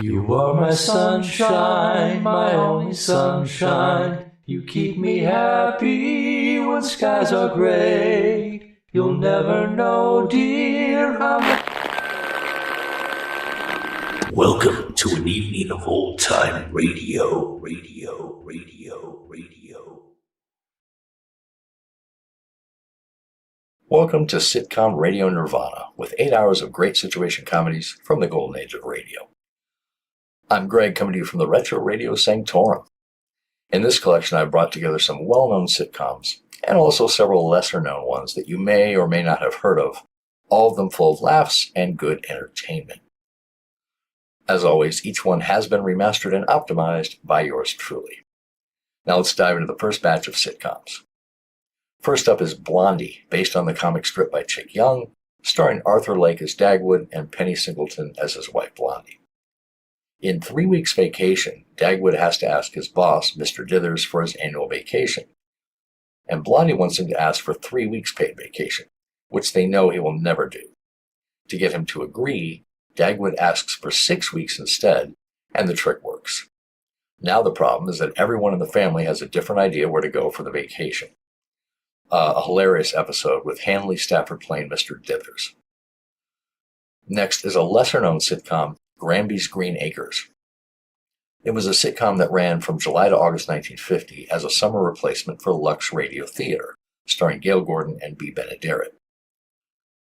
You are my sunshine, my only sunshine. You keep me happy when skies are gray. You'll never know, dear, how much... Welcome to an evening of old-time radio. Welcome to Sitcom Radio Nirvana, with 8 hours of great situation comedies from the golden age of radio. I'm Greg, coming to you from the Retro Radio Sanctorum. In this collection, I've brought together some well-known sitcoms, and also several lesser-known ones that you may or may not have heard of, all of them full of laughs and good entertainment. As always, each one has been remastered and optimized by yours truly. Now let's dive into the first batch of sitcoms. First up is Blondie, based on the comic strip by Chick Young, starring Arthur Lake as Dagwood and Penny Singleton as his wife Blondie. In 3 weeks' vacation, Dagwood has to ask his boss, Mr. Dithers, for his annual vacation. And Blondie wants him to ask for 3 weeks' paid vacation, which they know he will never do. To get him to agree, Dagwood asks for 6 weeks instead, and the trick works. Now the problem is that everyone in the family has a different idea where to go for the vacation. A hilarious episode with Hanley Stafford playing Mr. Dithers. Next is a lesser-known sitcom, Granby's Green Acres. It was a sitcom that ran from July to August 1950 as a summer replacement for Lux Radio Theater, starring Gail Gordon and B. Benaderet.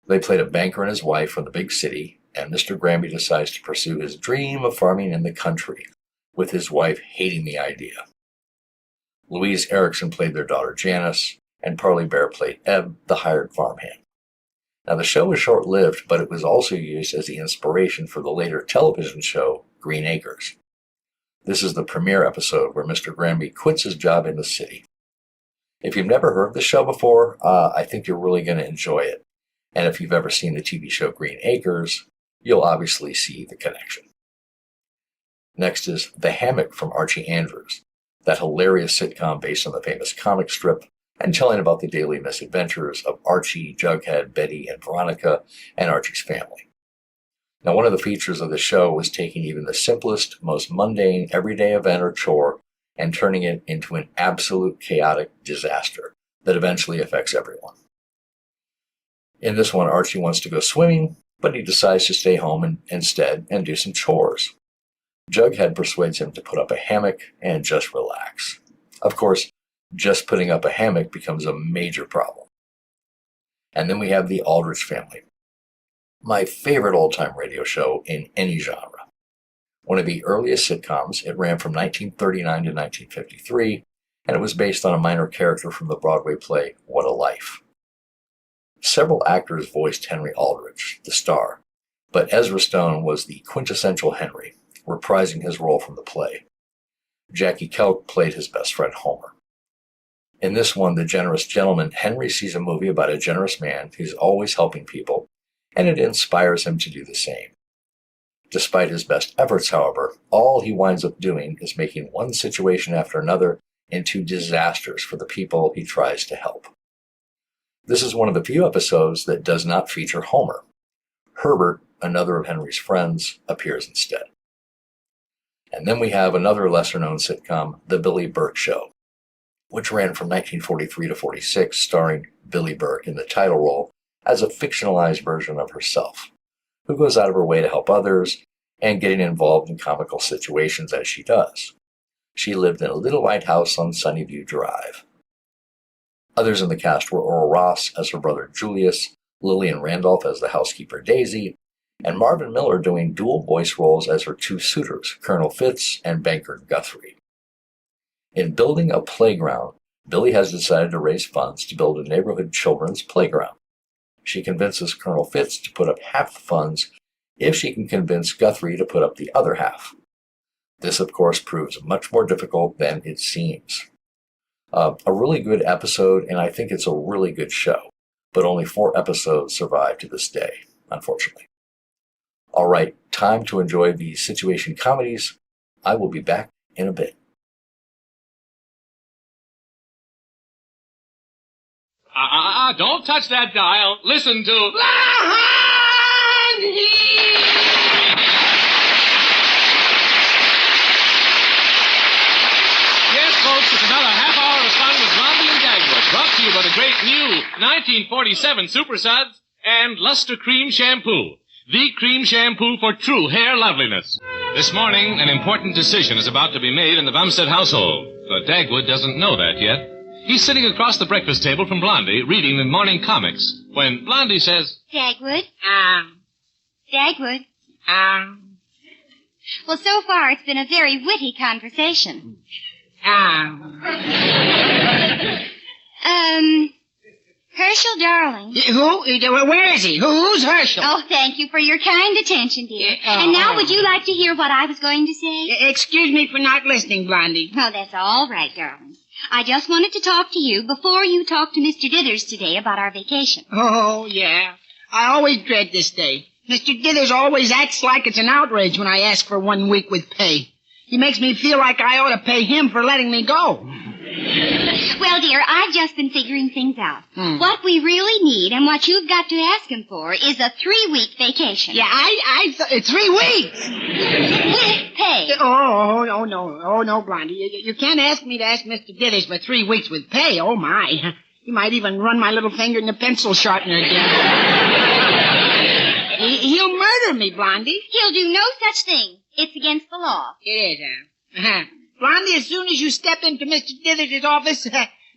They played a banker and his wife from the big city, and Mr. Granby decides to pursue his dream of farming in the country, with his wife hating the idea. Louise Erickson played their daughter Janice, and Parley Bear played Ebb, the hired farmhand. Now, the show was short-lived, but it was also used as the inspiration for the later television show, Green Acres. This is the premiere episode where Mr. Granby quits his job in the city. If you've never heard of the show before, I think you're really going to enjoy it. And if you've ever seen the TV show Green Acres, you'll obviously see the connection. Next is The Hammock from Archie Andrews, that hilarious sitcom based on the famous comic strip and telling about the daily misadventures of Archie, Jughead, Betty, and Veronica, and Archie's family. Now, one of the features of the show was taking even the simplest, most mundane, everyday event or chore and turning it into an absolute chaotic disaster that eventually affects everyone. In this one, Archie wants to go swimming, but he decides to stay home instead and do some chores. Jughead persuades him to put up a hammock and just relax. Of course, just putting up a hammock becomes a major problem. And then we have the Aldrich family, my favorite old-time radio show in any genre. One of the earliest sitcoms, it ran from 1939 to 1953, and it was based on a minor character from the Broadway play What a Life. Several actors voiced Henry Aldrich, the star, but Ezra Stone was the quintessential Henry, reprising his role from the play. Jackie Kelk played his best friend Homer. In this one, The Generous Gentleman, Henry sees a movie about a generous man who's always helping people, and it inspires him to do the same. Despite his best efforts, however, all he winds up doing is making one situation after another into disasters for the people he tries to help. This is one of the few episodes that does not feature Homer. Herbert, another of Henry's friends, appears instead. And then we have another lesser-known sitcom, The Billie Burke Show, which ran from 1943 to 46, starring Billie Burke in the title role as a fictionalized version of herself, who goes out of her way to help others and getting involved in comical situations as she does. She lived in a little white house on Sunnyview Drive. Others in the cast were Earl Ross as her brother Julius, Lillian Randolph as the housekeeper Daisy, and Marvin Miller doing dual voice roles as her two suitors, Colonel Fitz and Banker Guthrie. In building a playground, Billie has decided to raise funds to build a neighborhood children's playground. She convinces Colonel Fitz to put up half the funds if she can convince Guthrie to put up the other half. This, of course, proves much more difficult than it seems. A really good episode, and I think it's a really good show, but only 4 episodes survive to this day, unfortunately. All right, time to enjoy the situation comedies. I will be back in a bit. Don't touch that dial. Listen to... you about a great new 1947 Super Suds and Luster Cream Shampoo. The cream shampoo for true hair loveliness. This morning, an important decision is about to be made in the Bumstead household, but Dagwood doesn't know that yet. He's sitting across the breakfast table from Blondie, reading the morning comics, when Blondie says, Dagwood? Dagwood? Well, so far it's been a very witty conversation. Herschel, darling. Who? Where is he? Who's Herschel? Oh, thank you for your kind attention, dear. And now would you like to hear what I was going to say? Excuse me for not listening, Blondie. Oh, that's all right, darling. I just wanted to talk to you before you talk to Mr. Dithers today about our vacation. Oh, yeah. I always dread this day. Mr. Dithers always acts like it's an outrage when I ask for 1 week with pay. He makes me feel like I ought to pay him for letting me go. Well, dear, I've just been figuring things out. What we really need and what you've got to ask him for is a 3-week vacation. Yeah, I thought 3 weeks! With pay. Oh, no, Blondie. You can't ask me to ask Mr. Dithers for 3 weeks with pay. Oh, my. He might even run my little finger in the pencil sharpener again. He'll murder me, Blondie. He'll do no such thing. It's against the law. It is, huh? Blondie, as soon as you step into Mr. Dithers' office,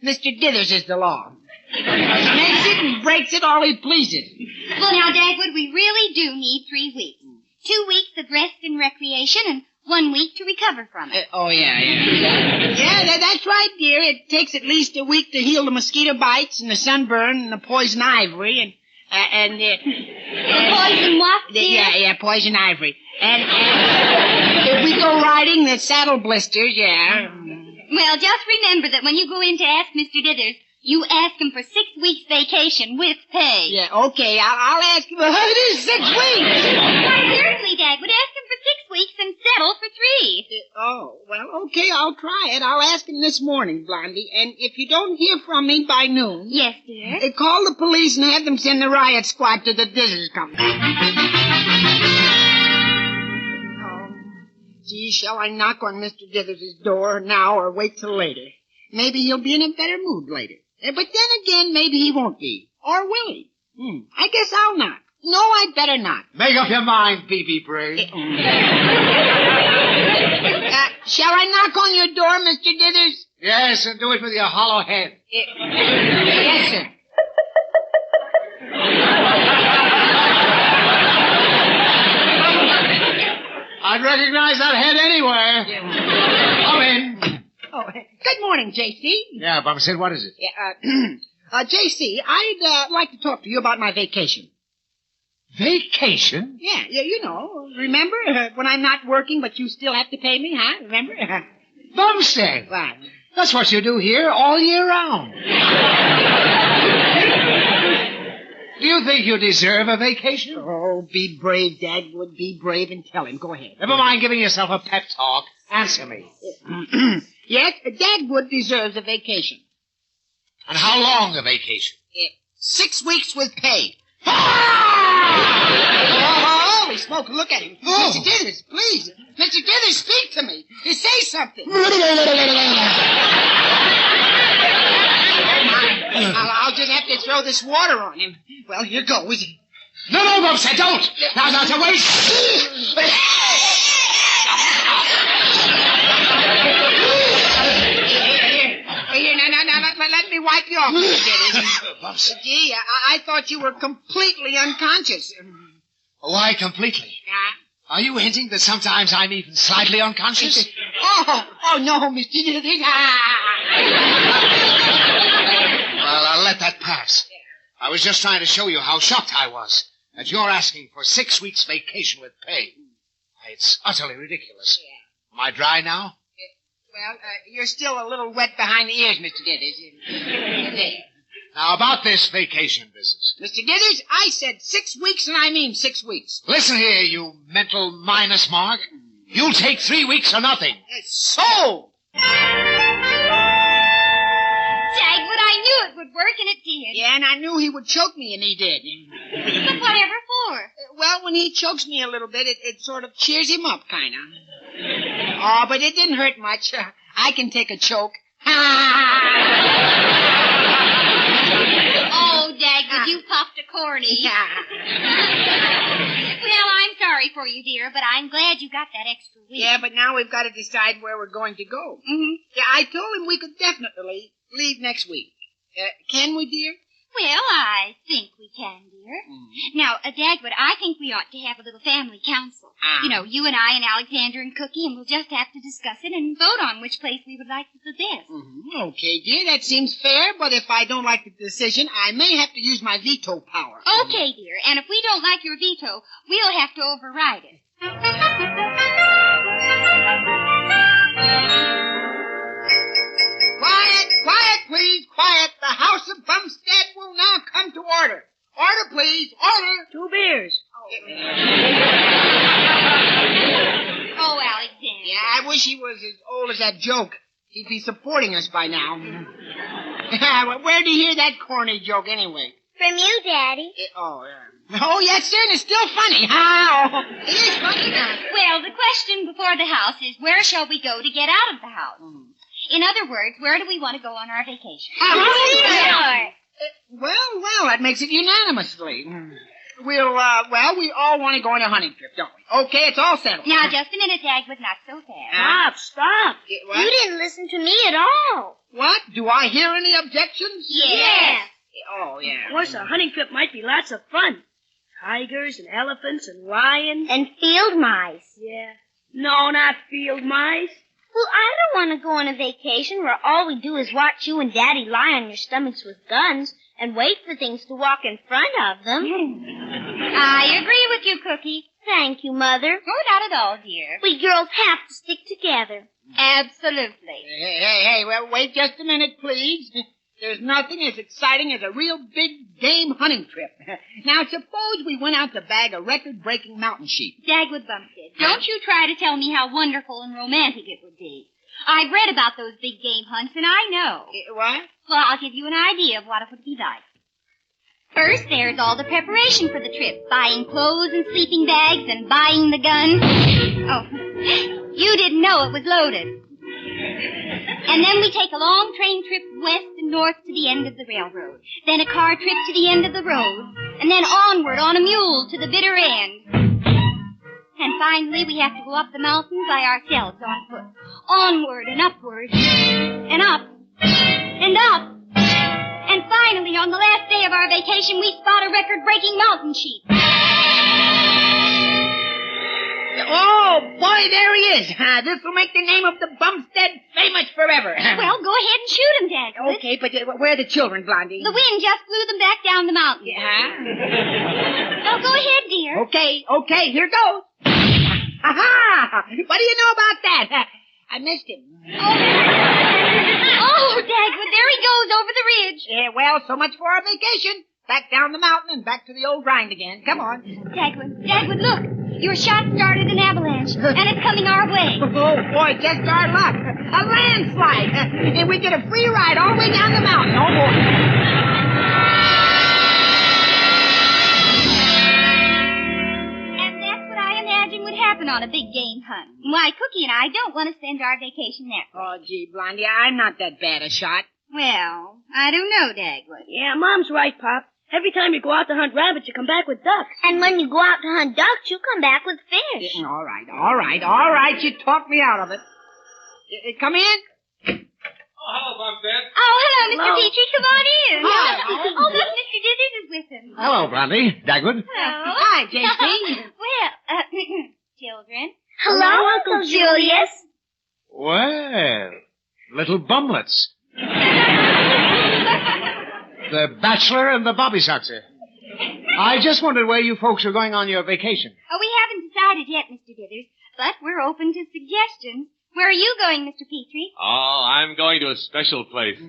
Mr. Dithers is the law. He makes it and breaks it all he pleases. Well, now, Dagwood, we really do need 3 weeks. 2 weeks of rest and recreation and 1 week to recover from it. Yeah, that's right, dear. It takes at least a week to heal the mosquito bites and the sunburn and the poison ivory and the poison what, dear? Yeah, poison ivory. And if we go riding, the saddle blisters, yeah. Well, just remember that when you go in to ask Mr. Dithers, you ask him for 6 weeks vacation with pay. Yeah, okay, I'll ask him. It is 6 weeks! Why, certainly, Dagwood. Ask him for 6 weeks and settle for 3. Well, okay, I'll try it. I'll ask him this morning, Blondie. And if you don't hear from me by noon... Yes, dear? Call the police and have them send the riot squad to the Dithers company. Gee, shall I knock on Mr. Dithers' door now or wait till later? Maybe he'll be in a better mood later. But then again, maybe he won't be. Or will he? I guess I'll knock. No, I'd better not. Make up your mind, Pee-Pee Brain. Shall I knock on your door, Mr. Dithers? Yes, and do it with your hollow head. Yes, sir. I'd recognize that head anywhere. Come in. Oh, good morning, J.C. Yeah, Bumstead, what is it? J.C., I'd like to talk to you about my vacation. Vacation? Yeah, you know. Remember when I'm not working, but you still have to pay me, huh? Remember? Bumstead! What? That's what you do here all year round. Do you think you deserve a vacation? Oh, be brave, Dagwood. Be brave and tell him. Go ahead. Never mind giving yourself a pep talk. Answer me. Yes, Dagwood deserves a vacation. And how long a vacation? 6 weeks with pay. Holy smoke, look at him. Oh. Mr. Dithers, please. Mr. Dithers, speak to me. Say something. I'll just have to throw this water on him. Well, here goes. No, Bumstead, don't! Now, that's a waste! Here, now, let me wipe you off, Mr. Dithers. Gee, I thought you were completely unconscious. Why completely? Are you hinting that sometimes I'm even slightly unconscious? Oh, no, Mr. Dithers. Well, I'll let that pass. I was just trying to show you how shocked I was that you're asking for 6 weeks vacation with pay. It's utterly ridiculous. Am I dry now? Well, you're still a little wet behind the ears, Mr. Dithers. Now, about this vacation business. Mr. Dithers, I said 6 weeks, and I mean 6 weeks. Listen here, you mental minus mark. You'll take 3 weeks or nothing. Sold! Dagwood, I knew it would work, and it did. Yeah, and I knew he would choke me, and he did. But whatever for? Well, when he chokes me a little bit, it sort of cheers him up, kind of. Oh, but it didn't hurt much. I can take a choke. You popped a corny. Yeah. Well, I'm sorry for you, dear, but I'm glad you got that extra week. Yeah, but now we've got to decide where we're going to go. Mm-hmm. Yeah, I told him we could definitely leave next week. Can we, dear? Well, I think we can, dear. Mm-hmm. Now, Dagwood, I think we ought to have a little family council. You know, you and I and Alexander and Cookie, and we'll just have to discuss it and vote on which place we would like the best. Mm-hmm. Okay, dear, that seems fair, but if I don't like the decision, I may have to use my veto power. Okay, dear, and if we don't like your veto, we'll have to override it. Quiet, please, quiet. The House of Bumstead will now come to order. Order, please, order. 2 beers. Oh, Alexander. Yeah, I wish he was as old as that joke. He'd be supporting us by now. Where'd you hear that corny joke anyway? From you, Daddy. Oh, yes, sir, and it's still funny. How? It is funny. Well, the question before the house is, where shall we go to get out of the house? In other words, where do we want to go on our vacation? Well, that makes it unanimously. We all want to go on a hunting trip, don't we? Okay, it's all settled. Now, just a minute, Dagwood, not so fast. Stop. What? You didn't listen to me at all. What? Do I hear any objections? Yes. Oh, yeah. Of course, a hunting trip might be lots of fun. Tigers and elephants and lions. And field mice. Yeah. No, not field mice. Well, I don't want to go on a vacation where all we do is watch you and Daddy lie on your stomachs with guns and wait for things to walk in front of them. I agree with you, Cookie. Thank you, Mother. Oh, not at all, dear. We girls have to stick together. Absolutely. Hey, well, wait just a minute, please. There's nothing as exciting as a real big game hunting trip. Now, suppose we went out to bag a record-breaking mountain sheep. Dagwood Bumstead, don't you try to tell me how wonderful and romantic it would be. I've read about those big game hunts, and I know. What? Well, I'll give you an idea of what it would be like. First, there's all the preparation for the trip. Buying clothes and sleeping bags and buying the gun. Oh, you didn't know it was loaded. And then we take a long train trip west and north to the end of the railroad. Then a car trip to the end of the road. And then onward on a mule to the bitter end. And finally, we have to go up the mountain by ourselves on foot. Onward and upward. And up. And up. And finally, on the last day of our vacation, we spot a record-breaking mountain sheep. Oh, boy, there he is. This will make the name of the Bumstead famous forever. Well, go ahead and shoot him, Dagwood. Okay, but where are the children, Blondie? The wind just blew them back down the mountain. Yeah? Now, go ahead, dear. Okay, here goes. Ha-ha! What do you know about that? I missed him. Oh, Dagwood, there he goes over the ridge. Yeah, well, so much for our vacation. Back down the mountain and back to the old grind again. Come on. Dagwood, look. Your shot started an avalanche, and it's coming our way. Oh, boy, just our luck. A landslide. And we get a free ride all the way down the mountain. Oh, boy. And that's what I imagine would happen on a big game hunt. Why, Cookie and I don't want to spend our vacation that way. Oh, gee, Blondie, I'm not that bad a shot. Well, I don't know, Dagwood. Yeah, Mom's right, Pop. Every time you go out to hunt rabbits, you come back with ducks. And when you go out to hunt ducks, you come back with fish. All right. You talked me out of it. Come in. Oh, hello, Bumstead. Oh, hello, Mr. Peary. Come on in. Hi. Oh, look, Mr. Dithers is with him. Hello, Blondie. Dagwood. Hello. Hi, J.C. Well, children. Hello, Uncle Julius. Well, little bumlets. The bachelor and the bobby soxer. I just wondered where you folks were going on your vacation. Oh, we haven't decided yet, Mr. Dithers, but we're open to suggestions. Where are you going, Mr. Peary? Oh, I'm going to a special place.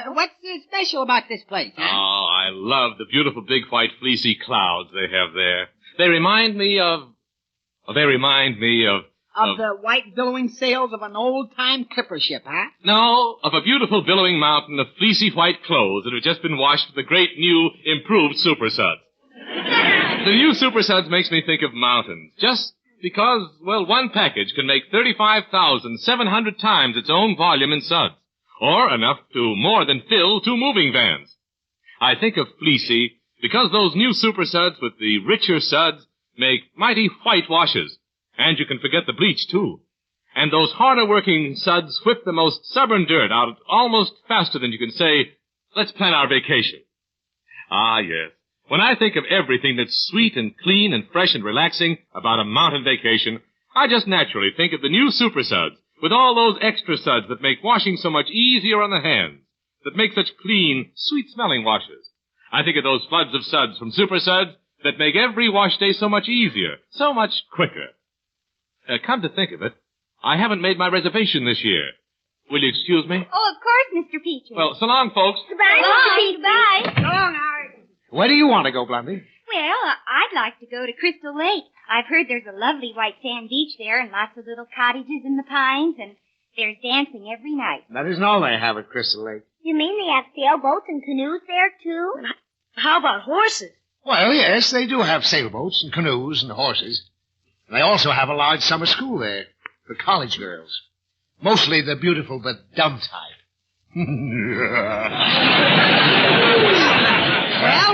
What's special about this place? Huh? Oh, I love the beautiful big white fleecy clouds they have there. They remind me of Of the white billowing sails of an old-time clipper ship, huh? No, of a beautiful billowing mountain of fleecy white clothes that have just been washed with the great new improved Super Suds. The new Super Suds makes me think of mountains, just because, well, one package can make 35,700 times its own volume in suds, or enough to more than fill 2 moving vans. I think of fleecy Because those new super suds with the richer suds make mighty white washes. And you can forget the bleach, too. And those harder-working suds whip the most stubborn dirt out almost faster than you can say, let's plan our vacation. Ah, yes. When I think of everything that's sweet and clean and fresh and relaxing about a mountain vacation, I just naturally think of the new super suds with all those extra suds that make washing so much easier on the hands, that make such clean, sweet-smelling washes. I think of those floods of suds from super suds that make every wash day so much easier, so much quicker. Come to think of it, I haven't made my reservation this year. Will you excuse me? Oh, of course, Mr. Peachum. Well, so long, folks. Goodbye, Mr. Peachum. Goodbye. So long, Art. Where do you want to go, Blondie? Well, I'd like to go to Crystal Lake. I've heard there's a lovely white sand beach there and lots of little cottages in the pines, and there's dancing every night. That isn't all they have at Crystal Lake. You mean they have sailboats and canoes there, too? How about horses? Well, yes, they do have sailboats and canoes and horses. They also have a large summer school there for college girls. Mostly the beautiful but dumb type.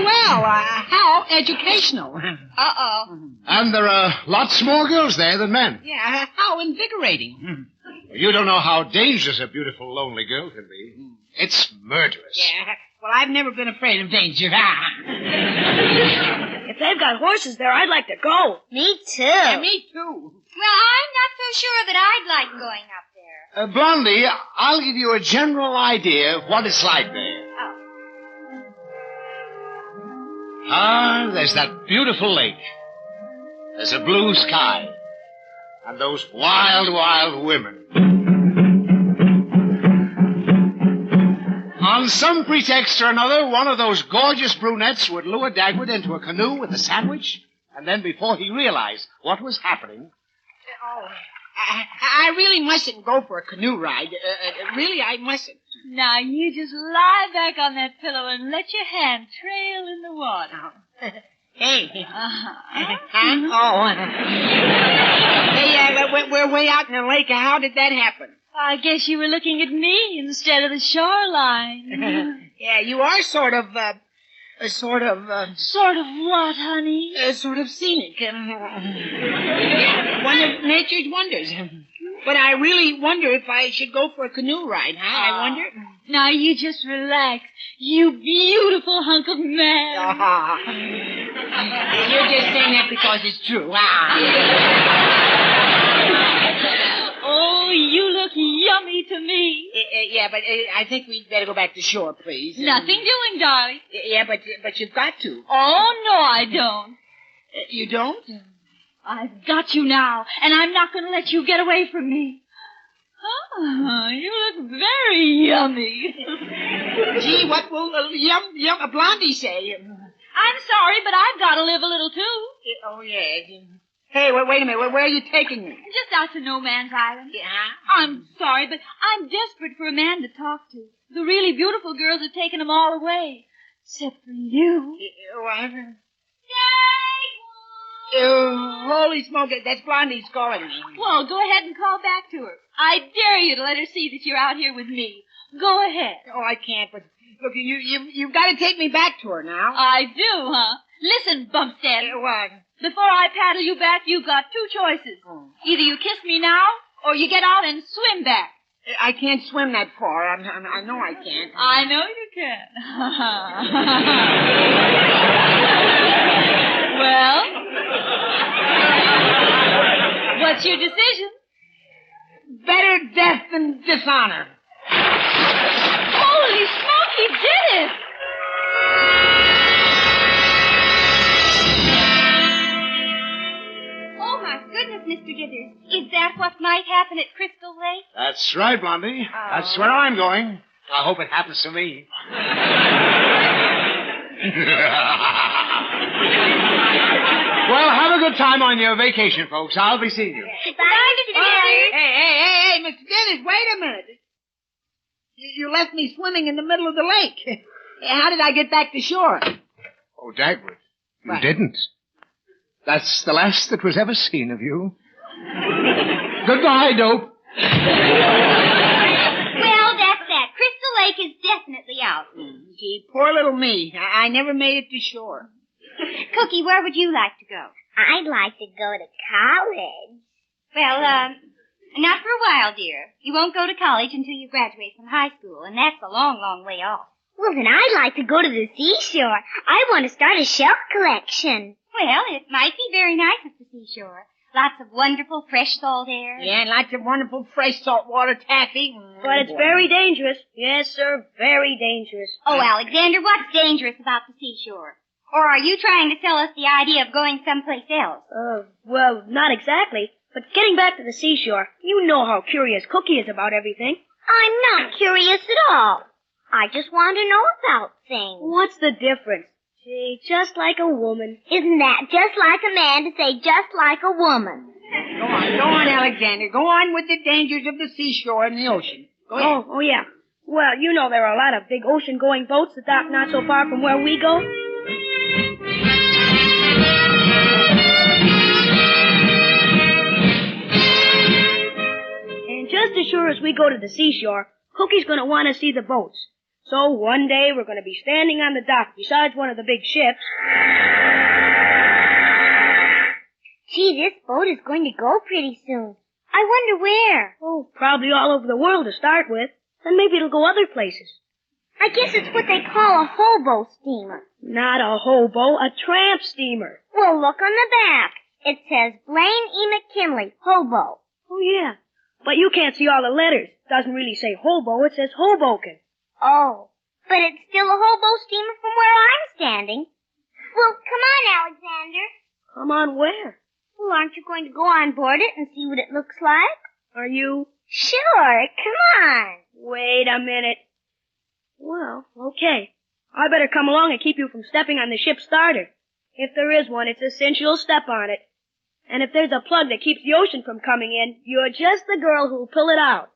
Well, how educational. Uh-oh. And there are lots more girls there than men. Yeah, how invigorating. You don't know how dangerous a beautiful, lonely girl can be. It's murderous. Yeah, well, I've never been afraid of danger. If they've got horses there, I'd like to go. Me too. Yeah, me too. Well, I'm not so sure that I'd like going up there. Blondie, I'll give you a general idea of what it's like there. Oh. Ah, there's that beautiful lake. There's a blue sky. And those wild, wild women. On some pretext or another, one of those gorgeous brunettes would lure Dagwood into a canoe with a sandwich, and then before he realized what was happening... Oh, I really mustn't go for a canoe ride. Really, I mustn't. Now, you just lie back on that pillow and let your hand trail in the water. Hey. Uh-huh. Oh. Hey, we're way out in the lake. How did that happen? I guess you were looking at me instead of the shoreline. Yeah, you are sort of Sort of what, honey? Sort of scenic. One of nature's wonders. But I really wonder if I should go for a canoe ride, huh? I wonder. Now you just relax. You beautiful hunk of man. You're just saying that because it's true. Oh, you look yummy to me. Yeah, but I think we'd better go back to shore, please. Nothing doing, darling. Yeah, but you've got to. Oh, no, I don't. You don't? I've got you now, and I'm not going to let you get away from me. Oh, you look very yummy. Gee, what will a Blondie say? I'm sorry, but I've got to live a little, too. Oh, yeah. Hey, wait a minute. Where are you taking me? Just out to No Man's Island. Yeah? I'm sorry, but I'm desperate for a man to talk to. The really beautiful girls have taken them all away. Except for you. What? Holy smoke, that's Blondie's calling me. Well, go ahead and call back to her. I dare you to let her see that you're out here with me. Go ahead. Oh, I can't, but look, you've got to take me back to her now. I do, huh? Listen, Bumpstead. What? Before I paddle you back, you've got two choices. Either you kiss me now, or you get out and swim back. I can't swim that far. I know I can't. I know you can. Well, what's your decision? Better death than dishonor. Holy smoke, he did it! Oh, my goodness, Mr. Dithers. Is that what might happen at Crystal Lake? That's right, Blondie. That's where I'm going. I hope it happens to me. Well, have a good time on your vacation, folks. I'll be seeing you. Goodbye, Mr. Dithers. Hey, Mr. Dithers, wait a minute. You left me swimming in the middle of the lake. How did I get back to shore? Oh, Dagwood, you What? didn't. That's the last that was ever seen of you. Goodbye, Dope. Well, that's that. Crystal Lake is definitely out. See, poor little me. I never made it to shore. Cookie, where would you like to go? I'd like to go to college. Well, not for a while, dear. You won't go to college until you graduate from high school, and that's a long, long way off. Well, then I'd like to go to the seashore. I want to start a shell collection. Well, it might be very nice at the seashore. Lots of wonderful fresh salt air. Yeah, and lots of wonderful fresh saltwater taffy. But it's very dangerous. Yes, sir, very dangerous. Oh, Alexander, what's dangerous about the seashore? Or are you trying to sell us the idea of going someplace else? Well, not exactly. But getting back to the seashore, you know how curious Cookie is about everything. I'm not curious at all. I just want to know about things. What's the difference? Gee, just like a woman. Isn't that just like a man to say just like a woman? Go on, Alexander. Go on with the dangers of the seashore and the ocean. Go ahead. Oh, yeah. Well, you know there are a lot of big ocean-going boats that dock not so far from where we go. And just as sure as we go to the seashore, Cookie's going to want to see the boats. So one day we're going to be standing on the dock beside one of the big ships. Gee, this boat is going to go pretty soon. I wonder where. Oh, probably all over the world to start with. Then maybe it'll go other places. I guess it's what they call a hobo steamer. Not a hobo, a tramp steamer. Well, look on the back. It says Blaine E. McKinley, hobo. Oh, yeah. But you can't see all the letters. It doesn't really say hobo, it says Hoboken. Oh, but it's still a hobo steamer from where I'm standing. Well, come on, Alexander. Come on where? Well, aren't you going to go on board it and see what it looks like? Are you? Sure, come on. Wait a minute. Well, okay. I better come along and keep you from stepping on the ship's starter. If there is one, it's a cinch you'll step on it. And if there's a plug that keeps the ocean from coming in, you're just the girl who'll pull it out.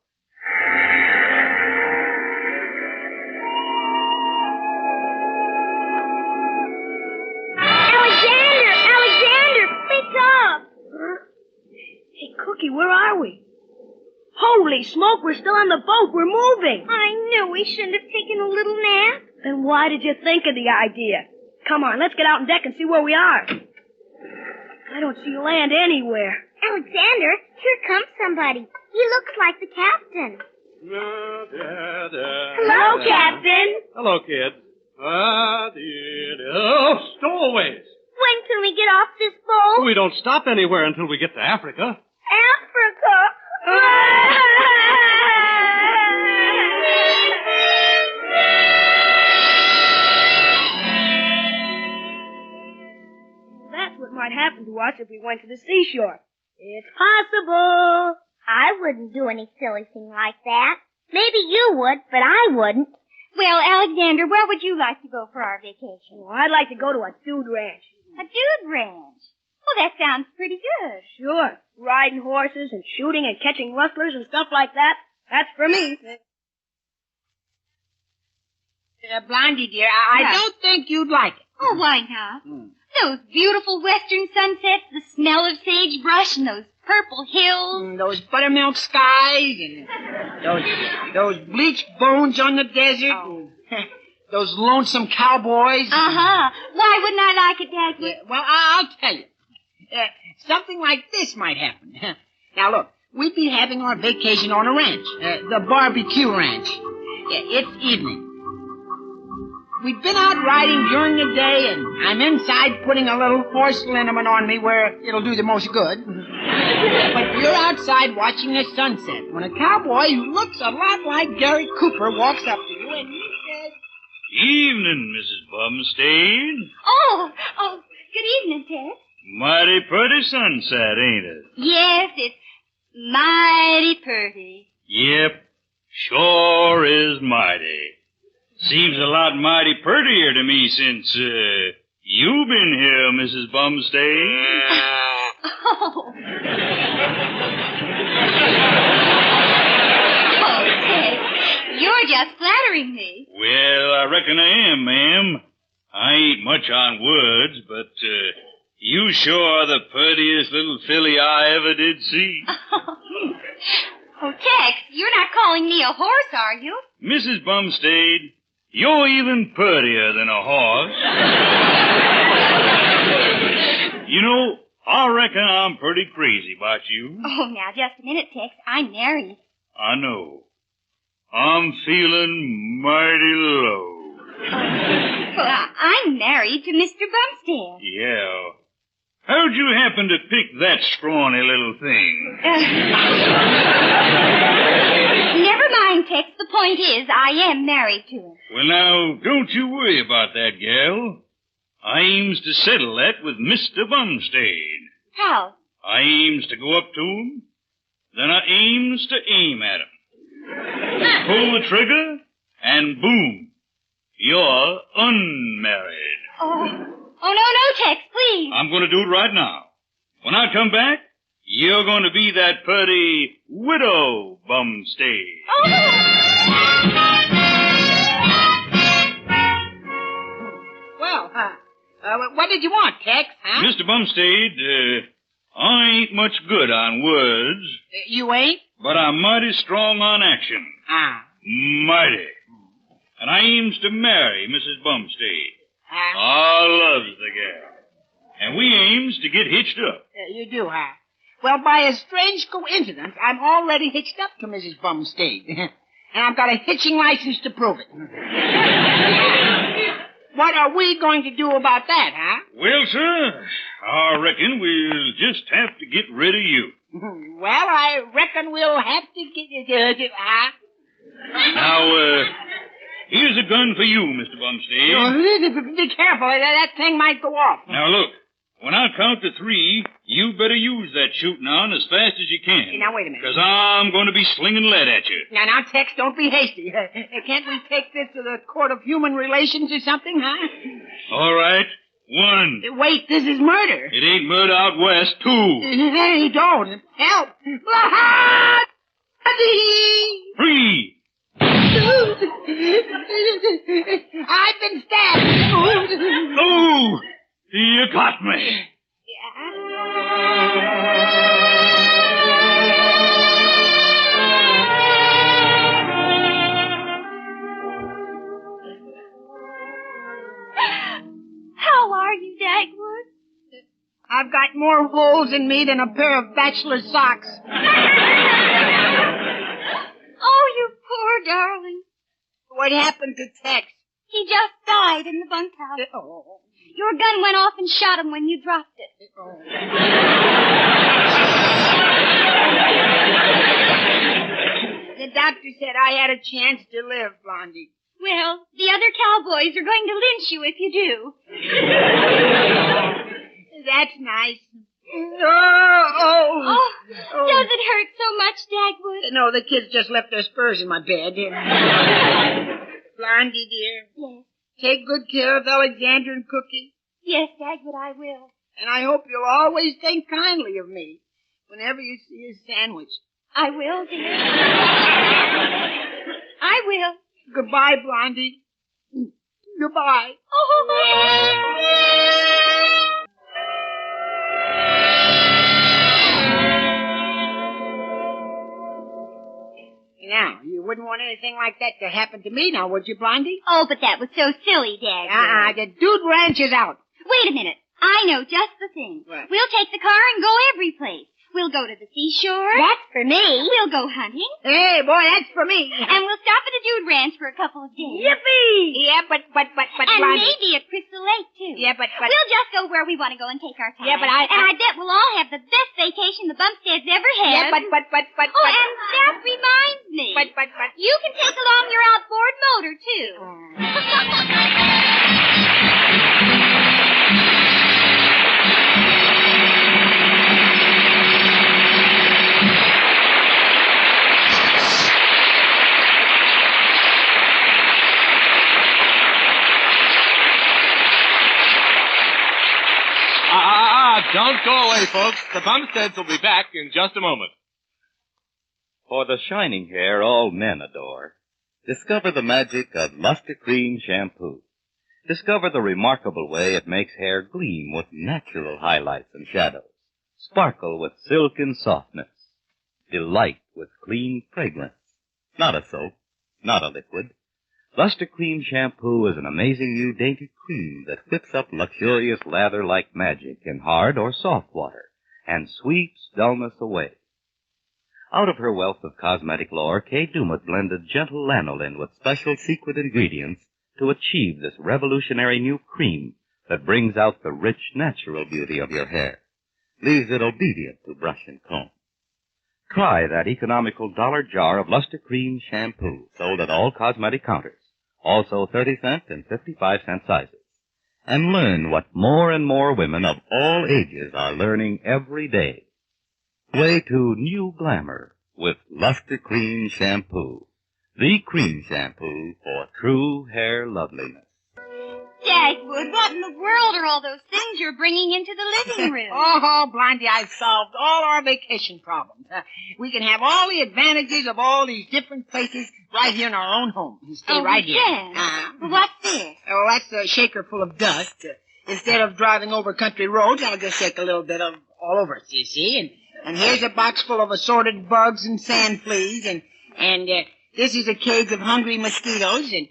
Hey, Cookie, where are we? Holy smoke, we're still on the boat. We're moving. I knew we shouldn't have taken a little nap. Then why did you think of the idea? Come on, let's get out on deck and see where we are. I don't see land anywhere. Alexander, here comes somebody. He looks like the captain. Hello, Captain. Hello, kids. Oh, stowaways. When can we get off this boat? We don't stop anywhere until we get to Africa. Africa. That's what might happen to us if we went to the seashore. It's possible. I wouldn't do any silly thing like that. Maybe you would, but I wouldn't. Well, Alexander, where would you like to go for our vacation? Well, I'd like to go to a dude ranch. A dude ranch? Well, that sounds pretty good. Sure. Riding horses and shooting and catching rustlers and stuff like that. That's for me. Blondie, dear, I don't think you'd like it. Oh, why not? Those beautiful western sunsets, the smell of sagebrush, and those purple hills. Those buttermilk skies, and those bleached bones on the desert. Oh. Those lonesome cowboys. Uh-huh. Why wouldn't I like it, Dagwood? Well, I'll tell you. Something like this might happen. Now, look, we'd be having our vacation on a ranch, the barbecue ranch. It's evening. We've been out riding during the day, and I'm inside putting a little horse liniment on me where it'll do the most good. But you're outside watching the sunset when a cowboy who looks a lot like Gary Cooper walks up to you and he says... Evening, Mrs. Bumstead. Oh, good evening, Ted. Mighty pretty sunset, ain't it? Yes, it's mighty pretty. Yep, sure is mighty. Seems a lot mighty prettier to me since, you've been here, Mrs. Bumstead. Oh. Ted, you're just flattering me. Well, I reckon I am, ma'am. I ain't much on words, but, you sure are the prettiest little filly I ever did see. Oh, Tex, you're not calling me a horse, are you? Mrs. Bumstead, You're even prettier than a horse. You know, I reckon I'm pretty crazy about you. Oh, now, just a minute, Tex. I'm married. I know. I'm feeling mighty low. Well, I'm married to Mr. Bumstead. Yeah. How'd you happen to pick that scrawny little thing? Never mind, Tex. The point is, I am married to him. Well, now, don't you worry about that, gal. I aims to settle that with Mr. Bumstead. How? I aims to go up to him, then I aims to aim at him. Pull the trigger, and boom, you're unmarried. Oh, no, Tex, please. I'm going to do it right now. When I come back, you're going to be that pretty widow Bumstead. Well, what did you want, Tex, huh? Mr. Bumstead, I ain't much good on words. You ain't? But I'm mighty strong on action. Mighty. And I aims to marry Mrs. Bumstead. I loves the gal. And we aims to get hitched up. You do, huh? Well, by a strange coincidence, I'm already hitched up to Mrs. Bumstead. And I've got a hitching license to prove it. What are we going to do about that, huh? Well, sir, I reckon we'll just have to get rid of you. Well, I reckon we'll have to get... huh? Now, here's a gun for you, Mr. Bumstead. Be careful. That thing might go off. Now, look. When I count to 3, you better use that shooting on as fast as you can. Now, wait a minute. Because I'm going to be slinging lead at you. Now, Tex, don't be hasty. Can't we take this to the Court of Human Relations or something, huh? All right. 1. Wait, this is murder. It ain't murder out west. 2. Hey, don't. Help. 3. I've been stabbed. Oh, you got me. How are you, Dagwood? I've got more holes in me than a pair of bachelor socks. Oh, you poor darling. What happened to Tex? He just died in the bunkhouse. Oh. Your gun went off and shot him when you dropped it. Oh. The doctor said I had a chance to live, Blondie. Well, the other cowboys are going to lynch you if you do. That's nice. Oh. Does it hurt so much, Dagwood? No, the kids just left their spurs in my bed. Blondie, dear. Yes. Take good care of Alexander and Cookie. Yes, Dagwood, I will. And I hope you'll always think kindly of me whenever you see a sandwich. I will, dear. I will. Goodbye, Blondie. Goodbye. Now, you wouldn't want anything like that to happen to me now, would you, Blondie? Oh, but that was so silly, Dagwood. The dude ranch is out. Wait a minute. I know just the thing. What? We'll take the car and go every place. We'll go to the seashore. That's for me. We'll go hunting. Hey, boy, that's for me. And we'll stop at the Dude Ranch for a couple of days. Yippee! Yeah, but And Blondie... maybe at Crystal Lake, too. Yeah, but... We'll just go where we want to go and take our time. Yeah, but And I bet we'll all have the best vacation the Bumsteads ever had. Yeah, but... Oh, and that reminds me. But... You can take along your outboard motor, too. Don't go away, folks. The Bumsteads will be back in just a moment. For the shining hair all men adore, discover the magic of Luster Cream Shampoo. Discover the remarkable way it makes hair gleam with natural highlights and shadows, sparkle with silken softness, delight with clean fragrance. Not a soap, not a liquid. Luster Cream Shampoo is an amazing new dainty cream that whips up luxurious lather like magic in hard or soft water and sweeps dullness away. Out of her wealth of cosmetic lore, Kay Dumas blended gentle lanolin with special secret ingredients to achieve this revolutionary new cream that brings out the rich, natural beauty of your hair, leaves it obedient to brush and comb. Try that economical dollar jar of Luster Cream Shampoo, sold at all cosmetic counters, also 30-cent and 55-cent sizes, and learn what more and more women of all ages are learning every day. Way to new glamour with Luster Cream Shampoo, the cream shampoo for true hair loveliness. Dagwood, what in the world are all those things you're bringing into the living room? Oh, Blondie, I've solved all our vacation problems. We can have all the advantages of all these different places right here in our own home. You stay right here. Well, what's this? Oh, that's a shaker full of dust. Instead of driving over country roads, I'll just shake a little bit of all over it, you see. And here's a box full of assorted bugs and sand fleas, and this is a cage of hungry mosquitoes, and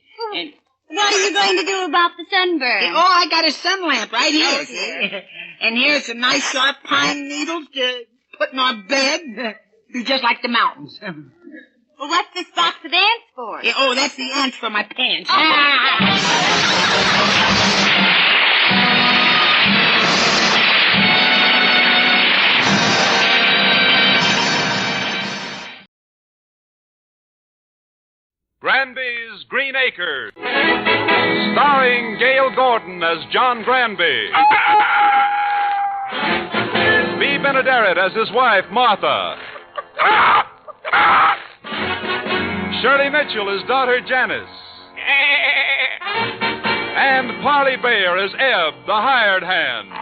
what are you going to do about the sunburn? Oh, I got a sun lamp right here. See? And here's some nice sharp pine needles to put in our bed. Be just like the mountains. Well, what's this box of ants for? Oh, that's the ants for my pants. Granby's Green Acres, starring Gail Gordon as John Granby, Bea Benaderet as his wife, Martha, Shirley Mitchell as daughter, Janice, and Parley Bayer as Ebb, the hired hand.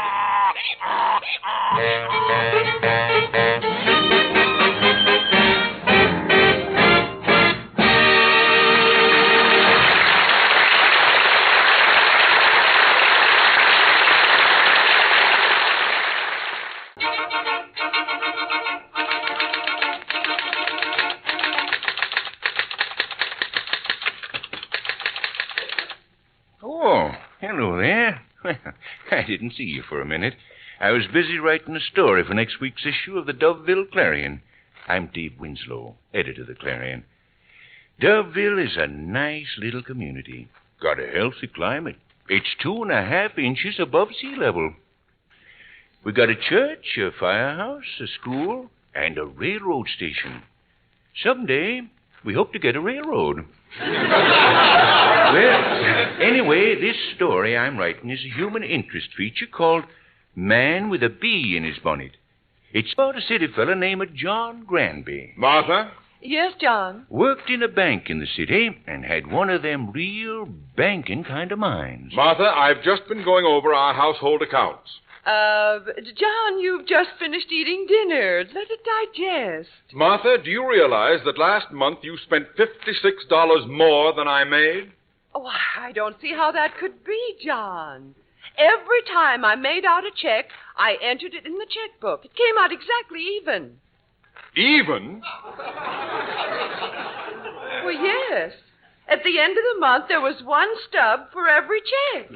Hello there. Well, I didn't see you for a minute. I was busy writing a story for next week's issue of the Doveville Clarion. I'm Dave Winslow, editor of the Clarion. Doveville is a nice little community. Got a healthy climate. It's 2.5 inches above sea level. We got a church, a firehouse, a school, and a railroad station. Someday, we hope to get a railroad. Well, anyway, this story I'm writing is a human interest feature called Man with a Bee in His Bonnet. It's about a city fella named John Granby. Martha? Yes, John? Worked in a bank in the city and had one of them real banking kind of minds. Martha, I've just been going over our household accounts. John, you've just finished eating dinner. Let it digest. Martha, do you realize that last month you spent $56 more than I made? Oh, I don't see how that could be, John. Every time I made out a check, I entered it in the checkbook. It came out exactly even. Even? Well, yes. At the end of the month, there was one stub for every check.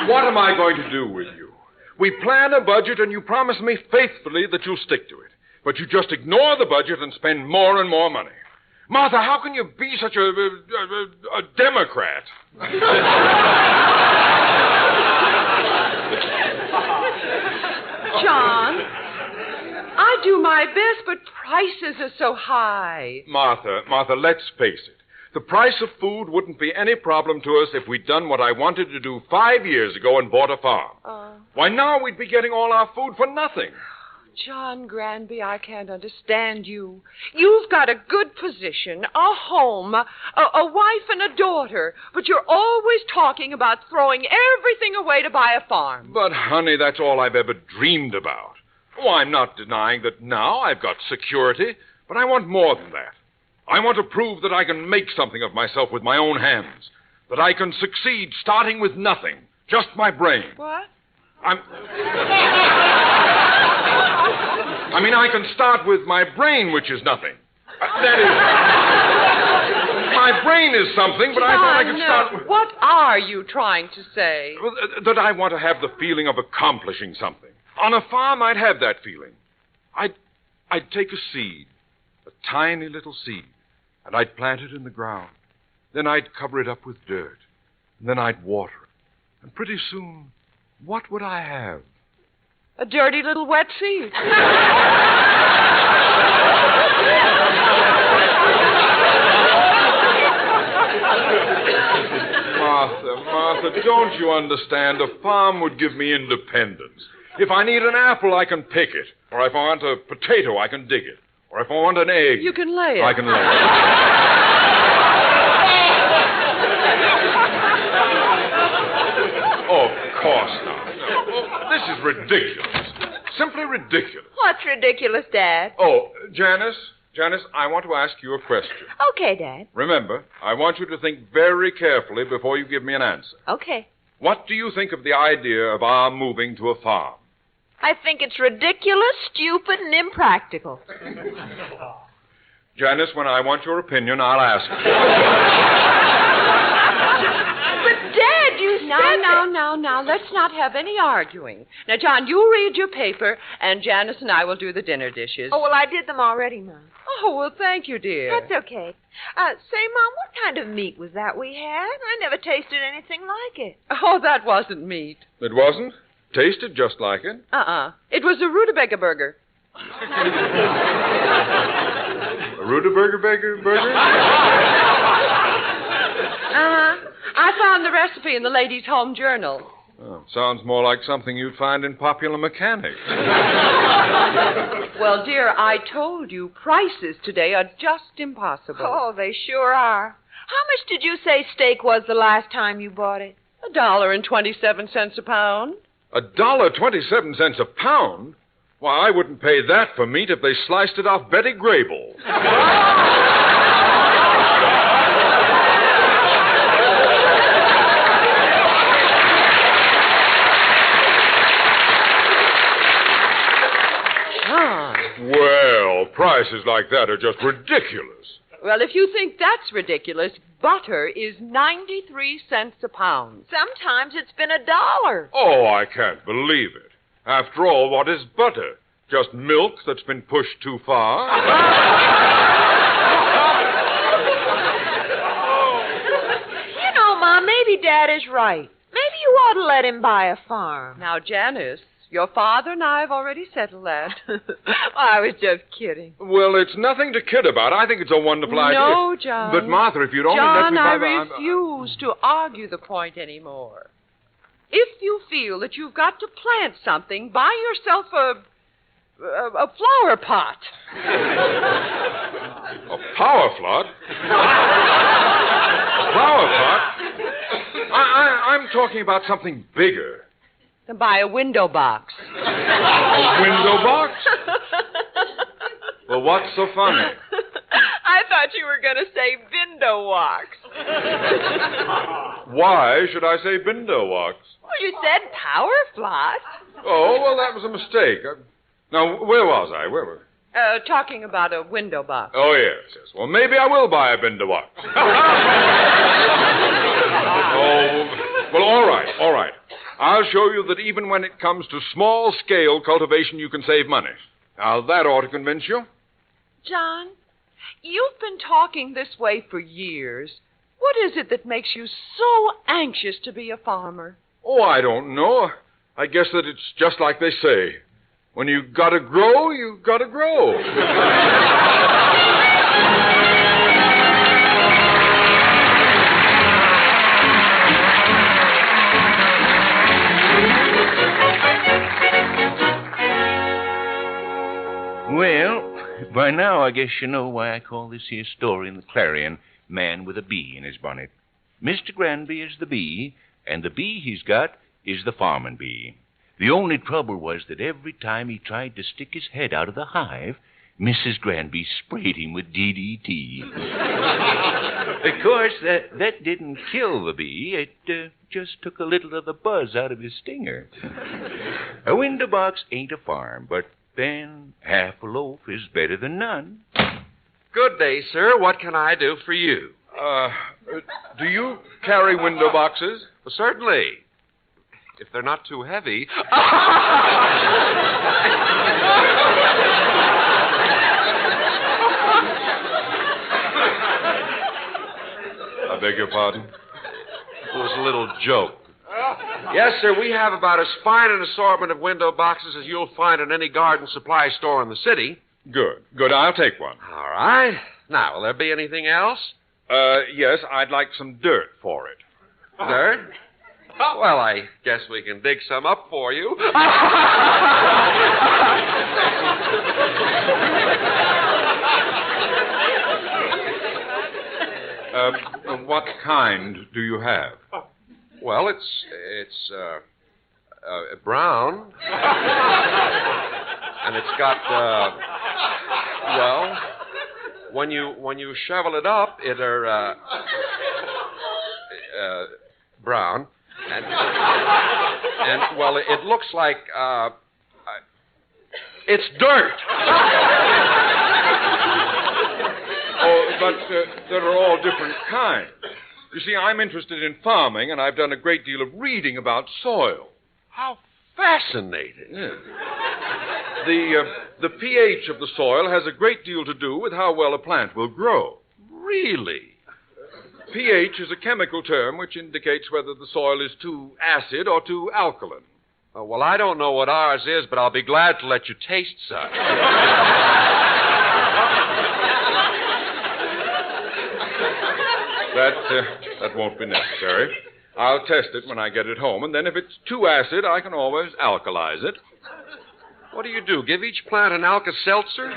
What am I going to do with you? We plan a budget and you promise me faithfully that you'll stick to it. But you just ignore the budget and spend more and more money. Martha, how can you be such a Democrat? John, I do my best, but prices are so high. Martha, let's face it. The price of food wouldn't be any problem to us if we'd done what I wanted to do 5 years ago and bought a farm. Why, now we'd be getting all our food for nothing. John Granby, I can't understand you. You've got a good position, a home, a wife and a daughter, but you're always talking about throwing everything away to buy a farm. But, honey, that's all I've ever dreamed about. Oh, I'm not denying that now I've got security, but I want more than that. I want to prove that I can make something of myself with my own hands, that I can succeed starting with nothing, just my brain. What? I mean, I can start with my brain, which is nothing. That is... My brain is something, but I thought I could start with... What are you trying to say? Well, that I want to have the feeling of accomplishing something. On a farm, I'd have that feeling. I'd take a seed, a tiny little seed, and I'd plant it in the ground. Then I'd cover it up with dirt. And then I'd water it. And pretty soon, what would I have? A dirty little wet seed. Martha, don't you understand? A farm would give me independence. If I need an apple, I can pick it. Or if I want a potato, I can dig it. Or if I want an egg... You can lay it. I can lay it. Oh, of course not. No. This is ridiculous. Simply ridiculous. What's ridiculous, Dad? Oh, Janice, I want to ask you a question. Okay, Dad. Remember, I want you to think very carefully before you give me an answer. Okay. What do you think of the idea of our moving to a farm? I think it's ridiculous, stupid, and impractical. Janice, when I want your opinion, I'll ask you. But, Dad, you said... Now, let's not have any arguing. Now, John, you read your paper, and Janice and I will do the dinner dishes. Oh, well, I did them already, Mom. Oh, well, thank you, dear. That's okay. Say, Mom, what kind of meat was that we had? I never tasted anything like it. Oh, that wasn't meat. It wasn't? Tasted just like it? It was a rutabaga burger. A rutabaga burger? I found the recipe in the Ladies' Home Journal. Oh, sounds more like something you'd find in Popular Mechanics. Well, dear, I told you prices today are just impossible. Oh, they sure are. How much did you say steak was the last time you bought it? $1.27 a pound. $1.27 a pound? Why, I wouldn't pay that for meat if they sliced it off Betty Grable. Well, prices like that are just ridiculous. Well, if you think that's ridiculous, butter is 93 cents a pound. Sometimes it's been $1. Oh, I can't believe it. After all, what is butter? Just milk that's been pushed too far? You know, Mom, maybe Dad is right. Maybe you ought to let him buy a farm. Now, Janice, your father and I have already settled that. I was just kidding. Well, it's nothing to kid about. I think it's a wonderful idea. No, John. But, Martha, if you'd only let me buy John, I refuse to argue the point anymore. If you feel that you've got to plant something, buy yourself a flower pot. A power plot? A flower pot? I'm talking about something bigger. Then buy a window box. A window box? Well, what's so funny? I thought you were going to say window walks. Why should I say window walks? Well, you said power plot. Oh, well, that was a mistake. Now, where was I? Where were we? Talking about a window box. Oh, yes. Well, maybe I will buy a window box. Oh, well, all right. I'll show you that even when it comes to small-scale cultivation, you can save money. Now, that ought to convince you. John, you've been talking this way for years. What is it that makes you so anxious to be a farmer? Oh, I don't know. I guess that it's just like they say. When you gotta grow, you gotta grow. Well, by now I guess you know why I call this here story in the Clarion Man with a Bee in His Bonnet. Mr. Granby is the bee, and the bee he's got is the farming bee. The only trouble was that every time he tried to stick his head out of the hive, Mrs. Granby sprayed him with DDT. Of course, that didn't kill the bee. It just took a little of the buzz out of his stinger. A window box ain't a farm, but then half a loaf is better than none. Good day, sir. What can I do for you? Do you carry window boxes? Well, certainly. If they're not too heavy. I beg your pardon? It was a little joke. Yes, sir, we have about as fine an assortment of window boxes as you'll find in any garden supply store in the city. Good. I'll take one. All right. Now, will there be anything else? Yes, I'd like some dirt for it. Dirt? Well, I guess we can dig some up for you. What kind do you have? Well, it's brown. And it's got, well, when you shovel it up, it'll, brown. And, well, it looks like, it's dirt. Oh, but there are all different kinds. You see, I'm interested in farming, and I've done a great deal of reading about soil. How fascinating. Yeah. The pH of the soil has a great deal to do with how well a plant will grow. Really? pH is a chemical term which indicates whether the soil is too acid or too alkaline. Well, I don't know what ours is, but I'll be glad to let you taste such. That won't be necessary. I'll test it when I get it home, and then if it's too acid, I can always alkalize it. What do? Give each plant an Alka-Seltzer?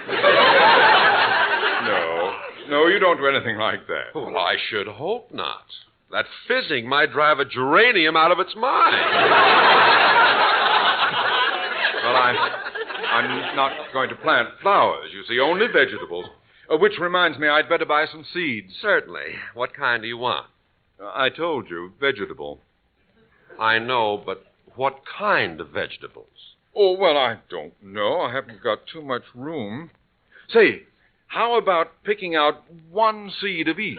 No, you don't do anything like that. Well, I should hope not. That fizzing might drive a geranium out of its mind. Well, I'm not going to plant flowers, you see, only vegetables. Which reminds me, I'd better buy some seeds. Certainly. What kind do you want? I told you, vegetable. I know, but what kind of vegetables? Oh, well, I don't know. I haven't got too much room. Say, how about picking out one seed of each?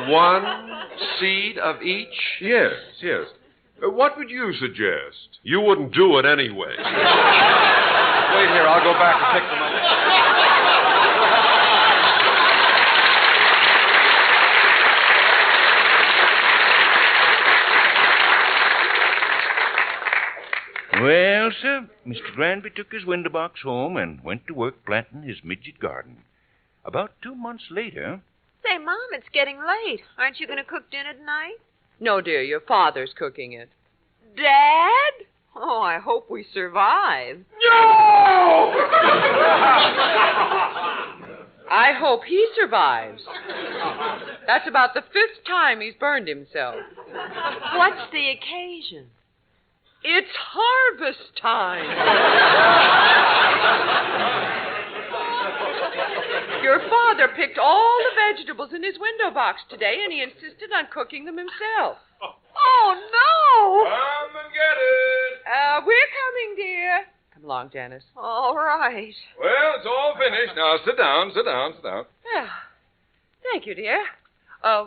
One seed of each? Yes. What would you suggest? You wouldn't do it anyway. Wait here, I'll go back and pick them up. Well, sir, Mr. Granby took his window box home and went to work planting his midget garden. About 2 months later... Say, Mom, it's getting late. Aren't you going to cook dinner tonight? No, dear, your father's cooking it. Dad? Oh, I hope we survive. No! I hope he survives. That's about the 5th time he's burned himself. What's the occasion? It's harvest time. Your father picked all the vegetables in his window box today, and he insisted on cooking them himself. Oh, no! Come and get it. We're coming, dear. Come along, Janice. All right. Well, it's all finished. Now, sit down. Yeah. Thank you, dear.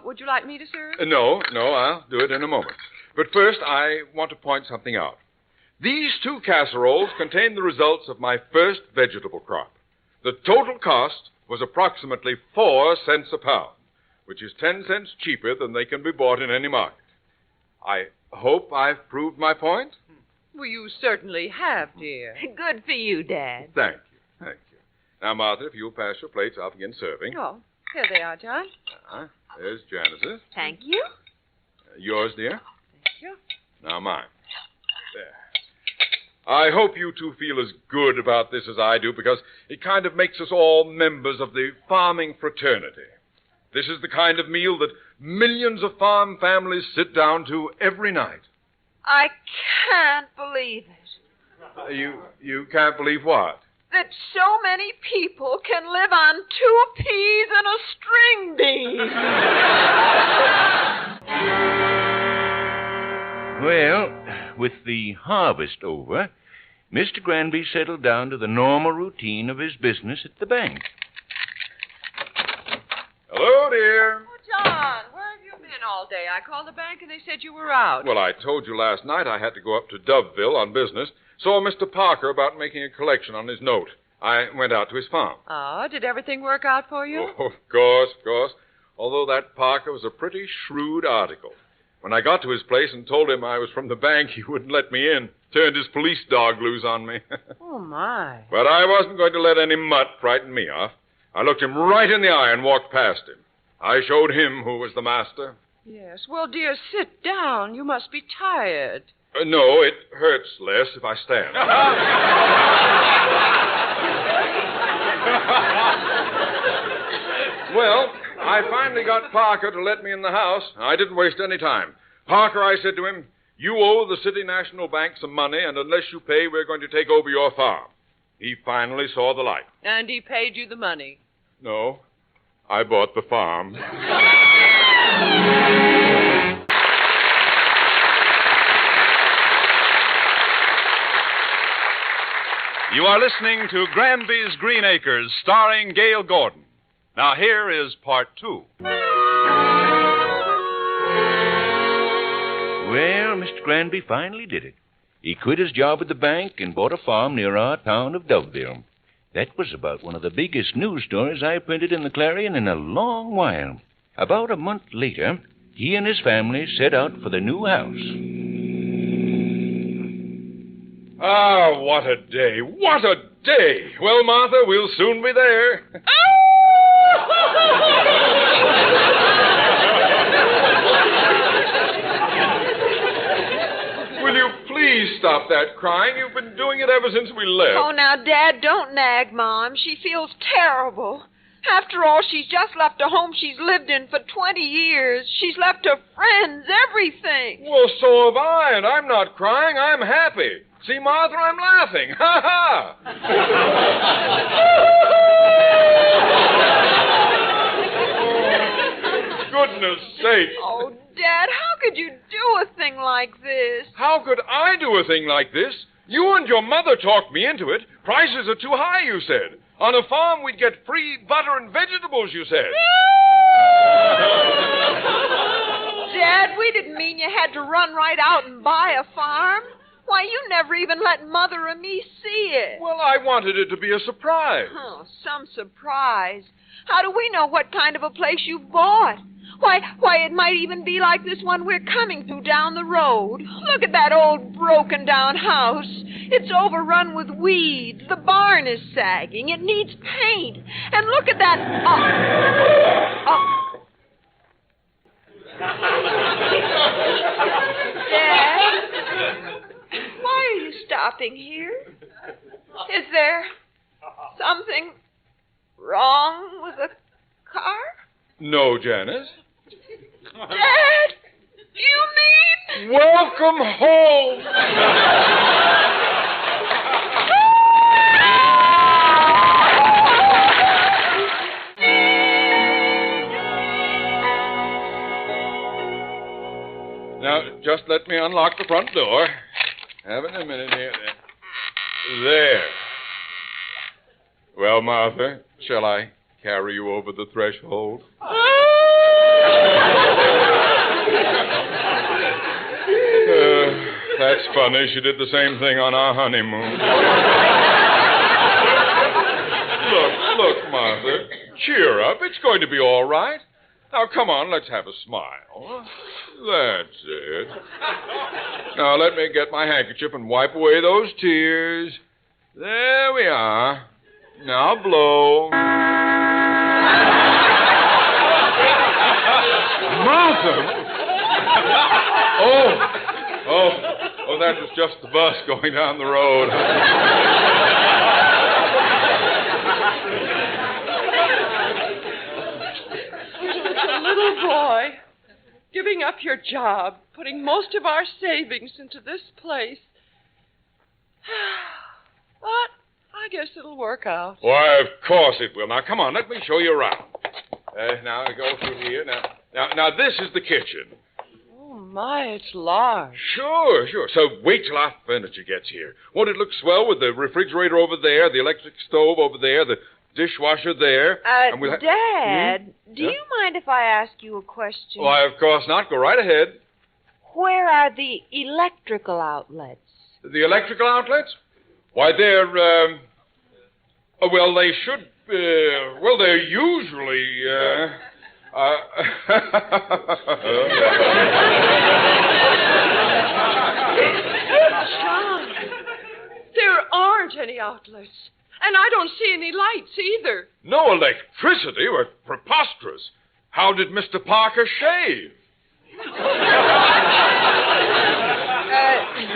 Would you like me to serve? No, I'll do it in a moment. But first, I want to point something out. These 2 casseroles contain the results of my first vegetable crop. The total cost was approximately 4 cents a pound, which is 10 cents cheaper than they can be bought in any market. I hope I've proved my point. Well, you certainly have, dear. Good for you, Dad. Thank you. Now, Martha, if you'll pass your plates, I'll begin serving. Oh, here they are, John. There's Janice's. Thank you. Yours, dear. Thank you. Now, mine. There. I hope you 2 feel as good about this as I do, because it kind of makes us all members of the farming fraternity. This is the kind of meal that millions of farm families sit down to every night. I can't believe it. You can't believe what? That so many people can live on 2 peas and a string bean. Well, with the harvest over, Mr. Granby settled down to the normal routine of his business at the bank. Hello, dear. Oh, John, where have you been all day? I called the bank and they said you were out. Well, I told you last night I had to go up to Doveville on business. Saw Mr. Parker about making a collection on his note. I went out to his farm. Oh, did everything work out for you? Oh, of course, of course. Although that Parker was a pretty shrewd article. When I got to his place and told him I was from the bank, he wouldn't let me in. Turned his police dog loose on me. Oh, my. But I wasn't going to let any mutt frighten me off. I looked him right in the eye and walked past him. I showed him who was the master. Yes. Well, dear, sit down. You must be tired. No, it hurts less if I stand. Well, I finally got Parker to let me in the house. I didn't waste any time. Parker, I said to him, you owe the City National Bank some money, and unless you pay, we're going to take over your farm. He finally saw the light. And he paid you the money. No, I bought the farm. You are listening to Granby's Green Acres, starring Gail Gordon. Now here is part 2. Well, Mr. Granby finally did it. He quit his job at the bank and bought a farm near our town of Doveville. That was about one of the biggest news stories I printed in the Clarion in a long while. About a month later, he and his family set out for the new house. Ah, what a day. What a day. Well, Martha, we'll soon be there. Will you please stop that crying? You've been doing it ever since we left. Oh, now, Dad, don't nag Mom. She feels terrible. After all, she's just left a home she's lived in for 20 years. She's left her friends, everything. Well, so have I, and I'm not crying. I'm happy. See, Martha, I'm laughing. Ha ha! Goodness sake. Oh, Dad, how could you do a thing like this? How could I do a thing like this? You and your mother talked me into it. Prices are too high, you said. On a farm, we'd get free butter and vegetables, you said. Dad, we didn't mean you had to run right out and buy a farm. Why, you never even let Mother and me see it. Well, I wanted it to be a surprise. Oh, some surprise. How do we know what kind of a place you bought? Why, it might even be like this one we're coming through down the road. Look at that old broken-down house. It's overrun with weeds. The barn is sagging. It needs paint. And look at that... Dad? Why are you stopping here? Is there something wrong with the car? No, Janice. Dad, you mean... Welcome home! Now, just let me unlock the front door. Having a minute here. There. Well, Martha, shall I carry you over the threshold? That's funny. She did the same thing on our honeymoon. Look, Martha. Cheer up. It's going to be all right. Now, come on, let's have a smile. That's it. Now, let me get my handkerchief and wipe away those tears. There we are. Now blow. Martha! Oh, that was just the bus going down the road. A little boy, giving up your job, putting most of our savings into this place. But I guess it'll work out. Why, of course it will. Now, come on, let me show you around. Now, go through here. Now, this is the kitchen. Oh, my, it's large. Sure. So wait till our furniture gets here. Won't it look swell with the refrigerator over there, the electric stove over there, the dishwasher there? And we'll Dad, do you mind if I ask you a question? Why, of course not. Go right ahead. Where are the electrical outlets? The electrical outlets? Why, they're, well, they should, well, they're usually, John, there aren't any outlets. And I don't see any lights either. No electricity? We're preposterous. How did Mr. Parker shave?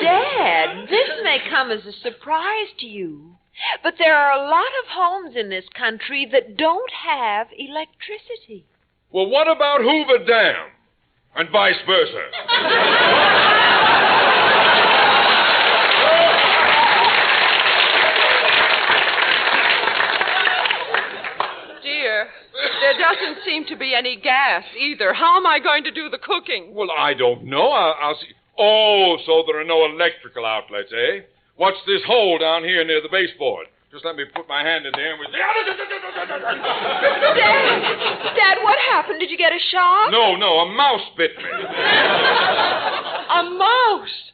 Dad, this may come as a surprise to you, but there are a lot of homes in this country that don't have electricity. Well, what about Hoover Dam? And vice versa. Dear, there doesn't seem to be any gas either. How am I going to do the cooking? Well, I don't know. I'll see. Oh, so there are no electrical outlets, eh? What's this hole down here near the baseboard? Just let me put my hand in there and Dad, what happened? Did you get a shock? No, a mouse bit me. A mouse?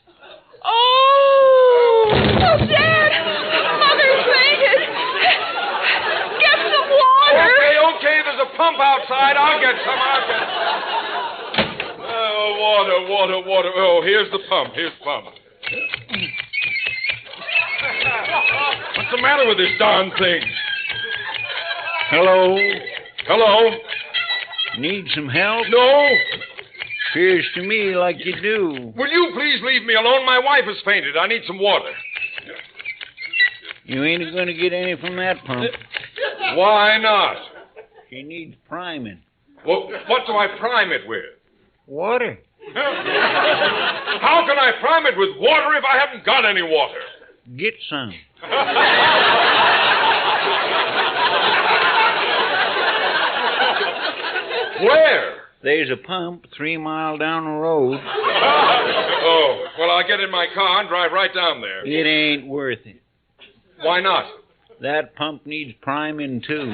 Oh! Oh, Dad! Mother fainted! Get some water! Okay, there's a pump outside. I'll get some. Water. Oh, here's the pump. What's the matter with this darn thing? Hello? Need some help? No. Appears to me like you do. Will you please leave me alone? My wife has fainted. I need some water. You ain't going to get any from that pump. Why not? She needs priming. Well, what do I prime it with? Water. How can I prime it with water if I haven't got any water? Get some. Where? There's a pump 3 miles down the road. Oh, well, I'll get in my car and drive right down there. It ain't worth it. Why not? That pump needs priming, too.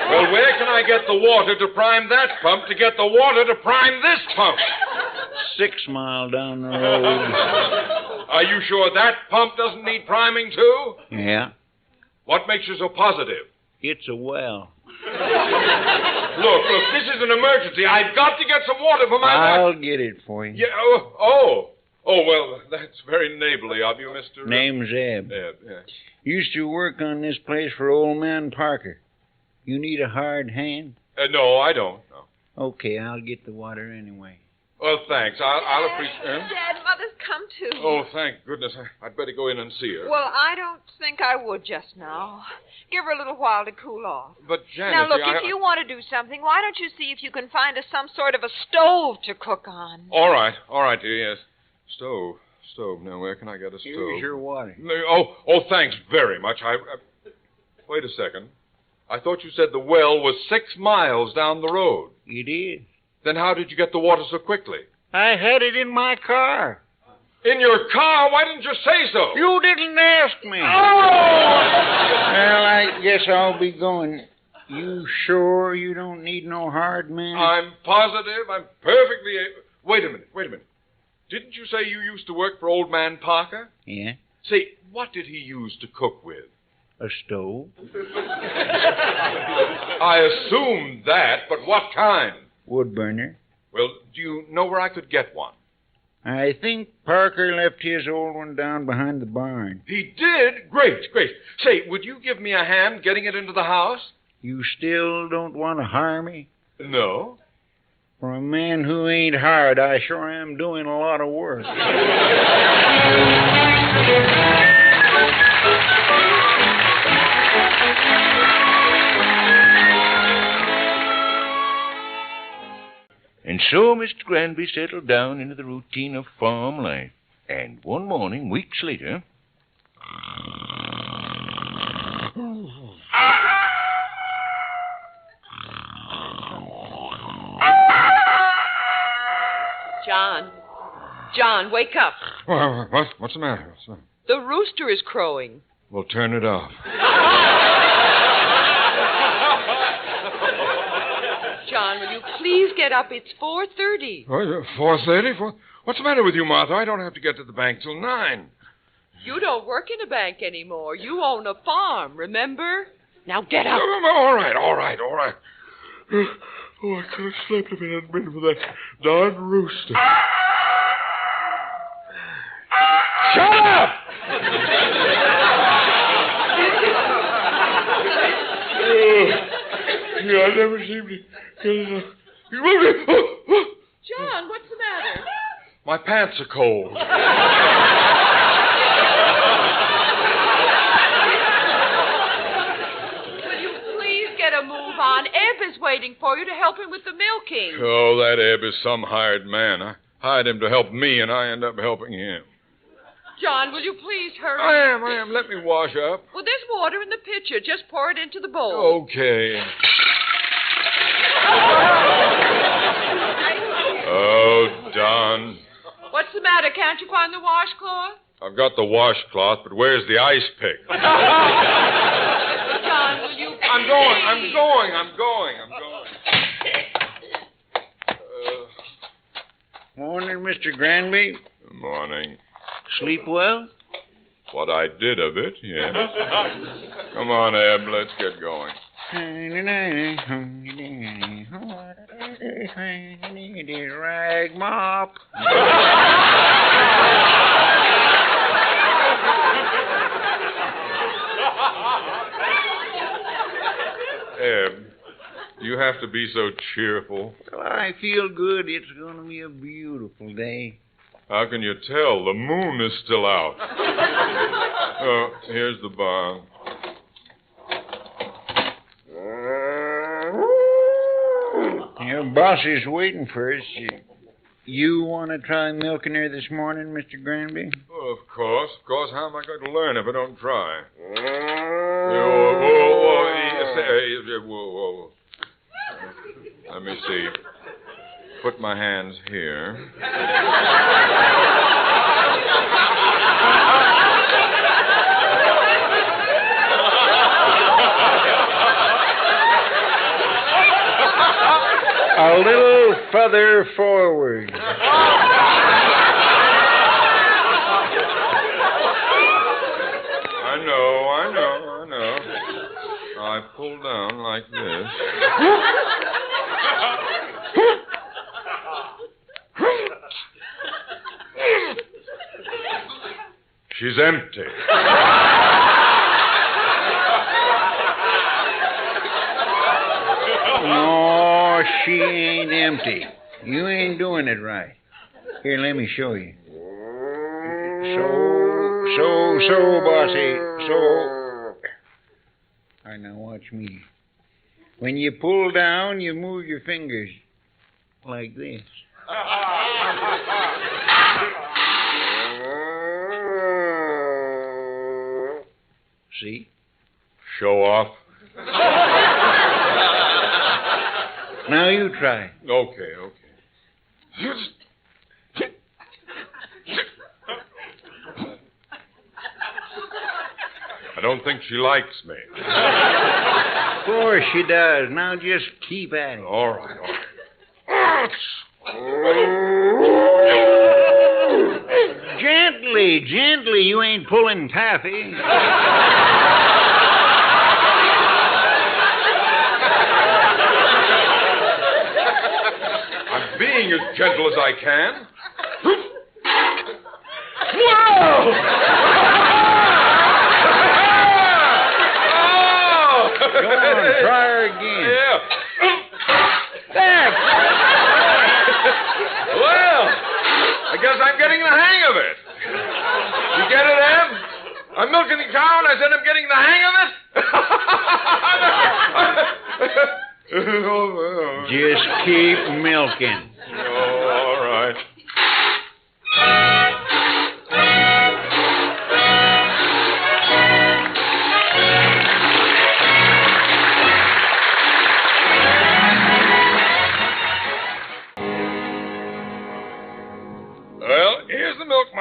Well, where can I get the water to prime that pump to get the water to prime this pump? 6 miles down the road. Are you sure that pump doesn't need priming, too? Yeah. What makes you so positive? It's a well. Look, this is an emergency. I've got to get some water for my... I'll get it for you. Yeah, oh, well, that's very neighborly of you, Mr. Name's Zeb. Yeah. Used to work on this place for old man Parker. You need a hard hand? No, I don't. No. Okay, I'll get the water anyway. Well, thanks. I'll appreciate it. Dad, Mother's come to. Oh, thank goodness. I'd better go in and see her. Well, I don't think I would just now. Give her a little while to cool off. But, Janet... Now, look, if you want to do something, why don't you see if you can find us some sort of a stove to cook on? All right, dear, yes. Stove. Now, where can I get a stove? Here's your water. Oh, thanks very much. Wait a second. I thought you said the well was 6 miles down the road. It is. Then how did you get the water so quickly? I had it in my car. In your car? Why didn't you say so? You didn't ask me. Oh! Well, I guess I'll be going. You sure you don't need no hard man? I'm positive. I'm perfectly... Wait a minute. Didn't you say you used to work for old man Parker? Yeah. Say, what did he use to cook with? A stove. I assumed that, but what kind? Wood burner. Well, do you know where I could get one? I think Parker left his old one down behind the barn. He did? Great. Say, would you give me a hand getting it into the house? You still don't want to hire me? No. For a man who ain't hired, I sure am doing a lot of work. And so Mr. Granby settled down into the routine of farm life. And one morning, weeks later... John, wake up. What's the matter? The rooster is crowing. Well, turn it off. John, will you please get up? It's 4:30. 4:30? What's the matter with you, Martha? I don't have to get to the bank till 9. You don't work in a bank anymore. You own a farm, remember? Now get up. All right. Oh, I could have slept if it hadn't been for that darn rooster. Shut up! I never seem to get enough. John, what's the matter? My pants are cold. Will you please get a move on? Ebb is waiting for you to help him with the milking. Oh, that Ebb is some hired man. I hired him to help me, and I end up helping him. John, will you please hurry? I am. Let me wash up. Well, there's water in the pitcher. Just pour it into the bowl. Okay. Oh, Don. What's the matter? Can't you find the washcloth? I've got the washcloth, but where's the ice pick? John, will you... I'm going. Morning, Mr. Granby. Morning. Sleep well? What I did of it, yes. Come on, Ebb, let's get going. Rag mop. Ebb, you have to be so cheerful. Well, I feel good. It's going to be a beautiful day. How can you tell? The moon is still out. Oh, here's the bar. Your boss is waiting for us. You want to try milking her this morning, Mr. Granby? Oh, of course. How am I going to learn if I don't try? Whoa. Let me see. Put my hands here. A little further forward. I know. I pull down like this. She's empty. No, she ain't empty. You ain't doing it right. Here, let me show you. So, bossy. So. All right, now watch me. When you pull down, you move your fingers like this. See? Show off. Now you try. Okay. I don't think she likes me. Of course she does. Now just keep at it. All right. Gently. You ain't pulling taffy. I'm being as gentle as I can. Whoa! Go on, try her again. Yeah. Back. Well, I guess I'm getting the hang of it. You get it, Em? I'm milking the cow, and I said I'm getting the hang of it. Just keep milking. Oh, all right.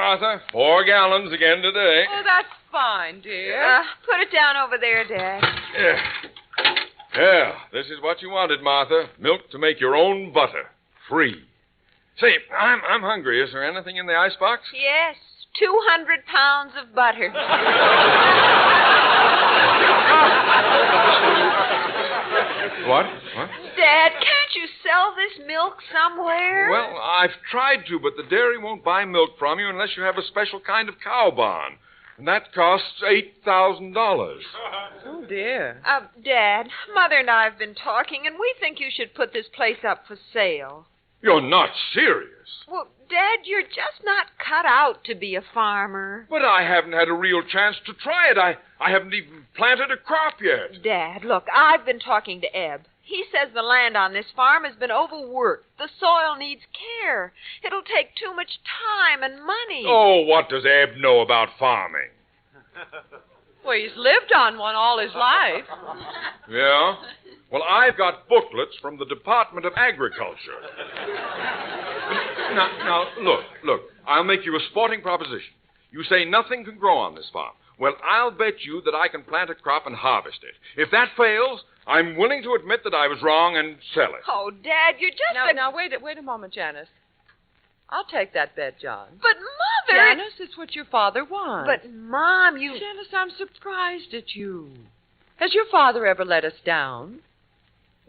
Martha. 4 gallons again today. Oh, that's fine, dear. Put it down over there, Dad. Yeah, this is what you wanted, Martha. Milk to make your own butter. Free. Say, I'm hungry. Is there anything in the icebox? Yes, 200 pounds of butter. What? Dad, can't you sell this milk somewhere? Well, I've tried to, but the dairy won't buy milk from you unless you have a special kind of cow bond. And that costs $8,000. Oh, dear. Dad, Mother and I have been talking, and we think you should put this place up for sale. You're not serious. Well, Dad, you're just not cut out to be a farmer. But I haven't had a real chance to try it. I haven't even planted a crop yet. Dad, look, I've been talking to Eb. He says the land on this farm has been overworked. The soil needs care. It'll take too much time and money. Oh, what does Eb know about farming? Well, he's lived on one all his life. Yeah? Well, I've got booklets from the Department of Agriculture. Now, look. I'll make you a sporting proposition. You say nothing can grow on this farm. Well, I'll bet you that I can plant a crop and harvest it. If that fails, I'm willing to admit that I was wrong and sell it. Oh, Dad, you're just Now, wait a moment, Janice. I'll take that bet, John. But, Mother... Janice, it's what your father wants. But, Mom, you... Janice, I'm surprised at you. Has your father ever let us down?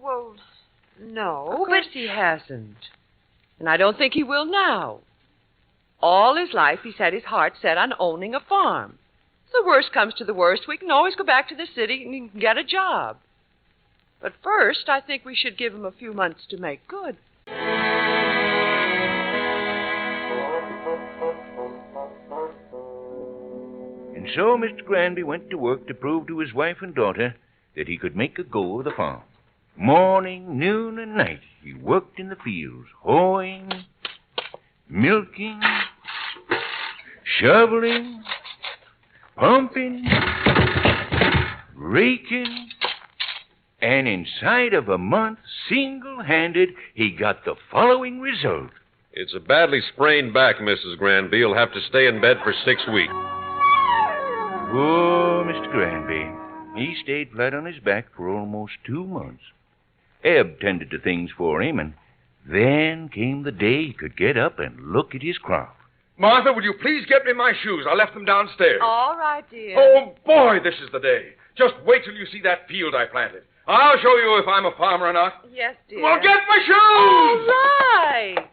Well, no, Of course he hasn't. And I don't think he will now. All his life, he's had his heart set on owning a farm. If the worst comes to the worst, we can always go back to the city and get a job. But first, I think we should give him a few months to make good. And so Mr. Granby went to work to prove to his wife and daughter that he could make a go of the farm. Morning, noon, and night, he worked in the fields, hoeing, milking, shoveling, pumping, raking, and inside of a month, single-handed, he got the following result. It's a badly sprained back, Mrs. Granby. You'll have to stay in bed for 6 weeks. Poor Mr. Granby. He stayed flat on his back for almost 2 months. Eb tended to things for him, and then came the day he could get up and look at his crop. Martha, will you please get me my shoes? I left them downstairs. All right, dear. Oh, boy, this is the day. Just wait till you see that field I planted. I'll show you if I'm a farmer or not. Yes, dear. Well, get my shoes! All right.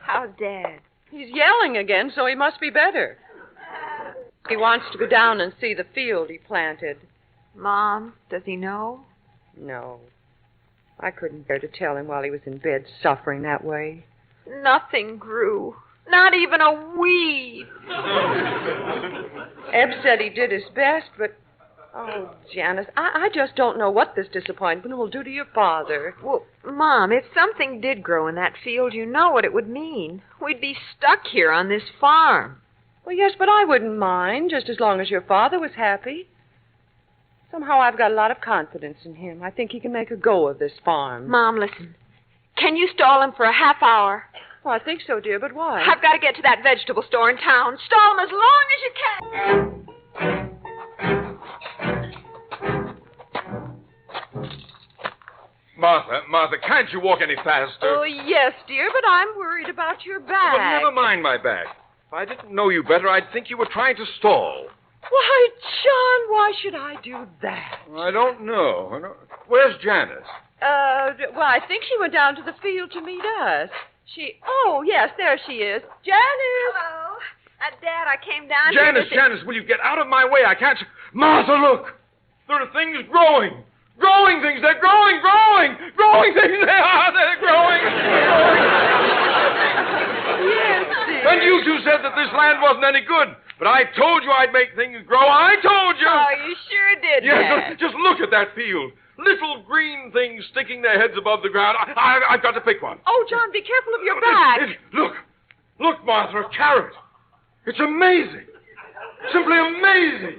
How's Dad? He's yelling again, so he must be better. He wants to go down and see the field he planted. Mom, does he know? No. I couldn't bear to tell him while he was in bed suffering that way. Nothing grew. Not even a weed. Eb said he did his best, but... Oh, Janice, I just don't know what this disappointment will do to your father. Well, Mom, if something did grow in that field, you know what it would mean. We'd be stuck here on this farm. Well, yes, but I wouldn't mind, just as long as your father was happy. Somehow I've got a lot of confidence in him. I think he can make a go of this farm. Mom, listen. Can you stall him for a half hour? Well, I think so, dear, but why? I've got to get to that vegetable store in town. Stall him as long as you can. Martha, can't you walk any faster? Oh, yes, dear, but I'm worried about your back. Well, never mind my back. If I didn't know you better, I'd think you were trying to stall. Why, John, why should I do that? I don't know. Where's Janice? Well, I think she went down to the field to meet us. Oh, yes, there she is. Janice! Hello. Dad, I came down here Janice, will you get out of my way? I can't... Martha, look! There are things growing. Growing things. They're growing. Growing things. They are. They're growing. Yes, dear. And you two said that this land wasn't any good. But I told you I'd make things grow. I told you. Oh, you sure did, Yes, Dad. just look at that field. Little green things sticking their heads above the ground. I've got to pick one. Oh, John, be careful of your back. Look, Martha, a carrot. It's amazing. Simply amazing.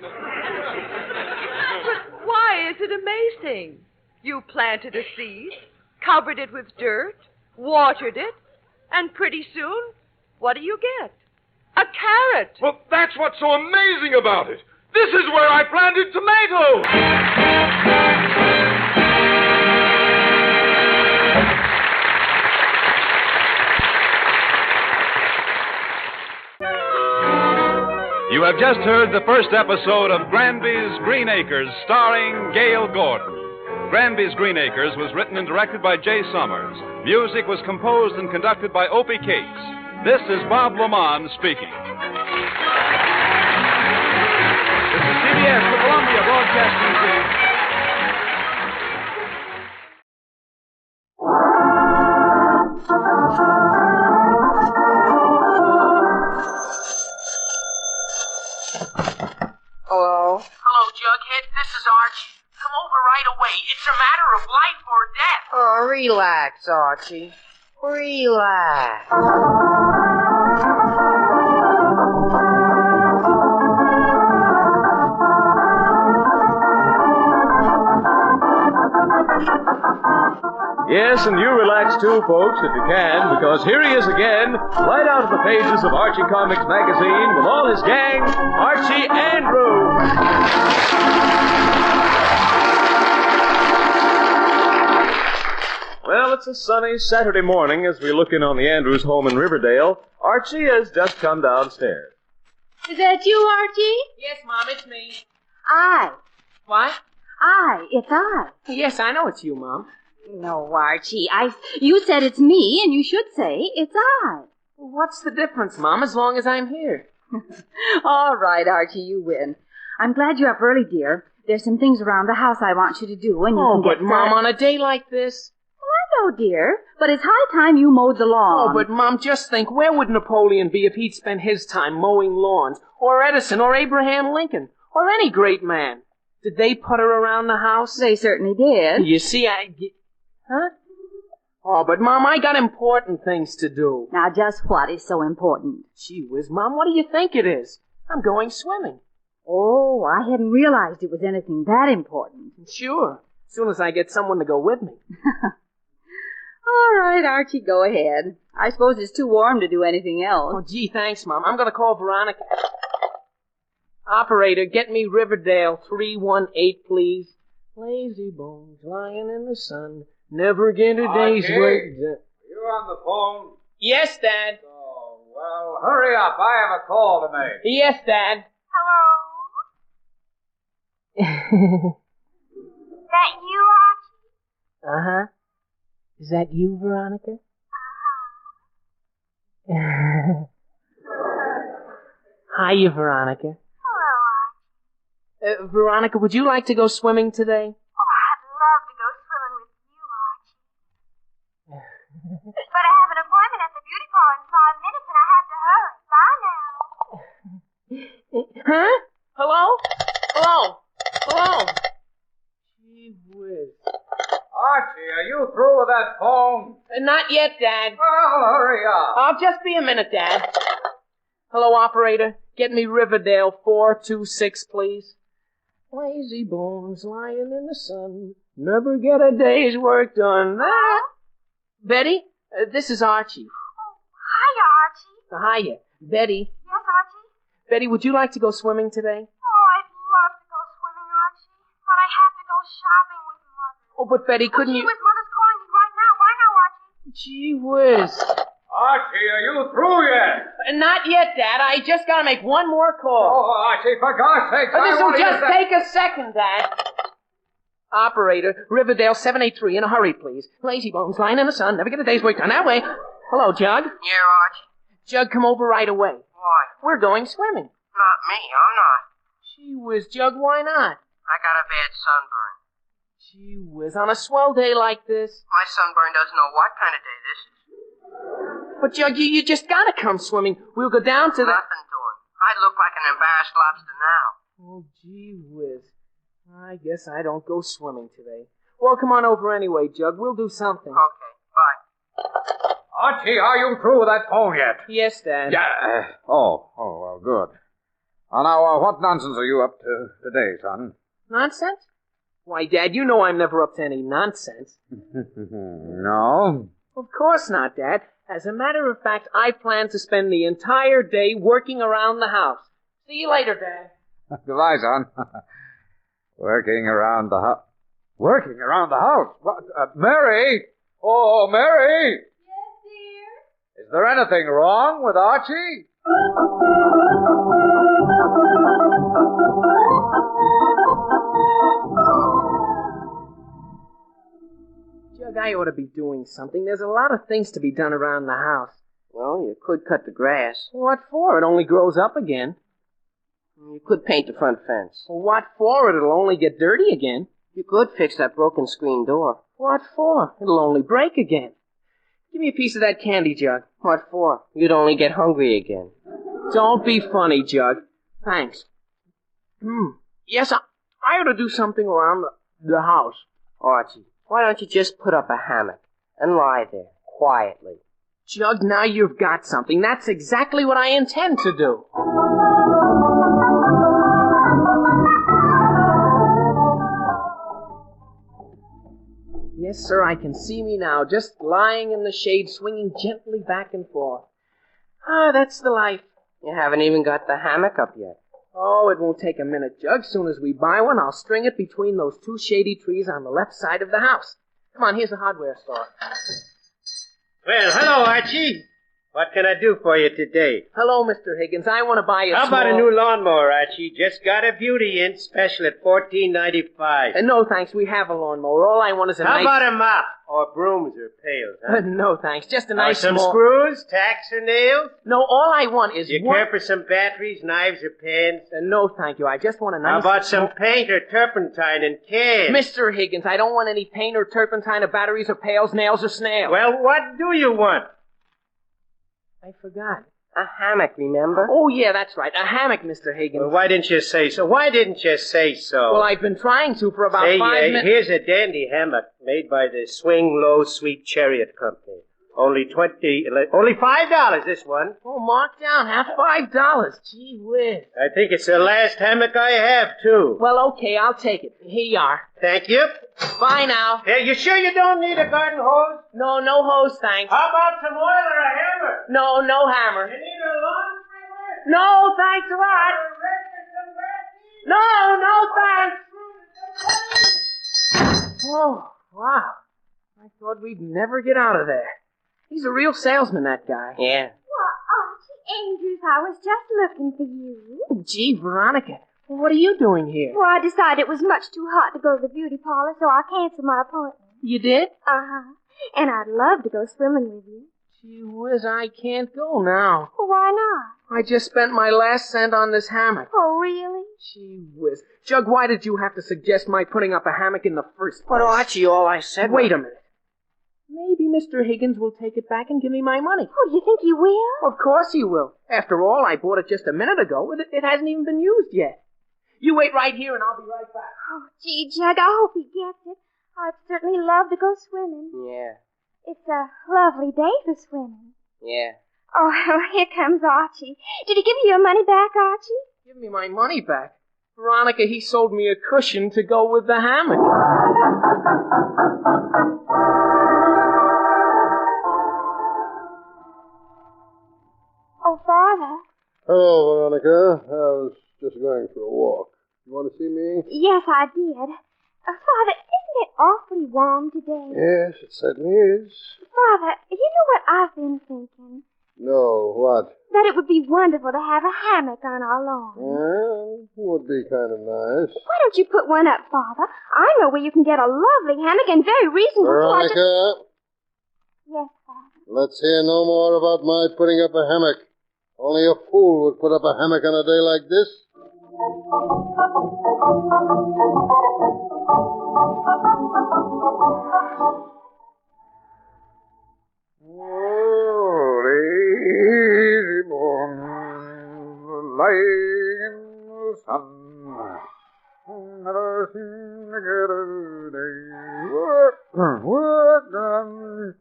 But why is it amazing? You planted a seed, covered it with dirt, watered it, And pretty soon, what do you get? A carrot. Well, that's what's so amazing about it. This is where I planted tomatoes. You have just heard the first episode of Granby's Green Acres, starring Gail Gordon. Granby's Green Acres was written and directed by Jay Summers. Music was composed and conducted by Opie Cates. This is Bob Lamont speaking. This is CBS, the Columbia Broadcasting System. Hello? Hello, Jughead. This is Archie. Come over right away. It's a matter of life or death. Oh, relax, Archie. Relax. Yes, and you relax too, folks, if you can, because here he is again, right out of the pages of Archie Comics magazine with all his gang, Archie Andrews. Well, it's a sunny Saturday morning as we look in on the Andrews home in Riverdale. Archie has just come downstairs. Is that you, Archie? Yes, Mom, it's me. I. What? It's I. Yes, I know it's you, Mom. No, Archie, you said it's me, and you should say it's I. What's the difference, Mom, as long as I'm here? All right, Archie, you win. I'm glad you're up early, dear. There's some things around the house I want you to do, and you can get but Mom, on a day like this... I know, dear, but it's high time you mowed the lawn. Oh, but Mom, just think, where would Napoleon be if he'd spent his time mowing lawns? Or Edison, or Abraham Lincoln, or any great man? Did they putter around the house? They certainly did. You see, Huh? Oh, but Mom, I got important things to do. Now, just what is so important? Gee whiz, Mom, what do you think it is? I'm going swimming. Oh, I hadn't realized it was anything that important. Sure, as soon as I get someone to go with me. All right, Archie, go ahead. I suppose it's too warm to do anything else. Oh, gee, thanks, Mom. I'm going to call Veronica. Operator, get me Riverdale 318, please. Lazy bones lying in the sun. Never get a day's work. You on the phone? Yes, Dad. Oh, well, hurry up. I have a call to make. Yes, Dad. Hello? That you, Archie? Uh-huh. Is that you, Veronica? Uh-huh. Hiya, Veronica. Hello, Archie. Veronica, would you like to go swimming today? But I have an appointment at the beauty parlor in 5 minutes, and I have to hurry. Bye now. Huh? Hello? Hello? Hello? Gee whiz. Archie, are you through with that phone? Not yet, Dad. Well, hurry up. I'll just be a minute, Dad. Hello, operator. Get me Riverdale 426, please. Lazy bones lying in the sun. Never get a day's work done. Betty, this is Archie. Oh, hiya, Archie. Hiya. Betty. Yes, Archie? Betty, would you like to go swimming today? Oh, I'd love to go swimming, Archie. But I have to go shopping with Mother. Oh, but Betty, couldn't you... Mother's calling me right now. Bye now, Archie. Gee whiz. Archie, are you through yet? Not yet, Dad. I just gotta make one more call. Oh, Archie, for God's sake, This'll just take a second, Dad. Operator, Riverdale 783, in a hurry, please. Lazy bones lying in the sun, never get a day's work done. That way. Hello, Jug. Yeah, Archie? Jug, come over right away. Why? We're going swimming. Not me, I'm not. Gee whiz, Jug, why not? I got a bad sunburn. Gee whiz, on a swell day like this. My sunburn doesn't know what kind of day this is. But, Jug, you just gotta come swimming. We'll go down to the... Nothing doing. I look like an embarrassed lobster now. Oh, gee whiz. I guess I don't go swimming today. Well, come on over anyway, Jug. We'll do something. Okay, bye. Archie, are you through with that phone yet? Yes, Dad. Yeah. Oh, well, good. Now, what nonsense are you up to today, son? Nonsense? Why, Dad, you know I'm never up to any nonsense. No? Of course not, Dad. As a matter of fact, I plan to spend the entire day working around the house. See you later, Dad. Goodbye, son. Working around the house. Working around the house? What? Mary! Oh, Mary! Yes, dear? Is there anything wrong with Archie? Jug, I ought to be doing something. There's a lot of things to be done around the house. Well, you could cut the grass. What for? It only grows up again. You could paint the front fence. Well, what for? It'll only get dirty again. You could fix that broken screen door. What for? It'll only break again. Give me a piece of that candy, Jug. What for? You'd only get hungry again. Don't be funny, Jug. Thanks. Yes, I ought to do something around the house. Archie, why don't you just put up a hammock and lie there quietly? Jug, now you've got something. That's exactly what I intend to do. Yes, sir, I can see me now, just lying in the shade, swinging gently back and forth. Ah, that's the life. You haven't even got the hammock up yet. Oh, it won't take a minute, Jug. Soon as we buy one, I'll string it between those two shady trees on the left side of the house. Come on, here's the hardware store. Well, hello, Archie. What can I do for you today? Hello, Mr. Higgins. I want to buy a How about a new lawnmower, Archie? Just got a beauty in, special at $14.95. No, thanks. We have a lawnmower. All I want is a How nice... about a mop? Or brooms or pails, huh? No, thanks. Just a nice some small... screws, tacks, or nails? No, all I want is You one... care for some batteries, knives, or pans? No, thank you. I just want a nice... How about some paint or turpentine and cans? Mr. Higgins, I don't want any paint or turpentine or batteries or pails, nails or snails. Well, what do you want? I forgot. A hammock, remember? Oh, yeah, that's right. A hammock, Mr. Higgins. Well, why didn't you say so? Why didn't you say so? Well, I've been trying to for about 5 minutes. Here's a dandy hammock made by the Swing Low Sweet Chariot Company. Only $5, this one. Oh, mark down, half $5. Gee whiz. I think it's the last hammock I have, too. Well, okay, I'll take it. Here you are. Thank you. Bye now. Hey, you sure you don't need a garden hose? No, no hose, thanks. How about some oil or a hammer? No, no hammer. You need a lawn sprinkler? No, thanks a lot. No, no, thanks. Oh, wow. I thought we'd never get out of there. He's a real salesman, that guy. Yeah. Well, Archie Andrews, I was just looking for you. Gee, Veronica, what are you doing here? Well, I decided it was much too hot to go to the beauty parlor, so I canceled my appointment. You did? Uh-huh. And I'd love to go swimming with you. Gee whiz, I can't go now. Well, why not? I just spent my last cent on this hammock. Oh, really? Gee whiz. Jug, why did you have to suggest my putting up a hammock in the first place? But, Archie, all I said Wait a minute. Maybe Mr. Higgins will take it back and give me my money. Oh, do you think he will? Of course he will. After all, I bought it just a minute ago. It hasn't even been used yet. You wait right here and I'll be right back. Oh, gee, Jug, I hope he gets it. I'd certainly love to go swimming. Yeah. It's a lovely day for swimming. Yeah. Oh, well, here comes Archie. Did he give you your money back, Archie? Give me my money back? Veronica, he sold me a cushion to go with the hammock. Oh, Father. Hello, Veronica. I was just going for a walk. You want to see me? Yes, I did. Father, isn't it awfully warm today? Yes, it certainly is. Father, you know what I've been thinking? No, what? That it would be wonderful to have a hammock on our lawn. Well, would be kind of nice. Why don't you put one up, Father? I know where you can get a lovely hammock and very reasonable. Veronica, Yes, Father. let's hear no more about my putting up a hammock. Only a fool would put up a hammock on a day like this. Easy born, lying in the sun. Never seem to get a day. Work done.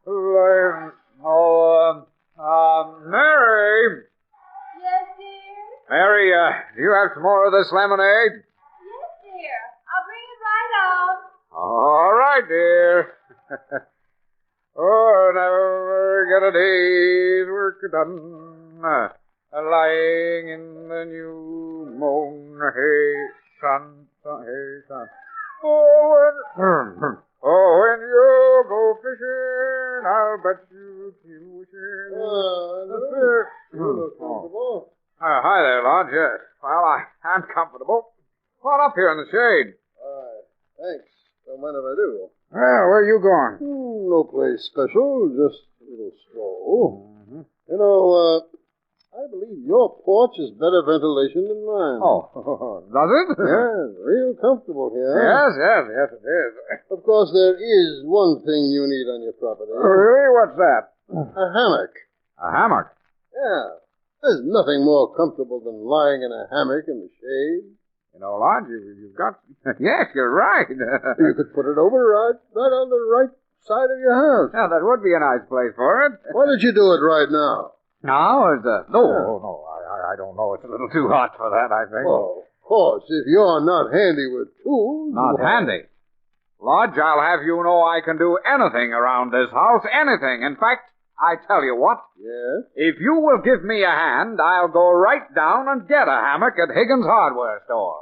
Lying. Mary. Yes, dear? Mary, do you have some more of this lemonade? Yes, dear. I'll bring it right out. All right, dear. Oh, never never get a day's work done. Lying in the new moon. Hey, son, hey, son. When you go fishing, I'll bet you tuition. Hi there, Lodge. Yes. Well, I'm comfortable. Come on up here in the shade. Thanks. Don't mind if I do. Well, where are you going? No place special, just a little stroll. You know, I believe your porch is better ventilation than mine. Oh, does it? Yeah, real comfortable here. Yes, it is. Of course, there is one thing you need on your property. Really? What's that? A hammock. A hammock? Yeah. There's nothing more comfortable than lying in a hammock in the shade. You know, Lodge, you've got... Yes, you're right. You could put it over right on the right side of your house. Yeah, that would be a nice place for it. Why don't you do it right now? Now? No, I don't know. It's a little too hot for that, I think. Oh, of course, if you're not handy with tools... Not handy? Lodge, I'll have you know I can do anything around this house. Anything. In fact, I tell you what. Yes? If you will give me a hand, I'll go right down and get a hammock at Higgins' hardware store.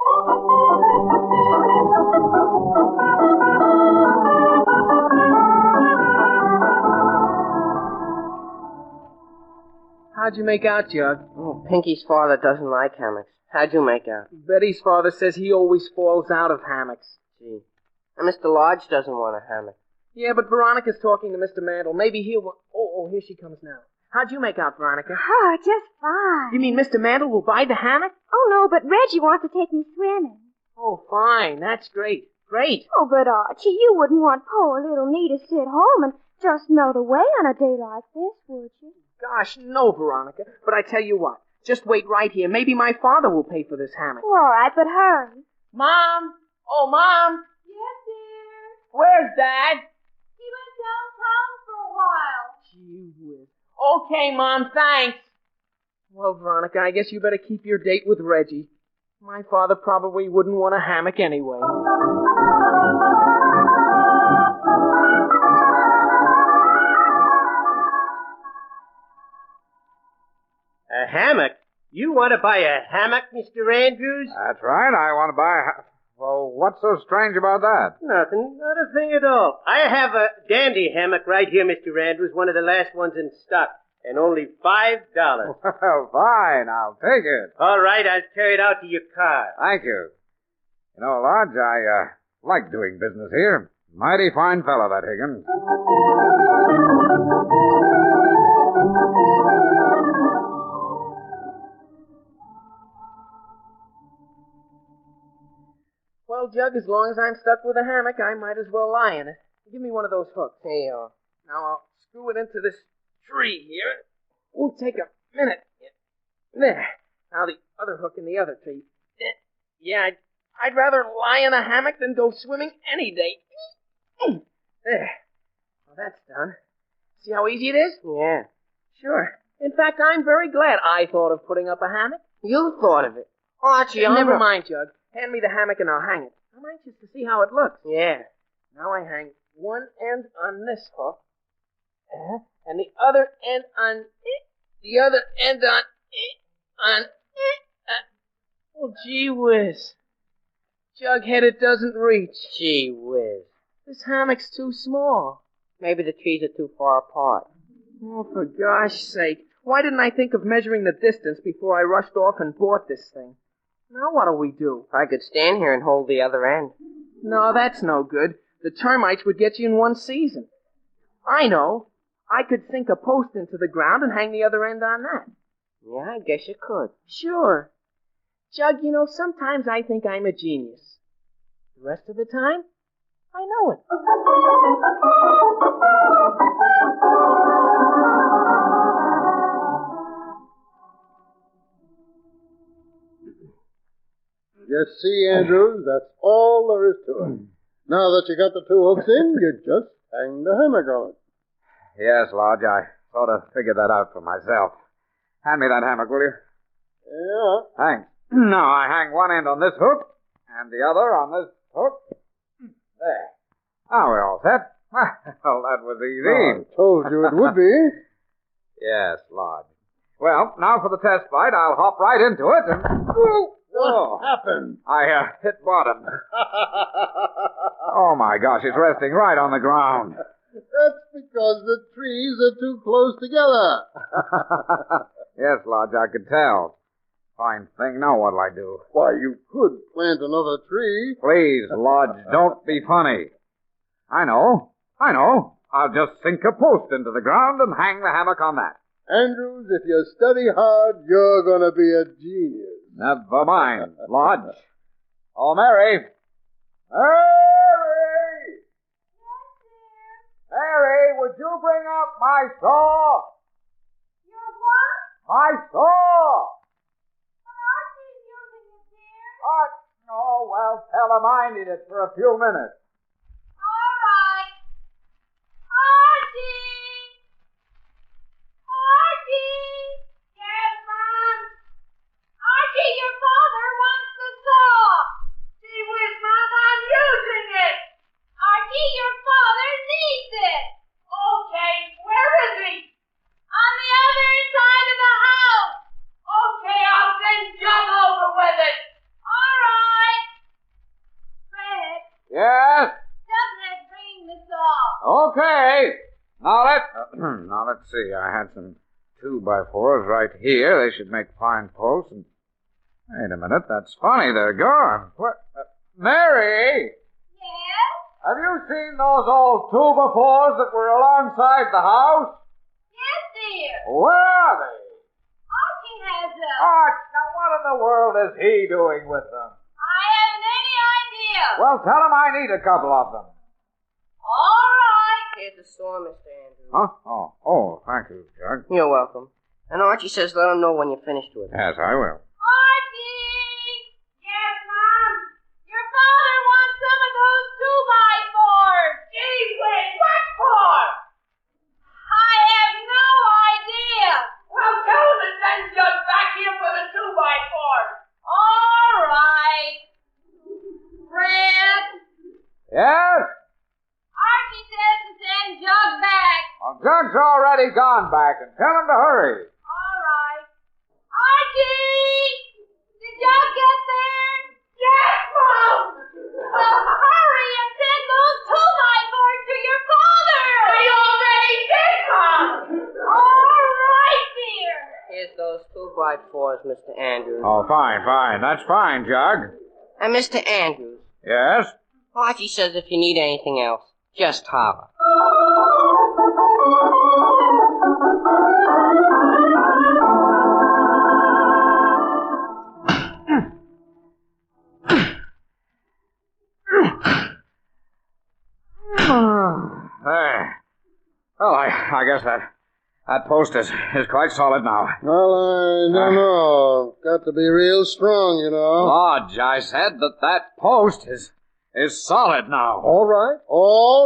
How'd you make out, Jug? Oh, Pinky's father doesn't like hammocks. How'd you make out? Betty's father says he always falls out of hammocks. Gee. And Mr. Lodge doesn't want a hammock. Yeah, but Veronica's talking to Mr. Mantle. Maybe he'll want... Oh, here she comes now. How'd you make out, Veronica? Oh, just fine. You mean Mr. Mantle will buy the hammock? Oh, no, but Reggie wants to take me swimming. Oh, fine. That's great. Great. Oh, but Archie, you wouldn't want poor little me to sit home and just melt away on a day like this, would you? Gosh, no, Veronica. But I tell you what. Just wait right here. Maybe my father will pay for this hammock. All right, but hurry. Mom! Oh, Mom! Yes, dear? Where's Dad? He went downtown for a while. Gee whiz. Okay, Mom, thanks. Well, Veronica, I guess you better keep your date with Reggie. My father probably wouldn't want a hammock anyway. A hammock? You want to buy a hammock, Mr. Andrews? That's right. I want to buy... Well, what's so strange about that? Nothing. Not a thing at all. I have a dandy hammock right here, Mr. Andrews, one of the last ones in stock, and only $5. Well, fine. I'll take it. All right, I'll carry it out to your car. Thank you. You know, Lodge, I like doing business here. Mighty fine fellow, that Higgins. Well, Jug, as long as I'm stuck with a hammock, I might as well lie in it. Give me one of those hooks. Here you are. Now I'll screw it into this tree here. Won't take a minute. There. Now the other hook in the other tree. Yeah, I'd rather lie in a hammock than go swimming any day. There. Well, that's done. See how easy it is? Yeah. Sure. In fact, I'm very glad I thought of putting up a hammock. You thought of it. Archie, Never mind, Jug. Hand me the hammock and I'll hang it. I'm anxious to see how it looks. Yeah. Now I hang one end on this hook, and the other end on the other end on oh, gee whiz. Jughead, it doesn't reach. Gee whiz. This hammock's too small. Maybe the trees are too far apart. Oh, for gosh sake. Why didn't I think of measuring the distance before I rushed off and bought this thing? Now what do? I could stand here and hold the other end. No, that's no good. The termites would get you in one season. I know. I could sink a post into the ground and hang the other end on that. Yeah, I guess you could. Sure. Jug, you know, sometimes I think I'm a genius. The rest of the time, I know it. You see, Andrews, that's all there is to it. Now that you got the two hooks in, you just hang the hammock on it. Yes, Lodge, I sort of figured that out for myself. Hand me that hammock, will you? Yeah. Thanks. Now I hang one end on this hook, and the other on this hook. There. Now we're all set. Well, that was easy. I told you it would be. Yes, Lodge. Well, now for the test flight. I'll hop right into it and... What happened? I hit bottom. Oh, my gosh, it's resting right on the ground. That's because the trees are too close together. Yes, Lodge, I could tell. Fine thing. Now what'll I do? Why, you could plant another tree. Please, Lodge, don't be funny. I know. I'll just sink a post into the ground and hang the hammock on that. Andrews, if you study hard, you're going to be a genius. Never mind, Lodge. Oh, Mary. Mary! Mary, would you bring up my saw? Your what? My saw! But Archie's using it, dear. Oh, well, tell him I need it for a few minutes. All right. Archie! Archie! Yes, Mom? Archie, your father wants the saw. Gee whiz, Mom, I'm using it. Archie, your father needs it. Okay, where is he? On the other side of the house. Okay, I'll send Jug over with it. All right. Fred, Yes? Jug has bringing the saw. Okay. Now let's see. I had some 2x4s right here. They should make fine posts. And wait a minute. That's funny. They're gone. What? Mary! Yes? Have you seen those old 2x4s that were alongside the house? Yes, dear. Where are they? Archie has them. Now what in the world is he doing with them? I haven't any idea. Well, tell him I need a couple of them. All right. Here's the saw, Mr. Andrews. Huh? Oh, thank you, Jug. You're welcome. And Archie says let him know when you're finished with it. Yes, I will. Archie! Yes, Mom? Your father wants some of those 2x4s. Gee whiz, what for? I have no idea. Well, tell him to send Jug back here for the 2x4s. All right. Fred? Yes? Archie says to send Jug back. Well, Jug's already gone back, and tell him to hurry. All right. Archie! Did Jug get there? Yes, Mom! Well, hurry and send those 2x4s to your father! I already did, Mom! All right, dear. Here's those 2x4s, Mr. Andrews. Oh, fine. That's fine, Jug. And Mr. Andrews, Yes? Archie says if you need anything else, just holler. There. Well, I guess that post is quite solid now. Well, I don't know. Got to be real strong, you know. Lodge, I said that post is solid now. All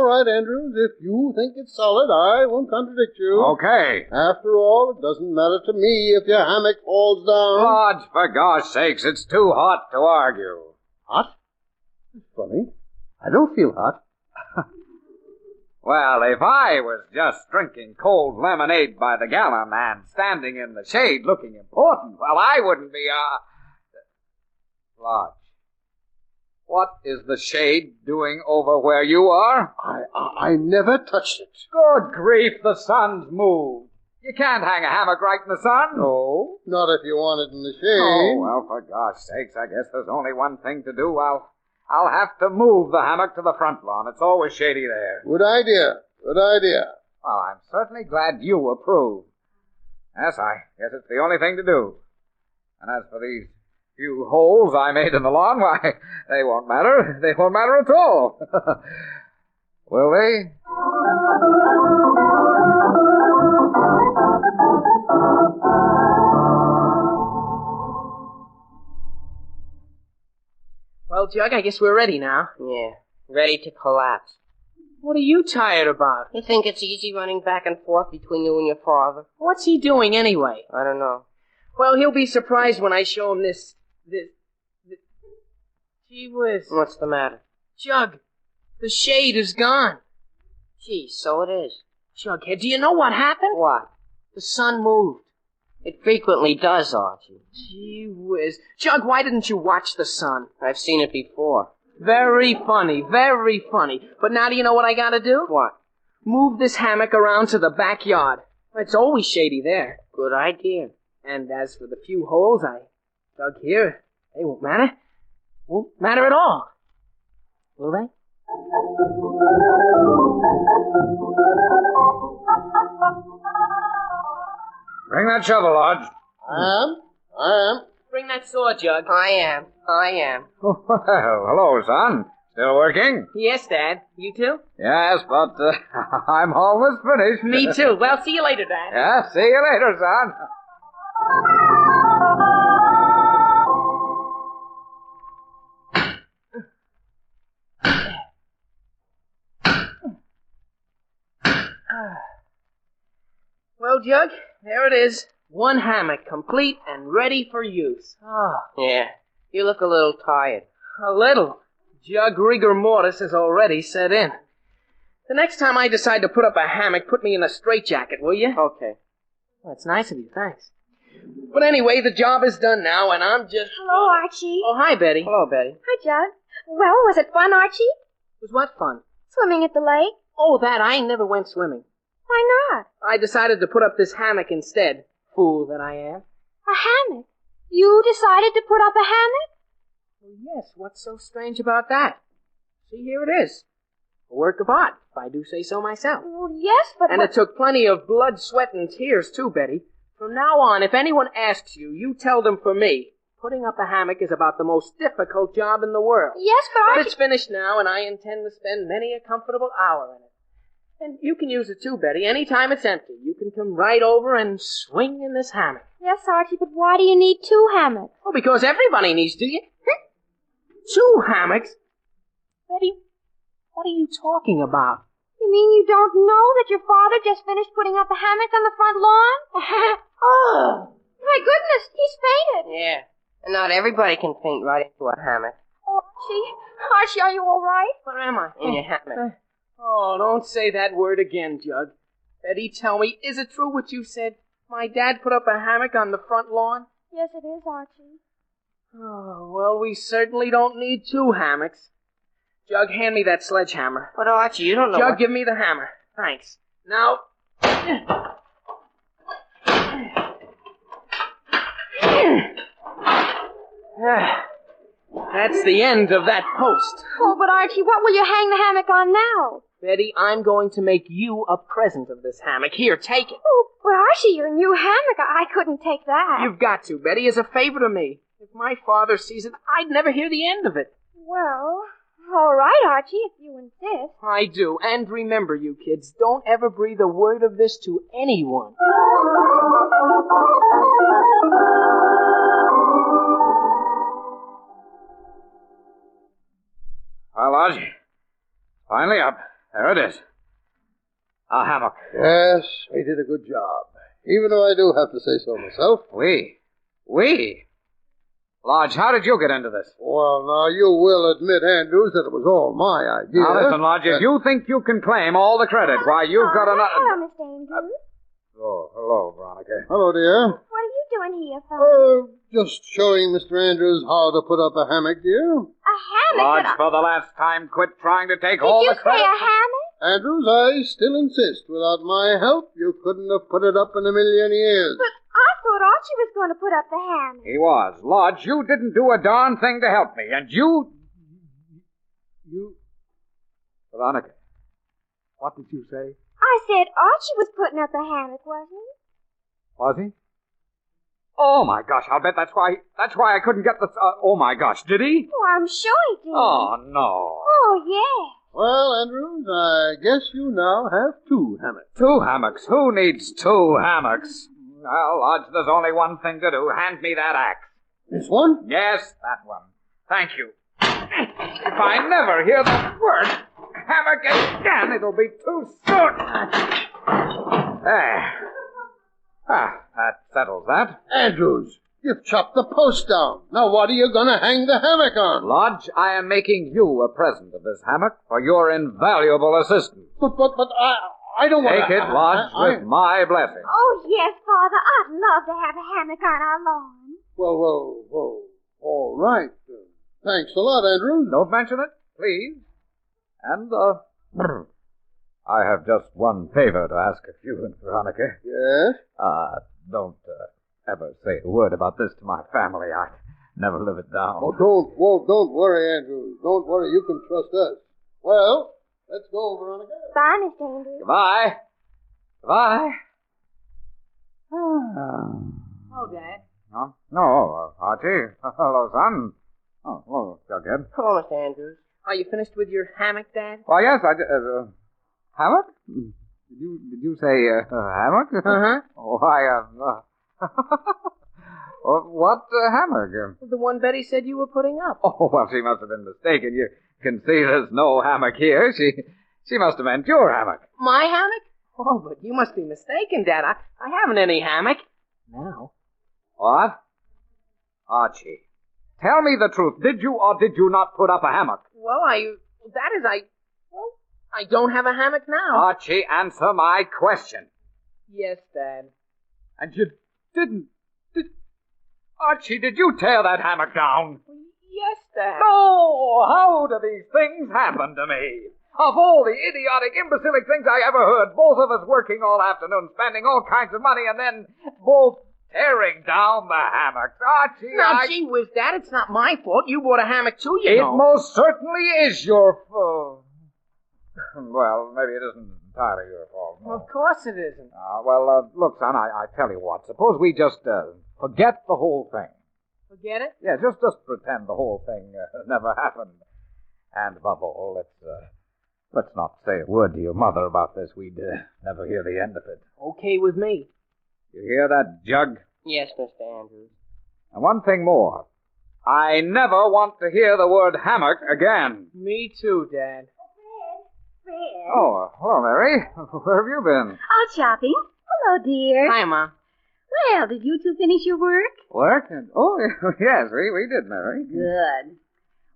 right, Andrews. If you think it's solid, I won't contradict you. Okay. After all, it doesn't matter to me if your hammock falls down. Lodge, for gosh sakes, it's too hot to argue. Hot? It's funny. I don't feel hot. Well, if I was just drinking cold lemonade by the gallon and standing in the shade looking important, well, I wouldn't be, Lodge, what is the shade doing over where you are? I never touched it. Good grief, the sun's moved. You can't hang a hammock right in the sun. No, not if you want it in the shade. Oh, well, for gosh sakes, I guess there's only one thing to do. I'll have to move the hammock to the front lawn. It's always shady there. Good idea. Well, I'm certainly glad you approve. Yes, I guess it's the only thing to do. And as for these few holes I made in the lawn, why, they won't matter. They won't matter at all. Will they? Well, Jug, I guess we're ready now. Yeah, ready to collapse. What are you tired about? You think it's easy running back and forth between you and your father? What's he doing anyway? I don't know. Well, he'll be surprised when I show him this. Gee whiz. What's the matter? Jug, the shade is gone. Gee, so it is. Jughead, do you know what happened? What? The sun moved. It frequently does, Archie. Gee whiz. Jug, why didn't you watch the sun? I've seen it before. Very funny, very funny. But now do you know what I gotta do? What? Move this hammock around to the backyard. It's always shady there. Good idea. And as for the few holes I dug here, they won't matter. Won't matter at all. Will they? Bring that shovel, Lodge. I am. Bring that saw, Jug. I am. Well, hello, son. Still working? Yes, Dad. You too? Yes, but I'm almost finished. Me too. Well, see you later, Dad. Yeah, see you later, son. Well, Jug, there it is. One hammock, complete and ready for use. Oh. Yeah, you look a little tired. A little. Jug rigor mortis has already set in. The next time I decide to put up a hammock, put me in a straitjacket, will you? Okay. That's nice of you, thanks. But anyway, the job is done now, and I'm just... Hello, Archie. Oh, hi, Betty. Hello, Betty. Hi, Jug. Well, was it fun, Archie? Was what fun? Swimming at the lake? Oh, that. I never went swimming. Why not? I decided to put up this hammock instead. Fool that I am. A hammock? You decided to put up a hammock? Well, yes, what's so strange about that? See, here it is. A work of art, if I do say so myself. Well, yes, but... And it took plenty of blood, sweat, and tears, too, Betty. From now on, if anyone asks you, you tell them for me. Putting up a hammock is about the most difficult job in the world. Yes, but But it's finished now, and I intend to spend many a comfortable hour in it. And you can use it, too, Betty. Any time it's empty, you can come right over and swing in this hammock. Yes, Archie, but why do you need two hammocks? Oh, because everybody needs to. 2 hammocks? Betty, what are you talking about? You mean you don't know that your father just finished putting up a hammock on the front lawn? Oh, my goodness, he's fainted. Yeah, and not everybody can faint right into a hammock. Archie, are you all right? Where am I? In your hammock. Oh, don't say that word again, Jug. Betty, tell me, is it true what you said? My dad put up a hammock on the front lawn? Yes, it is, Archie. Oh, well, we certainly don't need 2 hammocks. Jug, hand me that sledgehammer. But, Archie, you don't know Jug, give me the hammer. Thanks. Now... That's the end of that post. Oh, but Archie, what will you hang the hammock on now? Betty, I'm going to make you a present of this hammock. Here, take it. Oh, but Archie, your new hammock, I couldn't take that. You've got to, Betty, as a favor to me. If my father sees it, I'd never hear the end of it. Well, all right, Archie, if you insist. I do. And remember, you kids, don't ever breathe a word of this to anyone. Well, Lodge, finally up. There it is. A hammock. Yes, we did a good job. Even though I do have to say so myself. We? Lodge, how did you get into this? Well, now, you will admit, Andrews, that it was all my idea. Now, listen, Lodge, if you think you can claim all the credit, why, you've got another... Hello, Mr. Andrews. Oh, hello, Veronica. Hello, dear. What are you doing here, Father? Just showing Mr. Andrews how to put up a hammock, dear. A hammock? Lodge, for the last time, quit trying to take all the credit. Did you say a hammock? Andrews, I still insist. Without my help, you couldn't have put it up in a million years. But I thought Archie was going to put up the hammock. He was. Lodge, you didn't do a darn thing to help me, and you... Veronica, what did you say? I said Archie was putting up a hammock, wasn't he? Was he? Oh, my gosh, I'll bet that's why I couldn't get the... oh, my gosh, did he? Oh, I'm sure he did. Oh, no. Oh, yeah. Well, Andrews, I guess you now have 2 hammocks. 2 hammocks? Who needs 2 hammocks? Well, Lodge, there's only one thing to do. Hand me that axe. This one? Yes, that one. Thank you. If I never hear the word hammock again, it'll be too soon. There. That settles that. Andrews, you've chopped the post down. Now what are you going to hang the hammock on? Lodge, I am making you a present of this hammock for your invaluable assistance. But I don't want Take it lodged with my blessing. Oh, yes, Father. I'd love to have a hammock on our lawn. Well, all right. Thanks a lot, Andrews. Don't mention it, please. And, I have just one favor to ask of you and Veronica. Yes? Don't ever say a word about this to my family. I never live it down. Oh, don't worry, Andrews. Don't worry. You can trust us. Well, let's go, Veronica. Bye, Mr. Andrews. Goodbye. Goodbye. Oh, Dad. No, Archie. Hello, son. Oh, hello, Jughead. Hello, Mr. Andrews. Are you finished with your hammock, Dad? Well, yes, I did. Hammock? Did you say hammock? Uh-huh. Why, what hammock? The one Betty said you were putting up. Oh, well, she must have been mistaken. You can see there's no hammock here. She must have meant your hammock. My hammock? Oh, but you must be mistaken, Dad. I haven't any hammock. Now. What? Archie, tell me the truth. Did you or did you not put up a hammock? Well, I don't have a hammock now. Archie, answer my question. Yes, Dad. And you didn't. Archie, did you tear that hammock down? Yes, Dad. No! How do these things happen to me? Of all the idiotic, imbecilic things I ever heard, both of us working all afternoon, spending all kinds of money, and then both tearing down the hammocks. Archie, Now, gee whiz, Dad, it's not my fault. You bought a hammock, too, you know. It most certainly is your fault. Well, maybe it isn't entirely your fault. No. Of course it isn't. Look, son, I tell you what. Suppose we just forget the whole thing. Forget it? Yeah, just pretend the whole thing never happened. And above all, let's not say a word to your mother about this. We'd never hear the end of it. Okay with me. You hear that, Jug? Yes, Mr. Andrews. And one thing more. I never want to hear the word hammock again. Me too, Dad. Fred. Oh, hello, Mary. Where have you been? Out shopping. Hello, dear. Hi, Mom. Well, did you two finish your work? Work? Oh, yes, we did, Mary. Good.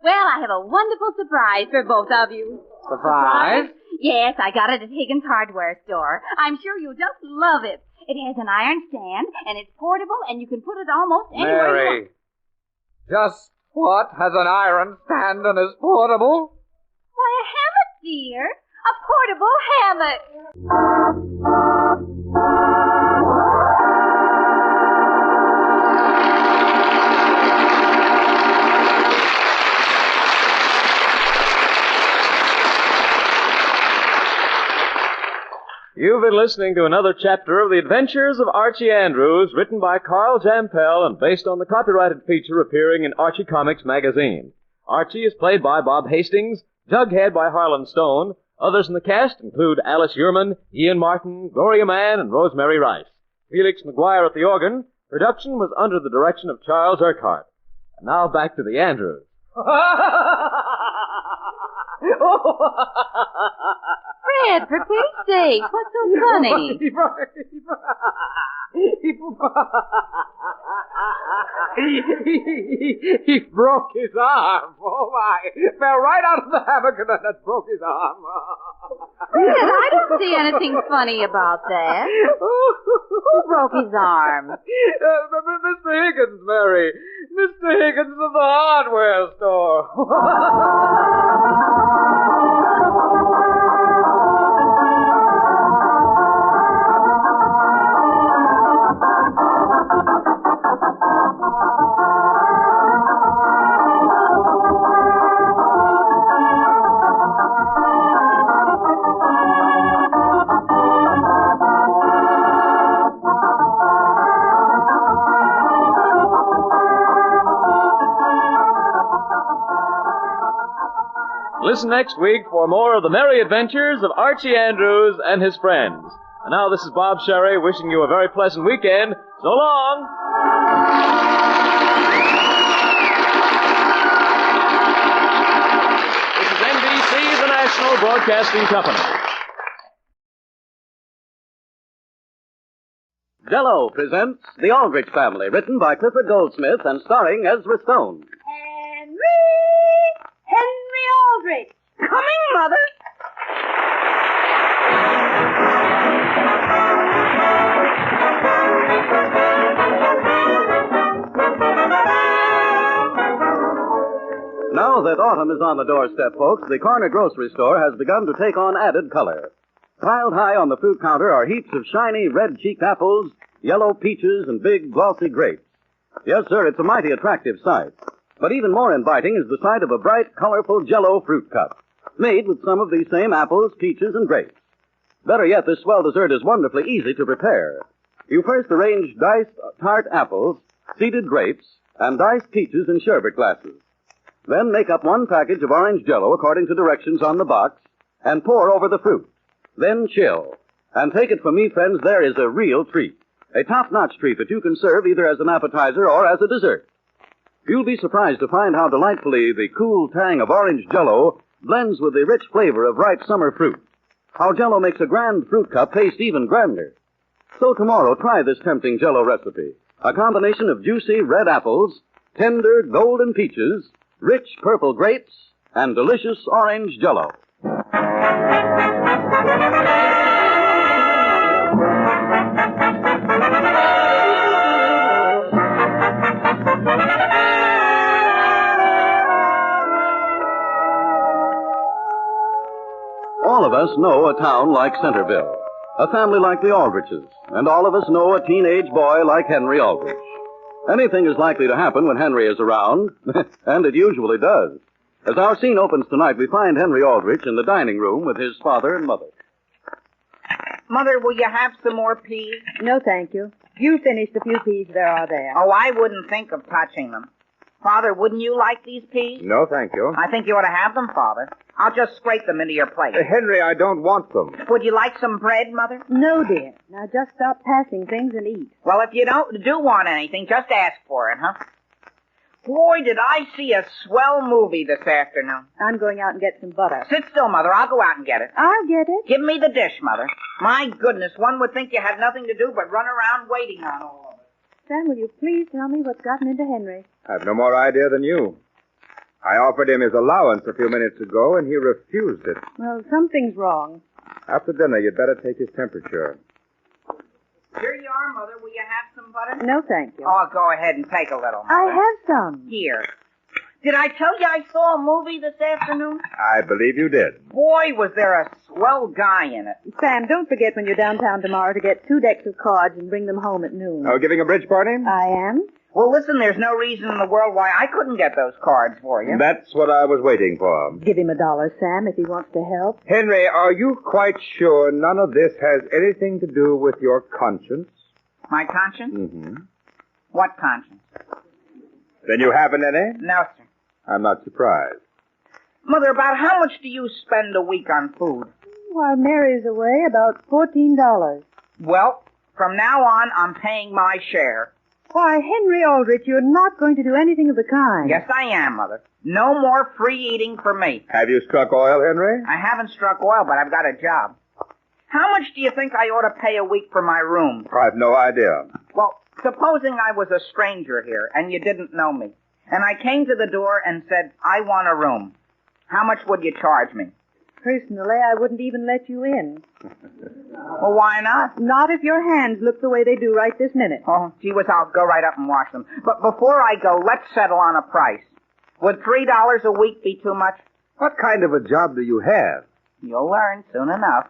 Well, I have a wonderful surprise for both of you. Surprise? Yes, I got it at Higgins' hardware store. I'm sure you'll just love it. It has an iron stand, and it's portable, and you can put it almost anywhere you want. Mary, just what has an iron stand and is portable? Why, a hammock, dear. A portable hammock. You've been listening to another chapter of The Adventures of Archie Andrews, written by Carl Jampel and based on the copyrighted feature appearing in Archie Comics magazine. Archie is played by Bob Hastings, Jughead by Harlan Stone. Others in the cast include Alice Uhrman, Ian Martin, Gloria Mann, and Rosemary Rice. Felix McGuire at the organ. Production was under the direction of Charles Urquhart. And now back to the Andrews. Fred, for pity's sake, what's so funny? He broke his arm. Oh, my. Fell right out of the hammock and then broke his arm. Fred, I don't see anything funny about that. Who broke his arm? Mr. Higgins, Mary. Mr. Higgins of the hardware store. Listen next week for more of the merry adventures of Archie Andrews and his friends. And now this is Bob Sherry wishing you a very pleasant weekend. So long! This is NBC, the National Broadcasting Company. Jell-O presents The Aldrich Family, written by Clifford Goldsmith and starring Ezra Stone. Henry Aldrich. Coming, Mother. Now that autumn is on the doorstep, folks, the corner grocery store has begun to take on added color. Piled high on the fruit counter are heaps of shiny red-cheeked apples, yellow peaches, and big glossy grapes. Yes, sir, it's a mighty attractive sight. But even more inviting is the sight of a bright, colorful Jell-O fruit cup, made with some of these same apples, peaches, and grapes. Better yet, this swell dessert is wonderfully easy to prepare. You first arrange diced tart apples, seeded grapes, and diced peaches in sherbet glasses. Then make up one package of orange Jell-O according to directions on the box, and pour over the fruit. Then chill. And take it from me, friends, there is a real treat. A top-notch treat that you can serve either as an appetizer or as a dessert. You'll be surprised to find how delightfully the cool tang of orange Jell-O blends with the rich flavor of ripe summer fruit. How Jell-O makes a grand fruit cup taste even grander. So tomorrow, try this tempting Jell-O recipe. A combination of juicy red apples, tender golden peaches, rich purple grapes, and delicious orange Jell-O. All of us know a town like Centerville, a family like the Aldriches, and all of us know a teenage boy like Henry Aldrich. Anything is likely to happen when Henry is around, and it usually does. As our scene opens tonight, we find Henry Aldrich in the dining room with his father and mother. Mother, will you have some more peas? No, thank you. You finished a few peas there are there. Oh, I wouldn't think of touching them. Father, wouldn't you like these peas? No, thank you. I think you ought to have them, Father. I'll just scrape them into your plate. Henry, I don't want them. Would you like some bread, Mother? No, dear. Now just stop passing things and eat. Well, if you do want anything, just ask for it, huh? Boy, did I see a swell movie this afternoon. I'm going out and get some butter. Sit still, Mother. I'll go out and get it. I'll get it. Give me the dish, Mother. My goodness, one would think you had nothing to do but run around waiting on all of it. Sam, will you please tell me what's gotten into Henry? I've no more idea than you. I offered him his allowance a few minutes ago, and he refused it. Well, something's wrong. After dinner, you'd better take his temperature. Here you are, Mother. Will you have some butter? No, thank you. Oh, go ahead and take a little, Mother. I have some. Here. Did I tell you I saw a movie this afternoon? I believe you did. Boy, was there a swell guy in it. Sam, don't forget when you're downtown tomorrow to get 2 decks of cards and bring them home at noon. Oh, giving a bridge party? I am. Well, listen, there's no reason in the world why I couldn't get those cards for you. That's what I was waiting for. Give him $1, Sam, if he wants to help. Henry, are you quite sure none of this has anything to do with your conscience? My conscience? Mm-hmm. What conscience? Then you haven't any? No, sir. I'm not surprised. Mother, about how much do you spend a week on food? While Mary's away, about $14. Well, from now on, I'm paying my share. Why, Henry Aldrich, you're not going to do anything of the kind. Yes, I am, Mother. No more free eating for me. Have you struck oil, Henry? I haven't struck oil, but I've got a job. How much do you think I ought to pay a week for my room? I've no idea. Well, supposing I was a stranger here and you didn't know me, and I came to the door and said, I want a room. How much would you charge me? Personally, I wouldn't even let you in. Well, why not? Not if your hands look the way they do right this minute. Oh, gee whiz, I'll go right up and wash them. But before I go, let's settle on a price. Would $3 a week be too much? What kind of a job do you have? You'll learn soon enough.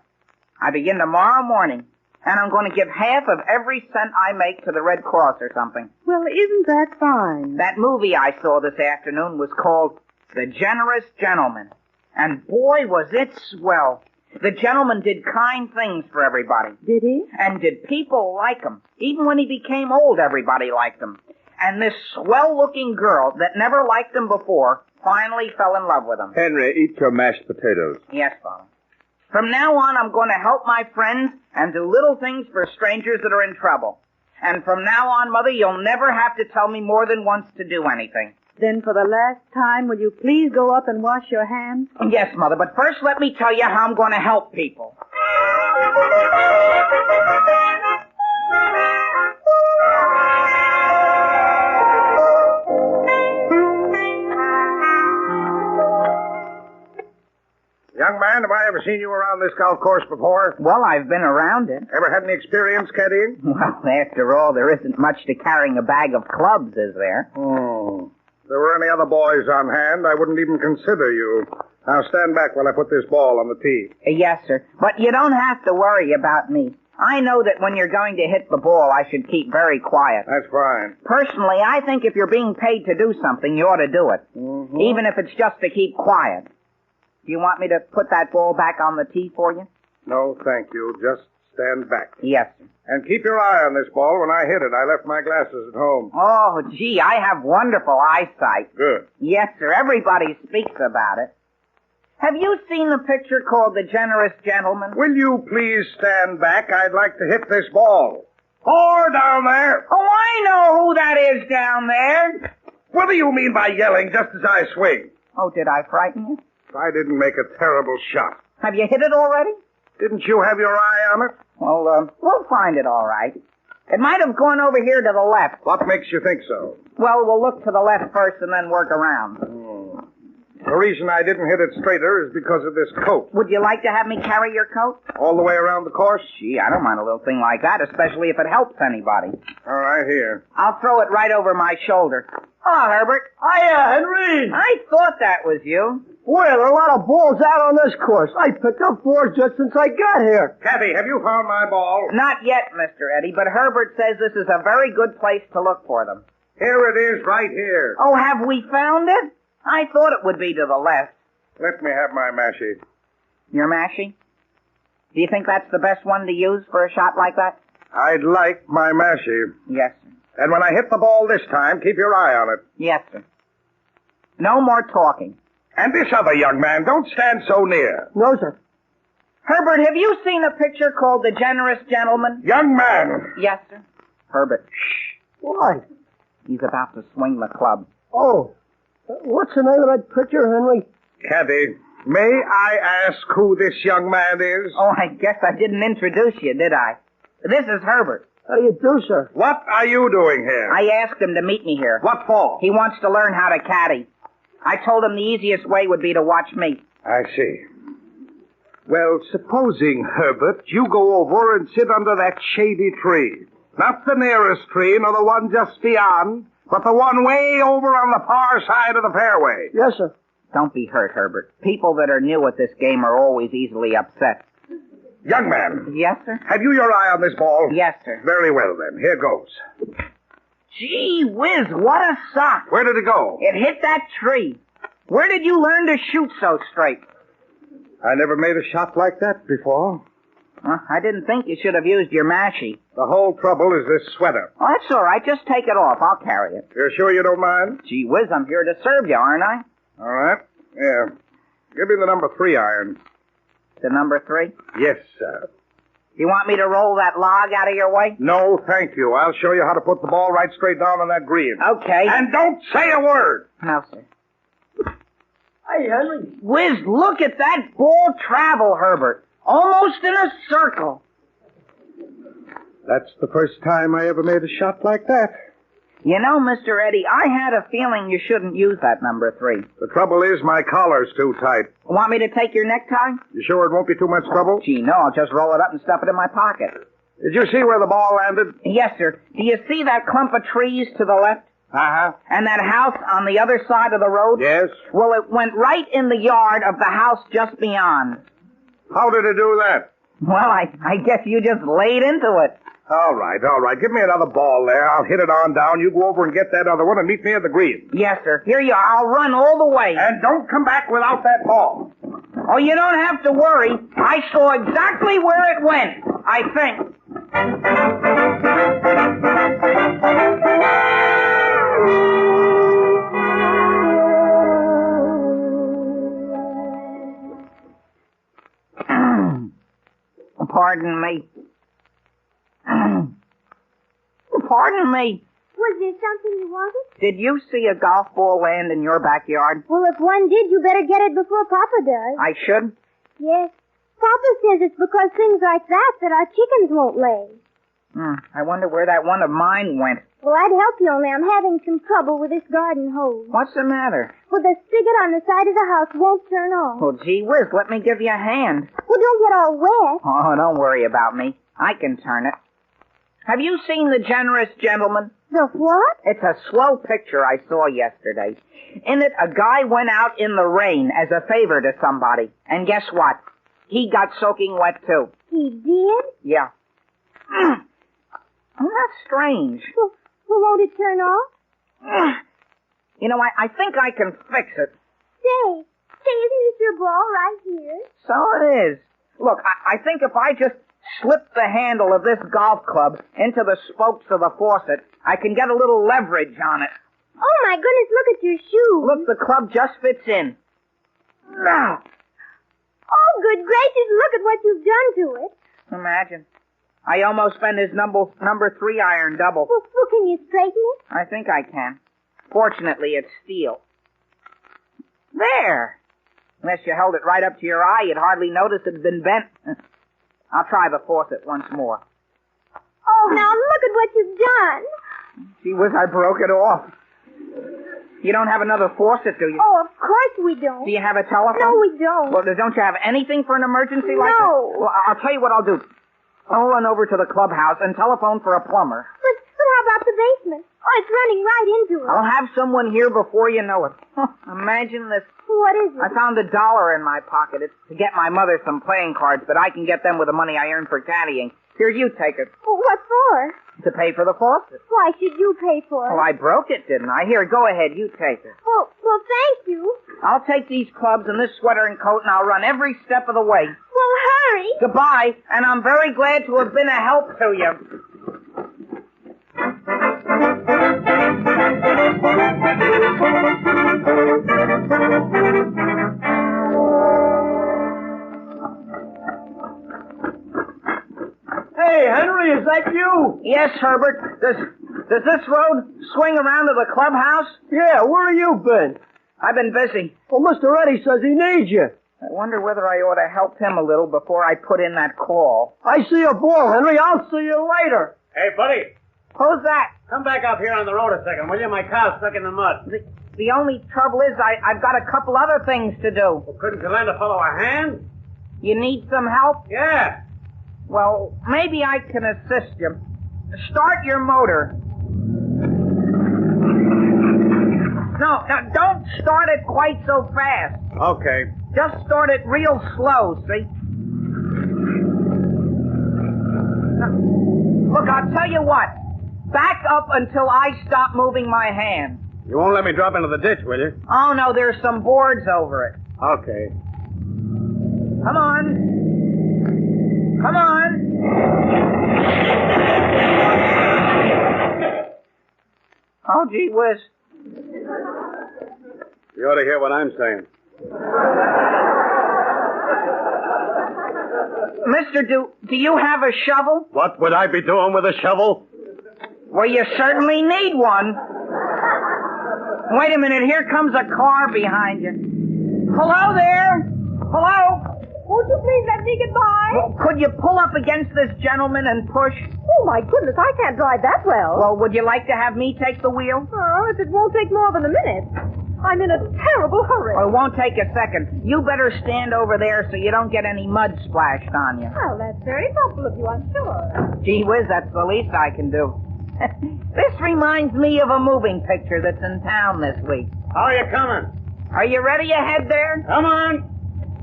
I begin tomorrow morning, and I'm going to give half of every cent I make to the Red Cross or something. Well, isn't that fine? That movie I saw this afternoon was called The Generous Gentleman. And boy, was it swell. The gentleman did kind things for everybody. Did he? And did people like him. Even when he became old, everybody liked him. And this swell-looking girl that never liked him before finally fell in love with him. Henry, eat your mashed potatoes. Yes, Father. From now on, I'm going to help my friends and do little things for strangers that are in trouble. And from now on, Mother, you'll never have to tell me more than once to do anything. Then for the last time, will you please go up and wash your hands? Yes, Mother, but first let me tell you how I'm going to help people. Young man, have I ever seen you around this golf course before? Well, I've been around it. Ever had any experience caddying? Well, after all, there isn't much to carrying a bag of clubs, is there? Oh. there were any other boys on hand, I wouldn't even consider you. Now stand back while I put this ball on the tee. Yes, sir. But you don't have to worry about me. I know that when you're going to hit the ball, I should keep very quiet. That's fine. Personally, I think if you're being paid to do something, you ought to do it. Mm-hmm. Even if it's just to keep quiet. Do you want me to put that ball back on the tee for you? No, thank you. Just stand back. Yes, sir. And keep your eye on this ball. When I hit it, I left my glasses at home. Oh, gee, I have wonderful eyesight. Good. Yes, sir. Everybody speaks about it. Have you seen the picture called The Generous Gentleman? Will you please stand back? I'd like to hit this ball. Four down there. Oh, I know who that is down there. What do you mean by yelling just as I swing? Oh, did I frighten you? I didn't make a terrible shot. Have you hit it already? Didn't you have your eye on it? Well, we'll find it all right. It might have gone over here to the left. What makes you think so? Well, we'll look to the left first and then work around. The reason I didn't hit it straighter is because of this coat. Would you like to have me carry your coat? All the way around the course? Gee, I don't mind a little thing like that, especially if it helps anybody. All right, here. I'll throw it right over my shoulder. Oh, Herbert. Hiya, Henry. I thought that was you. Boy, there are a lot of balls out on this course. I picked up 4 just since I got here. Cabby, have you found my ball? Not yet, Mr. Eddie, but Herbert says this is a very good place to look for them. Here it is, right here. Oh, have we found it? I thought it would be to the left. Let me have my mashie. Your mashie? Do you think that's the best one to use for a shot like that? I'd like my mashie. Yes, sir. And when I hit the ball this time, keep your eye on it. Yes, sir. No more talking. And this other young man, don't stand so near. No, sir. Herbert, have you seen a picture called The Generous Gentleman? Young man. Yes, sir. Herbert, shh. Why? He's about to swing the club. Oh. What's the name of that picture, Henry? Cabby, may I ask who this young man is? Oh, I guess I didn't introduce you, did I? This is Herbert. How do you do, sir? What are you doing here? I asked him to meet me here. What for? He wants to learn how to caddy. I told him the easiest way would be to watch me. I see. Well, supposing, Herbert, you go over and sit under that shady tree. Not the nearest tree, nor the one just beyond, but the one way over on the far side of the fairway. Yes, sir. Don't be hurt, Herbert. People that are new at this game are always easily upset. Young man. Yes, sir? Have you your eye on this ball? Yes, sir. Very well, then. Here goes. Gee whiz, what a sock. Where did it go? It hit that tree. Where did you learn to shoot so straight? I never made a shot like that before. I didn't think you should have used your mashie. The whole trouble is this sweater. Oh, that's all right. Just take it off. I'll carry it. You're sure you don't mind? Gee whiz, I'm here to serve you, aren't I? All right. Yeah. Give me the number 3 iron. The number 3? Yes, sir. You want me to roll that log out of your way? No, thank you. I'll show you how to put the ball right straight down on that green. Okay. And don't say a word. No, sir. Hey, Henry. Whiz, look at that ball travel, Herbert. Almost in a circle. That's the first time I ever made a shot like that. You know, Mr. Eddie, I had a feeling you shouldn't use that number 3. The trouble is my collar's too tight. Want me to take your necktie? You sure it won't be too much trouble? Gee, no, I'll just roll it up and stuff it in my pocket. Did you see where the ball landed? Yes, sir. Do you see that clump of trees to the left? Uh-huh. And that house on the other side of the road? Yes. Well, it went right in the yard of the house just beyond. How did it do that? Well, I guess you just laid into it. All right. Give me another ball there. I'll hit it on down. You go over and get that other one and meet me at the green. Yes, sir. Here you are. I'll run all the way. And don't come back without that ball. Oh, you don't have to worry. I saw exactly where it went, I think. Pardon me. Pardon me. Was there something you wanted? Did you see a golf ball land in your backyard? Well, if one did, you better get it before Papa does. I should? Yes. Papa says it's because things like that our chickens won't lay. I wonder where that one of mine went. Well, I'd help you, only I'm having some trouble with this garden hose. What's the matter? Well, the spigot on the side of the house won't turn on. Well, gee whiz, let me give you a hand. Well, don't get all wet. Oh, don't worry about me. I can turn it. Have you seen The Generous Gentleman? The what? It's a slow picture I saw yesterday. In it, a guy went out in the rain as a favor to somebody. And guess what? He got soaking wet, too. He did? Yeah. Oh, that's strange. Well, won't it turn off? You know, I think I can fix it. Say, isn't this your ball right here? So it is. Look, I think if I just slip the handle of this golf club into the spokes of the faucet, I can get a little leverage on it. Oh, my goodness, look at your shoes. Look, the club just fits in. Now. Oh, good gracious, look at what you've done to it. Imagine. I almost bent his number 3 iron double. Well, can you straighten it? I think I can. Fortunately, it's steel. There. Unless you held it right up to your eye, you'd hardly notice it had been bent. I'll try the faucet once more. Oh, now look at what you've done. Gee whiz, I broke it off. You don't have another faucet, do you? Oh, of course we don't. Do you have a telephone? No, we don't. Well, don't you have anything for an emergency like that? No. Well, I'll tell you what I'll do. I'll run over to the clubhouse and telephone for a plumber. But how about the basement? Oh, it's running right into it. I'll have someone here before you know it. Imagine this. What is it? I found $1 in my pocket. It's to get my mother some playing cards, but I can get them with the money I earned for caddying. Here, you take it. Well, what for? To pay for the faucet. Why should you pay for it? Well, I broke it, didn't I? Here, go ahead. You take it. Well, thank you. I'll take these clubs and this sweater and coat, and I'll run every step of the way. Well, hurry. Goodbye, and I'm very glad to have been a help to you. Hey, Henry, is that you? Yes, Herbert. Does this road swing around to the clubhouse? Yeah, where have you been? I've been busy. Well, Mr. Reddy says he needs you. I wonder whether I ought to help him a little before I put in that call. I see a ball, Henry. I'll see you later. Hey, buddy. Who's that? Come back up here on the road a second, will you? My car's stuck in the mud. The only trouble is I've got a couple other things to do. Well, couldn't you lend a fellow a hand? You need some help? Yeah. Well, maybe I can assist you. Start your motor. No, don't start it quite so fast. Okay. Just start it real slow, see? Look, I'll tell you what. Back up until I stop moving my hand. You won't let me drop into the ditch, will you? Oh, no, there's some boards over it. Okay. Come on. Come on. Oh, gee whiz. You ought to hear what I'm saying. Mister, do you have a shovel? What would I be doing with a shovel? Well, you certainly need one. Wait a minute, here comes a car behind you. Hello there? Hello? Won't you please let me get by? Well, could you pull up against this gentleman and push? Oh, my goodness, I can't drive that well. Well, would you like to have me take the wheel? Oh, if it won't take more than a minute. I'm in a terrible hurry. Well, it won't take a second. You better stand over there so you don't get any mud splashed on you. Well, that's very thoughtful of you, I'm sure. Gee whiz, that's the least I can do. This reminds me of a moving picture that's in town this week. How are you coming? Are you ready ahead there? Come on.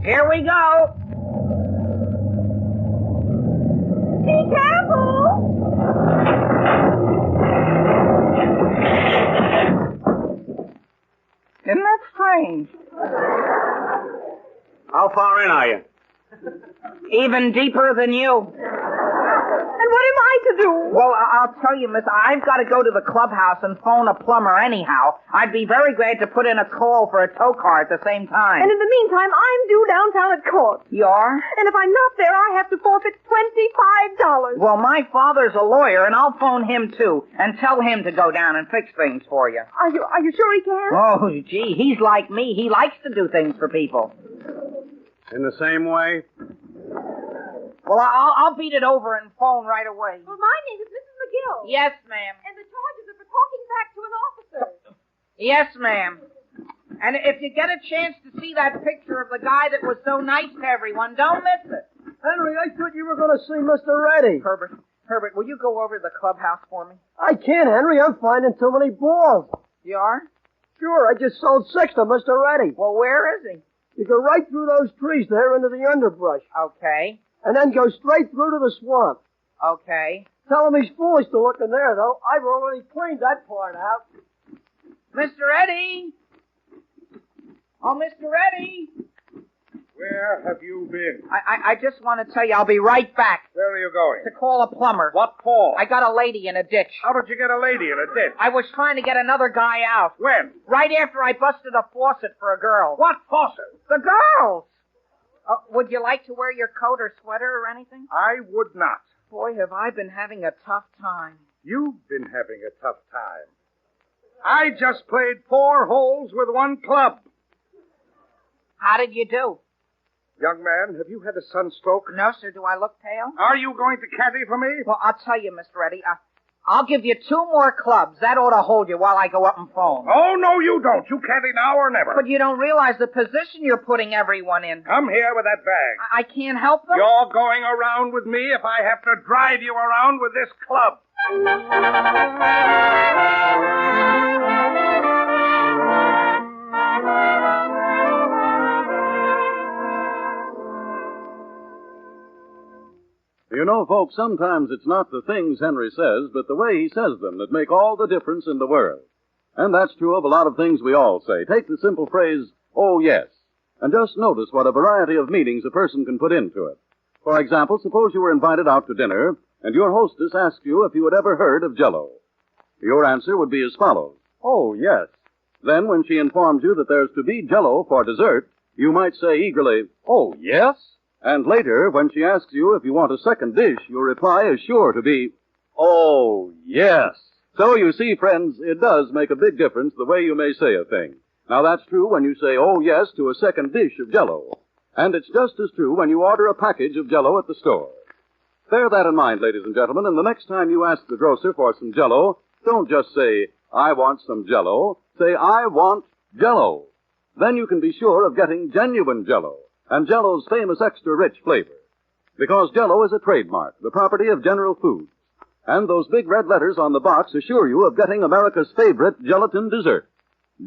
Here we go. Be careful. Isn't that strange? How far in are you? Even deeper than you. And what am I to do? Well, I'll tell you, miss, I've got to go to the clubhouse and phone a plumber anyhow. I'd be very glad to put in a call for a tow car at the same time. And in the meantime, I'm due downtown at court. You are? And if I'm not there, I have to forfeit $25. Well, my father's a lawyer, and I'll phone him, too, and tell him to go down and fix things for you. Are you sure he can? Oh, gee, he's like me. He likes to do things for people. In the same way? Well, I'll beat it over and phone right away. Well, my name is Mrs. McGill. Yes, ma'am. And the charges are for talking back to an officer. Yes, ma'am. And if you get a chance to see that picture of the guy that was so nice to everyone, don't miss it. Henry, I thought you were going to see Mr. Reddy. Herbert, Herbert, will you go over to the clubhouse for me? I can't, Henry. I'm finding too many balls. You are? Sure, I just sold 6 to Mr. Reddy. Well, where is he? You go right through those trees there into the underbrush. Okay. And then go straight through to the swamp. Okay. Tell him he's foolish to look in there, though. I've already cleaned that part out. Mr. Eddie! Oh, Mr. Eddie! Where have you been? I just want to tell you I'll be right back. Where are you going? To call a plumber. What for? I got a lady in a ditch. How did you get a lady in a ditch? I was trying to get another guy out. When? Right after I busted a faucet for a girl. What faucet? The girls! Would you like to wear your coat or sweater or anything? I would not. Boy, have I been having a tough time. You've been having a tough time. I just played 4 holes with 1 club. How did you do? Young man, have you had a sunstroke? No, sir. Do I look pale? Are you going to caddy for me? Well, I'll tell you, Mr. Eddie. I'll give you 2 more clubs. That ought to hold you while I go up and phone. Oh, no, you don't. You caddy now or never. But you don't realize the position you're putting everyone in. Come here with that bag. I can't help them? You're going around with me if I have to drive you around with this club. You know, folks, sometimes it's not the things Henry says, but the way he says them that make all the difference in the world. And that's true of a lot of things we all say. Take the simple phrase, oh, yes, and just notice what a variety of meanings a person can put into it. For example, suppose you were invited out to dinner, and your hostess asked you if you had ever heard of Jell-O. Your answer would be as follows, oh, yes. Then when she informs you that there's to be Jell-O for dessert, you might say eagerly, oh, yes? And later, when she asks you if you want a second dish, your reply is sure to be, oh, yes. So you see, friends, it does make a big difference the way you may say a thing. Now, that's true when you say, oh, yes, to a second dish of Jell-O. And it's just as true when you order a package of Jell-O at the store. Bear that in mind, ladies and gentlemen, and the next time you ask the grocer for some Jell-O, don't just say, I want some Jell-O. Say, I want Jell-O. Then you can be sure of getting genuine Jell-O. And Jell-O's famous extra-rich flavor. Because Jell-O is a trademark, the property of General Foods. And those big red letters on the box assure you of getting America's favorite gelatin dessert,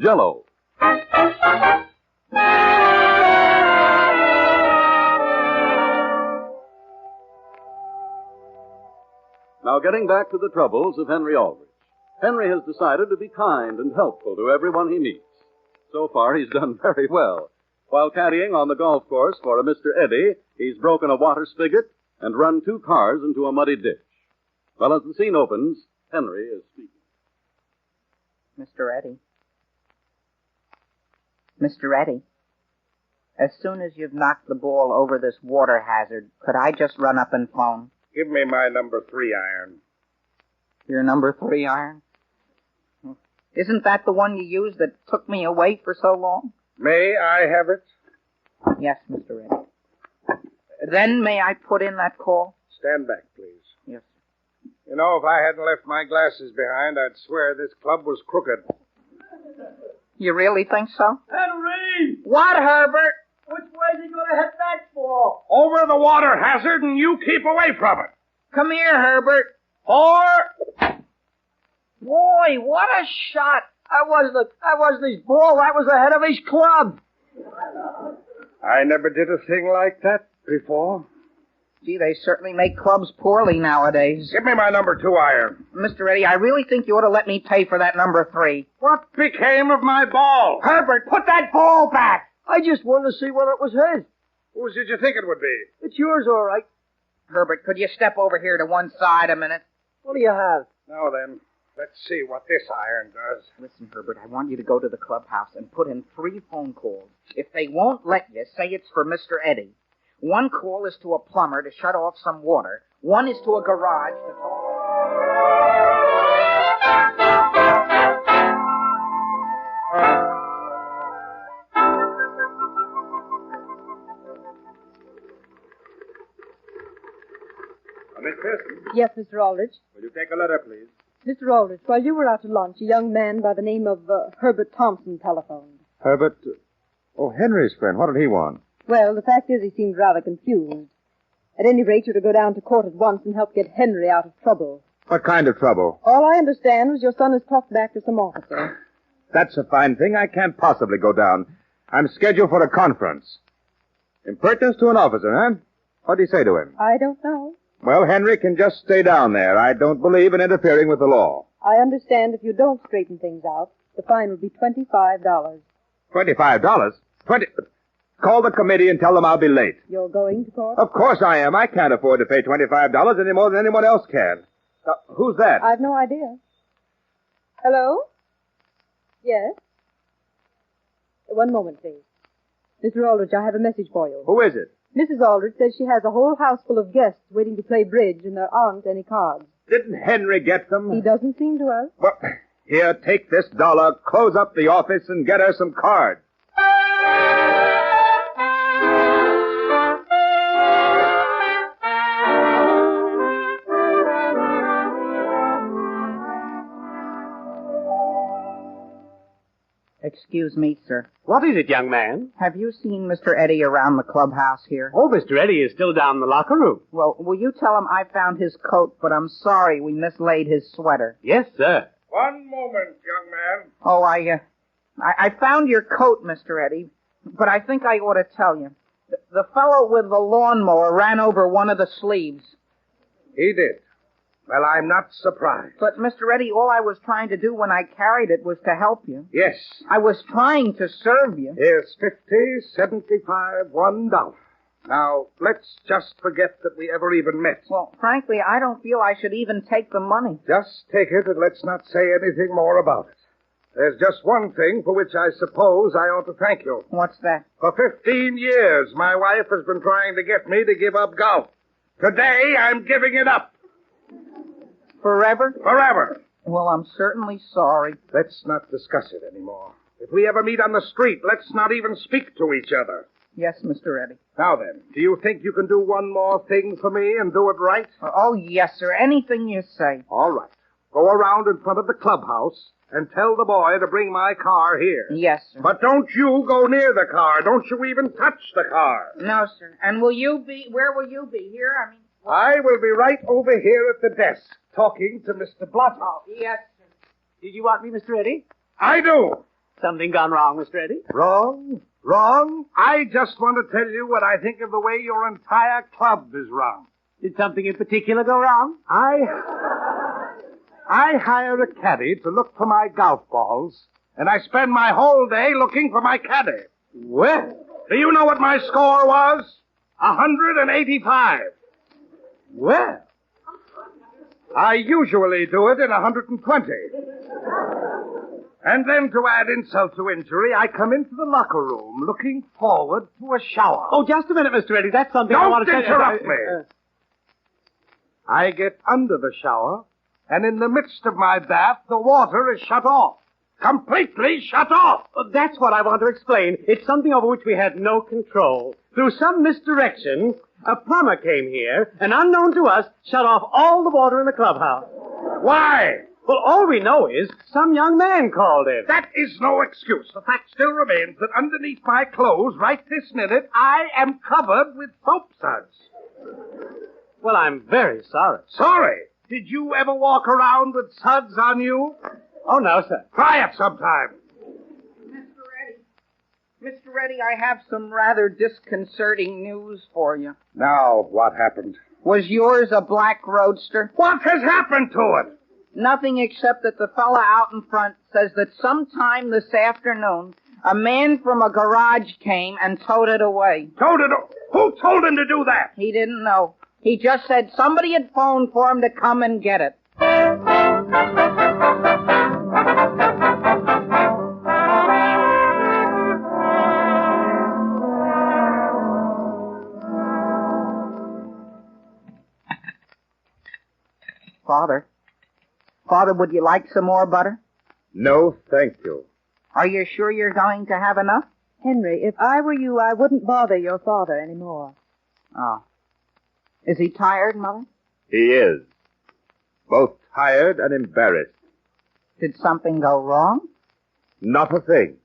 Jell-O. Now, getting back to the troubles of Henry Aldrich. Henry has decided to be kind and helpful to everyone he meets. So far, he's done very well. While caddying on the golf course for a Mr. Eddie, he's broken a water spigot and run 2 cars into a muddy ditch. Well, as the scene opens, Henry is speaking. Mr. Eddie. Mr. Eddie, as soon as you've knocked the ball over this water hazard, could I just run up and phone? Give me my number 3 iron. Your number 3 iron? Isn't that the one you used that took me away for so long? May I have it? Yes, Mr. Eddie. Then may I put in that call? Stand back, please. Yes. You know, if I hadn't left my glasses behind, I'd swear this club was crooked. You really think so? Henry! What, Herbert? Which way's he going to hit that ball? Over the water hazard, and you keep away from it. Come here, Herbert. 4. Boy, what a shot. That wasn't his ball. That was the head of his club. I never did a thing like that before. Gee, they certainly make clubs poorly nowadays. Give me my number 2 iron. Mr. Eddie, I really think you ought to let me pay for that number 3. What became of my ball? Herbert, put that ball back. I just wanted to see whether it was his. Whose did you think it would be? It's yours, all right. Herbert, could you step over here to one side a minute? What do you have? Now then, let's see what this iron does. Listen, Herbert, I want you to go to the clubhouse and put in 3 phone calls. If they won't let you, say it's for Mr. Eddie. 1 call is to a plumber to shut off some water. 1 is to a garage to talk. Miss Pearson, Yes, Mr. Aldrich. will you take a letter, please? Mr. Aldrich, while you were out to lunch, a young man by the name of Herbert Thompson telephoned. Herbert? Oh, Henry's friend. What did he want? Well, the fact is he seemed rather confused. At any rate, you're to go down to court at once and help get Henry out of trouble. What kind of trouble? All I understand was your son has talked back to some officer. That's a fine thing. I can't possibly go down. I'm scheduled for a conference. Impertinence to an officer, huh? What do you say to him? I don't know. Well, Henry can just stay down there. I don't believe in interfering with the law. I understand if you don't straighten things out, the fine will be $25. $25? Call the committee and tell them I'll be late. You're going to court? Of course I am. I can't afford to pay $25 any more than anyone else can. Who's that? I've no idea. Hello? Yes? One moment, please. Mr. Aldrich, I have a message for you. Who is it? Mrs. Aldrich says she has a whole house full of guests waiting to play bridge, and there aren't any cards. Didn't Henry get them? He doesn't seem to have. Well, here, take this dollar, close up the office, and get her some cards. Excuse me, sir. What is it, young man? Have you seen Mr. Eddie around the clubhouse here? Oh, Mr. Eddie is still down in the locker room. Well, will you tell him I found his coat, but I'm sorry we mislaid his sweater. Yes, sir. One moment, young man. Oh, I found your coat, Mr. Eddie, but I think I ought to tell you. The fellow with the lawnmower ran over one of the sleeves. He did. Well, I'm not surprised. But, Mr. Eddie, all I was trying to do when I carried it was to help you. Yes. I was trying to serve you. Here's 50, 75, $1. Now, let's just forget that we ever even met. Well, frankly, I don't feel I should even take the money. Just take it and let's not say anything more about it. There's just one thing for which I suppose I ought to thank you. What's that? For 15 years, my wife has been trying to get me to give up golf. Today, I'm giving it up. Forever? Forever. Well, I'm certainly sorry. Let's not discuss it anymore. If we ever meet on the street, let's not even speak to each other. Yes, Mr. Eddie. Now then, do you think you can do one more thing for me and do it right? Oh, yes, sir. Anything you say. All right. Go around in front of the clubhouse and tell the boy to bring my car here. Yes, sir. But don't you go near the car. Don't you even touch the car. No, sir. And where will you be? Here? I will be right over here at the desk, talking to Mr. Blondie. Oh, yes, sir. Did you want me, Mr. Eddie? I do. Something gone wrong, Mr. Eddie? Wrong? Wrong? I just want to tell you what I think of the way your entire club is run. Did something in particular go wrong? I hire a caddy to look for my golf balls, and I spend my whole day looking for my caddy. Well, do you know what my score was? 185. Well, I usually do it in 120. And then to add insult to injury, I come into the locker room looking forward to a shower. Oh, just a minute, Mr. Eddie. That's something I want to tell you. Don't interrupt me. I get under the shower, and in the midst of my bath, the water is shut off. Completely shut off. That's what I want to explain. It's something over which we had no control. Through some misdirection, a plumber came here, and unknown to us, shut off all the water in the clubhouse. Why? Well, all we know is some young man called in. That is no excuse. The fact still remains that underneath my clothes, right this minute, I am covered with soap suds. Well, I'm very sorry. Sorry? Did you ever walk around with suds on you? Oh, no, sir. Try it sometime. Mr. Eddie, I have some rather disconcerting news for you. Now, what happened? Was yours a black roadster? What has happened to it? Nothing except that the fella out in front says that sometime this afternoon, a man from a garage came and towed it away. Towed it? Who told him to do that? He didn't know. He just said somebody had phoned for him to come and get it. Father, would you like some more butter? No, thank you. Are you sure you're going to have enough? Henry, if I were you, I wouldn't bother your father anymore. Oh. Is he tired, Mother? He is. Both tired and embarrassed. Did something go wrong? Not a thing.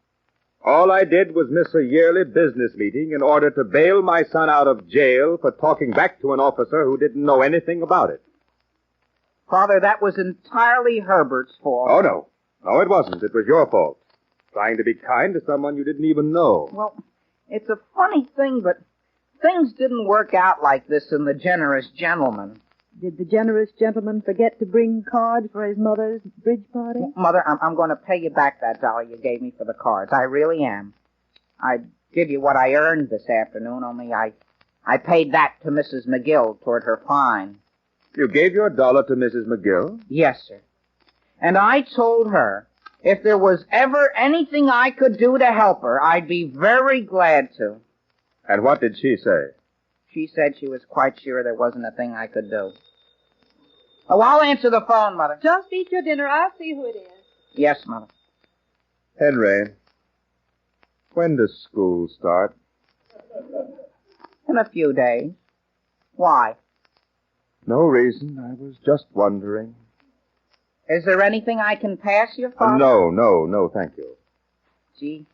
All I did was miss a yearly business meeting in order to bail my son out of jail for talking back to an officer who didn't know anything about it. Father, that was entirely Herbert's fault. Oh, no. No, it wasn't. It was your fault. Trying to be kind to someone you didn't even know. Well, it's a funny thing, but things didn't work out like this in The Generous Gentleman. Did the generous gentleman forget to bring cards for his mother's bridge party? Mother, I'm going to pay you back that $1 you gave me for the cards. I really am. I'd give you what I earned this afternoon, only I paid that to Mrs. McGill toward her fine. You gave your $1 to Mrs. McGill? Yes, sir. And I told her if there was ever anything I could do to help her, I'd be very glad to. And what did she say? She said she was quite sure there wasn't a thing I could do. Oh, I'll answer the phone, Mother. Just eat your dinner. I'll see who it is. Yes, Mother. Henry, when does school start? In a few days. Why? No reason. I was just wondering. Is there anything I can pass you, Father? No, thank you. Gee,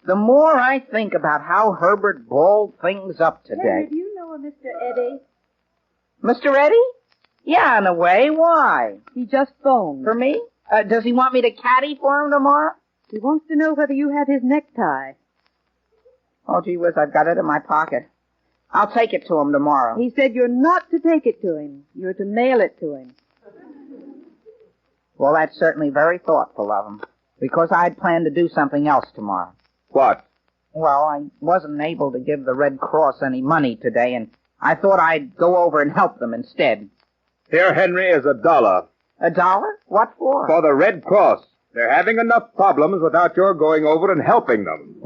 the more I think about how Herbert balled things up today... Henry, do you know a Mr. Eddy? Mr. Eddy? Yeah, in a way. Why? He just phoned. For me? Does he want me to caddy for him tomorrow? He wants to know whether you have his necktie. Oh, gee whiz, I've got it in my pocket. I'll take it to him tomorrow. He said you're not to take it to him. You're to mail it to him. Well, that's certainly very thoughtful of him, because I'd planned to do something else tomorrow. What? Well, I wasn't able to give the Red Cross any money today, and I thought I'd go over and help them instead. Here, Henry, is $1. $1? What for? For the Red Cross. They're having enough problems without your going over and helping them.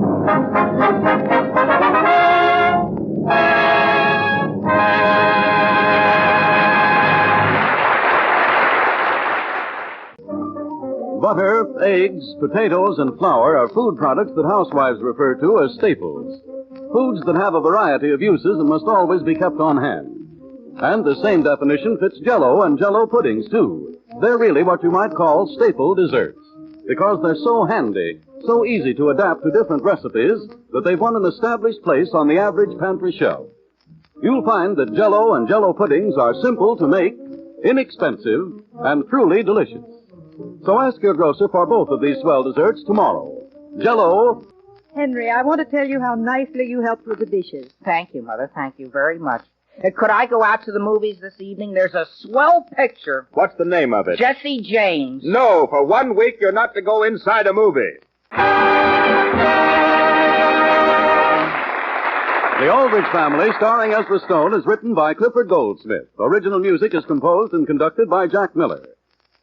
Butter, eggs, potatoes, and flour are food products that housewives refer to as staples. Foods that have a variety of uses and must always be kept on hand. And the same definition fits Jell-O and Jell-O puddings, too. They're really what you might call staple desserts, because they're so handy, so easy to adapt to different recipes, that they've won an established place on the average pantry shelf. You'll find that Jell-O and Jell-O puddings are simple to make, inexpensive, and truly delicious. So ask your grocer for both of these swell desserts tomorrow. Jell-O. Henry, I want to tell you how nicely you helped with the dishes. Thank you, Mother. Thank you very much. Could I go out to the movies this evening? There's a swell picture. What's the name of it? Jesse James. No, for 1 week you're not to go inside a movie. The Aldrich Family, starring Ezra Stone, is written by Clifford Goldsmith. Original music is composed and conducted by Jack Miller.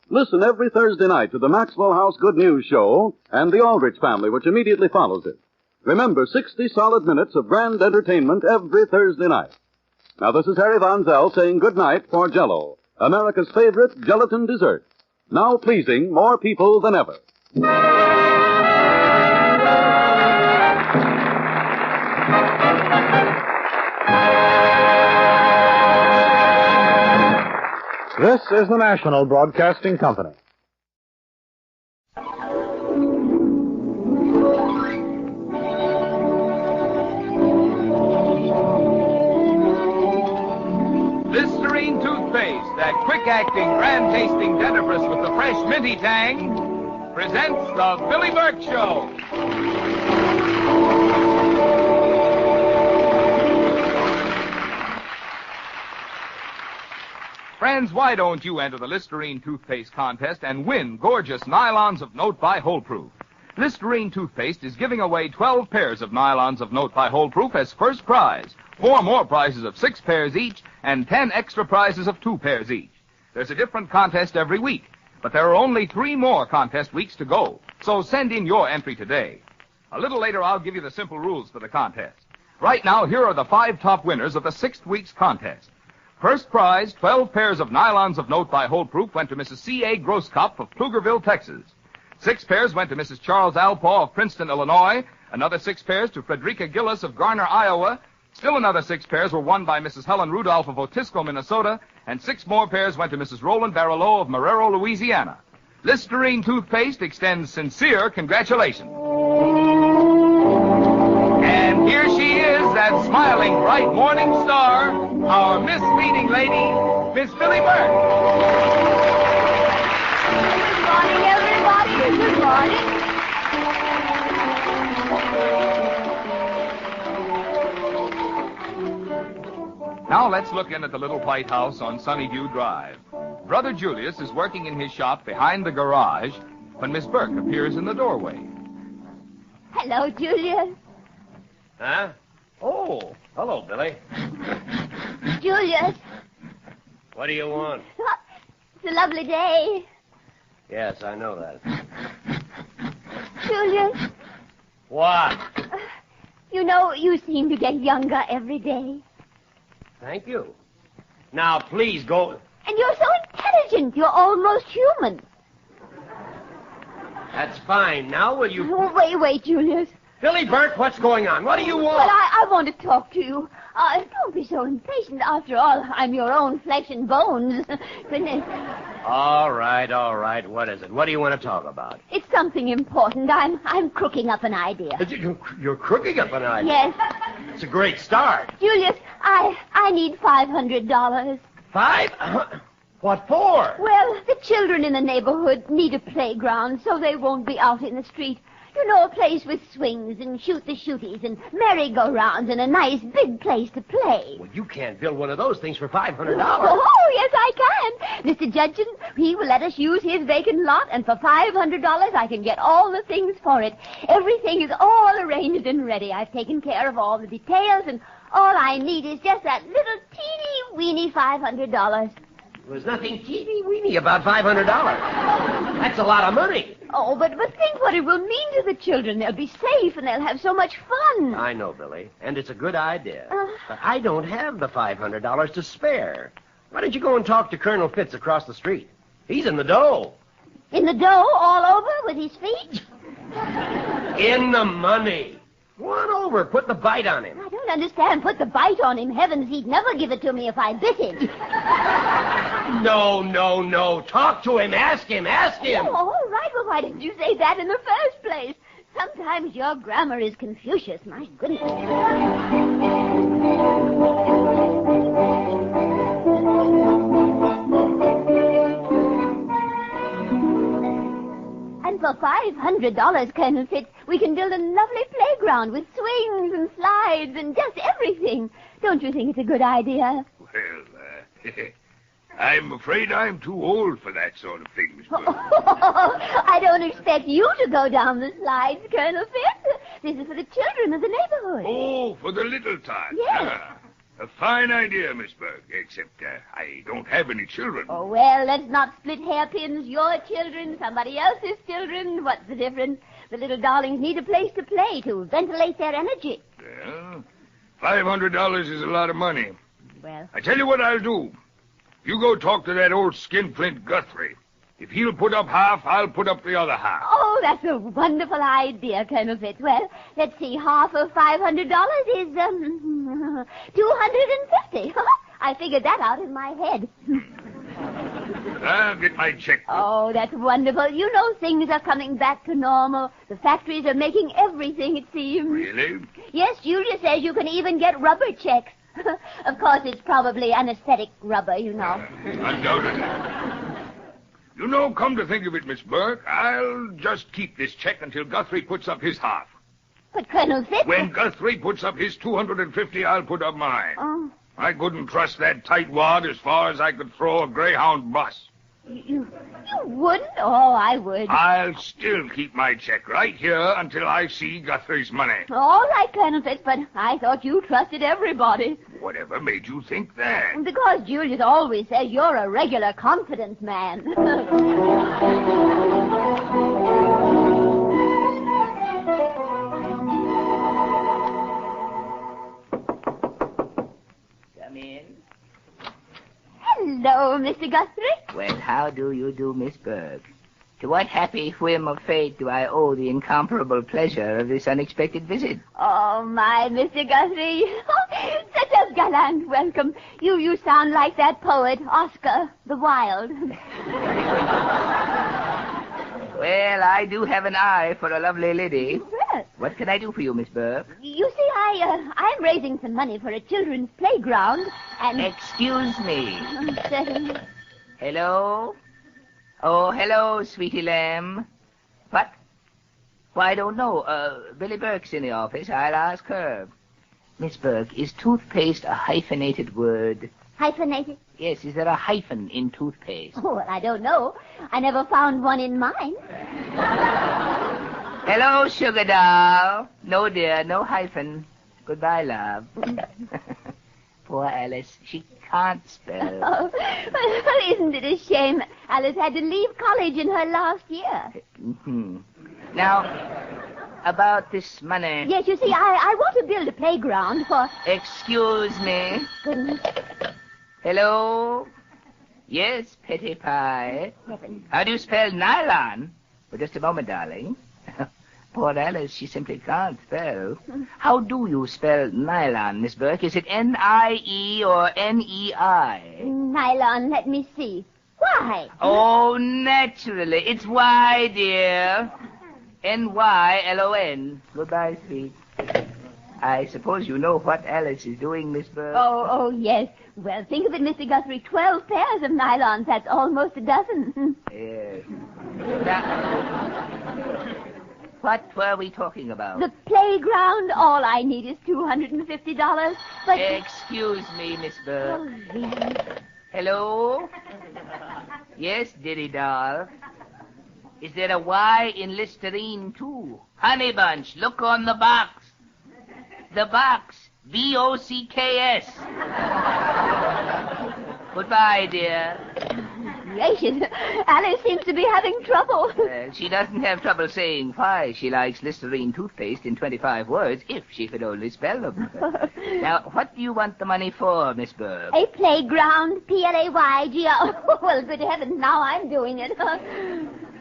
Listen every Thursday night to the Maxwell House Good News Show and The Aldrich Family, which immediately follows it. Remember, 60 solid minutes of grand entertainment every Thursday night. Now, this is Harry Von Zell saying good night for Jell-O, America's favorite gelatin dessert, now pleasing more people than ever. This is the National Broadcasting Company. Listerine toothpaste, that quick-acting, grand-tasting dentifrice with the fresh minty tang, presents the Billie Burke Show. Friends, why don't you enter the Listerine toothpaste contest and win gorgeous nylons of Note by Holeproof? Listerine toothpaste is giving away 12 pairs of nylons of Note by Holeproof as first prize, 4 more prizes of 6 pairs each, and 10 extra prizes of 2 pairs each. There's a different contest every week, but there are only 3 more contest weeks to go, so send in your entry today. A little later, I'll give you the simple rules for the contest. Right now, here are the 5 top winners of the 6th week's contest. First prize, 12 pairs of nylons of Note by Holeproof, went to Mrs. C.A. Grosskopf of Pflugerville, Texas. 6 pairs went to Mrs. Charles Alpaw of Princeton, Illinois. Another 6 pairs to Frederica Gillis of Garner, Iowa. Still another 6 pairs were won by Mrs. Helen Rudolph of Otisco, Minnesota. And 6 more pairs went to Mrs. Roland Barreau of Marrero, Louisiana. Listerine toothpaste extends sincere congratulations. Here she is, that smiling, bright morning star, our Miss Leading Lady, Miss Billie Burke. Good morning, everybody. Good morning. Now let's look in at the little white house on Sunnyview Drive. Brother Julius is working in his shop behind the garage when Miss Burke appears in the doorway. Hello, Julius. Huh? Oh, hello, Billie. Julius, What do you want? it's a lovely day. Yes, I know that. Julius, What? you know, you seem to get younger every day. Thank you. Now, please go. And you're so intelligent. You're almost human. That's fine. Now, will you... Oh, wait, Julius. Billie Burke, what's going on? What do you want? Well, I want to talk to you. Don't be so impatient. After all, I'm your own flesh and bones. Goodness. All right. What is it? What do you want to talk about? It's something important. I'm crooking up an idea. You're crooking up an idea? Yes. It's a great start. Julius, I need $500. What for? Well, the children in the neighborhood need a playground so they won't be out in the street. You know, a place with swings and shoot-the-shooties and merry-go-rounds and a nice big place to play. Well, you can't build one of those things for $500. Oh, yes, I can. Mr. Judson, he will let us use his vacant lot, and for $500 I can get all the things for it. Everything is all arranged and ready. I've taken care of all the details, and all I need is just that little teeny-weeny $500. There's nothing teeny-weeny about $500. That's a lot of money. Oh, but think what it will mean to the children. They'll be safe, and they'll have so much fun. I know, Billie, and it's a good idea. But I don't have the $500 to spare. Why don't you go and talk to Colonel Fitz across the street? He's in the dough. In the dough all over with his feet? In the money. Go on over. Put the bite on him. I don't understand. Put the bite on him. Heavens, he'd never give it to me if I bit him. No. Talk to him. Ask him. Oh, all right. Well, why didn't you say that in the first place? Sometimes your grammar is Confucius. My goodness. And for $500, Colonel Fitz, we can build a lovely playground with swings and slides and just everything. Don't you think it's a good idea? Well, I'm afraid I'm too old for that sort of thing, Miss Burke. I don't expect you to go down the slides, Colonel Fitz. This is for the children of the neighborhood. Oh, for the little tots. Yes. A fine idea, Miss Burke, except I don't have any children. Oh, well, let's not split hairpins. Your children, somebody else's children. What's the difference? The little darlings need a place to play, to ventilate their energy. Well, $500 is a lot of money. Well, I tell you what I'll do. You go talk to that old skinflint Guthrie. If he'll put up half, I'll put up the other half. oh, that's a wonderful idea, Colonel Fitz. Well, let's see. Half of $500 is, $250. I figured that out in my head. I'll get my check. Oh, that's wonderful. You know things are coming back to normal. The factories are making everything, it seems. Really? Yes, Julia says you can even get rubber checks. Of course, it's probably anesthetic rubber, you know. Undoubtedly. You know, come to think of it, Miss Burke, I'll just keep this check until Guthrie puts up his half. But Colonel Fitz... When Guthrie puts up his $250, I'll put up mine. Oh. I couldn't trust that tightwad as far as I could throw a Greyhound bus. You wouldn't? Oh, I would. I'll still keep my check right here until I see Guthrie's money. All right, Colonel Fitz, but I thought you trusted everybody. Whatever made you think that? Because Julius always says you're a regular confidence man. Come in. Hello, Mr. Guthrie. Well, how do you do, Miss Burke? To what happy whim of fate do I owe the incomparable pleasure of this unexpected visit? Oh, my, Mr. Guthrie. Such a gallant welcome. You sound like that poet, Oscar the Wilde. Well, I do have an eye for a lovely lady. Yes. What can I do for you, Miss Burke? You see, I'm raising some money for a children's playground, and... Excuse me. Certainly. Hello? Oh, hello, sweetie lamb. What? Well, I don't know. Billie Burke's in the office. I'll ask her. Miss Burke, is toothpaste a hyphenated word? Hyphenated? Yes, is there a hyphen in toothpaste? Oh, well, I don't know. I never found one in mine. Hello, sugar doll. No, dear, no hyphen. Goodbye, love. Poor Alice. She can't spell. Oh, well, isn't it a shame? Alice had to leave college in her last year. Mm-hmm. Now, about this money. Yes, you see, I want to build a playground for... Excuse me. Goodness. Hello? Yes, Petty Pie. Heaven. How do you spell nylon? Well, just a moment, darling. Poor Alice, she simply can't spell. How do you spell nylon, Miss Burke? Is it N-I-E or N-E-I? Nylon, let me see. Why? Oh, naturally. It's Y, dear. N-Y-L-O-N. Goodbye, sweet. I suppose you know what Alice is doing, Miss Burke. Oh, yes. Well, think of it, Mr. Guthrie. 12 pairs of nylons. That's almost a dozen. Yes. Now, what were we talking about? The playground. All I need is $250. But... Excuse me, Miss Burke. Oh, yes. Hello? Yes, dearie doll. Is there a Y in Listerine, too? Honey Bunch, look on the box. The box. B-O-C-K-S. Goodbye, dear. Gracious. Alice seems to be having trouble. She doesn't have trouble saying why she likes Listerine toothpaste in 25 words, if she could only spell them. Now, what do you want the money for, Miss Burke? A playground. P-L-A-Y-G-R. Well, good heavens, now I'm doing it.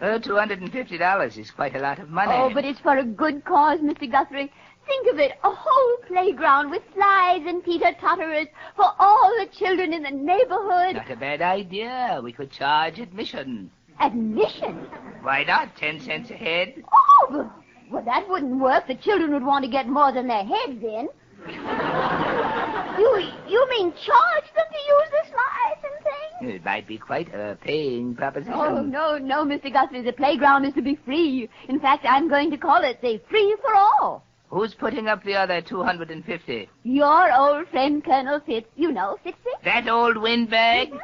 $250 is quite a lot of money. Oh, but it's for a good cause, Mr. Guthrie. Think of it, a whole playground with slides and teeter-totterers for all the children in the neighborhood. Not a bad idea. We could charge admission. Admission? Why not? 10 cents a head. Oh, well, that wouldn't work. The children would want to get more than their heads in. You mean charge them to use the slides and things? It might be quite a paying proposition. Oh, no, Mr. Guthrie. The playground is to be free. In fact, I'm going to call it the Free for All. Who's putting up the other 250? Your old friend, Colonel Fitz. You know Fitz? That old windbag? Mm-hmm.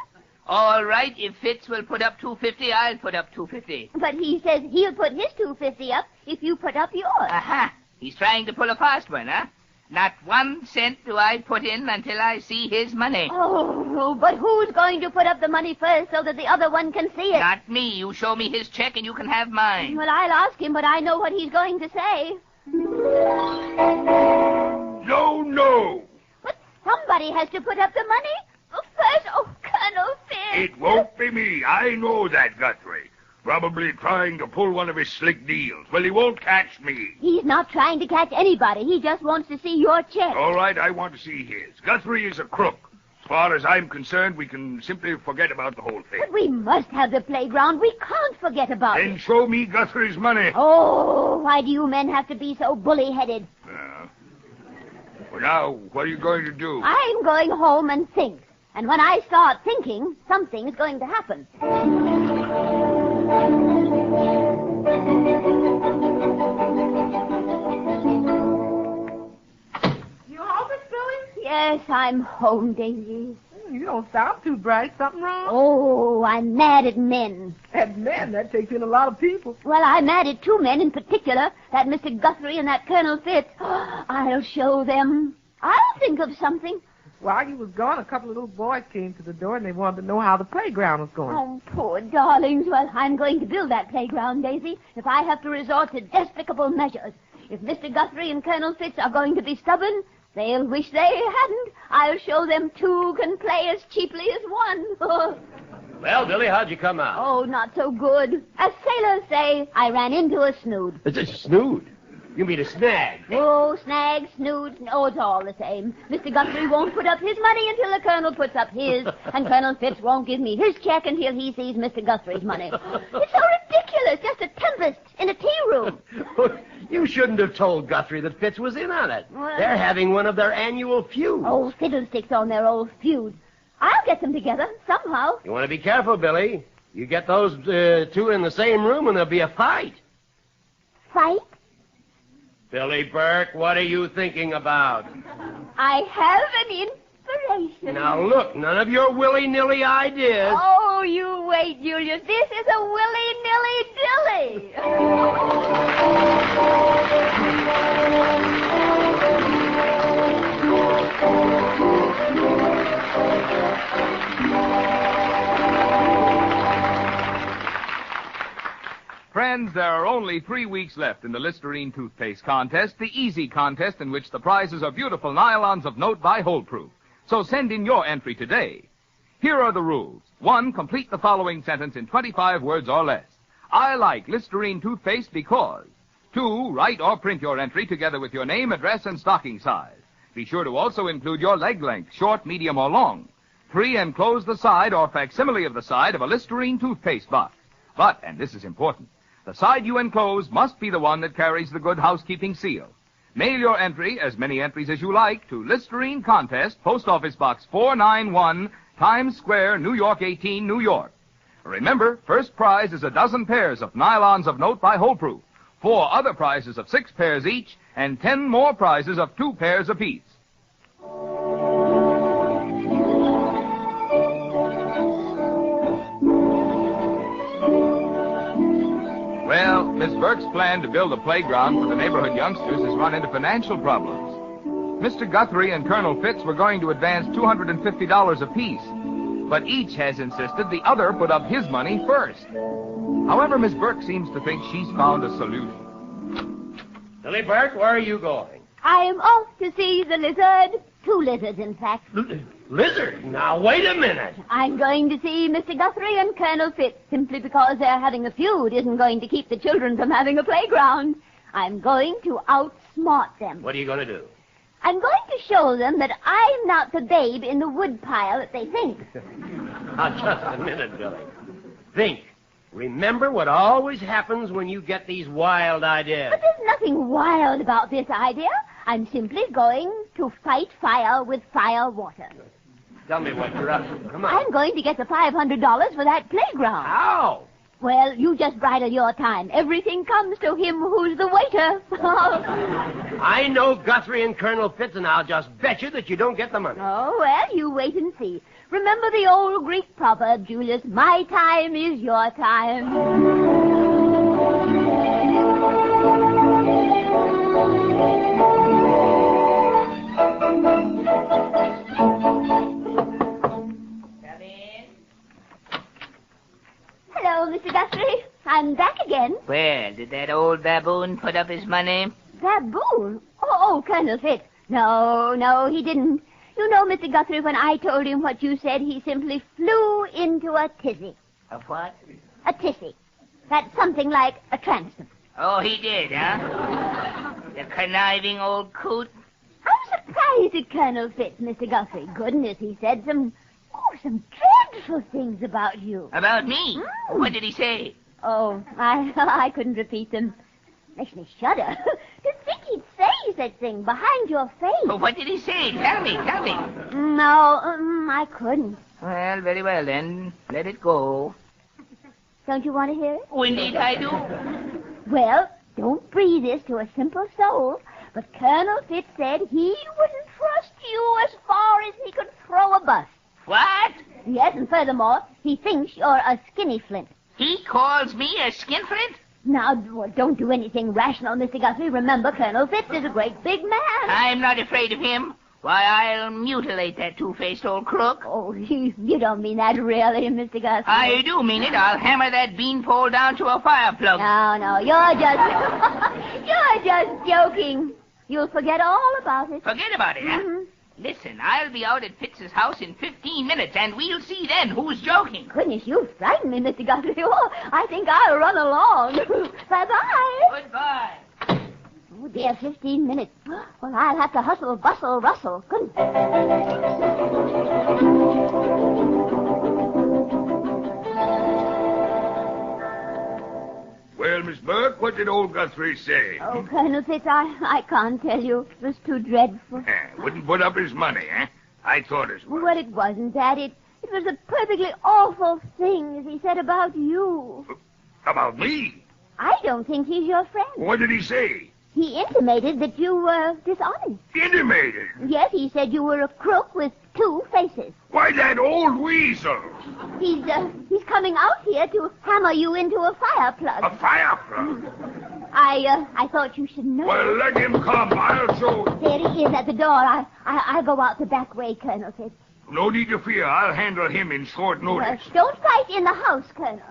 All right, if Fitz will put up 250, I'll put up 250. But he says he'll put his 250 up if you put up yours. Aha! He's trying to pull a fast one, huh? Not 1 cent do I put in until I see his money. Oh, but who's going to put up the money first so that the other one can see it? Not me. You show me his check and you can have mine. Well, I'll ask him, but I know what he's going to say. No. But somebody has to put up the money. First, Colonel Fitz. It won't be me. I know that, Guthrie. Probably trying to pull one of his slick deals. Well, he won't catch me. He's not trying to catch anybody. He just wants to see your check. All right, I want to see his. Guthrie is a crook. As far as I'm concerned, we can simply forget about the whole thing. But we must have the playground. We can't forget about it. Then show me Guthrie's money. Oh, why do you men have to be so bully-headed? Well, now, what are you going to do? I'm going home and think. And when I start thinking, something's going to happen. You home, Miss Billie? Yes, I'm home, Daisy. You don't sound too bright. Something wrong? Oh, I'm mad at men. At men? That takes in a lot of people. Well, I'm mad at 2 men in particular, that Mr. Guthrie and that Colonel Fitz. I'll show them. I'll think of something. While you was gone, a couple of little boys came to the door, and they wanted to know how the playground was going. Oh, poor darlings. Well, I'm going to build that playground, Daisy, if I have to resort to despicable measures. If Mr. Guthrie and Colonel Fitz are going to be stubborn, they'll wish they hadn't. I'll show them 2 can play as cheaply as 1. Well, Billie, how'd you come out? Oh, not so good. As sailors say, I ran into a snood. It's a snood? You mean a snag? Oh, snag, snood, oh, it's all the same. Mr. Guthrie won't put up his money until the Colonel puts up his, and Colonel Fitz won't give me his check until he sees Mr. Guthrie's money. It's so ridiculous, just a tempest in a tea room. You shouldn't have told Guthrie that Fitz was in on it. Well, They're having one of their annual feuds. Oh, fiddlesticks on their old feud. I'll get them together, somehow. You want to be careful, Billie. You get those two in the same room and there'll be a fight. Fight? Billie Burke, what are you thinking about? I have an inspiration. Now, look, none of your willy-nilly ideas. Oh, you wait, Julius. This is a willy-nilly-dilly. Friends, there are only 3 weeks left in the Listerine toothpaste contest, the easy contest in which the prizes are beautiful nylons of note by Holdproof. So send in your entry today. Here are the rules. 1, complete the following sentence in 25 words or less. I like Listerine toothpaste because. 2, write or print your entry together with your name, address, and stocking size. Be sure to also include your leg length, short, medium, or long. 3, enclose the side or facsimile of the side of a Listerine toothpaste box. But, and this is important, the side you enclose must be the one that carries the good housekeeping seal. Mail your entry, as many entries as you like, to Listerine Contest, Post Office Box 491, Times Square, New York 18, New York. Remember, first prize is a dozen pairs of nylons of note by Holdproof, 4 other prizes of 6 pairs each, and 10 more prizes of 2 pairs apiece. Well, Miss Burke's plan to build a playground for the neighborhood youngsters has run into financial problems. Mr. Guthrie and Colonel Fitz were going to advance $250 apiece, but each has insisted the other put up his money first. However, Miss Burke seems to think she's found a solution. Billie Burke, where are you going? I am off to see the lizard. 2 lizards, in fact. Lizard? Now, wait a minute. I'm going to see Mr. Guthrie and Colonel Fitz simply because they're having a feud isn't going to keep the children from having a playground. I'm going to outsmart them. What are you going to do? I'm going to show them that I'm not the babe in the woodpile that they think. Now, just a minute, Billie. Think. Remember what always happens when you get these wild ideas. But there's nothing wild about this idea. I'm simply going to fight fire with fire water. Tell me what you're up to. Come on. I'm going to get the $500 for that playground. How? Well, you just bridle your time. Everything comes to him who's the waiter. I know Guthrie and Colonel Fitz, and I'll just bet you that you don't get the money. Oh, well, you wait and see. Remember the old Greek proverb, Julius, my time is your time. Hello, Mr. Guthrie. I'm back again. Well, did that old baboon put up his money? Baboon? Oh, Colonel Fitz. No, he didn't. You know, Mr. Guthrie, when I told him what you said, he simply flew into a tizzy. A what? A tizzy. That's something like a transom. Oh, he did, huh? The conniving old coot. I'm surprised at Colonel Fitz, Mr. Guthrie. Goodness, he said some dreadful things about you. About me? What did he say? Oh, I couldn't repeat them. Makes me shudder. To think he'd say such thing behind your face. Well, what did he say? Tell me. No, I couldn't. Well, very well then. Let it go. Don't you want to hear it? Oh, indeed I do. Well, don't breathe this to a simple soul, but Colonel Fitz said he wouldn't trust you as far as he could throw a bus. What? Yes, and furthermore, he thinks you're a skinny flint. He calls me a skinflint? Now, don't do anything rational, Mr. Guthrie. Remember, Colonel Fitz is a great big man. I'm not afraid of him. Why, I'll mutilate that two-faced old crook. Oh, you don't mean that really, Mr. Guthrie. I do mean it. I'll hammer that beanpole down to a fire plug. No, you're just joking. You'll forget all about it. Forget about it, huh? Listen, I'll be out at Fitz's house in 15 minutes, and we'll see then who's joking. Goodness, you frightened me, Mr. Guthrie. Oh, I think I'll run along. Bye-bye. Goodbye. Oh, dear, 15 minutes. Well, I'll have to hustle, bustle, rustle. Goodness. Well, Miss Burke, What did old Guthrie say? Oh, Colonel Fitz, I can't tell you. It was too dreadful. Wouldn't put up his money, eh? I thought as much. Well, it wasn't that. It was a perfectly awful thing he said about you. About me? I don't think he's your friend. What did he say? He intimated that you were dishonest. Intimated? Yes, he said you were a crook with 2 faces. Why, that old weasel. He's coming out here to hammer you into a fire plug. A fire plug? I thought you should know. Well, let him come. I'll show him. There he is at the door. I'll go out the back way, Colonel Fitz. No need to fear. I'll handle him in short notice. Don't fight in the house, Colonel.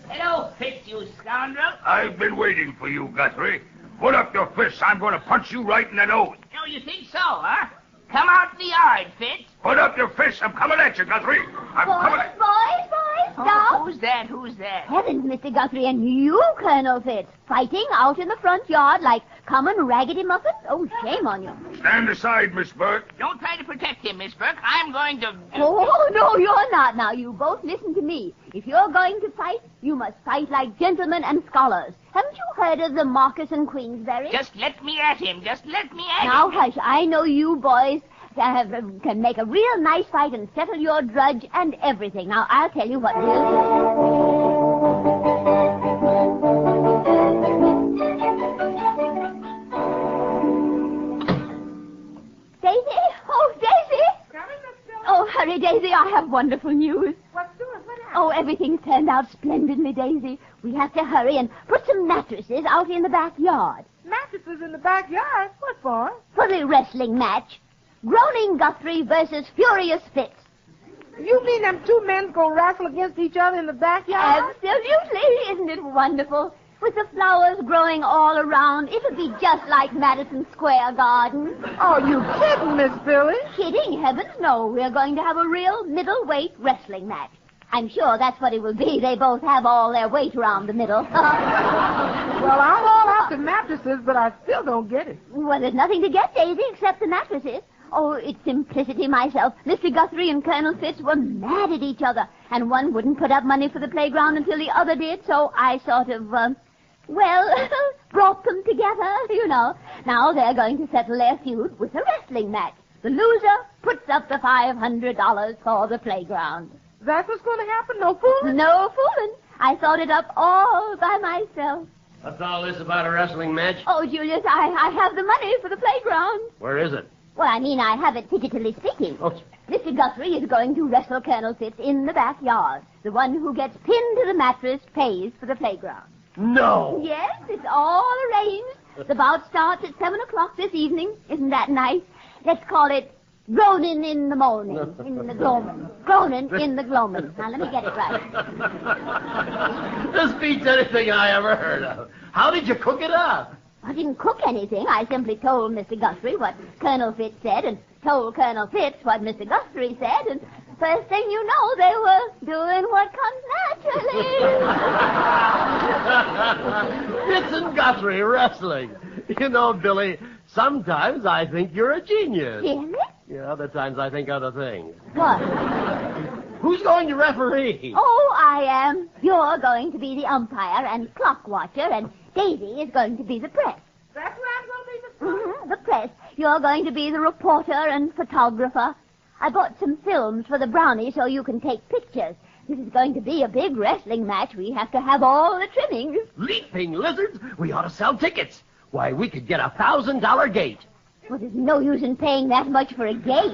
Hello, Fitz, you scoundrel. I've been waiting for you, Guthrie. Put up your fists. I'm going to punch you right in the nose. Oh, you think so, huh? Come out in the yard, Fitz. Put up your fists. I'm coming at you, Guthrie. I'm coming at you. Boys, stop. Who's that? Who's that? Heavens, Mr. Guthrie, and you, Colonel Fitz, fighting out in the front yard like common raggedy muffins? Oh, shame on you. Stand aside, Miss Burke. Don't try to protect him, Miss Burke. I'm going to... Oh, no, you're not. Now, you both listen to me. If you're going to fight, you must fight like gentlemen and scholars. Haven't you heard of the Marquis and Queensberry? Just let me at him. Just let me at him. Now, hush. I know you boys can make a real nice fight and settle your drudge and everything. Now, I'll tell you what we'll do. Daisy? Oh, Daisy! Coming, Miss Billie? Oh, hurry, Daisy. I have wonderful news. What's doing? What happened? Oh, everything's turned out splendidly, Daisy. We have to hurry and put some mattresses out in the backyard. Mattresses in the backyard? What for? For the wrestling match. Groaning Guthrie versus Furious Fitz. You mean them 2 men gonna wrestle against each other in the backyard? Absolutely. Isn't it wonderful? With the flowers growing all around, it'll be just like Madison Square Garden. Oh, you kidding, Miss Billie? Kidding? Heavens, no. We're going to have a real middleweight wrestling match. I'm sure that's what it will be. They both have all their weight around the middle. Well, I'll haul out the mattresses, but I still don't get it. Well, there's nothing to get, Daisy, except the mattresses. Oh, it's simplicity myself. Mr. Guthrie and Colonel Fitz were mad at each other, and one wouldn't put up money for the playground until the other did, so I sort of, brought them together, you know. Now they're going to settle their feud with a wrestling match. The loser puts up the $500 for the playground. That's what's going to happen? No fooling? No fooling. I thought it up all by myself. What's all this about a wrestling match? Oh, Julius, I have the money for the playground. Where is it? Well, I mean, I have it figuratively speaking. Oh. Mr. Guthrie is going to wrestle Colonel Fitz in the backyard. The one who gets pinned to the mattress pays for the playground. No. Yes, it's all arranged. The bout starts at 7 o'clock this evening. Isn't that nice? Let's call it groaning in the morning, in the gloaming. Groaning in the gloaming. Now, let me get it right. This beats anything I ever heard of. How did you cook it up? I didn't cook anything. I simply told Mr. Guthrie what Colonel Fitz said and told Colonel Fitz what Mr. Guthrie said, and first thing you know, they were doing what comes naturally. Fitz and Guthrie wrestling. You know, Billie, sometimes I think you're a genius. Really? Yeah, other times I think other things. What? Who's going to referee? Oh, I am. You're going to be the umpire and clock watcher, and Daisy is going to be the press. That's where I'm going to be, Miss Billie? The press. You're going to be the reporter and photographer. I bought some films for the brownie so you can take pictures. This is going to be a big wrestling match. We have to have all the trimmings. Leaping lizards? We ought to sell tickets. Why, we could get $1,000 gate. Well, there's no use in paying that much for a gate.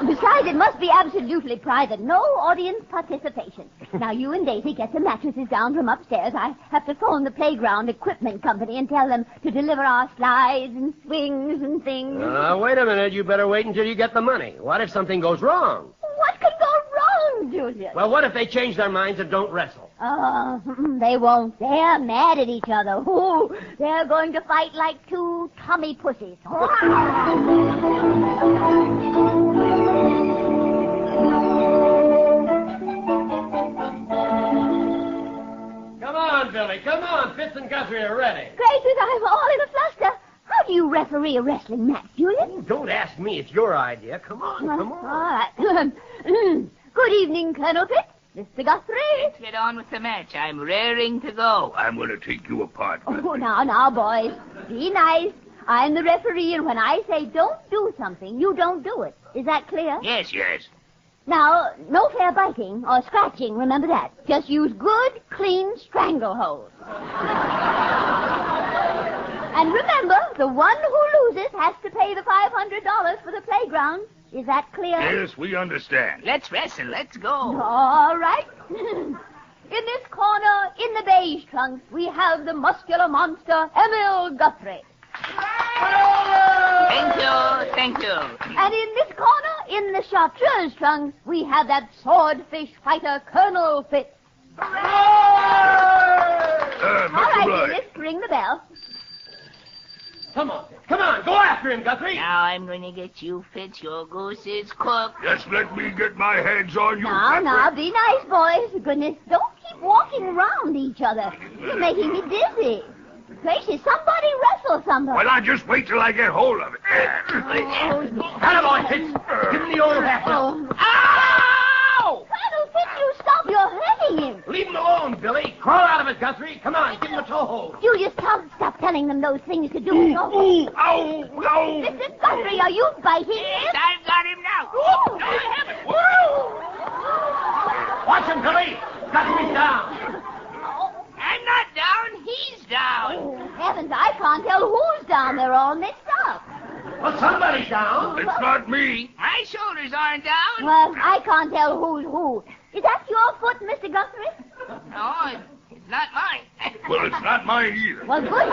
Besides, it must be absolutely private. No audience participation. Now, you and Daisy get the mattresses down from upstairs. I have to phone the playground equipment company and tell them to deliver our slides and swings and things. Wait a minute. You better wait until you get the money. What if something goes wrong? What could go wrong, Julius? Well, what if they change their minds and don't wrestle? They won't. They're mad at each other. Ooh, they're going to fight like 2 Tommy pussies. Come on, Billie. Come on. Fitz and Guthrie are ready. Gracious, I'm all in a fluster. How do you referee a wrestling match, Julius? Oh, don't ask me. It's your idea. Come on, come on. All right. Good evening, Colonel Fitz. Mr. Guthrie? Let's get on with the match. I'm raring to go. I'm going to take you apart. Oh, now, boys. Be nice. I'm the referee, and when I say don't do something, you don't do it. Is that clear? Yes. Now, no fair biting or scratching, remember that. Just use good, clean strangleholds. And remember, the one who loses has to pay the $500 for the playground. Is that clear? Yes, we understand. Let's wrestle. Let's go. All right. In this corner, in the beige trunks, we have the muscular monster, Emil Guthrie. Thank you. And in this corner, in the Chartreuse trunks, we have that swordfish fighter, Colonel Fitz. All right, let's ring the bell. Come on, go after him, Guthrie. Now I'm going to get you, Fitz. Your goose is cooked. Just let me get my hands on you. Now, be nice, boys. Goodness, don't keep walking around each other. You're making me dizzy. Gracious, somebody wrestle somebody. Well, I'll just wait till I get hold of it. Attaboy, Fitz. Give him the old half. Ow! Colonel Fitz, you stop. You're hurting him. Leave him alone, Billy. Crawl out of it, Guthrie. Come on, give him a toe hold. Julius, stop telling them those things to do. Ow! Mr. Guthrie, are you biting him? Yes, I've got him now. No, I haven't. Watch him, Billy. Guthrie's down. I'm not down. He's down. Oh, heavens, I can't tell who's down. They're all mixed up. Well, somebody's down. It's not me. My shoulders aren't down. Well, I can't tell who's who. Is that your foot, Mr. Guthrie? No, it's not mine. Well, it's not mine either. Well, good.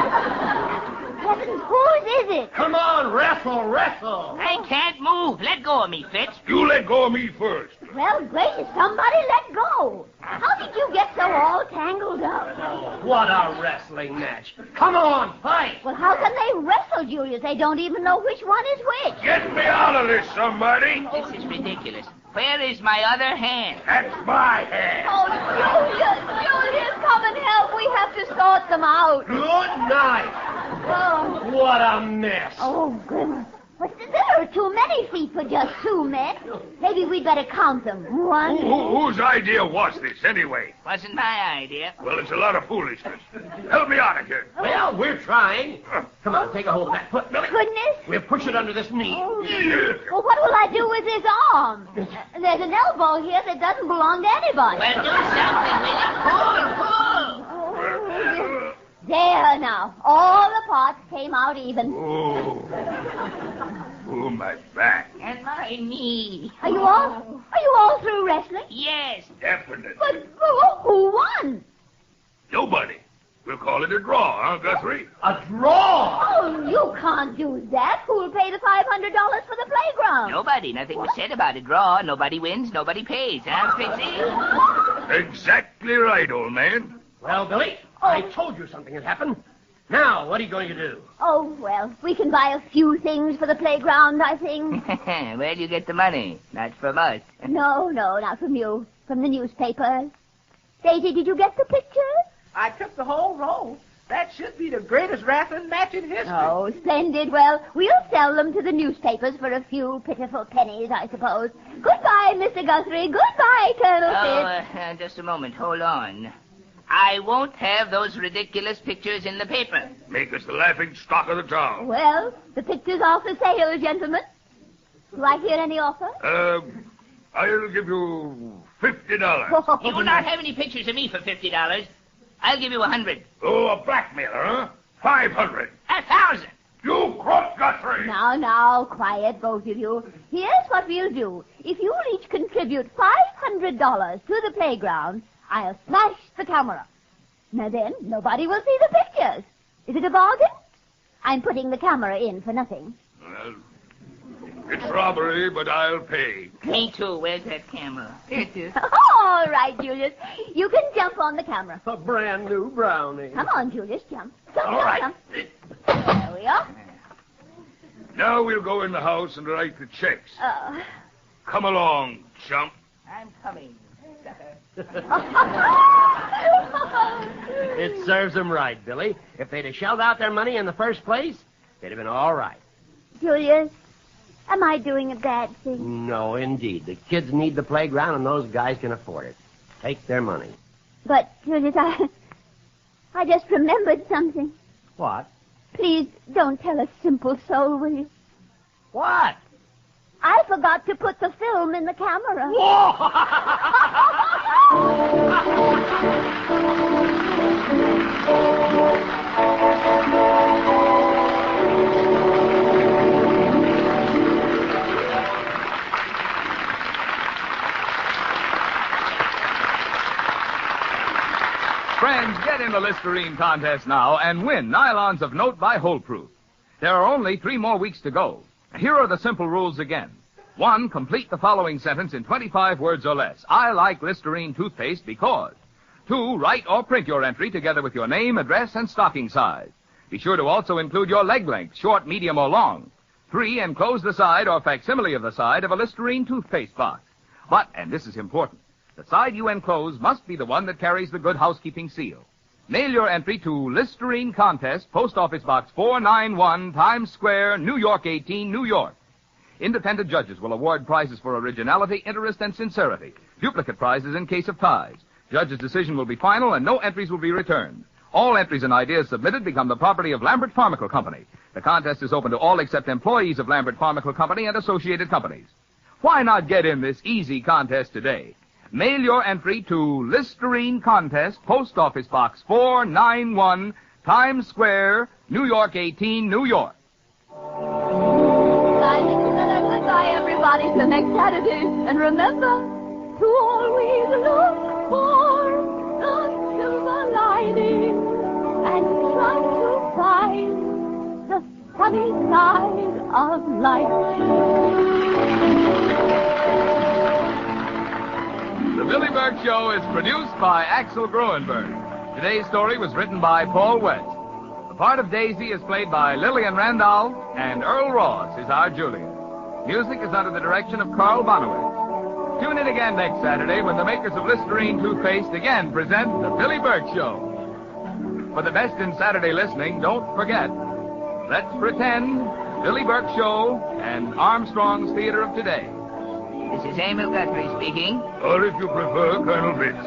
Heavens, whose is it? Come on, wrestle. I can't move. Let go of me, Fitz. You let go of me first. Well, gracious, somebody let go. How did you get so all tangled up? Oh, what a wrestling match. Come on, fight. Well, how can they wrestle, Julius? They don't even know which one is which. Get me out of this, somebody. This is ridiculous. Where is my other hand? That's my hand. Oh, Julius, come and help. We have to sort them out. Good night. Oh. What a mess. Oh, goodness. But there are too many feet for just two men. Maybe we'd better count them. One. Whose idea was this, anyway? Wasn't my idea. Well, it's a lot of foolishness. Help me out of here. Well, we're trying. Come on, take a hold of that foot, Billy. Goodness. We'll push it under this knee. Oh. Well, what will I do with his arm? There's an elbow here that doesn't belong to anybody. Well, do something with it. Pull. Oh, there now. All the parts came out even. Oh, my back. And my knee. Are you all through wrestling? Yes. Definitely. But who won? Nobody. We'll call it a draw, huh, Guthrie? A draw? Oh, you can't do that. Who'll pay the $500 for the playground? Nobody. Nothing was said about a draw. Nobody wins, nobody pays. Huh, Fitzy? Exactly right, old man. Well, Billy, I told you something had happened. Now, what are you going to do? Oh, well, we can buy a few things for the playground, I think. Where do you get the money? Not from us. No, not from you. From the newspapers. Daisy, did you get the pictures? I took the whole roll. That should be the greatest wrestling match in history. Oh, splendid. Well, we'll sell them to the newspapers for a few pitiful pennies, I suppose. Goodbye, Mr. Guthrie. Goodbye, Colonel Fitz. Just a moment. Hold on. I won't have those ridiculous pictures in the paper. Make us the laughing stock of the town. Well, the pictures are for sale, gentlemen. Do I hear any offer? I'll give you $50. You will not have any pictures of me for $50. I'll give you $100. Oh, a blackmailer, huh? $500. $1,000. You crook, Guthrie. Now, quiet, both of you. Here's what we'll do. If you'll each contribute $500 to the playground, I'll smash the camera. Now then, nobody will see the pictures. Is it a bargain? I'm putting the camera in for nothing. Well, it's robbery, but I'll pay. Me too. Where's that camera? Here it is. All right, Julius. You can jump on the camera. A brand new brownie. Come on, Julius, jump. All right. Jump. There we are. Now we'll go in the house and write the checks. Come along, chump. I'm coming. It serves them right, Billy. If they'd have shelled out their money in the first place, they'd have been all right. Julius, am I doing a bad thing? No, indeed. The kids need the playground, and those guys can afford it. Take their money. But, Julius, I just remembered something. What? Please don't tell a simple soul, will you? What? I forgot to put the film in the camera. Friends, get in the Listerine contest now and win nylons of note by Holeproof. There are only 3 more weeks to go. Here are the simple rules again. 1, complete the following sentence in 25 words or less. I like Listerine toothpaste because. 2, write or print your entry together with your name, address, and stocking size. Be sure to also include your leg length, short, medium, or long. 3, enclose the side or facsimile of the side of a Listerine toothpaste box. But, and this is important, the side you enclose must be the one that carries the Good Housekeeping seal. Mail your entry to Listerine Contest, Post Office Box 491, Times Square, New York 18, New York. Independent judges will award prizes for originality, interest, and sincerity. Duplicate prizes in case of ties. Judge's decision will be final and no entries will be returned. All entries and ideas submitted become the property of Lambert Pharmacal Company. The contest is open to all except employees of Lambert Pharmacal Company and associated companies. Why not get in this easy contest today? Mail your entry to Listerine Contest, Post Office Box 491, Times Square, New York 18, New York. Goodbye, everybody, till next Saturday. And remember to always look for the silver lining and try to find the sunny side of life. The Billie Burke Show is produced by Axel Gruenberg. Today's story was written by Paul West. The part of Daisy is played by Lillian Randall, and Earl Ross is our Julian. Music is under the direction of Carl Bonowitz. Tune in again next Saturday when the makers of Listerine toothpaste again present The Billie Burke Show. For the best in Saturday listening, don't forget, Let's Pretend, Billie Burke Show, and Armstrong's Theater of Today. This is Amos Guthrie speaking. Or if you prefer, Colonel Fitz.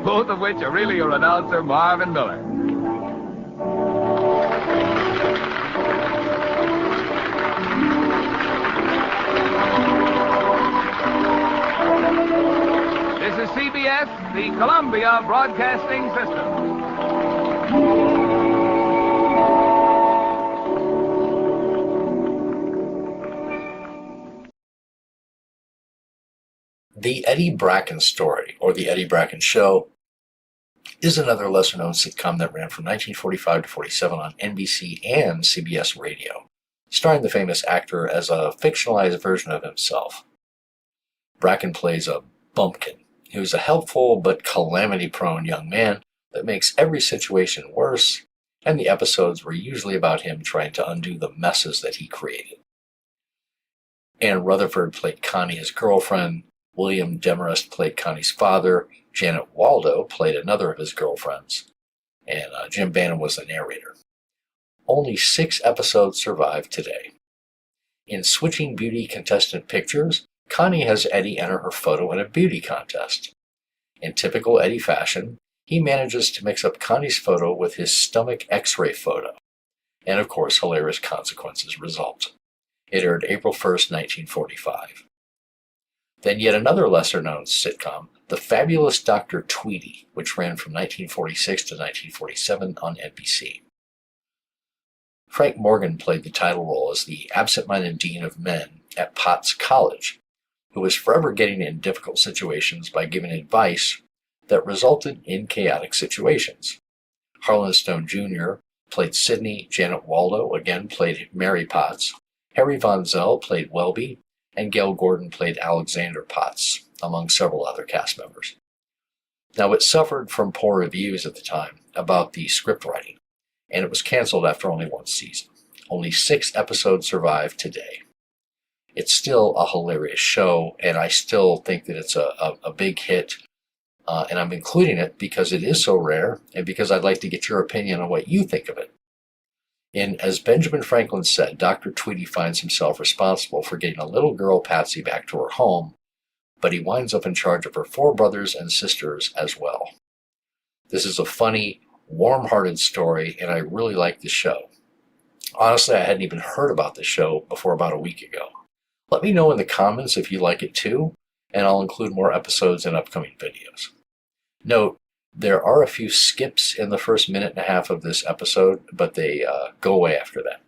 Both of which are really your announcer, Marvin Miller. This is CBS, the Columbia Broadcasting System. The Eddie Bracken Story, or The Eddie Bracken Show, is another lesser-known sitcom that ran from 1945 to 47 on NBC and CBS Radio, starring the famous actor as a fictionalized version of himself. Bracken plays a bumpkin, who's a helpful but calamity-prone young man that makes every situation worse, and the episodes were usually about him trying to undo the messes that he created. Ann Rutherford played Connie, his girlfriend. William Demarest played Connie's father. Janet Waldo played another of his girlfriends. And Jim Bannon was the narrator. Only 6 episodes survive today. In Switching Beauty Contestant Pictures, Connie has Eddie enter her photo in a beauty contest. In typical Eddie fashion, he manages to mix up Connie's photo with his stomach x-ray photo. And of course, hilarious consequences result. It aired April 1st, 1945. Then yet another lesser-known sitcom, The Fabulous Dr. Tweedy, which ran from 1946 to 1947 on NBC. Frank Morgan played the title role as the absent-minded dean of men at Potts College, who was forever getting in difficult situations by giving advice that resulted in chaotic situations. Harlan Stone Jr. played Sidney. Janet Waldo again played Mary Potts. Harry Von Zell played Welby, and Gail Gordon played Alexander Potts, among several other cast members. Now, it suffered from poor reviews at the time about the script writing, and it was canceled after only 1 season. Only 6 episodes survive today. It's still a hilarious show, and I still think that it's a big hit, and I'm including it because it is so rare, and because I'd like to get your opinion on what you think of it. And as Benjamin Franklin said, Dr. Tweedy finds himself responsible for getting a little girl, Patsy, back to her home, but he winds up in charge of her 4 brothers and sisters as well. This is a funny, warm-hearted story, and I really like the show. Honestly, I hadn't even heard about this show before about a week ago. Let me know in the comments if you like it too, and I'll include more episodes in upcoming videos. Note, there are a few skips in the first minute and a half of this episode, but they go away after that.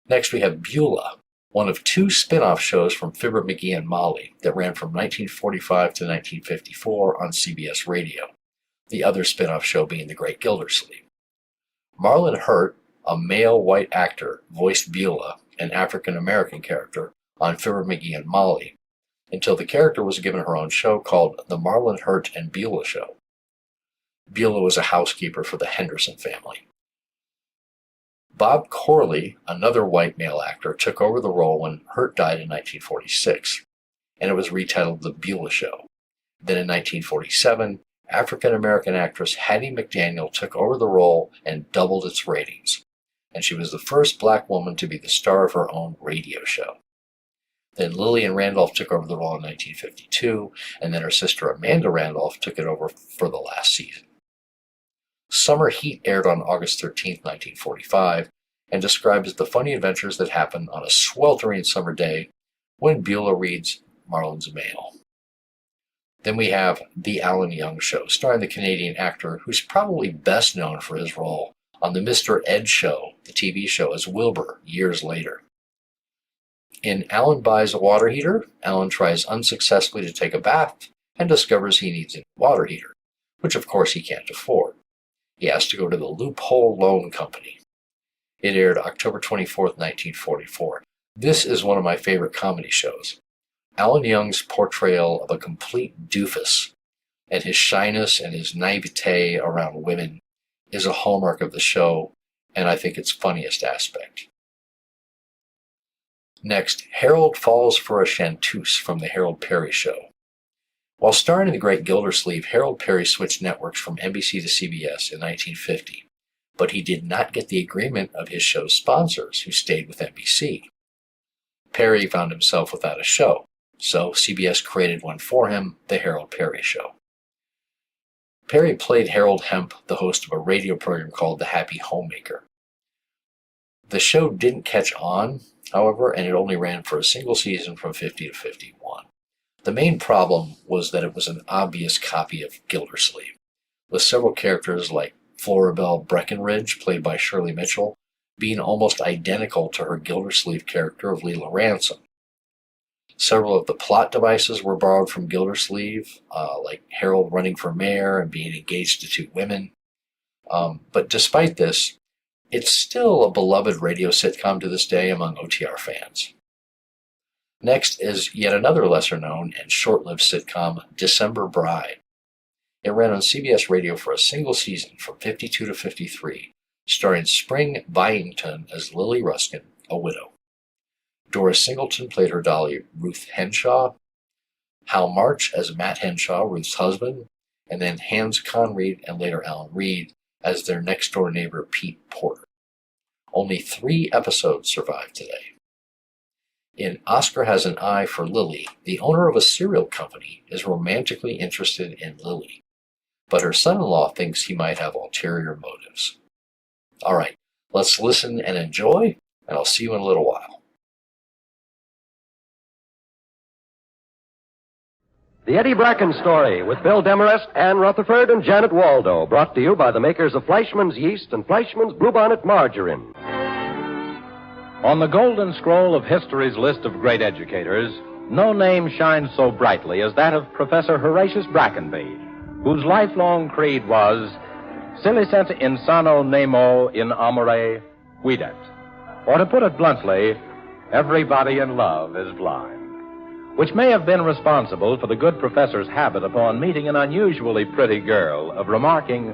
Next we have Beulah, one of 2 spin-off shows from Fibber McGee and Molly that ran from 1945 to 1954 on CBS Radio, the other spin-off show being The Great Gildersleeve. Marlon Hurt, a male white actor, voiced Beulah, an African-American character, on Fibber McGee and Molly, until the character was given her own show called The Marlon Hurt and Beulah Show. Beulah was a housekeeper for the Henderson family. Bob Corley, another white male actor, took over the role when Hurt died in 1946, and it was retitled The Beulah Show. Then in 1947, African-American actress Hattie McDaniel took over the role and doubled its ratings, and she was the first black woman to be the star of her own radio show. Then Lillian Randolph took over the role in 1952, and then her sister Amanda Randolph took it over for the last season. Summer Heat aired on August 13, 1945, and describes the funny adventures that happen on a sweltering summer day when Beulah reads Marlon's mail. Then we have The Alan Young Show, starring the Canadian actor who's probably best known for his role on the Mr. Ed Show, the TV show, as Wilbur years later. In Alan Buys a Water Heater, Alan tries unsuccessfully to take a bath and discovers he needs a water heater, which of course he can't afford. He has to go to the Loophole Loan Company. It aired October 24, 1944. This is one of my favorite comedy shows. Alan Young's portrayal of a complete doofus and his shyness and his naivete around women is a hallmark of the show, and I think its funniest aspect. Next, Harold Falls for a Chanteuse from The Harold Peary Show. While starring in The Great Gildersleeve, Harold Peary switched networks from NBC to CBS in 1950, but he did not get the agreement of his show's sponsors, who stayed with NBC. Peary found himself without a show, so CBS created one for him, The Harold Peary Show. Peary played Harold Hemp, the host of a radio program called The Happy Homemaker. The show didn't catch on, however, and it only ran for a single season from 50 to 51. The main problem was that it was an obvious copy of Gildersleeve, with several characters like Floribel Breckenridge, played by Shirley Mitchell, being almost identical to her Gildersleeve character of Leela Ransom. Several of the plot devices were borrowed from Gildersleeve, like Harold running for mayor and being engaged to 2 women. But despite this, it's still a beloved radio sitcom to this day among OTR fans. Next is yet another lesser-known and short-lived sitcom, December Bride. It ran on CBS Radio for a single season from 52 to 53, starring Spring Byington as Lily Ruskin, a widow. Doris Singleton played her dolly, Ruth Henshaw, Hal March as Matt Henshaw, Ruth's husband, and then Hans Conried and later Alan Reed as their next-door neighbor, Pete Porter. Only 3 episodes survive today. In Oscar Has an Eye for Lily, the owner of a cereal company is romantically interested in Lily, but her son-in-law thinks he might have ulterior motives. All right, let's listen and enjoy, and I'll see you in a little while. The Eddie Bracken Story with Bill Demarest, Ann Rutherford, and Janet Waldo, brought to you by the makers of Fleischmann's Yeast and Fleischmann's Bluebonnet Margarine. On the golden scroll of history's list of great educators, no name shines so brightly as that of Professor Horatius Brackenby, whose lifelong creed was, Silicent insano nemo in amore videt. Or to put it bluntly, everybody in love is blind. Which may have been responsible for the good professor's habit upon meeting an unusually pretty girl of remarking,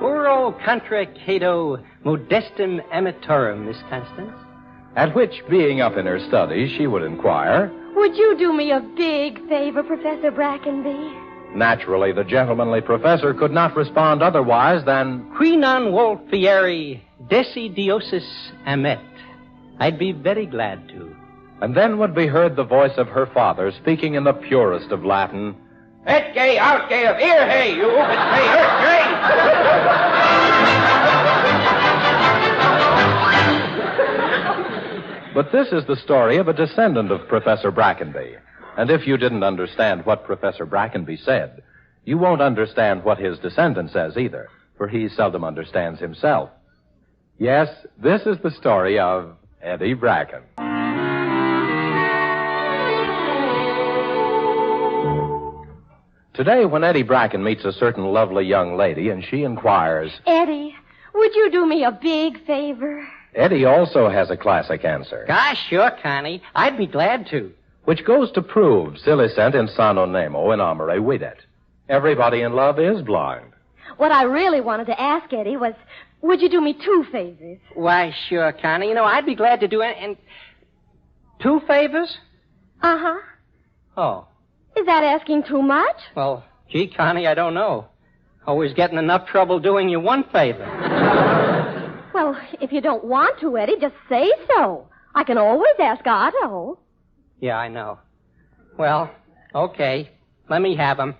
Uro contra Cato modestum amatorum, Miss Constance. At which, being up in her studies, she would inquire, Would you do me a big favor, Professor Brackenby? Naturally, the gentlemanly professor could not respond otherwise than, Qui non vol fieri desidiosis amet. I'd be very glad to. And then would be heard the voice of her father speaking in the purest of Latin. Et gay, out gay of ear, hey, you, it's me, But this is the story of a descendant of Professor Brackenby. And if you didn't understand what Professor Brackenby said, you won't understand what his descendant says either, for he seldom understands himself. Yes, this is the story of Eddie Bracken. Today, when Eddie Bracken meets a certain lovely young lady and she inquires, Eddie, would you do me a big favor? Eddie also has a classic answer. Gosh, sure, Connie. I'd be glad to. Which goes to prove silicent insano nemo in amore videt. Everybody in love is blind. What I really wanted to ask Eddie was, would you do me 2 favors? Why, sure, Connie. You know, I'd be glad to do it. And 2 favors? Uh-huh. Oh. Is that asking too much? Well, gee, Connie, I don't know. Always getting enough trouble doing you 1 favor. Well, if you don't want to, Eddie, just say so. I can always ask Otto. Yeah, I know. Well, okay. Let me have 'em.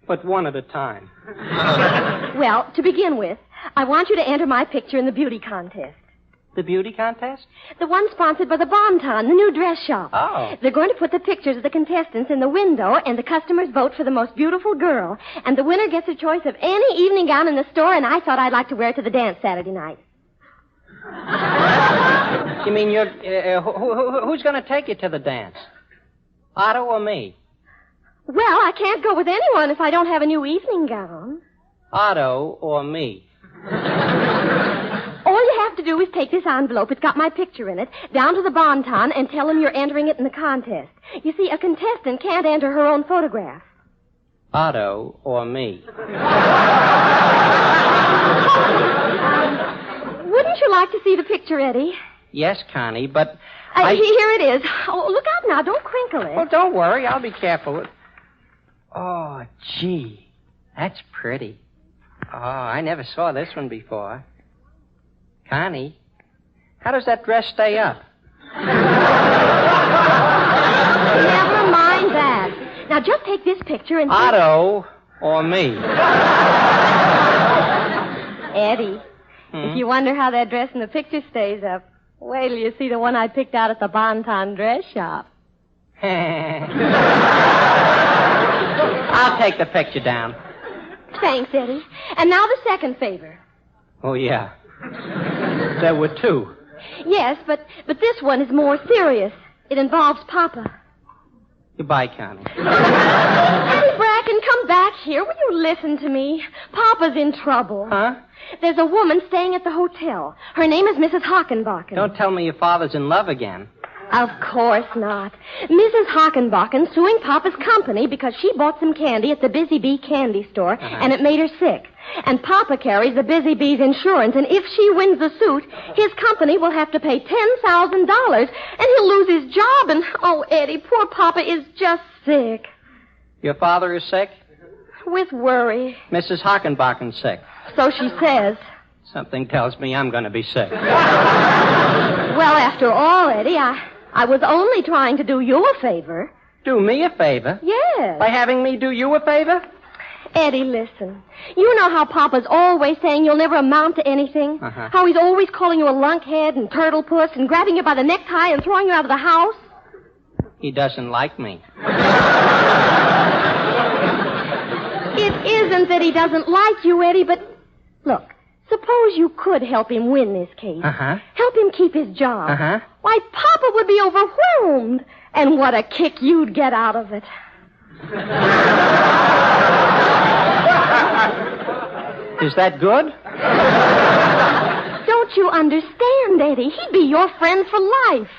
But 1 at a time. Well, to begin with, I want you to enter my picture in the beauty contest. The beauty contest? The one sponsored by the Bonton, the new dress shop. Oh. They're going to put the pictures of the contestants in the window, and the customers vote for the most beautiful girl. And the winner gets a choice of any evening gown in the store, and I thought I'd like to wear it to the dance Saturday night. You mean you're... who's going to take you to the dance? Otto or me? Well, I can't go with anyone if I don't have a new evening gown. Otto or me? All you have to do is take this envelope, it's got my picture in it, down to the Bonton and tell them you're entering it in the contest. You see, a contestant can't enter her own photograph. Otto or me? Wouldn't you like to see the picture, Eddie? Yes, Connie, but Here it is. Oh, look out now. Don't crinkle it. Oh, don't worry. I'll be careful. Oh, gee. That's pretty. Oh, I never saw this one before. Connie, how does that dress stay up? Never mind that. Now, just take this picture and... Otto or me? Eddie, if you wonder how that dress in the picture stays up, wait till you see the one I picked out at the Bonton dress shop. I'll take the picture down. Thanks, Eddie. And now the second favor. Oh, yeah. There were 2. Yes, but this one is more serious. It involves Papa. Goodbye, Connie. Eddie Bracken, come back here. Will you listen to me? Papa's in trouble. Huh? There's a woman staying at the hotel. Her name is Mrs. Hockenbachen. Don't tell me your father's in love again. Of course not. Mrs. Hockenbachen suing Papa's company because she bought some candy at the Busy Bee candy store, and it made her sick. And Papa carries the Busy Bee's insurance, and if she wins the suit, his company will have to pay $10,000, and he'll lose his job. And, oh, Eddie, poor Papa is just sick. Your father is sick? With worry. Mrs. Hockenbachen's sick. So she says. Something tells me I'm going to be sick. Well, after all, Eddie, I was only trying to do you a favor. Do me a favor? Yes. By having me do you a favor? Eddie, listen. You know how Papa's always saying you'll never amount to anything? Uh-huh. How he's always calling you a lunkhead and turtle puss and grabbing you by the necktie and throwing you out of the house? He doesn't like me. It isn't that he doesn't like you, Eddie, but look, suppose you could help him win this case. Uh-huh. Help him keep his job. Uh-huh. Why, Papa would be overwhelmed. And what a kick you'd get out of it. Is that good? Don't you understand, Eddie? He'd be your friend for life.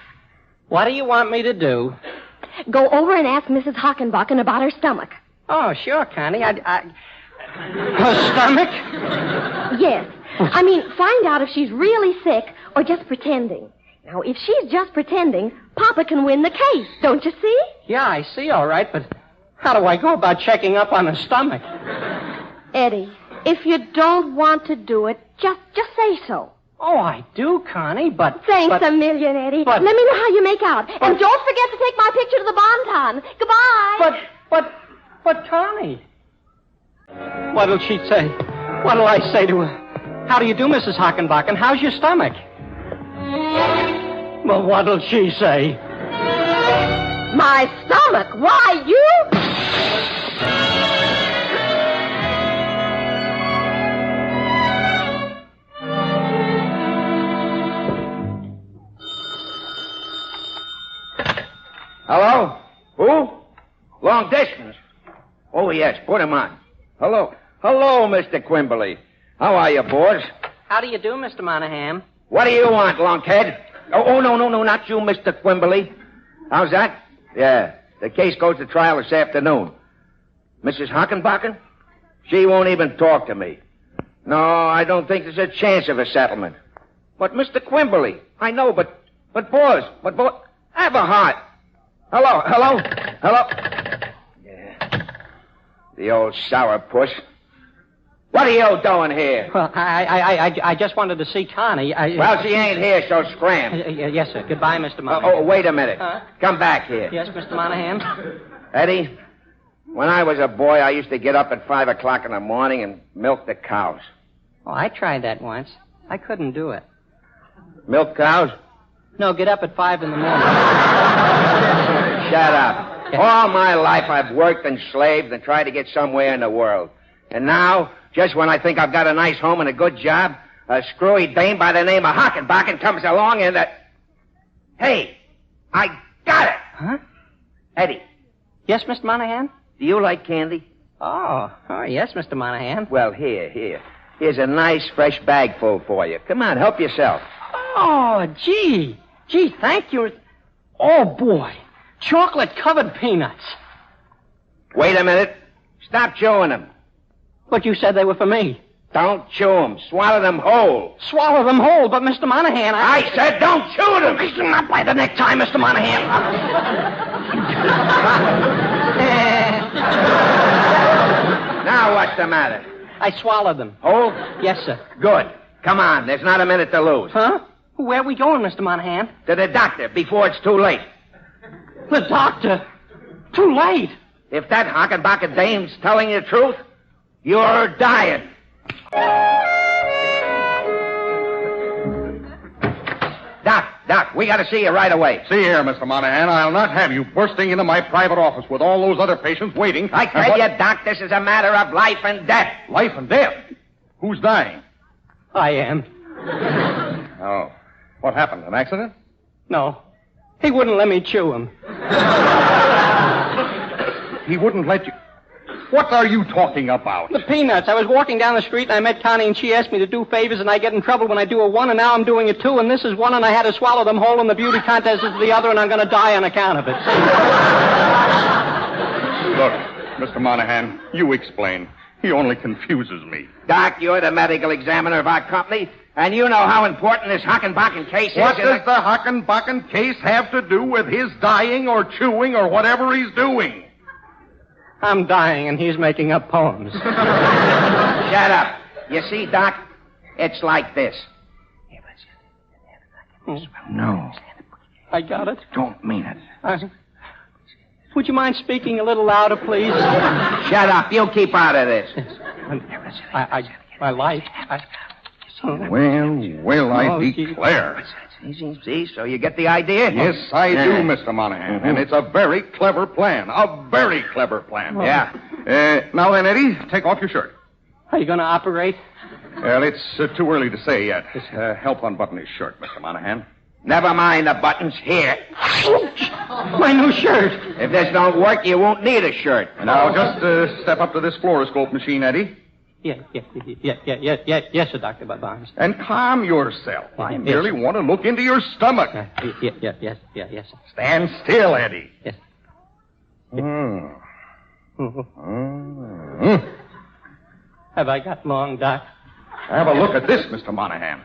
What do you want me to do? Go over and ask Mrs. Hockenbachen about her stomach. Oh, sure, Connie. Her stomach? Yes. I mean, find out if she's really sick or just pretending. Now, if she's just pretending, Papa can win the case, don't you see? Yeah, I see, all right, but how do I go about checking up on her stomach? Eddie, if you don't want to do it, just say so. Oh, I do, Connie, but... Thanks a million, Eddie. but- Let me know how you make out. And don't forget to take my picture to the Bonton. Goodbye. But, Connie... What'll she say? What'll I say to her? How do you do, Mrs. Hockenbacken? How's your stomach? Well, what'll she say? My stomach? Why, you... Hello? Who? Long distance. Oh, yes, put him on. Hello, Mr. Quimberly. How are you, boys? How do you do, Mr. Monahan? What do you want, lunkhead? Oh, no, not you, Mr. Quimberly. How's that? Yeah, the case goes to trial this afternoon. Mrs. Hockenbacken? She won't even talk to me. No, I don't think there's a chance of a settlement. But, Mr. Quimberly, I know, but boys, have a heart. Hello? Yeah. The old sourpuss. What are you doing here? Well, I just wanted to see Connie. Well, she ain't here, so scram. Yes, sir. Goodbye, Mr. Monahan. Oh, wait a minute. Come back here. Yes, Mr. Monahan? Eddie, when I was a boy, I used to get up at 5 o'clock in the morning and milk the cows. Oh, I tried that once. I couldn't do it. Milk cows? No, get up at 5 in the morning. Shut up. All my life I've worked and slaved and tried to get somewhere in the world. And now, just when I think I've got a nice home and a good job, a screwy dame by the name of Hockenbacken comes along and... Hey, I got it! Huh? Eddie. Yes, Mr. Monahan? Do you like candy? Oh, yes, Mr. Monahan. Well, here. Here's a nice fresh bag full for you. Come on, help yourself. Oh, gee, thank you. Oh, boy. Chocolate-covered peanuts. Wait a minute. Stop chewing them. But you said they were for me. Don't chew them. Swallow them whole. Swallow them whole, but Mr. Monahan, I said don't chew them. Not by the necktie, Mr. Monahan. Now what's the matter? I swallowed them. Whole? Yes, sir. Good. Come on. There's not a minute to lose. Huh? Where are we going, Mr. Monahan? To the doctor before it's too late. The doctor? Too late. If that Hockenbacken dame's telling you the truth, you're dying. Doc, we got to see you right away. See here, Mr. Monahan, I'll not have you bursting into my private office with all those other patients waiting. I tell you, Doc, this is a matter of life and death. Life and death? Who's dying? I am. Oh. What happened, an accident? No. He wouldn't let me chew him. He wouldn't let you... What are you talking about? The peanuts. I was walking down the street and I met Connie and she asked me to do favors and I get in trouble when I do a one and now I'm doing a two and this is one and I had to swallow them whole and the beauty contest is the other and I'm going to die on account of it. Look, Mr. Monahan, you explain. He only confuses me. Doc, you're the medical examiner of our company and you know how important this Hockenbacken case is. What does the Hockenbacken case have to do with his dying or chewing or whatever he's doing? I'm dying and he's making up poems. Shut up. You see, Doc, it's like this. No. I got it. Don't mean it. Would you mind speaking a little louder, please? Shut up. You keep out of this. My life. Well, I declare. See, so you get the idea? Yes, I do, Mr. Monahan. And it's a very clever plan. A very clever plan. Yeah. Now then, Eddie, take off your shirt. Are you going to operate? Well, it's too early to say yet. Help unbutton his shirt, Mr. Monahan. Never mind the buttons. Here. My new shirt. If this don't work, you won't need a shirt. Now, just step up to this fluoroscope machine, Eddie. Yes, sir, Dr. Barnes. And calm yourself. I merely want to look into your stomach. Yes. Stand still, Eddie. Yes. Have I got long, Doc? Have a look at this, Mr. Monahan.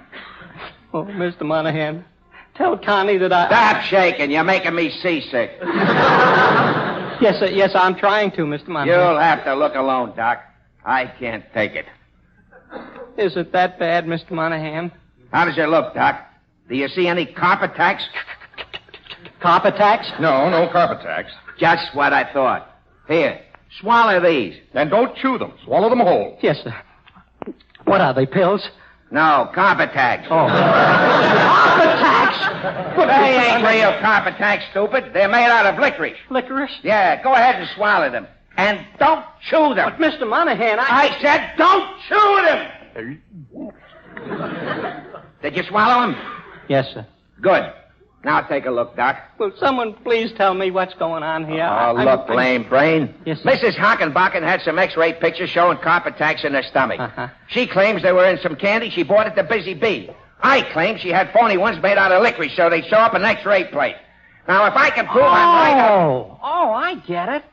Oh, Mr. Monahan, tell Connie that I... Stop shaking. You're making me seasick. Yes, sir, I'm trying to, Mr. Monahan. You'll have to look alone, Doc. I can't take it. Is it that bad, Mr. Monahan? How does it look, Doc? Do you see any carpet tacks? Carpet tacks? No carpet tacks. Just what I thought. Here, swallow these. And don't chew them. Swallow them whole. Yes, sir. What are they, pills? No, carpet tacks. Oh. Carpet tacks? They ain't real carpet tacks, stupid. They're made out of licorice. Licorice? Yeah, go ahead and swallow them. And don't chew them. But, Mr. Monahan, I said don't chew them! Did you swallow them? Yes, sir. Good. Now take a look, Doc. Will someone please tell me what's going on here? Oh, look, lame brain. Yes, sir. Mrs. Hockenbacken had some X-ray pictures showing carpet tacks in her stomach. She claims they were in some candy she bought at the Busy Bee. I claim she had phony ones made out of licorice so they show up in an X-ray plate. Now, if I can prove I'm right... Oh, I get it.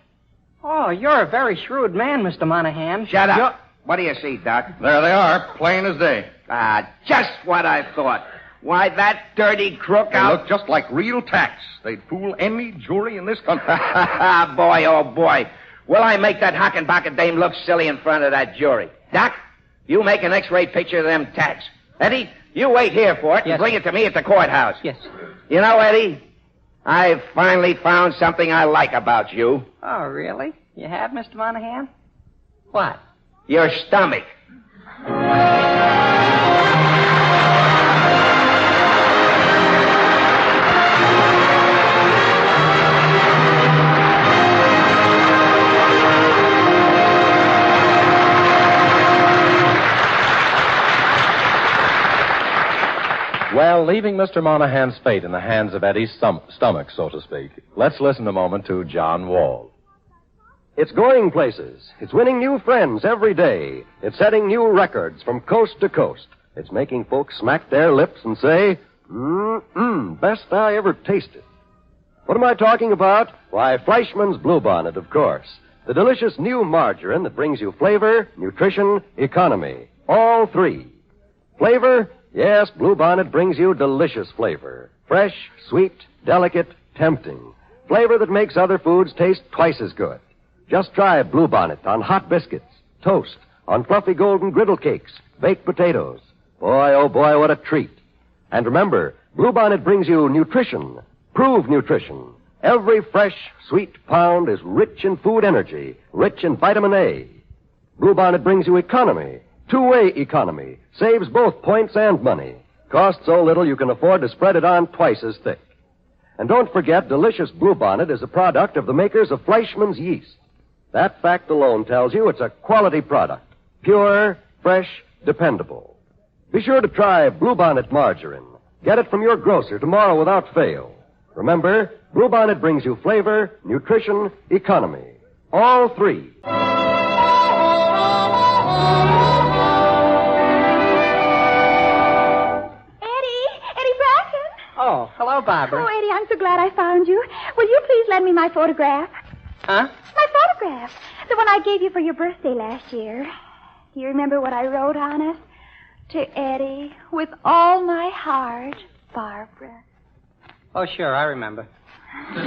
Oh, you're a very shrewd man, Mr. Monahan. Shut up. What do you see, Doc? There they are, plain as day. Ah, just what I thought. Why, that dirty crook They look just like real tacks. They'd fool any jury in this country. Boy, oh boy. Will I make that Hockenbacken dame look silly in front of that jury? Doc, you make an X-ray picture of them tacks. Eddie, you wait here for it and bring it to me at the courthouse. Yes. You know, Eddie, I've finally found something I like about you. Oh, really? You have, Mr. Monahan? What? Your stomach. Well, leaving Mr. Monahan's fate in the hands of Eddie's stomach, so to speak, let's listen a moment to John Wall. It's going places. It's winning new friends every day. It's setting new records from coast to coast. It's making folks smack their lips and say, best I ever tasted. What am I talking about? Why, Fleischmann's Bluebonnet, of course. The delicious new margarine that brings you flavor, nutrition, economy. All three. Flavor? Yes, Bluebonnet brings you delicious flavor. Fresh, sweet, delicate, tempting. Flavor that makes other foods taste twice as good. Just try Bluebonnet on hot biscuits, toast, on fluffy golden griddle cakes, baked potatoes. Boy, oh boy, what a treat. And remember, Bluebonnet brings you nutrition. Prove nutrition. Every fresh, sweet pound is rich in food energy, rich in vitamin A. Bluebonnet brings you economy. Two-way economy. Saves both points and money. Costs so little you can afford to spread it on twice as thick. And don't forget, delicious Bluebonnet is a product of the makers of Fleischmann's yeast. That fact alone tells you it's a quality product. Pure, fresh, dependable. Be sure to try Bluebonnet margarine. Get it from your grocer tomorrow without fail. Remember, Bluebonnet brings you flavor, nutrition, economy. All three. Oh, hello, Barbara. Oh, Eddie, I'm so glad I found you. Will you please lend me my photograph? Huh? My photograph. The one I gave you for your birthday last year. Do you remember what I wrote on it? To Eddie, with all my heart, Barbara. Oh, sure, I remember. Well,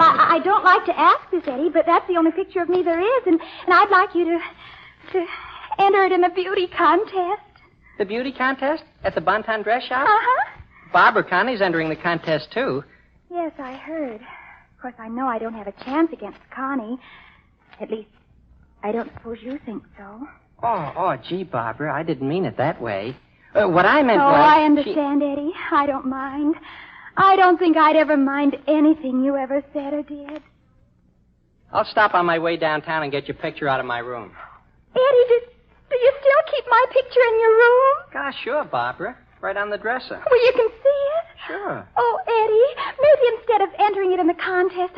I don't like to ask this, Eddie, but that's the only picture of me there is, and I'd like you to enter it in the beauty contest. The beauty contest? At the Bonton Dress Shop? Uh-huh. Barbara Connie's entering the contest, too. Yes, I heard. Of course, I know I don't have a chance against Connie. At least, I don't suppose you think so. Oh, gee, Barbara, I didn't mean it that way. What I meant was... was... I understand, Eddie. I don't mind. I don't think I'd ever mind anything you ever said or did. I'll stop on my way downtown and get your picture out of my room. Eddie, do you still keep my picture in your room? Gosh, sure, Barbara. Right on the dresser. Well, you can see it? Sure. Oh, Eddie, maybe instead of entering it in the contest,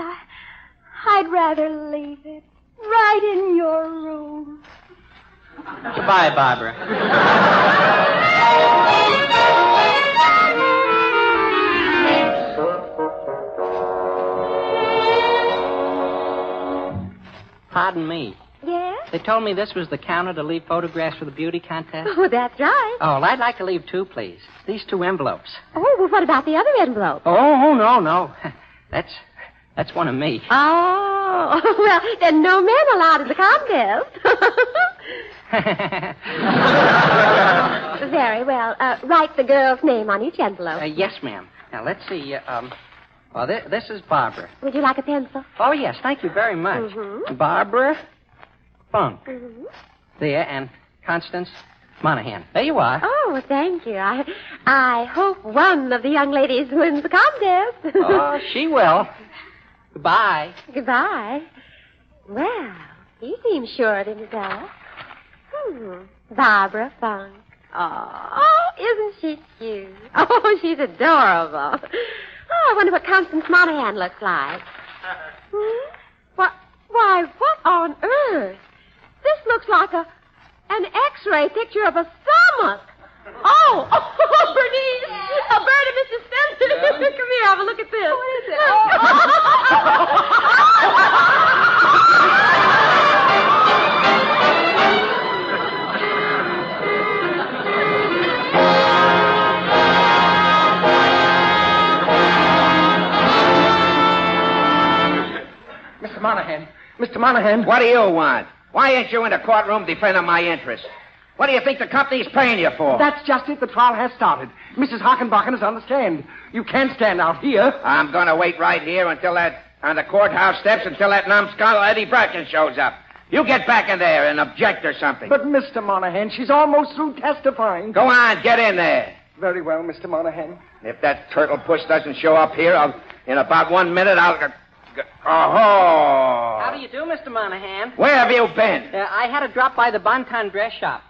I'd rather leave it right in your room. Goodbye, Barbara. Pardon me. Yes? They told me this was the counter to leave photographs for the beauty contest. Oh, that's right. Oh, well, I'd like to leave two, please. These two envelopes. Oh, well, what about the other envelope? Oh, no. That's one of me. Oh, well, then no men allowed in the contest. Very well. Write the girl's name on each envelope. Yes, ma'am. Now, let's see. This is Barbara. Would you like a pencil? Oh, yes. Thank you very much. Mm-hmm. Barbara Funk. Mm-hmm. There, and Constance Monahan. There you are. Oh, thank you. I hope one of the young ladies wins the contest. Oh, she will. Goodbye. Goodbye. Well, he seems sure of himself. Barbara Funk. Oh, isn't she cute? Oh, she's adorable. Oh, I wonder what Constance Monahan looks like. Why, what on earth? This looks like an X-ray picture of a stomach. Oh, Bernice. Bertie, Mr. Spencer. Come here, have a look at this. What is it? Mr. Monahan. What do you want? Why ain't you in the courtroom defending my interests? What do you think the company's paying you for? That's just it. The trial has started. Mrs. Hockenbachen is on the stand. You can't stand out here. I'm going to wait right here on the courthouse steps until that numbskull Eddie Bracken shows up. You get back in there and object or something. But, Mr. Monahan, she's almost through testifying. Go on, get in there. Very well, Mr. Monahan. If that turtle puss doesn't show up here, in about 1 minute, Oh! How do you do, Mr. Monahan? Where have you been? I had to drop by the Bonton dress shop.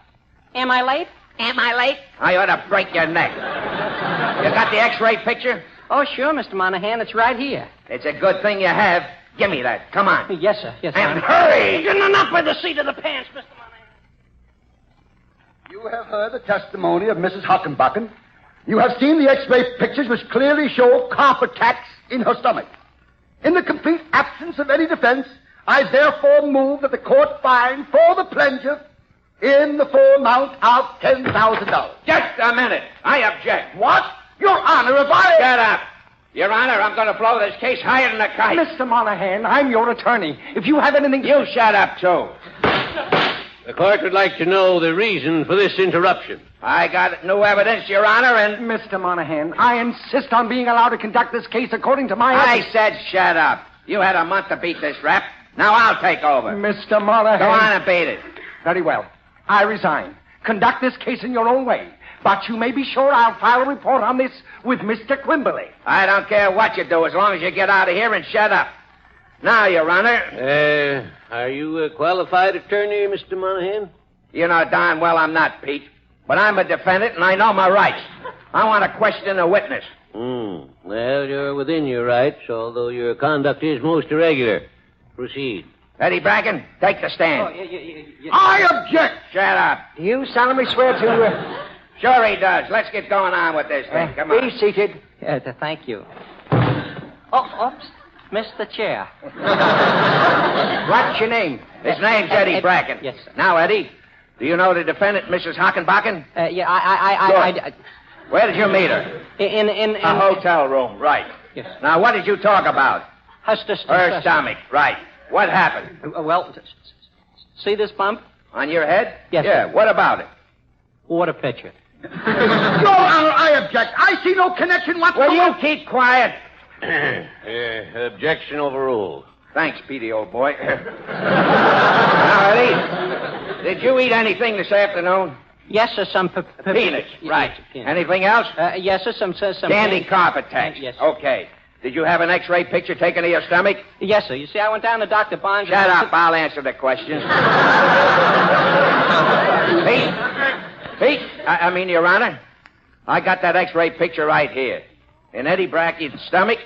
Am I late? I ought to break your neck. You got the X-ray picture? Oh, sure, Mr. Monahan. It's right here. It's a good thing you have. Give me that. Come on. Yes, sir. Yes, sir. And hurry! Getting up by the seat of the pants, Mr. Monahan. You have heard the testimony of Mrs. Hockenbachen. You have seen the X-ray pictures which clearly show carpet tacks in her stomach. In the complete absence of any defense, I therefore move that the court find for the plaintiff in the full amount of $10,000. Just a minute. I object. What? Your Honor, if I... Shut up. Your Honor, I'm going to blow this case higher than a kite. Mr. Monahan, I'm your attorney. If you have anything... You shut up, too. The court would like to know the reason for this interruption. I got no evidence, Your Honor, and... Mr. Monahan, I insist on being allowed to conduct this case according to my... I said shut up. You had a month to beat this rap. Now I'll take over. Mr. Monahan... Go on and beat it. Very well. I resign. Conduct this case in your own way. But you may be sure I'll file a report on this with Mr. Quimbley. I don't care what you do as long as you get out of here and shut up. Now, Your Honor... Are you a qualified attorney, Mr. Monahan? You know darn well I'm not, Pete. But I'm a defendant and I know my rights. I want to question a witness. Well, you're within your rights, although your conduct is most irregular. Proceed. Eddie Bracken, take the stand. I object! Shut up. Do you solemnly swear to... Sure he does. Let's get going on with this thing. Come on. Be seated. Thank you. Oh, oops. Missed the chair. What's your name? His name's Eddie Bracken. Yes, sir. Now, Eddie, do you know the defendant, Mrs. Hockenbachen? Yeah, I... Where did you meet her? In a hotel room, right. Yes. Now, what did you talk about? Her stomach, right. What happened? Well, see this bump? On your head? Yes, Yeah, sir. what about it? What a picture. Your Honor, I object. I see no connection whatsoever. Will you keep quiet? Objection overruled. Thanks, Petey, old boy. Now, Eddie, did you eat anything this afternoon? Yes, sir, some... Peanuts, right. Anything else? Yes, sir, some Candy carpet tacks. Yes. Okay. Did you have an X-ray picture taken of your stomach? Yes, sir. You see, I went down to Dr. Bond... Shut up. I'll answer the questions. Pete, I mean, Your Honor, I got that X-ray picture right here. In Eddie Bracken's stomach,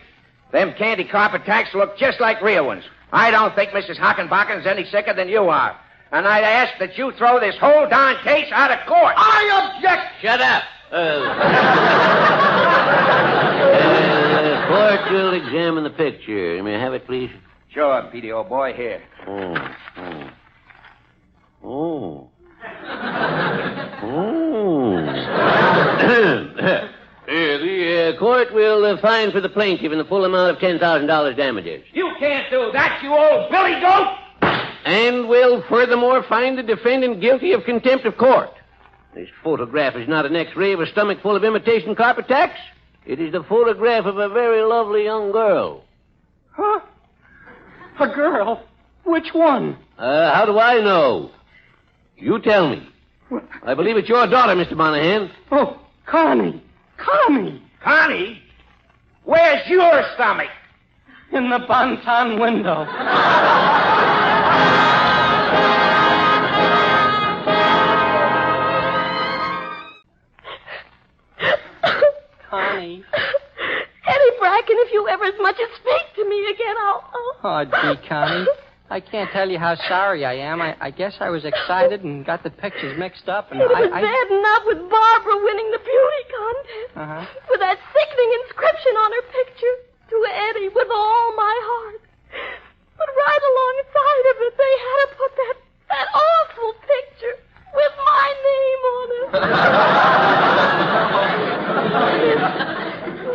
them candy carpet tacks look just like real ones. I don't think Mrs. Hockenbachen's any sicker than you are. And I'd ask that you throw this whole darn case out of court. I object! Shut up! Court will examine the picture. May I have it, please? Sure, Petey, old boy, here. The court will fine for the plaintiff in the full amount of $10,000 damages. You can't do that, you old billy goat! And will furthermore find the defendant guilty of contempt of court. This photograph is not an X-ray of a stomach full of imitation carpet tacks. It is the photograph of a very lovely young girl. Huh? A girl? Which one? How do I know? You tell me. I believe it's your daughter, Mr. Monahan. Oh, Connie. Connie! Connie? Where's your stomach? In the Bonton window. Connie. Eddie Bracken, if you ever as much as speak to me again, I'll... Oh, gee, Connie. I can't tell you how sorry I am. I guess I was excited and got the pictures mixed up. And it was bad enough with Barbara winning the beauty contest. Uh-huh. With that sickening inscription on her picture. To Eddie, with all my heart. But right alongside of it, they had to put that awful picture with my name on it.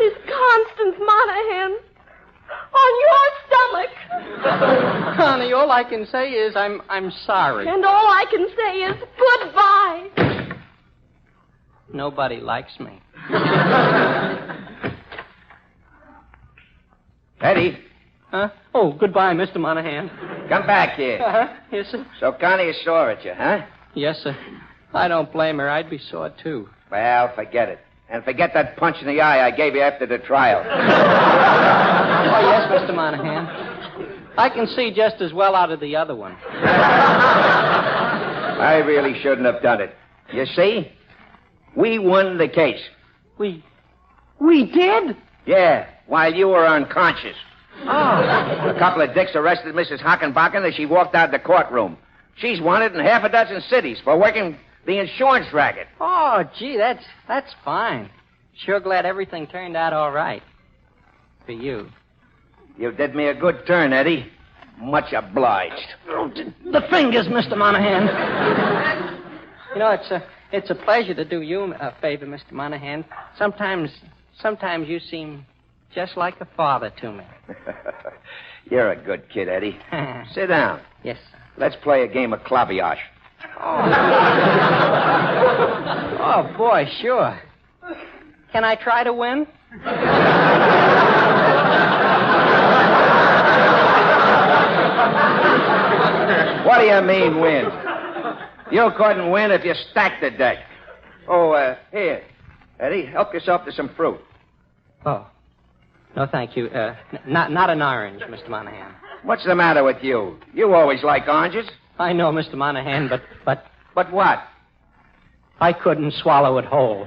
Miss Constance Monahan. On your stomach. Connie, all I can say is I'm sorry. And all I can say is goodbye. Nobody likes me. Eddie. Huh? Oh, goodbye, Mr. Monahan. Come back here. Uh-huh. Yes, sir. So Connie is sore at you, huh? Yes, sir. I don't blame her. I'd be sore, too. Well, forget it. And forget that punch in the eye I gave you after the trial. Oh, yes, Mr. Monahan. I can see just as well out of the other one. I really shouldn't have done it. You see? We won the case. We did? Yeah, while you were unconscious. Oh. A couple of dicks arrested Mrs. Hockenbacken as she walked out of the courtroom. She's wanted in half a dozen cities for working the insurance racket. Oh, gee, that's fine. Sure glad everything turned out all right. For you. You did me a good turn, Eddie. Much obliged. Oh, the fingers, Mr. Monahan. You know, it's a pleasure to do you a favor, Mr. Monahan. Sometimes you seem just like a father to me. You're a good kid, Eddie. Sit down. Yes, sir. Let's play a game of claviage. Oh, boy, sure. Can I try to win? What do you mean, win? You couldn't win if you stacked the deck. Oh, here. Eddie, help yourself to some fruit. Oh. No, thank you. Not an orange, Mr. Monahan. What's the matter with you? You always like oranges. I know, Mr. Monahan, but... But what? I couldn't swallow it whole.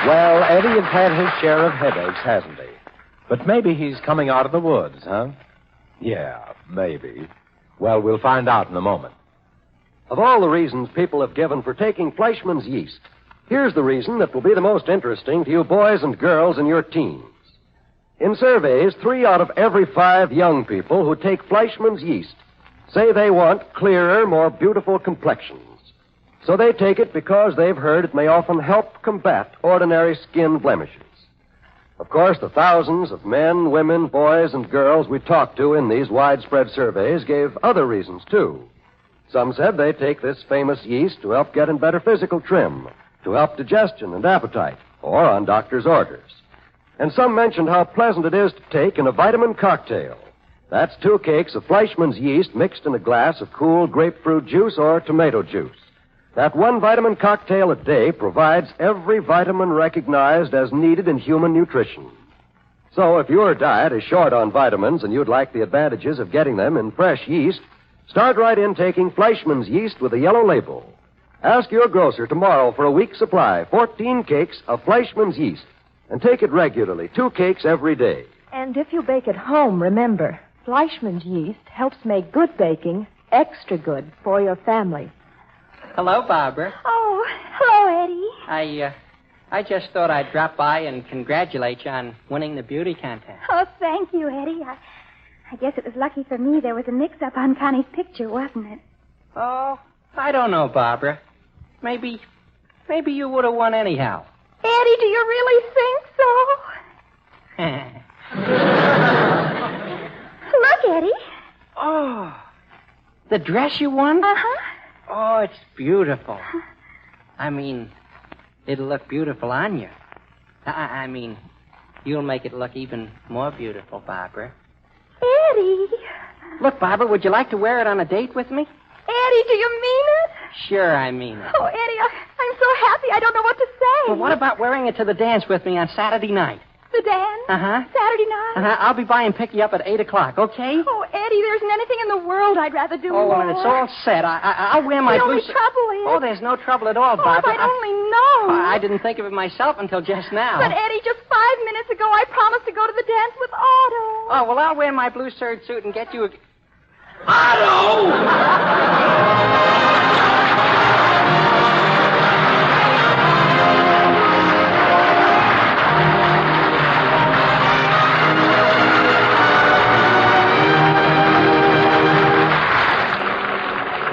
Well, Eddie has had his share of headaches, hasn't he? But maybe he's coming out of the woods, huh? Yeah, maybe. Well, we'll find out in a moment. Of all the reasons people have given for taking Fleischmann's yeast, here's the reason that will be the most interesting to you boys and girls in your teens. In surveys, 3 out of every 5 young people who take Fleischmann's yeast say they want clearer, more beautiful complexions. So they take it because they've heard it may often help combat ordinary skin blemishes. Of course, the thousands of men, women, boys, and girls we talked to in these widespread surveys gave other reasons, too. Some said they take this famous yeast to help get in better physical trim, to help digestion and appetite, or on doctor's orders. And some mentioned how pleasant it is to take in a vitamin cocktail. That's 2 cakes of Fleischmann's yeast mixed in a glass of cool grapefruit juice or tomato juice. That 1 vitamin cocktail a day provides every vitamin recognized as needed in human nutrition. So if your diet is short on vitamins and you'd like the advantages of getting them in fresh yeast, start right in taking Fleischmann's yeast with a yellow label. Ask your grocer tomorrow for a week's supply, 14 cakes of Fleischmann's yeast, and take it regularly, 2 cakes every day. And if you bake at home, remember, Fleischmann's yeast helps make good baking extra good for your family. Hello, Barbara. Oh, hello, Eddie. I just thought I'd drop by and congratulate you on winning the beauty contest. Oh, thank you, Eddie. I guess it was lucky for me there was a mix-up on Connie's picture, wasn't it? Oh, I don't know, Barbara. Maybe you would have won anyhow. Eddie, do you really think so? Look, Eddie. Oh, the dress you won? Uh-huh. Oh, it's beautiful. I mean, it'll look beautiful on you. I mean, you'll make it look even more beautiful, Barbara. Eddie. Look, Barbara, would you like to wear it on a date with me? Eddie, do you mean it? Sure, I mean it. Oh, Eddie, I'm so happy I don't know what to say. Well, what about wearing it to the dance with me on Saturday night? The dance? Uh-huh. Saturday night? Uh-huh. I'll be by and pick you up at 8 o'clock, okay? Oh, Eddie, there isn't anything in the world I'd rather do more. Oh, when it's all set, I'll wear my The blue... only trouble is... Oh, there's no trouble at all, Barbara. Oh, if I'd only known. I didn't think of it myself until just now. But, Eddie, just 5 minutes ago, I promised to go to the dance with Otto. Oh, well, I'll wear my blue serge suit and get you a...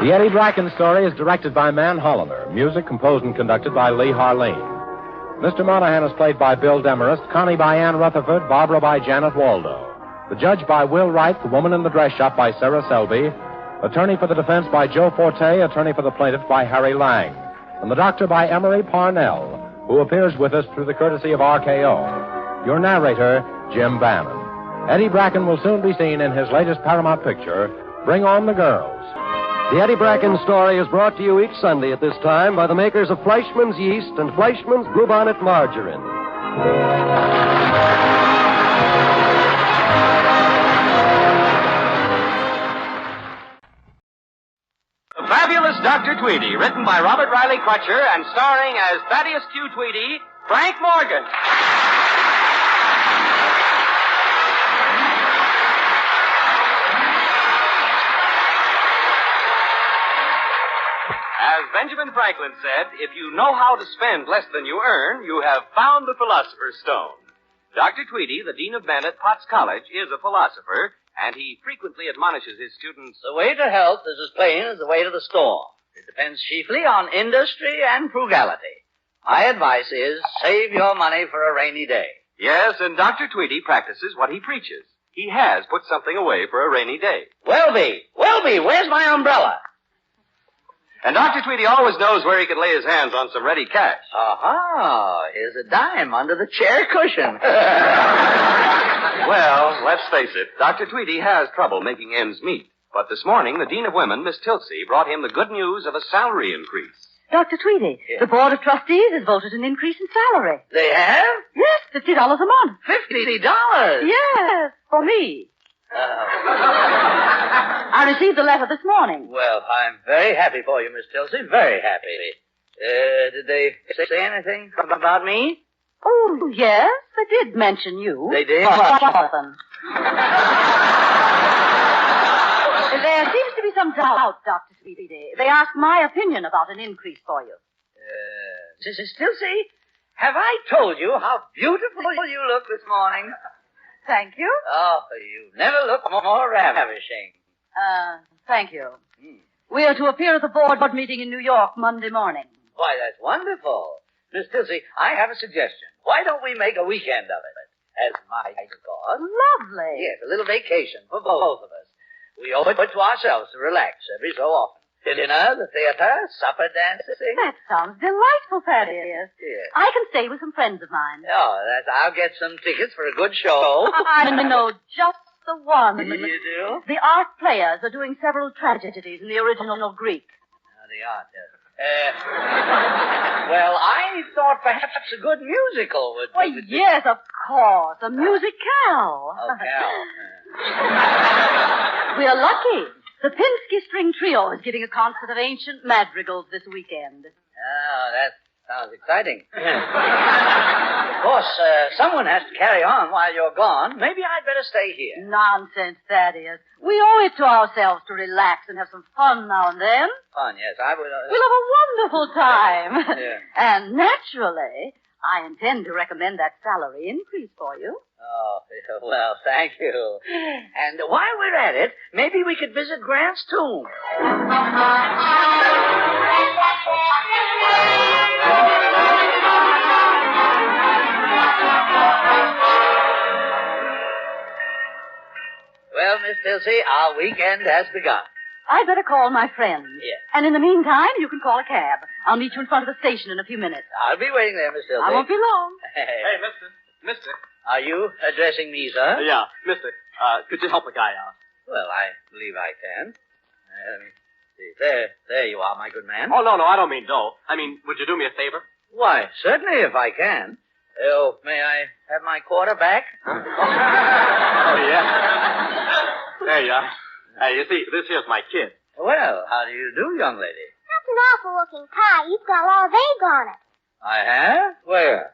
The Eddie Bracken story is directed by Man Hollander. Music composed and conducted by Lee Harleen. Mr. Monahan is played by Bill Demarest, Connie by Ann Rutherford, Barbara by Janet Waldo. The judge by Will Wright, the woman in the dress shop by Sarah Selby, attorney for the defense by Joe Forte, attorney for the plaintiff by Harry Lang, and the doctor by Emery Parnell, who appears with us through the courtesy of RKO. Your narrator, Jim Bannon. Eddie Bracken will soon be seen in his latest Paramount picture, Bring On the Girls. The Eddie Bracken story is brought to you each Sunday at this time by the makers of Fleischmann's Yeast and Fleischmann's Bluebonnet Margarine. The Fabulous Dr. Tweedy, written by Robert Riley Crutcher and starring as Thaddeus Q. Tweedy, Frank Morgan. As Benjamin Franklin said, if you know how to spend less than you earn, you have found the Philosopher's Stone. Dr. Tweedy, the Dean of Men at Potts College, is a philosopher, and he frequently admonishes his students. The way to health is as plain as the way to the store. It depends chiefly on industry and frugality. My advice is save your money for a rainy day. Yes, and Dr. Tweedy practices what he preaches. He has put something away for a rainy day. Welby, where's my umbrella? And Dr. Tweedy always knows where he can lay his hands on some ready cash. Aha, here's a dime under the chair cushion. Well, let's face it, Dr. Tweedy has trouble making ends meet. But this morning, the Dean of Women, Miss Tilsey, brought him the good news of a salary increase. Dr. Tweedy, the Board of Trustees has voted an increase in salary. They have? Yes, $50 a month. $50? Yes, for me. I received a letter this morning. Well, I'm very happy for you, Miss Tilsey. Very happy. Did they say anything about me? Oh, yes, they did mention you. They did? Jonathan. There seems to be some doubt, Dr. Tweedy. They asked my opinion about an increase for you. Miss Tilsey, have I told you how beautiful you look this morning? Thank you. Oh, you never look more ravishing. Thank you. We are to appear at the board meeting in New York Monday morning. Why, that's wonderful. Miss Tilsey, I have a suggestion. Why don't we make a weekend of it? As my cause. Lovely. Yes, a little vacation for both of us. We owe it to ourselves to relax every so often. Dinner, the theater, supper, dancing. That sounds delightful, Thaddeus. Yes. I can stay with some friends of mine. Oh, I'll get some tickets for a good show. I know just the one. You do? The art players are doing several tragedies in the original Greek. The art, yes. Well, I thought perhaps a good musical would... Why, yes, of course. A musicale. Oh, Cal. We are lucky. The Pinsky String Trio is giving a concert of ancient madrigals this weekend. Oh, that sounds exciting. Of course, someone has to carry on while you're gone. Maybe I'd better stay here. Nonsense, Thaddeus. We owe it to ourselves to relax and have some fun now and then. Fun, yes. I would... We'll have a wonderful time. Yeah. And naturally, I intend to recommend that salary increase for you. Oh, well, thank you. And while we're at it, maybe we could visit Grant's tomb. Well, Miss Tilsey, our weekend has begun. I'd better call my friends. Yes. And in the meantime, you can call a cab. I'll meet you in front of the station in a few minutes. I'll be waiting there, Miss Tilsey. I won't be long. Hey, Mister. Are you addressing me, sir? Yeah, mister. Could you help a guy out? Well, I believe I can. Let me see. There you are, my good man. Oh, no, I don't mean no. I mean, would you do me a favor? Why, certainly, if I can. Oh, may I have my quarter back? Oh, yeah. There you are. Hey, you see, this here's my kid. Well, how do you do, young lady? That's an awful-looking tie. You've got a lot of egg on it. I have? Where?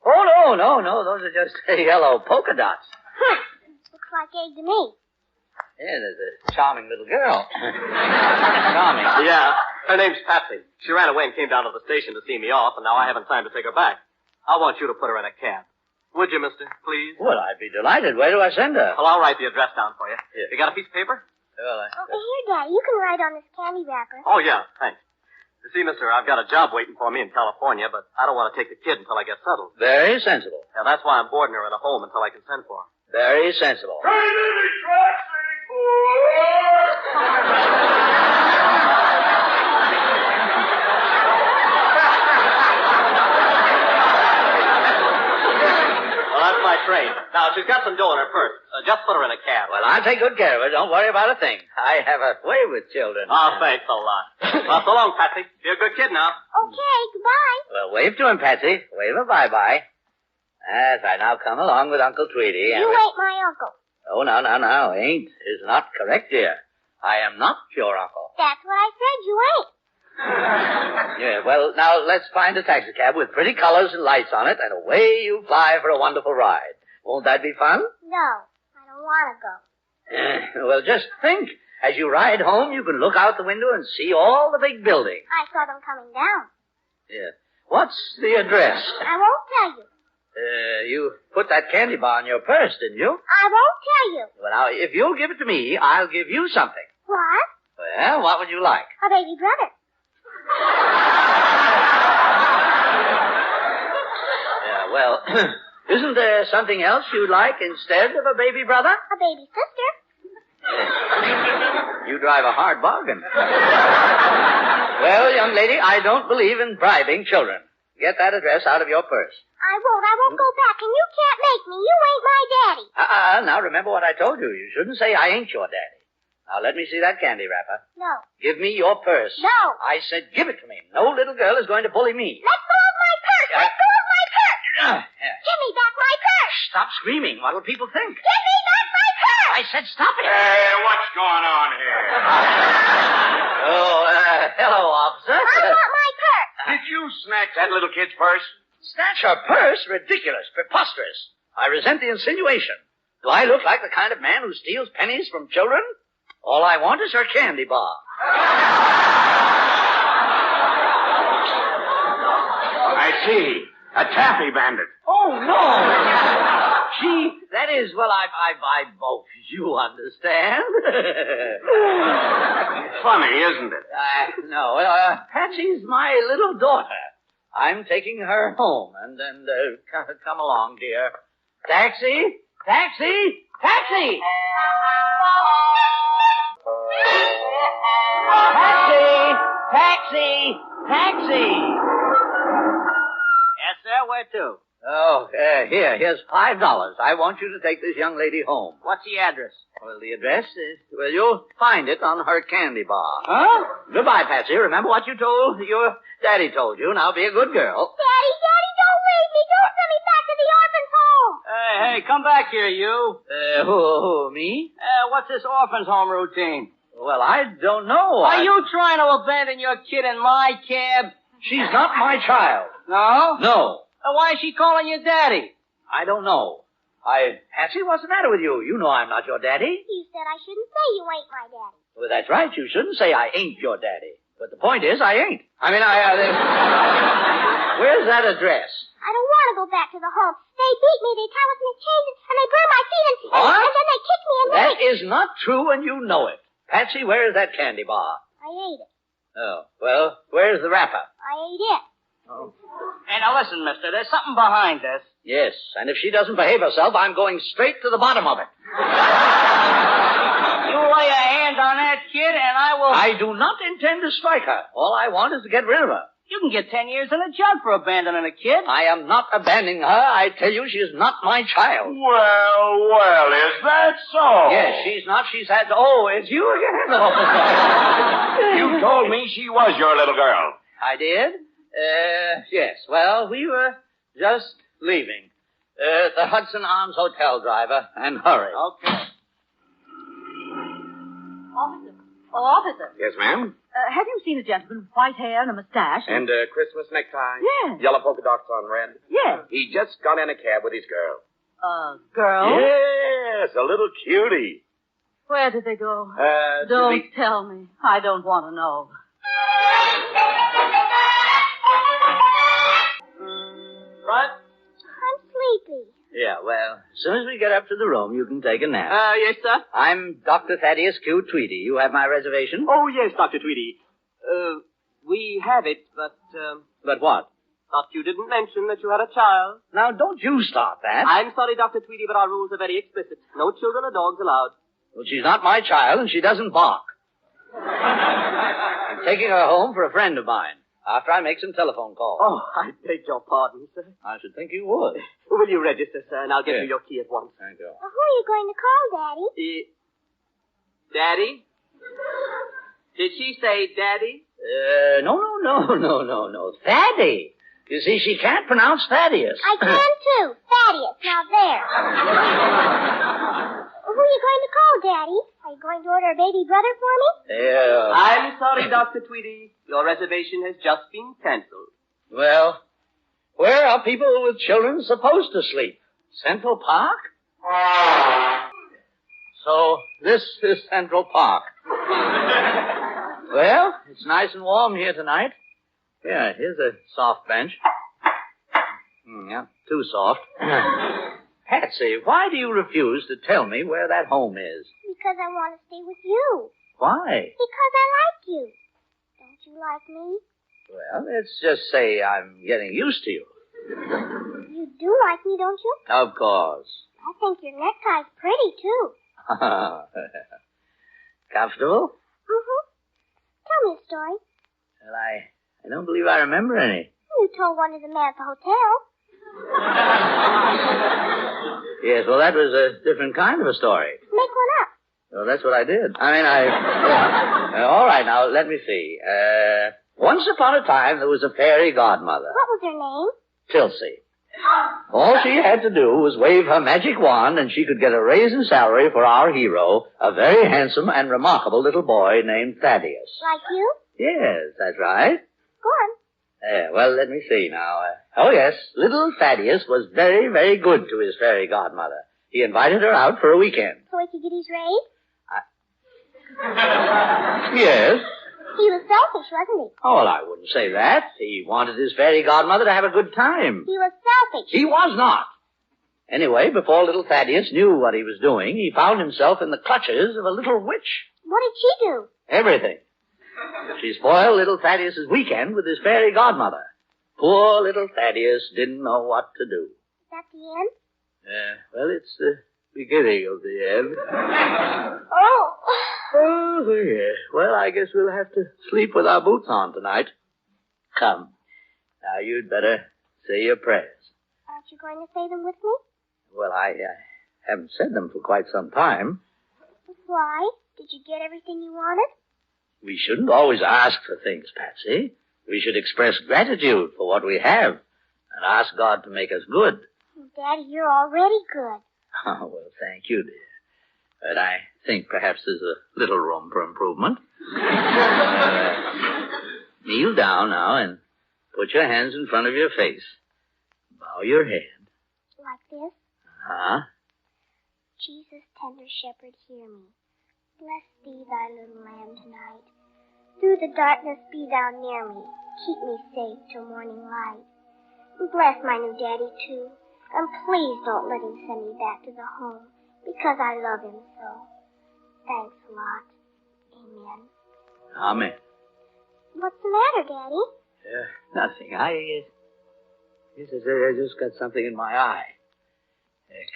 Oh, no. Those are just yellow polka dots. Looks like egg to me. Yeah, there's a charming little girl. Charming. Yeah, her name's Patsy. She ran away and came down to the station to see me off, and now I haven't time to take her back. I want you to put her in a cab. Would you, mister, please? Well, I'd be delighted. Where do I send her? Well, I'll write the address down for you. Yeah. You got a piece of paper? Well, Here, Daddy, you can write on this candy wrapper. Oh, yeah, thanks. You see, mister, I've got a job waiting for me in California, but I don't want to take the kid until I get settled. Very sensible. Yeah, that's why I'm boarding her in a home until I can send for her. Very sensible. Well, that's my train. Now, she's got some dough in her purse. Just put her in a cab. Well, I'll take good care of her. Don't worry about a thing. I have a way with children. Oh, thanks a lot. Well, so long, Patsy. You're a good kid now. Okay, goodbye. Well, wave to him, Patsy. Wave a bye-bye. That's right. Now come along with Uncle Tweedy. You ain't my uncle. Oh, no. Ain't is not correct, dear. I am not your uncle. That's what I said. You ain't. Yeah, well, now let's find a taxicab with pretty colors and lights on it, and away you fly for a wonderful ride. Won't that be fun? No, I don't want to go. Well, just think. As you ride home, you can look out the window and see all the big buildings. I saw them coming down. Yeah. What's the address? I won't tell you. You put that candy bar in your purse, didn't you? I won't tell you. Well, now, if you'll give it to me, I'll give you something. What? Well, what would you like? A baby brother. Yeah, well, isn't there something else you'd like instead of a baby brother? A baby sister. You drive a hard bargain. Well, young lady, I don't believe in bribing children. Get that address out of your purse. I won't go back, and you can't make me. You ain't my daddy. Now remember what I told you. You shouldn't say I ain't your daddy. Now let me see that candy wrapper. No. Give me your purse. No. I said give it to me. No little girl is going to bully me. Let go of my purse. Let go of my purse. Give me back my purse. Stop screaming. What'll people think? Give me back my purse. I said stop it. Hey, what's going on here? Hello, officer. I want my purse. Did you snatch that little kid's purse? Snatch her purse? Ridiculous. Preposterous. I resent the insinuation. Do I look like the kind of man who steals pennies from children? All I want is her candy bar. I see. A taffy bandit. Oh, no. That is, well, I you understand. Funny, isn't it? No, Patsy's my little daughter. I'm taking her home, and come along, dear. Taxi! Taxi! Taxi! Taxi! Taxi! Taxi! Yes, sir. Where to? Oh, here's $5. I want you to take this young lady home. What's the address? Well, the address is, well, you'll find it on her candy bar. Huh? Goodbye, Patsy. Remember what your daddy told you. Now be a good girl. Daddy, don't leave me. Don't send me back to the orphan's home. Hey, come back here, you. Who, me? What's this orphan's home routine? Well, I don't know. Are you trying to abandon your kid in my cab? She's not my child. No? No. Why is she calling you daddy? I don't know. Patsy, what's the matter with you? You know I'm not your daddy. You said I shouldn't say you ain't my daddy. Well, that's right. You shouldn't say I ain't your daddy. But the point is, I ain't. Where's that address? I don't want to go back to the home. They beat me, they tell us mistakes, and they burn my feet, What? and then they kick me in the That is not true, and you know it. Patsy, where is that candy bar? I ate it. Oh, well, where's the wrapper? I ate it. Hey, now listen, mister, there's something behind this. Yes, and if she doesn't behave herself, I'm going straight to the bottom of it. You lay a hand on that kid, and I will... I do not intend to strike her. All I want is to get rid of her. You can get 10 years in a jug for abandoning a kid. I am not abandoning her. I tell you, she is not my child. Well, is that so? Yes, she's not. She's had... Oh, it's you again. You told me she was your little girl. I did? Yes. Well, we were just leaving. The Hudson Arms Hotel, driver. And hurry. Okay. Officer. Oh, officer. Yes, ma'am? Have you seen a gentleman with white hair and a mustache? And a Christmas necktie? Yes. Yellow polka dots on red? Yes. He just got in a cab with his girl. Girl? Yes, a little cutie. Where did they go? To Don't tell me. I don't want to know. Right? I'm sleepy. Yeah, well, as soon as we get up to the room, you can take a nap. Yes, sir? I'm Dr. Thaddeus Q. Tweedy. You have my reservation? Oh, yes, Dr. Tweedy. We have it, but, But what? thought you didn't mention that you had a child. Now, don't you start that. I'm sorry, Dr. Tweedy, but our rules are very explicit. No children or dogs allowed. Well, she's not my child, and she doesn't bark. I'm taking her home for a friend of mine, after I make some telephone calls. Oh, I beg your pardon, sir. I should think you would. Will you register, sir, and I'll give Yes. you your key at once. Thank you. Who are you going to call, Daddy? Daddy? Did she say Daddy? No. Thaddy. You see, she can't pronounce Thaddeus. I can, too. Thaddeus, now there. Who are you going to call, Daddy? Are you going to order a baby brother for me? Yeah. I'm sorry, Dr. Tweedy. Your reservation has just been canceled. Well, where are people with children supposed to sleep? Central Park? So, this is Central Park. Well, it's nice and warm here tonight. Yeah, here's a soft bench. Yeah, too soft. Patsy, why do you refuse to tell me where that home is? Because I want to stay with you. Why? Because I like you. Don't you like me? Well, let's just say I'm getting used to you. You do like me, don't you? Of course. I think your necktie's pretty, too. Comfortable? Mm-hmm. Tell me a story. Well, I don't believe I remember any. You told one to the man at the hotel. Yes, well, that was a different kind of a story. Make one up. Well, that's what I did. All right, now, let me see. Once upon a time, there was a fairy godmother. What was her name? Tilsy. All she had to do was wave her magic wand, and she could get a raise in salary for our hero, a very handsome and remarkable little boy named Thaddeus. Like you? Yes, that's right. Go on. Well, let me see now. Yes, little Thaddeus was very, very good to his fairy godmother. He invited her out for a weekend. So he could get his raise? Yes. He was selfish, wasn't he? Oh, well, I wouldn't say that. He wanted his fairy godmother to have a good time. He was selfish. He was not. Anyway, before little Thaddeus knew what he was doing, he found himself in the clutches of a little witch. What did she do? Everything. She spoiled little Thaddeus's weekend with his fairy godmother. Poor little Thaddeus didn't know what to do. Is that the end? Well, it's the beginning of the end. Oh. Oh, yes. Well, I guess we'll have to sleep with our boots on tonight. Come. Now, you'd better say your prayers. Aren't you going to say them with me? Well, I haven't said them for quite some time. Why? Did you get everything you wanted? We shouldn't always ask for things, Patsy. We should express gratitude for what we have and ask God to make us good. Daddy, you're already good. Oh, well, thank you, dear. But I think perhaps there's a little room for improvement. Kneel down now and put your hands in front of your face. Bow your head. Like this? Huh? Jesus, tender shepherd, hear me. Bless thee, thy little lamb tonight. Through the darkness be thou near me. Keep me safe till morning light. Bless my new daddy, too. And please don't let him send me back to the home, because I love him so. Thanks a lot. Amen. Amen. What's the matter, Daddy? Nothing. I just got something in my eye.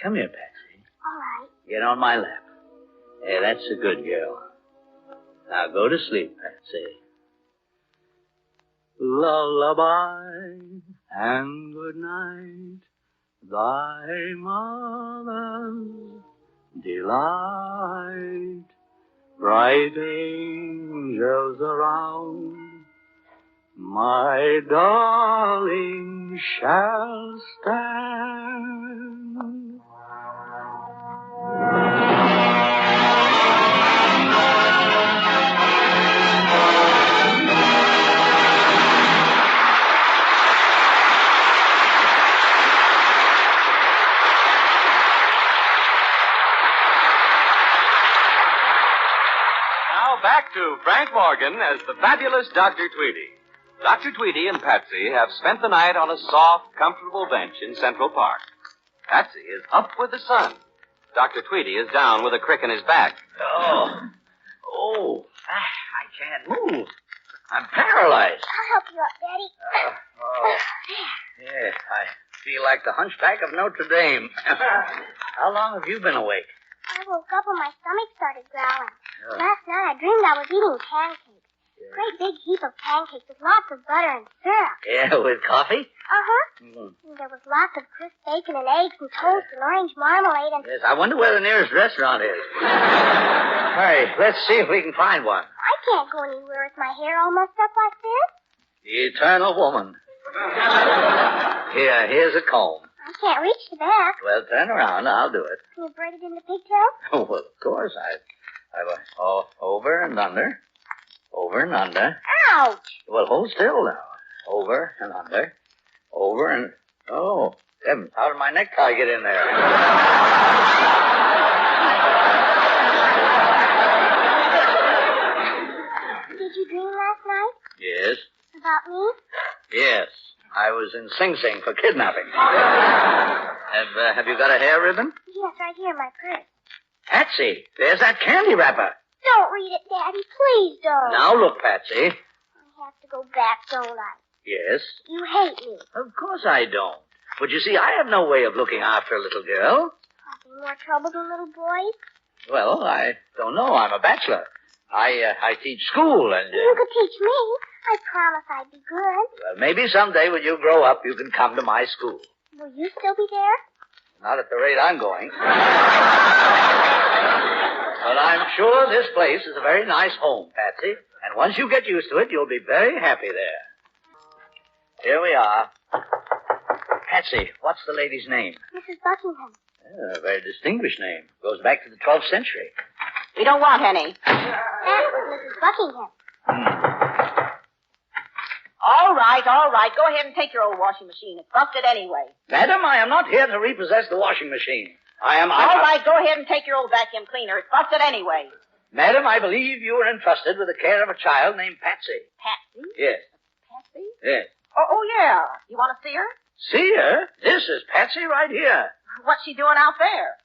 Come here, Patsy. All right. Get on my lap. That's a good girl. Now go to sleep, Patsy. Lullaby and good night, thy mother's delight. Bright angels around, my darling shall stand. Back to Frank Morgan as the fabulous Dr. Tweedy. Dr. Tweedy and Patsy have spent the night on a soft, comfortable bench in Central Park. Patsy is up with the sun. Dr. Tweedy is down with a crick in his back. I can't move. I'm paralyzed. I'll help you up, Daddy. Yeah, I feel like the hunchback of Notre Dame. How long have you been awake? I woke up when my stomach started growling. Last night I dreamed I was eating pancakes. A great big heap of pancakes with lots of butter and syrup. Yeah, with coffee? Uh-huh. And there was lots of crisp bacon and eggs and toast and orange marmalade and... Yes, I wonder where the nearest restaurant is. All right, let's see if we can find one. I can't go anywhere with my hair all messed up like this. The eternal woman. Here's a comb. I can't reach the back. Well, turn around. I'll do it. Can you braid it into pigtails? Oh, well, of course. Over and under. Over and under. Ouch! Well, hold still now. Over and under. Over and... Oh, heavens, how did my necktie get in there? Did you dream last night? Yes. About me? Yes. I was in Sing Sing for kidnapping. Have you got a hair ribbon? Yes, right here in my purse. Patsy, there's that candy wrapper. Don't read it, Daddy. Please don't. Now look, Patsy. I have to go back, don't I? Yes. You hate me. Of course I don't. But you see, I have no way of looking after a little girl. Causing more trouble than little boys? Well, I don't know. I'm a bachelor. I teach school and... You could teach me. I promise I'd be good. Well, maybe someday when you grow up, you can come to my school. Will you still be there? Not at the rate I'm going. But I'm sure this place is a very nice home, Patsy. And once you get used to it, you'll be very happy there. Here we are. Patsy, what's the lady's name? Mrs. Buckingham. A very distinguished name. Goes back to the 12th century. We don't want any. That was Mrs. Buckingham. All right. Go ahead and take your old washing machine. It's busted anyway. Madam, I am not here to repossess the washing machine. All right, go ahead and take your old vacuum cleaner. It's busted anyway. Madam, I believe you were entrusted with the care of a child named Patsy. Patsy? Yes. Patsy? Yes. Oh, yeah. You want to see her? See her? This is Patsy right here. What's she doing out there?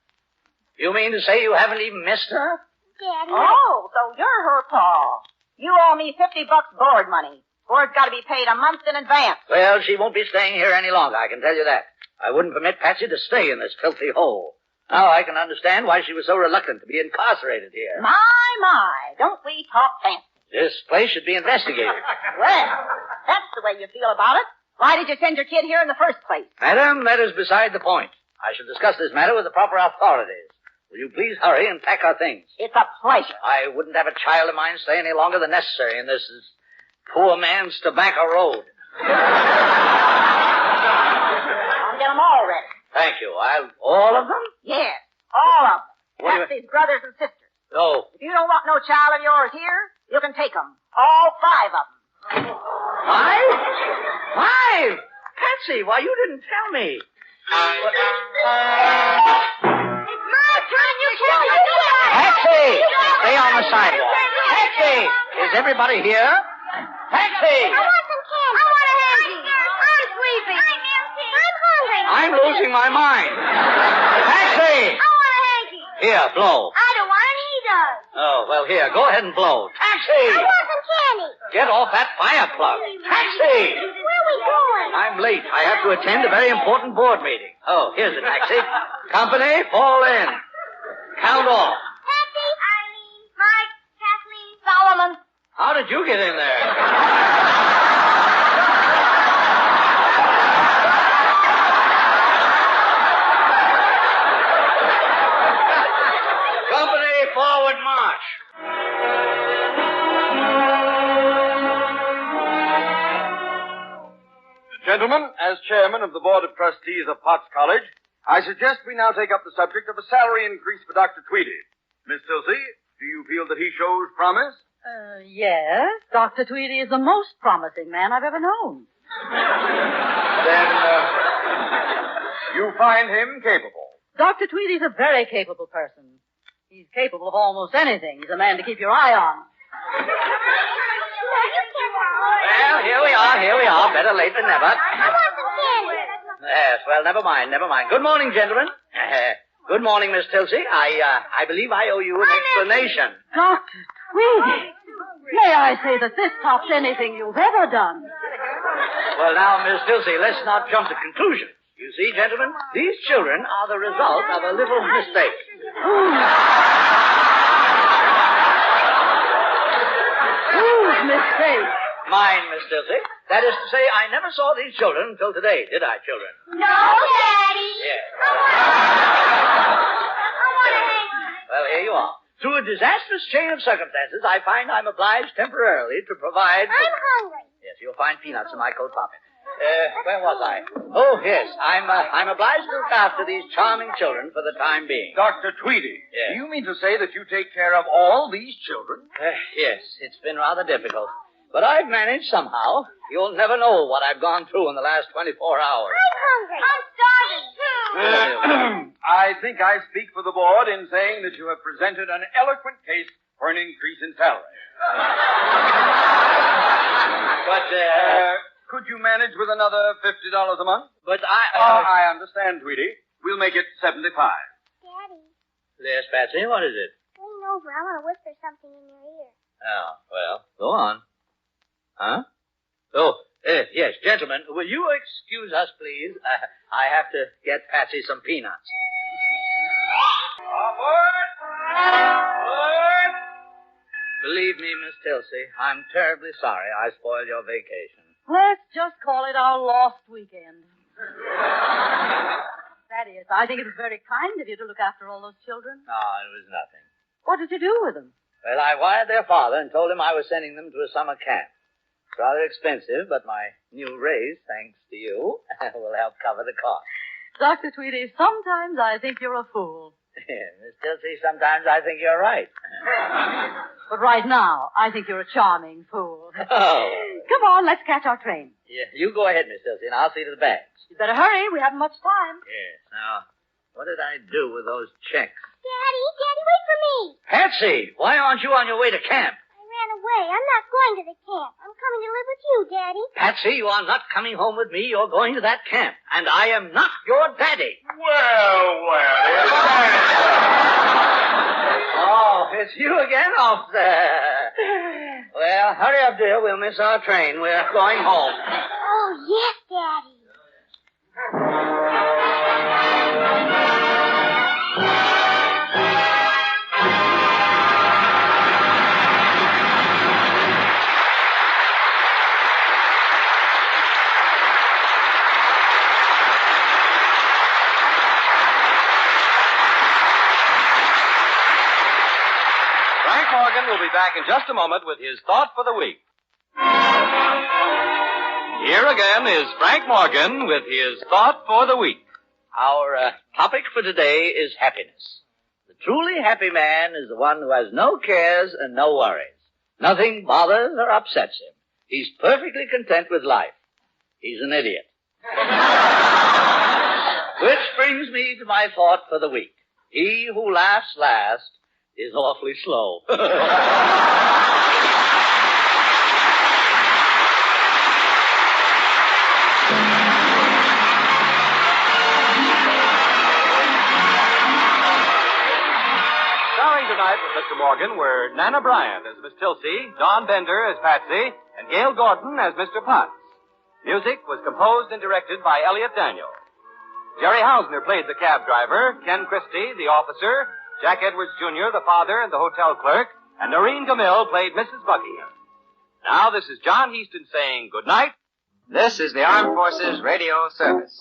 You mean to say you haven't even missed her? Daddy. Oh, so you're her pa. You owe me $50 board money. Board's got to be paid a month in advance. Well, she won't be staying here any longer, I can tell you that. I wouldn't permit Patsy to stay in this filthy hole. Now I can understand why she was so reluctant to be incarcerated here. My, don't we talk fancy. This place should be investigated. Well, that's the way you feel about it. Why did you send your kid here in the first place? Madam, that is beside the point. I shall discuss this matter with the proper authorities. Will you please hurry and pack our things? It's a pleasure. I wouldn't have a child of mine stay any longer than necessary in this poor man's tobacco road. I'll get them all ready. Thank you. All of them? Yes, all of them. Patsy's brothers and sisters. Oh. If you don't want no child of yours here, you can take them. All 5 of them. 5? 5? Patsy, why, you didn't tell me. It's my turn, you tell me. Patsy! Stay on the sidewalk. Patsy! Is everybody here? Patsy! I want some candy. I want a handy. I'm sleepy. I'm losing my mind. Taxi! I want a hanky. Here, blow. I don't want it, he does. Oh, well, here, go ahead and blow. Taxi! I want some candy. Get off that fire plug. Taxi! Where are we going? I'm late. I have to attend a very important board meeting. Oh, here's the taxi. Company, fall in. Count off. Patsy, Eileen, Mike, Kathleen, Solomon. How did you get in there? Company, forward march. Gentlemen, as chairman of the Board of Trustees of Potts College, I suggest we now take up the subject of a salary increase for Dr. Tweedy. Miss Tilsey, do you feel that he shows promise? Yes. Dr. Tweedy is the most promising man I've ever known. Then, you find him capable. Dr. Tweedy's a very capable person. He's capable of almost anything. He's a man to keep your eye on. Well, here we are. Better late than never. I want some candy. Yes, well, never mind. Good morning, gentlemen. Good morning, Miss Tilsey. I believe I owe you an explanation. Dr. Tweedy, may I say that this tops anything you've ever done? Well, now, Miss Tilsey, let's not jump to conclusions. You see, gentlemen, these children are the result of a little mistake. Whose mistake? Mine, Miss Tilsey. That is to say, I never saw these children until today, did I, children? No, Daddy. Yes. I want a hanky. Well, here you are. Through a disastrous chain of circumstances, I find I'm obliged temporarily to provide... I'm hungry. Yes, you'll find peanuts in my coat pocket. Where was I? Oh, yes. I'm obliged to look after these charming children for the time being. Dr. Tweedy, Yes. do you mean to say that you take care of all these children? Yes, it's been rather difficult. But I've managed somehow. You'll never know what I've gone through in the last 24 hours. I'm hungry. I'm starving, too. I think I speak for the board in saying that you have presented an eloquent case for an increase in salary. But, could you manage with another $50 a month? But I understand, Tweedy. We'll make it $75. Daddy, Yes, Patsy, what is it? lean over. I want to whisper something in your ear. Oh, well, go on. Huh? Oh, yes, gentlemen, will you excuse us, please? I have to get Patsy some peanuts. Believe me, Miss Tilsey, I'm terribly sorry I spoiled your vacation. Let's just call it our lost weekend. That is, I think it was very kind of you to look after all those children. No, it was nothing. What did you do with them? Well, I wired their father and told him I was sending them to a summer camp. It's rather expensive, but my new raise, thanks to you, will help cover the cost. Dr. Tweedy, sometimes I think you're a fool. Miss Tilsey, sometimes I think you're right. But right now, I think you're a charming fool. Oh. Come on, let's catch our train. Yeah, you go ahead, Miss Tilsey, and I'll see to the bags. You better hurry. We haven't much time. Yes. Now, what did I do with those checks? Daddy, wait for me. Patsy, why aren't you on your way to camp? I ran away. I'm not going to the camp. I'm coming to live with you, Daddy. Patsy, you are not coming home with me. You're going to that camp. And I am not your daddy. Well. Oh, it's you again off there. Well, hurry up, dear. We'll miss our train. We're going home. Oh, yes, Daddy. Frank Morgan will be back in just a moment with his thought for the week. Here again is Frank Morgan with his thought for the week. Our topic for today is happiness. The truly happy man is the one who has no cares and no worries. Nothing bothers or upsets him. He's perfectly content with life. He's an idiot. Which brings me to my thought for the week. He who laughs last is awfully slow. Mr. Morgan were Nana Bryant as Miss Tilsey, Don Bender as Patsy, and Gail Gordon as Mr. Potts. Music was composed and directed by Elliot Daniel. Jerry Hausner played the cab driver, Ken Christie, the officer, Jack Edwards Jr., the father and the hotel clerk, and Noreen Gamil played Mrs. Buckingham. Now, this is John Heaston saying good night. This is the Armed Forces Radio Service.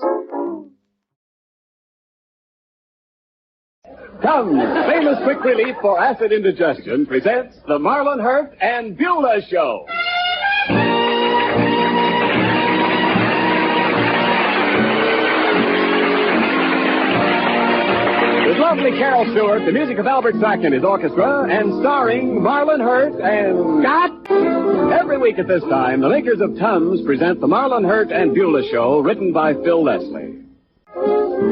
Tums, famous quick relief for acid indigestion, presents the Marlon Hurt and Beulah Show. With lovely Carol Stewart, the music of Albert Sack and his orchestra, and starring Marlon Hurt and... Every week at this time, the makers of Tums present the Marlon Hurt and Beulah Show, written by Phil Leslie.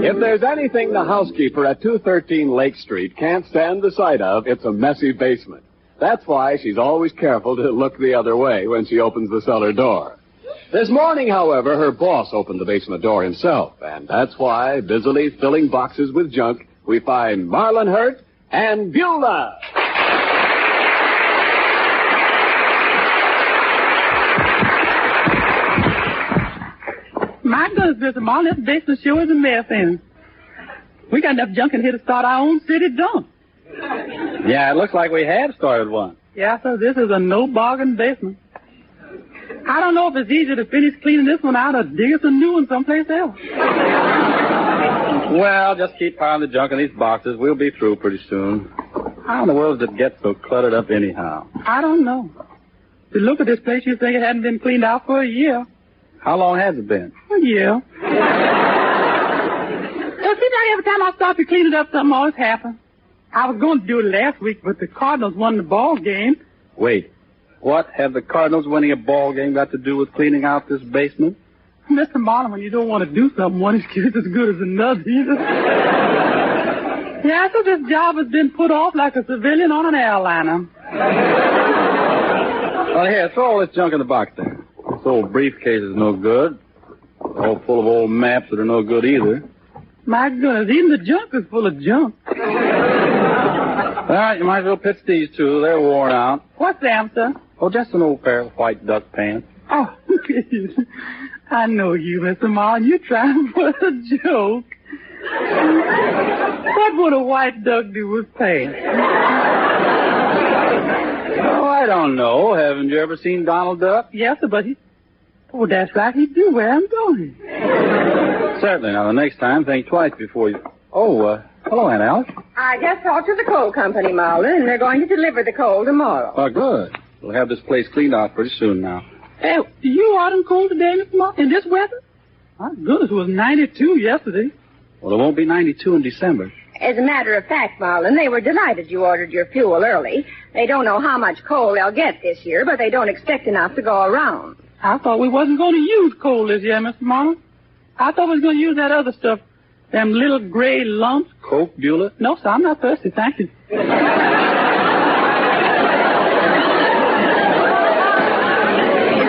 If there's anything the housekeeper at 213 Lake Street can't stand the sight of, it's a messy basement. That's why she's always careful to look the other way when she opens the cellar door. This morning, however, her boss opened the basement door himself, and that's why, busily filling boxes with junk, we find Marlon Hurt and Beulah. My goodness, Mr. Marlon, this basement sure is a mess, and we got enough junk in here to start our own city dump. Yeah, it looks like we have started one. Yeah, sir, this is a no-bargain basement. I don't know if it's easier to finish cleaning this one out or dig us a new one someplace else. Well, just keep piling the junk in these boxes. We'll be through pretty soon. How in the world does it get so cluttered up anyhow? I don't know. To look at this place, you'd think it hadn't been cleaned out for a year. How long has it been? A year. It seems like every time I start to clean it up, something always happens. I was going to do it last week, but the Cardinals won the ball game. Wait, what have the Cardinals winning a ball game got to do with cleaning out this basement? Mr. Marlon, when you don't want to do something, one excuse is as good as another. Yeah, so this job has been put off like a civilian on an airliner. Well, here, throw all this junk in the box there. This old briefcase is no good. All full of old maps that are no good either. My goodness, even the junk is full of junk. All right, you might as well pitch these two. They're worn out. What's them, sir? Oh, just an old pair of white duck pants. Oh, I know you, Mr. Marlon. You're trying for a joke. What would a white duck do with pants? Oh, I don't know. Haven't you ever seen Donald Duck? Yes, sir, but he... Oh, that's right. He do wear them, don't he? Certainly. Now, the next time, think twice before you... Oh, hello, Aunt Alice. I just talked to the coal company, Marlon, and they're going to deliver the coal tomorrow. Oh, good. We'll have this place cleaned out pretty soon now. Hey, you out in cold today, Mr. Marlon, in this weather? My goodness, it was 92 yesterday. Well, it won't be 92 in December. As a matter of fact, Marlon, they were delighted you ordered your fuel early. They don't know how much coal they'll get this year, but they don't expect enough to go around. I thought we wasn't going to use coal this year, Mr. Marlon. I thought we was going to use that other stuff, them little gray lumps. Coke, Beulah? No, sir, I'm not thirsty, thank you. It's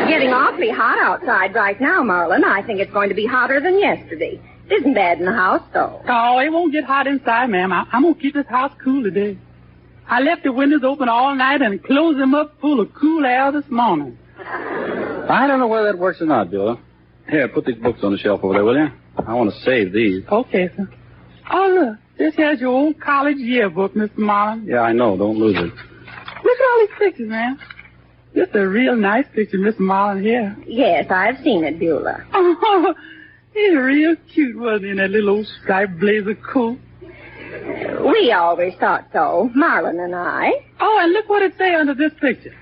getting awfully hot outside right now, Marlon. I think it's going to be hotter than yesterday. It isn't bad in the house, though. Oh, it won't get hot inside, ma'am. I'm going to keep this house cool today. I left the windows open all night and closed them up full of cool air this morning. I don't know whether that works or not, Beulah. Here, put these books on the shelf over there, will you? I want to save these. Okay, sir. Oh, look. This has your old college yearbook, Mr. Marlon. Yeah, I know. Don't lose it. Look at all these pictures, man. This is a real nice picture, Mr. Marlon, here. Yes, I've seen it, Beulah. Oh, he's real cute, wasn't he, in that little old striped blazer coat? We always thought so, Marlon and I. Oh, and look what it say under this picture.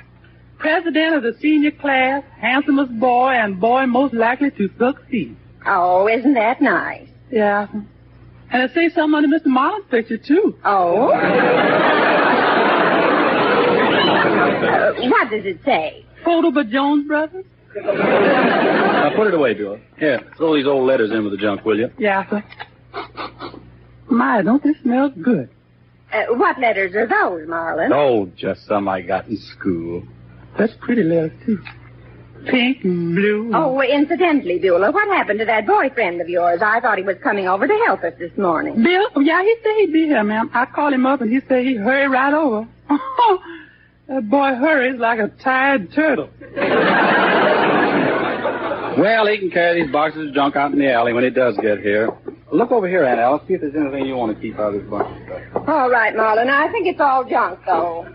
President of the senior class, handsomest boy, and boy most likely to succeed. Oh, isn't that nice? Yeah. And it says something under Mr. Marlon's picture, too. Oh? What does it say? Photo by Jones Brothers. Now, put it away, Beulah. Here, throw these old letters in with the junk, will you? Yeah, sir. My, don't this smell good? What letters are those, Marlon? Oh, just some I got in school. That's pretty letters, too. Pink and blue. Oh, incidentally, Beulah, what happened to that boyfriend of yours? I thought he was coming over to help us this morning. Bill? Yeah, he said he'd be here, ma'am. I called him up and he said he'd hurry right over. That boy hurries like a tired turtle. Well, he can carry these boxes of junk out in the alley when he does get here. Look over here, Aunt Alice. See if there's anything you want to keep out of this bunch of stuff. All right, Marlon. I think it's all junk, though.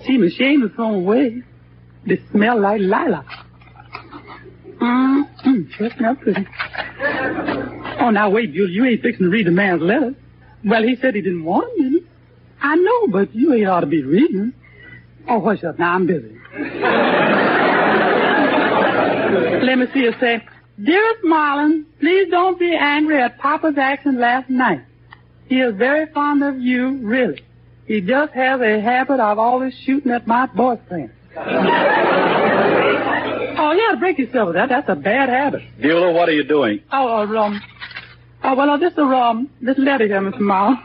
See, my shame is thrown away. They smell like lilac. Sure smell pretty. Oh, now wait, Julie. You ain't fixing to read the man's letter. Well, he said he didn't want them, didn't he? I know, but you ain't ought to be reading. Oh, hush up. Now I'm busy. Let me see it say, Dearest Marlon, please don't be angry at Papa's action last night. He is very fond of you, really. He just has a habit of always shooting at my boyfriend. Oh, yeah, break yourself with that. That's a bad habit. Beulah, what are you doing? This letter here, Mr. Marlon.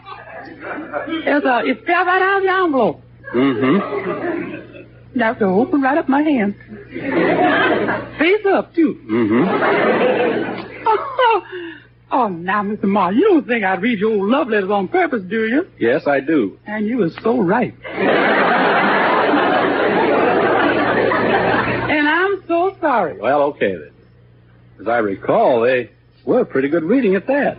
It fell right out of the envelope. Mm-hmm. Now, to open right up my hand. Face up, too. Mm-hmm. Oh, now, Mr. Marlon, you don't think I'd read your old love letters on purpose, do you? Yes, I do. And you were so right. And I'm so sorry. Well, okay, then. As I recall, they were pretty good reading at that.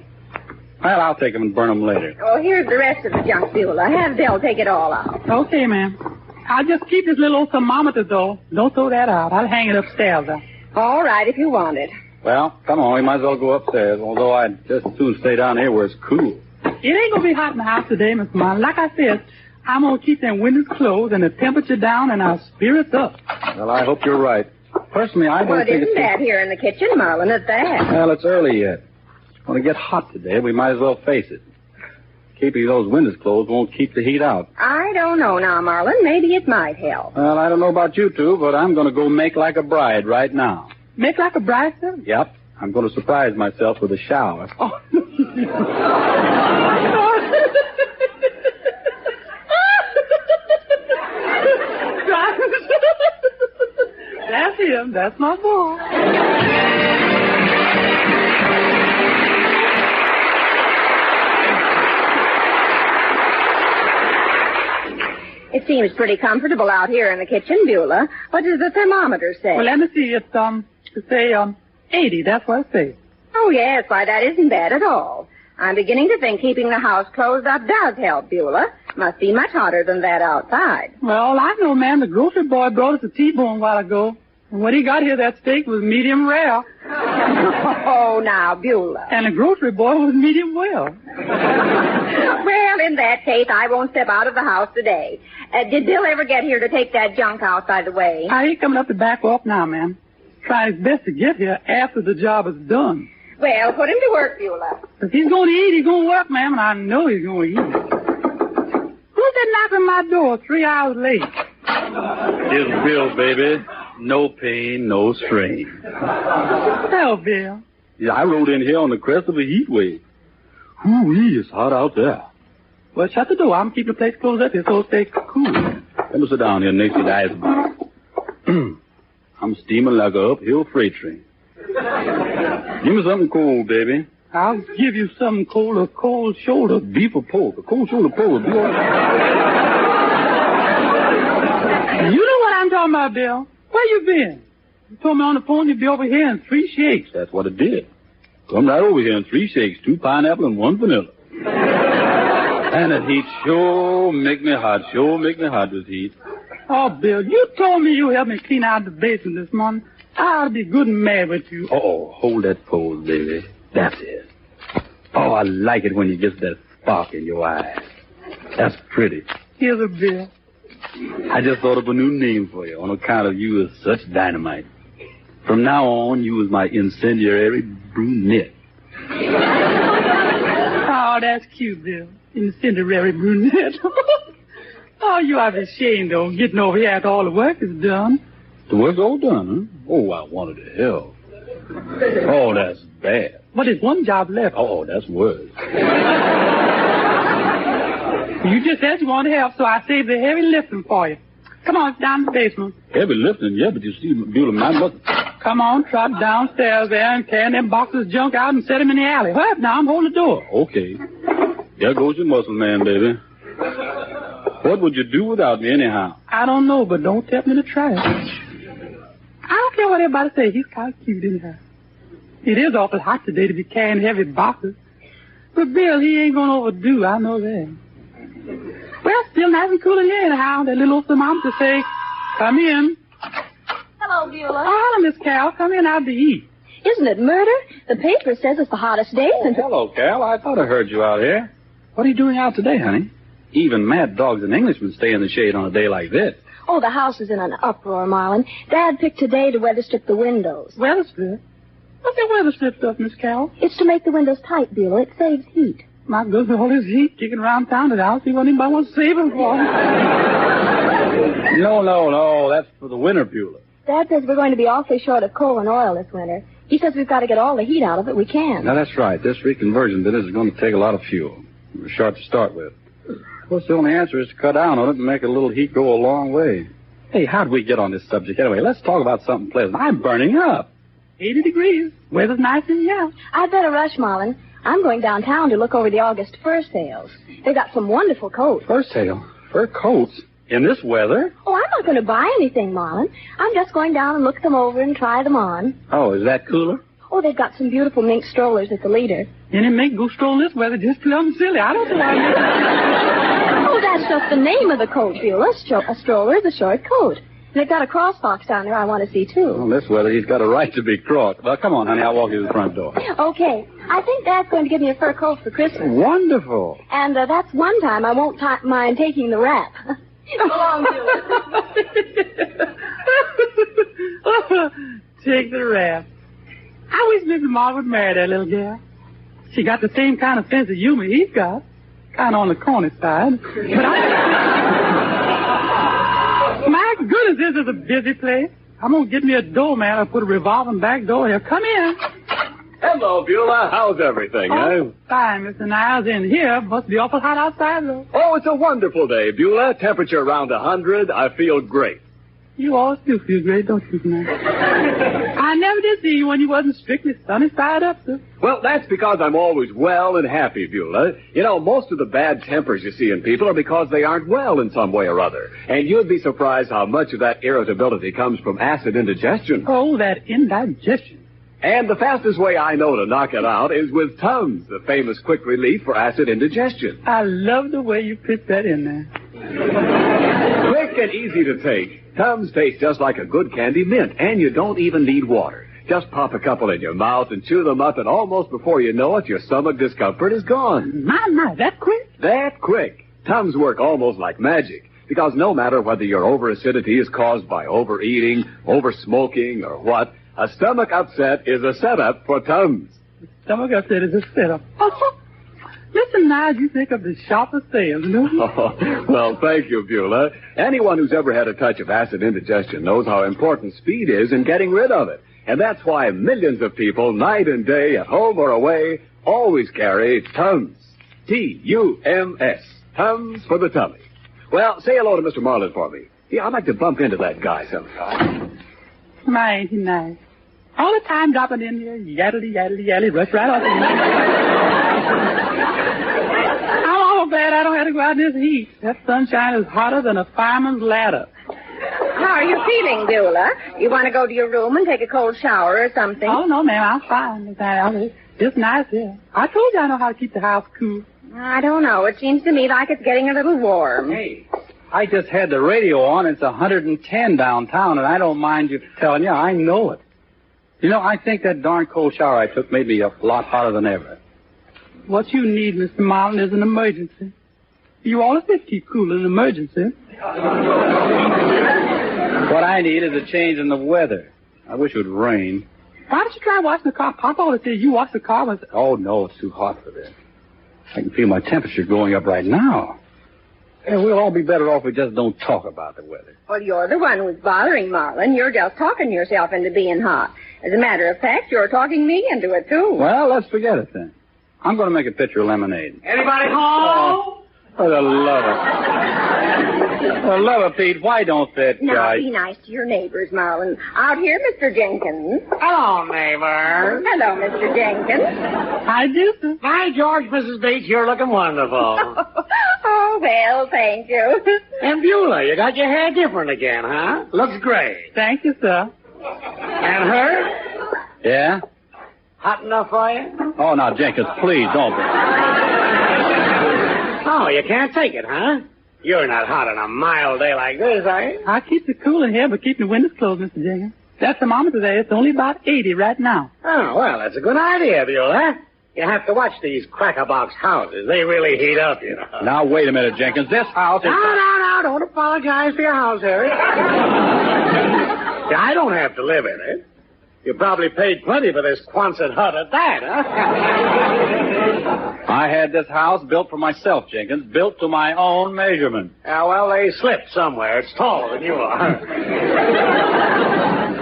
Well, I'll take them and burn them later. Oh, here's the rest of the junk, Beulah. Have Bill take it all out. Okay, ma'am. I'll just keep this little old thermometer, though. Don't throw that out. I'll hang it upstairs, though. All right, if you want it. Well, come on. We might as well go upstairs, although I'd just as soon stay down here where it's cool. It ain't going to be hot in the house today, Mr. Marlon. Like I said, I'm going to keep them windows closed and the temperature down and our spirits up. Well, I hope you're right. Personally, I don't Well, it think isn't bad here in the kitchen, Marlon, at that. Well, it's early yet. It's going to get hot today. We might as well face it. Keeping those windows closed won't keep the heat out. I don't know now, Marlon. Maybe it might help. Well, I don't know about you two, but I'm going to go make like a bride right now. Make like a bride, sir? Yep. I'm going to surprise myself with a shower. Oh. That's him. That's my boy. It seems pretty comfortable out here in the kitchen, Beulah. What does the thermometer say? Well, let me see. It say 80. That's what it says. Oh, yes. Why, that isn't bad at all. I'm beginning to think keeping the house closed up does help, Beulah. Must be much hotter than that outside. Well, I know, ma'am. The grocery boy brought us a T-bone a while ago. And when he got here, that steak was medium rare. Oh, now, Beulah. And the grocery boy was medium well. Well, in that case, I won't step out of the house today. Did Bill ever get here to take that junk out by the way? He's coming up to back off now, ma'am. Trying his best to get here after the job is done. Well, put him to work, Beulah. If he's going to eat, he's going to work, ma'am, and I know he's going to eat. Who's that knocking on my door 3 hours late? It's Bill, baby. No pain, no strain. Hell, Bill. Yeah, I rode in here on the crest of a heat wave. Ooh-wee, it's hot out there. Well, shut the door. I'm keeping the place closed up here so it'll stay cool. Let me sit down here next to the icebox. I'm steaming like a uphill freight train. Give me something cold, baby. I'll give you something cold, a cold shoulder. Beef or pork? A cold shoulder pork would be all right. You know what I'm talking about, Bill. Where you been? You told me on the phone you'd be over here in 3 shakes. That's what it did. Come right over here in 3 shakes, 2 pineapple and 1 vanilla. And the heat sure make me hot, this heat. Oh, Bill, you told me you helped me clean out the basement this morning. I ought to be good and mad with you. Oh, hold that pose, baby. That's it. Oh, I like it when you get that spark in your eyes. That's pretty. Here's a bill. I just thought of a new name for you on account of you as such dynamite. From now on, you was my incendiary brunette. Oh, that's cute, Bill. Incendiary brunette. Oh, you ought to be ashamed, though, getting over here after all the work is done. The work's all done, huh? Oh, I wanted to help. Oh, that's bad. But there's one job left. Oh, that's worse. You just said you wanted help, so I saved the heavy lifting for you. Come on, it's down the basement. Heavy lifting, yeah, but you see, Beulah might look. Come on, trot downstairs there and carry them boxes of junk out and set them in the alley. Hurry up now, I'm holding the door. Okay. There goes your muscle man, baby. What would you do without me anyhow? I don't know, but don't tempt me to try it. I don't care what everybody says. He's kind of cute anyhow. It is awful hot today to be carrying heavy boxes. But Bill, he ain't going to overdo. I know that. Well, still nice and cool in here anyhow. That little thermometer say, come in. Hello, Beulah. Oh, hello, Miss Carol. Come in out to eat. Isn't it murder? The paper says it's the hottest day since... Hello, Cal. I thought I heard you out here. What are you doing out today, honey? Even mad dogs and Englishmen stay in the shade on a day like this. Oh, the house is in an uproar, Marlon. Dad picked today to weather strip the windows. Weather strip? What's that weather strip stuff, Miss Carol? It's to make the windows tight, Beulah. It saves heat. My goodness, all this heat kicking around town at the house. He won't even buy one saving for him. No. That's for the winter, Beulah. Dad says we're going to be awfully short of coal and oil this winter. He says we've got to get all the heat out of it we can. Now, that's right. This reconversion business is going to take a lot of fuel. We're short to start with. Of course, the only answer is to cut down on it and make a little heat go a long way. Hey, how'd we get on this subject anyway? Let's talk about something pleasant. I'm burning up. 80 degrees. Weather's nice and yeah. I'd better rush, Marlon. I'm going downtown to look over the August fur sales. They've got some wonderful coats. Fur sale? Fur coats? In this weather? Oh, I'm not going to buy anything, Marlon. I'm just going down and look them over and try them on. Oh, is that cooler? Oh, they've got some beautiful mink strollers at the Leader. Any mink go stroll this weather just plumb silly. I don't know why. Oh, that's just the name of the coat, Beulah. A stroller is a short coat. They've got a crossbox down there I want to see, too. Well, this weather, he's got a right to be cross. Well, come on, honey. I'll walk you to the front door. Okay. I think Dad's going to give me a fur coat for Christmas. Wonderful. And that's one time I won't mind taking the wrap. So long, Beulah. Take the wrap. I wish Mrs. Mark would marry that little girl. She got the same kind of sense of humor he's got. Kind of on the corny side. But my goodness, this is a busy place. I'm going to get me a doorman. I'll put a revolving back door here. Come in. Hello, Beulah. How's everything, Fine, Mr. Niles. In here. Must be awful hot outside, though. Oh, it's a wonderful day, Beulah. Temperature around 100. I feel great. You always do feel great, don't you, man? I never did see you when you wasn't strictly sunny side up, sir. Well, that's because I'm always well and happy, Beulah. You know, most of the bad tempers you see in people are because they aren't well in some way or other. And you'd be surprised how much of that irritability comes from acid indigestion. Oh, that indigestion. And the fastest way I know to knock it out is with Tums, the famous quick relief for acid indigestion. I love the way you put that in there. Quick and easy to take. Tums taste just like a good candy mint, and you don't even need water. Just pop a couple in your mouth and chew them up, and almost before you know it, your stomach discomfort is gone. My, that quick? That quick. Tums work almost like magic, because no matter whether your overacidity is caused by overeating, oversmoking, or what, a stomach upset is a setup for Tums. Stomach upset is a setup. Listen, now, you think of the sharpest sales, don't you? Oh, well, thank you, Beulah. Anyone who's ever had a touch of acid indigestion knows how important speed is in getting rid of it. And that's why millions of people, night and day, at home or away, always carry Tums. T-U-M-S. Tums for the tummy. Well, say hello to Mr. Marlin for me. Yeah, I'd like to bump into that guy sometime. My, ain't he nice? All the time dropping in here, yaddly, rush right off. I'm all glad I don't have to go out in this heat. That sunshine is hotter than a fireman's ladder. How are you feeling, Beulah? You want to go to your room and take a cold shower or something? Oh, no, ma'am, I'm fine. It's nice here. I told you I know how to keep the house cool. I don't know. It seems to me like it's getting a little warm. Hey, I just had the radio on. It's 110 downtown, and I don't mind you telling you. I know it. You know, I think that darn cold shower I took made me a lot hotter than ever. What you need, Mr. Marlin, is an emergency. You always did keep cool in an emergency. What I need is a change in the weather. I wish it would rain. Why don't you try washing the car? Papa always said you wash the car with... Oh, no, it's too hot for this. I can feel my temperature going up right now. Hey, we'll all be better off if we just don't talk about the weather. Well, you're the one who's bothering Marlin. You're just talking yourself into being hot. As a matter of fact, you're talking me into it, too. Well, let's forget it then. I'm going to make a pitcher of lemonade. Anybody home? For the love of Pete, why don't that Now, guy... be nice to your neighbors, Marlin. Out here, Mr. Jenkins. Hello, neighbor. Hello, Mr. Jenkins. Hi, Deuce. Hi, George, Mrs. Bates. You're looking wonderful. Oh, well, thank you. And Beulah, you got your hair different again, huh? Looks great. Thank you, sir. And her? Yeah? Hot enough for you? Oh, now, Jenkins, please, don't be. Oh, you can't take it, huh? You're not hot on a mild day like this, are you? I keep it cool in here, but keep the windows closed, Mr. Jenkins. That thermometer there, it's only about 80 right now. Oh, well, that's a good idea, Beulah. You have to watch these crackerbox houses. They really heat up, you know. Now, wait a minute, Jenkins. This house is... No, don't apologize for your house, Harry. I don't have to live in it. You probably paid plenty for this Quonset hut at that, huh? I had this house built for myself, Jenkins. Built to my own measurement. Yeah, well, they slipped somewhere. It's taller than you are.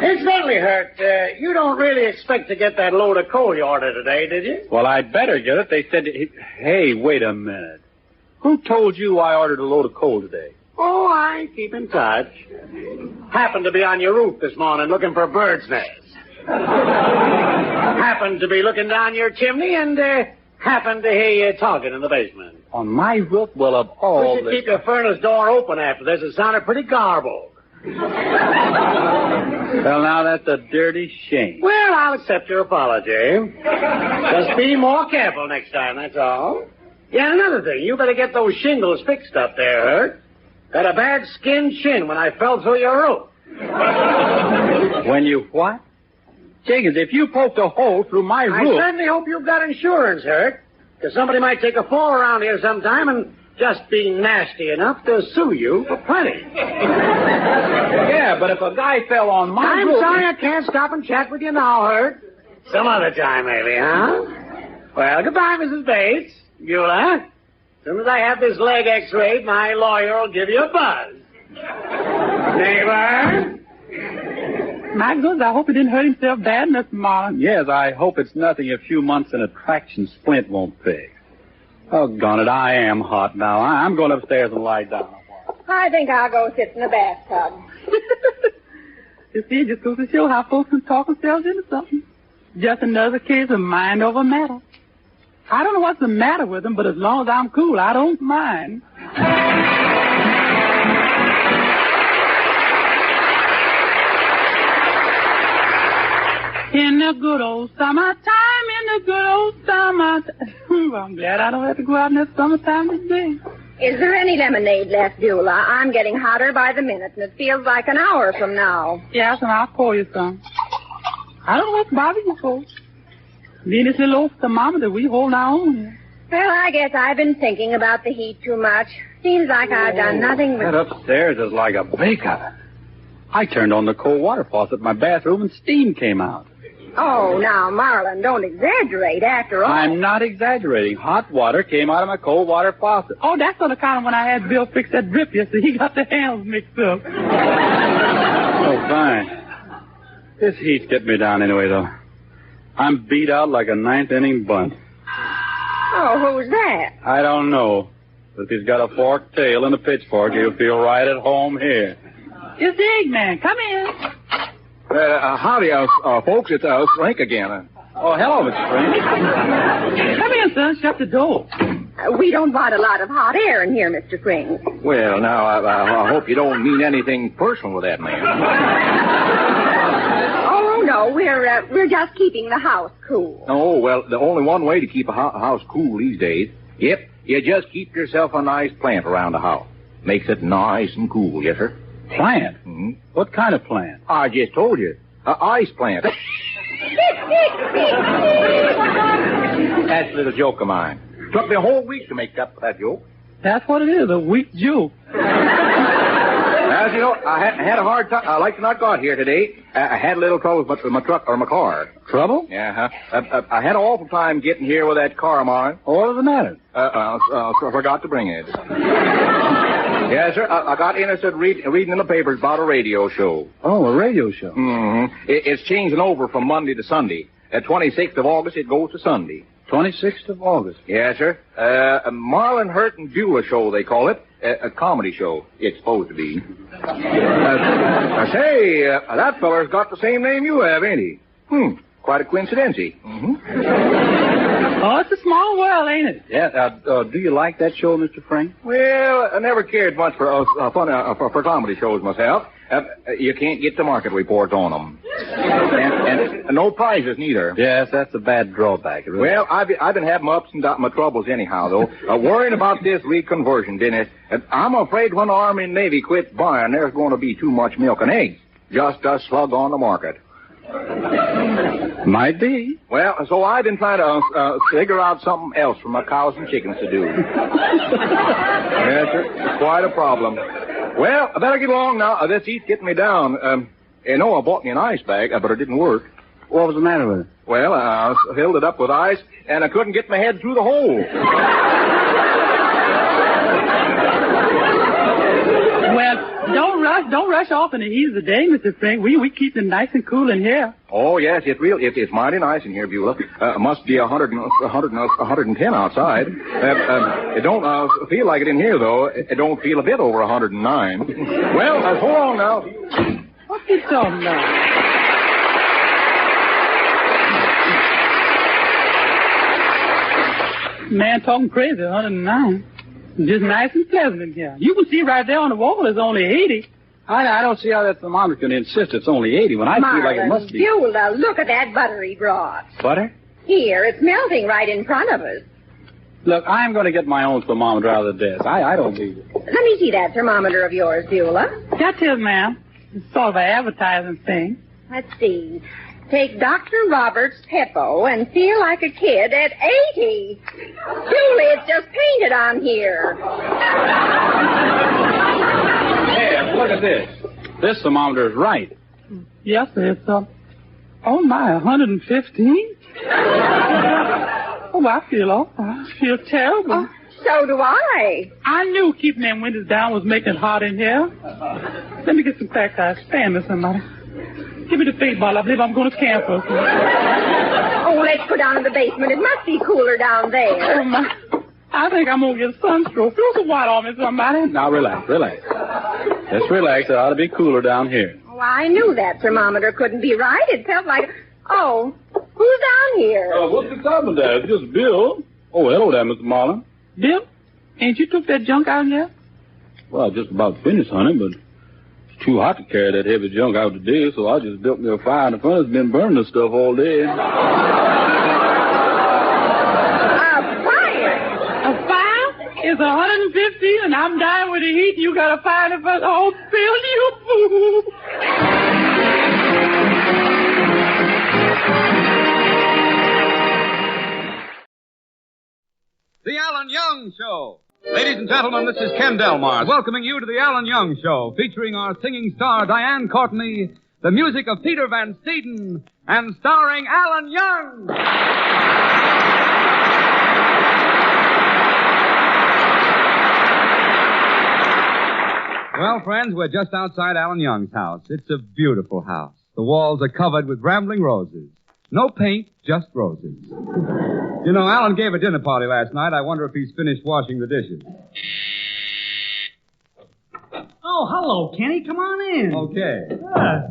Incidentally, Hurt, you don't really expect to get that load of coal you ordered today, did you? Well, I'd better get it. They said... Hey, wait a minute. Who told you I ordered a load of coal today? Oh, I keep in touch. Happened to be on your roof this morning looking for bird's nests. Happened to be looking down your chimney and happened to hear you talking in the basement. On my roof? Well, of all... You should keep your furnace door open after this. It sounded pretty garbled. Well, now, that's a dirty shame. Well, I'll accept your apology. Just be more careful next time, that's all. Yeah, and another thing. You better get those shingles fixed up there, Hurt. Got a bad skinned shin when I fell through your roof. When you what? Jenkins, if you poked a hole through my roof... I certainly hope you've got insurance, Hurt. Because somebody might take a fall around here sometime and just be nasty enough to sue you for plenty. Yeah, but if a guy fell on my roof... I'm sorry I can't stop and chat with you now, Hurt. Some other time, maybe, huh? Well, goodbye, Mrs. Bates. Beulah. As soon as I have this leg x-rayed, my lawyer will give you a buzz. Neighbor? My goodness, I hope he didn't hurt himself bad, Mr. Marlin. Yes, I hope it's nothing a few months in a traction splint won't fix. Oh, gone it, I am hot now. I'm going upstairs and lie down. I think I'll go sit in the bathtub. You see, it just goes to show how folks can talk themselves into something. Just another case of mind over matter. I don't know what's the matter with them, but as long as I'm cool, I don't mind. In the good old summertime, in the good old summertime. I'm glad I don't have to go out in that summertime today. Is there any lemonade left, Beulah? I'm getting hotter by the minute, and it feels like an hour from now. Yes, and I'll pour you some. I don't know what's bothering you folks. Need this little old thermometer we hold our own here. Well, I guess I've been thinking about the heat too much. Seems like I've done nothing but... That upstairs is like a bake oven. I turned on the cold water faucet in my bathroom and steam came out. Oh, now, Marlin, don't exaggerate after all. I'm not exaggerating. Hot water came out of my cold water faucet. Oh, that's on account of when I had Bill fix that drip yesterday. He got the handles mixed up. Oh, fine. This heat's getting me down anyway, though. I'm beat out like a ninth-inning bunt. Oh, who's that? I don't know. But if he's got a forked tail and a pitchfork, he'll feel right at home here. It's the Eggman. Come in. Howdy, folks. It's Frank again. Oh, hello, Mr. Frank. Come in, son. Shut the door. We don't want a lot of hot air in here, Mr. Frink. Well, now, I hope you don't mean anything personal with that man. Oh, no, we're just keeping the house cool. Oh, well, the only one way to keep a house cool these days, you just keep yourself a nice plant around the house. Makes it nice and cool, yes, sir. Plant? Mm-hmm. What kind of plant? I just told you. Ice plant. That's a little joke of mine. Took me a whole week to make up that joke. That's what it is, a weak joke. As you know, I had a hard time. I like to not got here today. I had a little trouble with my truck or my car. Trouble? Yeah, I had an awful time getting here with that car of mine. What was the matter? Forgot to bring it. Yes, sir. I got interested reading in the papers about a radio show. Oh, a radio show? Mm-hmm. It's changing over from Monday to Sunday. At 26th of August, it goes to Sunday. 26th of August. Yes, sir. A Marlin Hurt and Beulah show, they call it. A comedy show, it's supposed to be. Say, that feller's got the same name you have, ain't he? Quite a coincidence. Mm-hmm. Oh, it's a small world, ain't it? Yeah, do you like that show, Mr. Frank? Well, I never cared much for for comedy shows myself. You can't get the market reports on them. And no prizes, neither. Yes, that's a bad drawback. Really. Well, I've been having my ups and my troubles anyhow, though. Worrying about this reconversion business. I'm afraid when the Army and Navy quits buying, there's going to be too much milk and eggs. Just a slug on the market. Might be. Well, so I've been trying to figure out something else for my cows and chickens to do. Yes, sir. It's quite a problem. Well, I better get along now. This heat's getting me down. I bought me an ice bag, but it didn't work. What was the matter with it? Well, I filled it up with ice, and I couldn't get my head through the hole. Well, don't rush off in the heat of the day, Mr. Frank. We keep it nice and cool in here. Oh, yes, it's mighty nice in here, Beulah. Must be 110 outside. It don't feel like it in here, though. It don't feel a bit over 109. Well, hold on now. What's he talking about? Man talking crazy, 109. Just nice and pleasant in here. You can see right there on the wall it's only 80. I don't see how that thermometer can insist it's only 80 when I feel like it must be. Beulah, look at that butter he brought. Butter? Here, it's melting right in front of us. Look, I'm going to get my own thermometer out of the desk. I don't need it. Let me see that thermometer of yours, Beulah. That's it, ma'am. It's sort of an advertising thing. Let's see. Take Dr. Roberts Peppo and feel like a kid at 80. Beulah, it's just painted on here. Hey, look at this. This thermometer is right. Yes, it's, oh my, 115? Oh, I feel terrible. Oh, so do I. I knew keeping them windows down was making it hot in here. Let me get some cracked ice. Stand me, somebody. Give me the feed bottle. I believe I'm going to camp. Oh, let's go down to the basement. It must be cooler down there. Oh, my. I think I'm going to get a sunstroke. Throw some water on me, somebody. Now, relax. Just relax. It ought to be cooler down here. Oh, I knew that thermometer couldn't be right. It felt like... Oh, who's down here? What's the time of that? It's just Bill. Oh, hello there, Mr. Marlin. Bill? Ain't you took that junk out yet? Well, I just about finished, honey, but it's too hot to carry that heavy junk out today, so I just built me a fire in the front. It's been burning the stuff all day. A fire? A fire? It's 150 and I'm dying with the heat. You got a fire in the front. Oh, Bill, you fool. The Alan Young Show. Ladies and gentlemen, this is Ken Delmar welcoming you to the Alan Young Show, featuring our singing star Diane Courtney, the music of Peter Van Steeden, and starring Alan Young. Well, friends, we're just outside Alan Young's house. It's a beautiful house. The walls are covered with rambling roses. No paint, just roses. You know, Alan gave a dinner party last night. I wonder if he's finished washing the dishes. Oh, hello, Kenny. Come on in. Okay.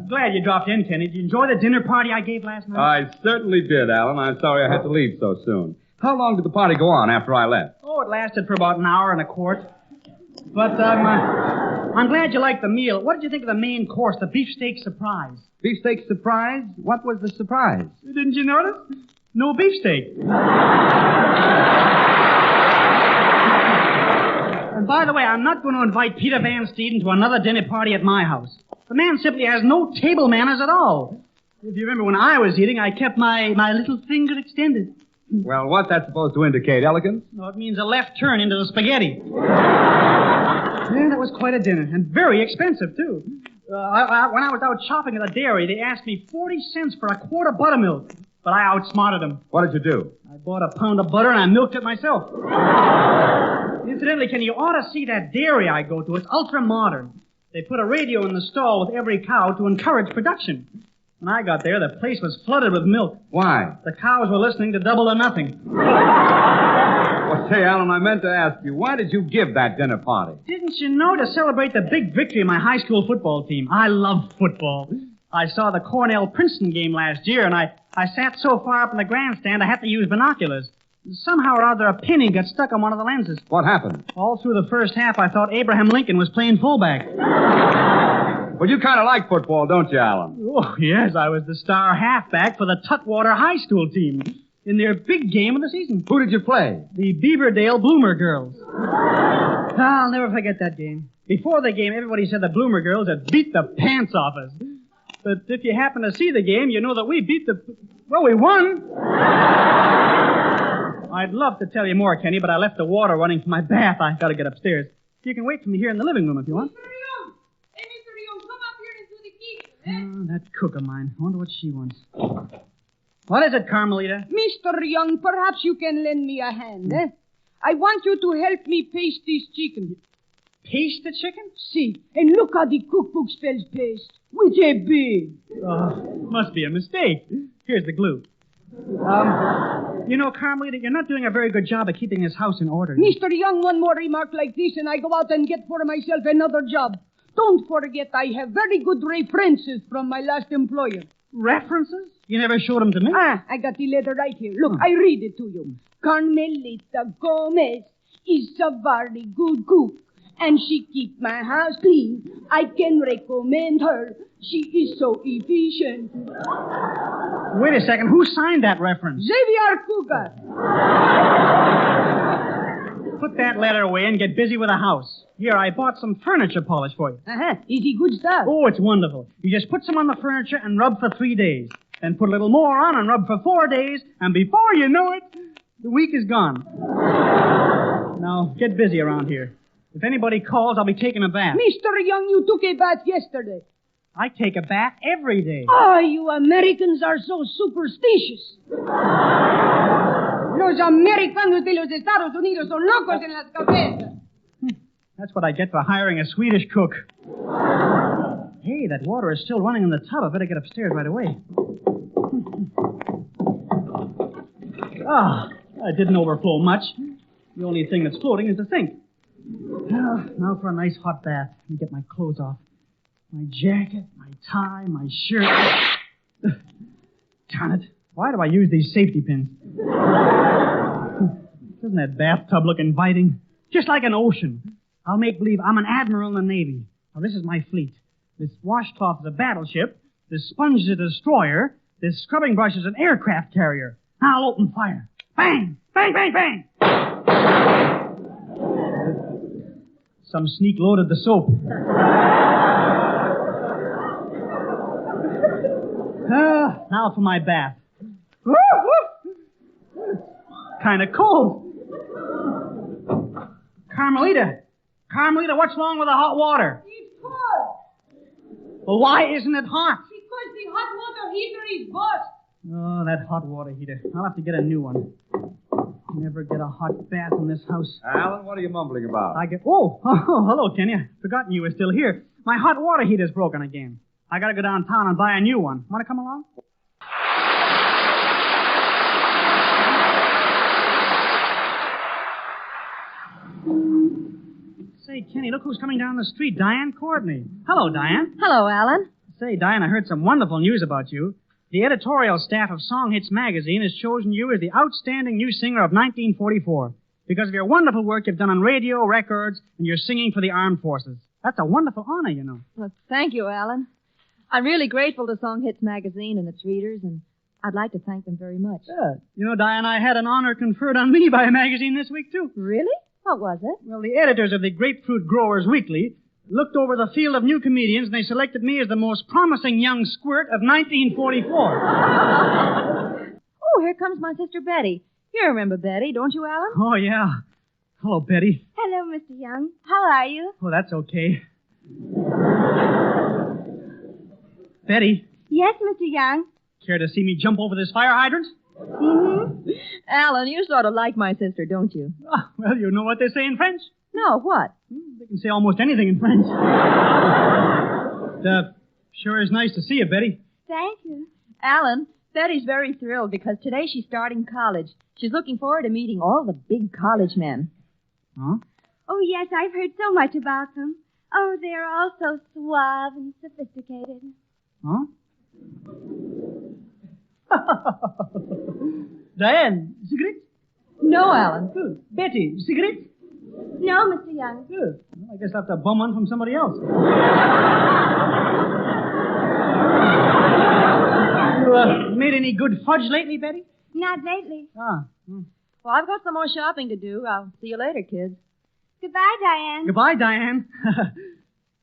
Glad you dropped in, Kenny. Did you enjoy the dinner party I gave last night? I certainly did, Alan. I'm sorry I had to leave so soon. How long did the party go on after I left? Oh, it lasted for about an hour and a quart. But I'm glad you liked the meal. What did you think of the main course, the beefsteak surprise? Beefsteak surprise? What was the surprise? Didn't you notice? No beefsteak. And by the way, I'm not going to invite Peter Van Steeden to another dinner party at my house. The man simply has no table manners at all. If you remember when I was eating, I kept my little finger extended. Well, what's that supposed to indicate, elegance? No, it means a left turn into the spaghetti. Yeah, that was quite a dinner, and very expensive, too. When I was out shopping at the dairy, they asked me 40 cents for a quart of buttermilk, but I outsmarted them. What did you do? I bought a pound of butter and I milked it myself. Incidentally, Kenny, you ought to see that dairy I go to. It's ultra-modern. They put a radio in the stall with every cow to encourage production. When I got there, the place was flooded with milk. Why? The cows were listening to Double or Nothing. Well, say, Alan, I meant to ask you, why did you give that dinner party? Didn't you know, to celebrate the big victory of my high school football team? I love football. I saw the Cornell-Princeton game last year, and I sat so far up in the grandstand I had to use binoculars. Somehow or other, a penny got stuck on one of the lenses. What happened? All through the first half, I thought Abraham Lincoln was playing fullback. Well, you kind of like football, don't you, Alan? Oh, yes, I was the star halfback for the Tutwater High School team in their big game of the season. Who did you play? The Beaverdale Bloomer Girls. I'll never forget that game. Before the game, everybody said the Bloomer Girls had beat the pants off us. But if you happen to see the game, you know that we beat we won. I'd love to tell you more, Kenny, but I left the water running from my bath. I've got to get upstairs. You can wait for me here in the living room if you want. Oh, that cook of mine. I wonder what she wants. What is it, Carmelita? Mr. Young, perhaps you can lend me a hand, eh? I want you to help me paste this chicken. Paste the chicken? See, and look how the cookbook spells paste. With a B. Oh, must be a mistake. Here's the glue. You know, Carmelita, you're not doing a very good job of keeping this house in order. Mr. Young, one more remark like this, and I go out and get for myself another job. Don't forget I have very good references from my last employer. References? You never showed them to me. I got the letter right here. Look, I read it to you. Carmelita Gomez is a very good cook, and she keep my house clean. I can recommend her. She is so efficient. Wait a second. Who signed that reference? Xavier Cougar. Put that letter away and get busy with the house. Here, I bought some furniture polish for you. Is it good stuff? Oh, it's wonderful. You just put some on the furniture and rub for 3 days. Then put a little more on and rub for 4 days. And before you know it, the week is gone. Now, get busy around here. If anybody calls, I'll be taking a bath. Mr. Young, you took a bath yesterday. I take a bath every day. Oh, you Americans are so superstitious. Los americanos de los Estados Unidos son locos en las cabezas. That's what I get for hiring a Swedish cook. Hey, that water is still running in the tub. I better get upstairs right away. It didn't overflow much. The only thing that's floating is the sink. Now for a nice hot bath. Let me get my clothes off. My jacket, my tie, my shirt. Darn it. Why do I use these safety pins? Doesn't that bathtub look inviting? Just like an ocean. I'll make believe I'm an admiral in the Navy. Now, this is my fleet. This washcloth is a battleship. This sponge is a destroyer. This scrubbing brush is an aircraft carrier. Now I'll open fire. Bang! Bang, bang, bang! Some sneak loaded the soap. Now for my bath. Kind of cold. Carmelita, what's wrong with the hot water? It's cold. Well, why isn't it hot? Because the hot water heater is bust. Oh, that hot water heater. I'll have to get a new one. Never get a hot bath in this house. Alan, what are you mumbling about? Oh, hello, Kenny. I'd forgotten you were still here. My hot water heater's broken again. I gotta go downtown and buy a new one. Want to come along? Say, Kenny, look who's coming down the street. Diane Courtney. Hello, Diane. Hello, Alan. Say, Diane, I heard some wonderful news about you. The editorial staff of Song Hits magazine has chosen you as the outstanding new singer of 1944 because of your wonderful work you've done on radio, records, and your singing for the armed forces. That's a wonderful honor, you know. Well, thank you, Alan. I'm really grateful to Song Hits magazine and its readers, and I'd like to thank them very much. Yeah. You know, Diane, I had an honor conferred on me by a magazine this week, too. Really? What was it? Well, the editors of the Grapefruit Growers Weekly looked over the field of new comedians, and they selected me as the most promising young squirt of 1944. Oh, here comes my sister Betty. You remember Betty, don't you, Alan? Oh, yeah. Hello, Betty. Hello, Mr. Young. How are you? Oh, that's okay. Betty. Yes, Mr. Young. Care to see me jump over this fire hydrant? Mm-hmm. Alan, you sort of like my sister, don't you? Oh, well, you know what they say in French? No, what? They can say almost anything in French. Sure is nice to see you, Betty. Thank you. Alan, Betty's very thrilled because today she's starting college. She's looking forward to meeting all the big college men. Huh? Oh, yes, I've heard so much about them. Oh, they're all so suave and sophisticated. Huh? Diane, cigarette? No, Alan. Good. Betty, cigarette? No, Mr. Young. Good. Well, I guess I'll have to bum one from somebody else. You made any good fudge lately, Betty? Not lately. Ah. Well, I've got some more shopping to do. I'll see you later, kids. Goodbye, Diane. Goodbye, Diane.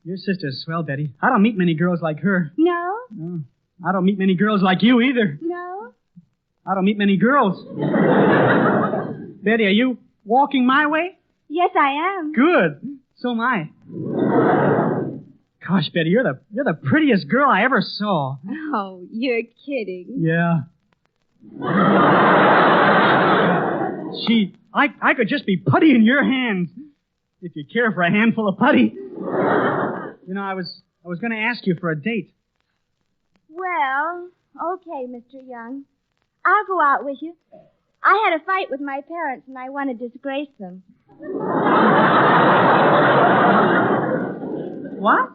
Your sister's swell, Betty. I don't meet many girls like her. No? No. I don't meet many girls like you either. No? I don't meet many girls. Betty, are you walking my way? Yes, I am. Good. So am I. Gosh, Betty, you're the prettiest girl I ever saw. Oh, you're kidding. Yeah. I could just be putty in your hands. If you care for a handful of putty. You know, I was going to ask you for a date. Well, okay, Mr. Young. I'll go out with you. I had a fight with my parents, and I want to disgrace them. What?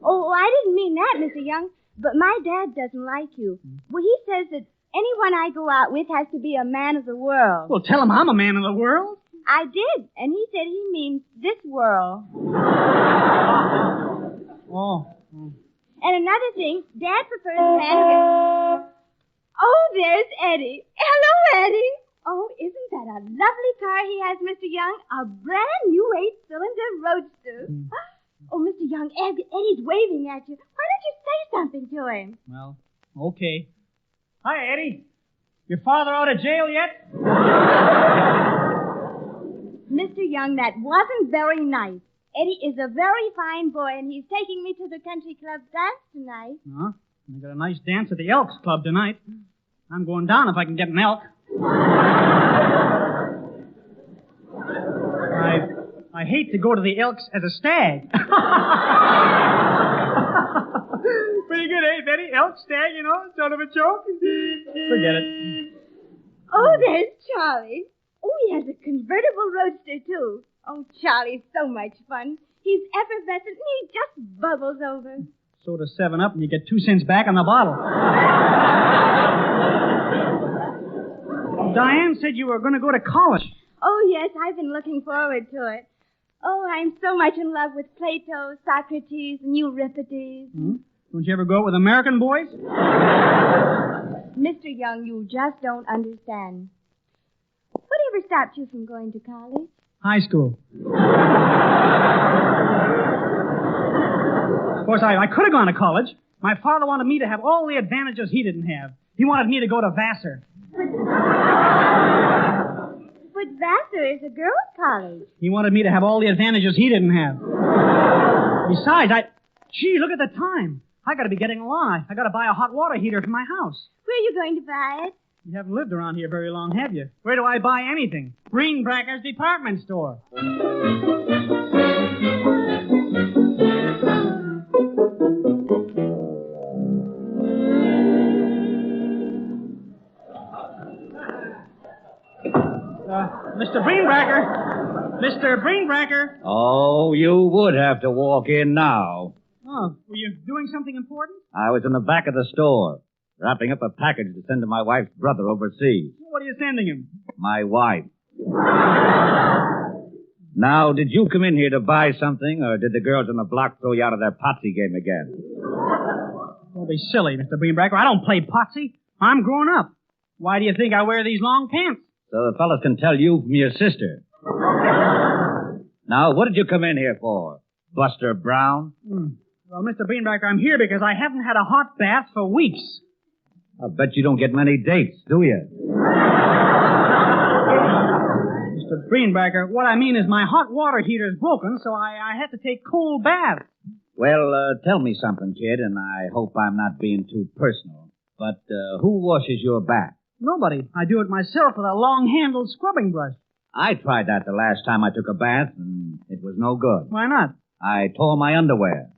Oh, I didn't mean that, Mr. Young. But my dad doesn't like you. Well, he says that anyone I go out with has to be a man of the world. Well, tell him I'm a man of the world. I did, and he said he means this world. Oh. And another thing, Dad prefers a man who gets... Oh, there's Eddie. Hello, Eddie. Oh, isn't that a lovely car he has, Mr. Young? A brand new 8-cylinder roadster. Oh, Mr. Young, Eddie's waving at you. Why don't you say something to him? Well, okay. Hi, Eddie. Your father out of jail yet? Mr. Young, that wasn't very nice. Eddie is a very fine boy, and he's taking me to the country club dance tonight. Huh? We got a nice dance at the Elks Club tonight. I'm going down if I can get an elk. I hate to go to the Elks as a stag. Pretty good, eh, Betty? Elk, stag, you know, sort of a joke. Forget it. Oh, there's Charlie. Oh, he has a convertible roadster, too. Oh, Charlie's so much fun. He's effervescent and he just bubbles over. Soda 7-Up and you get 2 cents back on the bottle. Diane said you were going to go to college. Oh, yes, I've been looking forward to it. Oh, I'm so much in love with Plato, Socrates, and Euripides. Hmm? Don't you ever go out with American boys? Mr. Young, you just don't understand. Whatever stopped you from going to college? High school. Of course, I could have gone to college. My father wanted me to have all the advantages he didn't have. He wanted me to go to Vassar. But Vassar is a girls' college. He wanted me to have all the advantages he didn't have. Besides, Gee, look at the time. I gotta be getting along. I gotta buy a hot water heater for my house. Where are you going to buy it? You haven't lived around here very long, have you? Where do I buy anything? Greenbracker's department store. Mr. Greenbracker! Mr. Greenbracker! Oh, you would have to walk in now. Oh, were you doing something important? I was in the back of the store, wrapping up a package to send to my wife's brother overseas. What are you sending him? My wife. Now, did you come in here to buy something, or did the girls on the block throw you out of their potsy game again? Don't be silly, Mr. Greenbracker. I don't play potsy. I'm grown up. Why do you think I wear these long pants? So the fellas can tell you from your sister. Now, what did you come in here for? Buster Brown? Well, Mr. Greenbracker, I'm here because I haven't had a hot bath for weeks. I bet you don't get many dates, do you? Mr. Greenbracker, what I mean is my hot water heater is broken, so I have to take cold baths. Well, tell me something, kid, and I hope I'm not being too personal. But who washes your back? Nobody. I do it myself with a long-handled scrubbing brush. I tried that the last time I took a bath, and it was no good. Why not? I tore my underwear.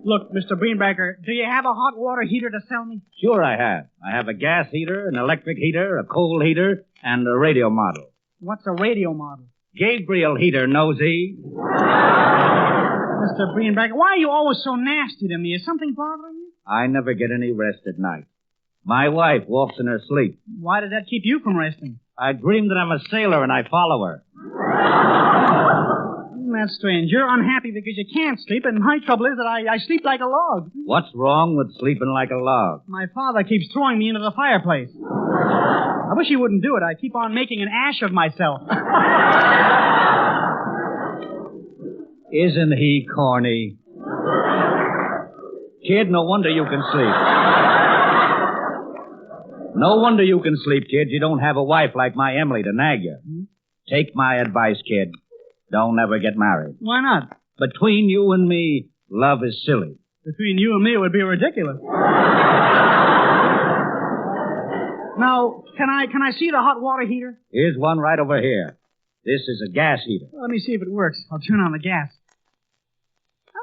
Look, Mr. Greenbacker, do you have a hot water heater to sell me? Sure I have. I have a gas heater, an electric heater, a coal heater, and a radio model. What's a radio model? Gabriel heater, nosy. Mr. Greenbacker, why are you always so nasty to me? Is something bothering you? I never get any rest at night. My wife walks in her sleep. Why does that keep you from resting? I dream that I'm a sailor and I follow her. That's strange. You're unhappy because you can't sleep, and my trouble is that I sleep like a log. What's wrong with sleeping like a log? My father keeps throwing me into the fireplace. I wish he wouldn't do it. I keep on making an ash of myself. Isn't he corny? Kid, no wonder you can sleep. No wonder you can sleep, kid. You don't have a wife like my Emily to nag you. Take my advice, kid. Don't ever get married. Why not? Between you and me, love is silly. Between you and me, it would be ridiculous. Now, can I see the hot water heater? Here's one right over here. This is a gas heater. Let me see if it works. I'll turn on the gas.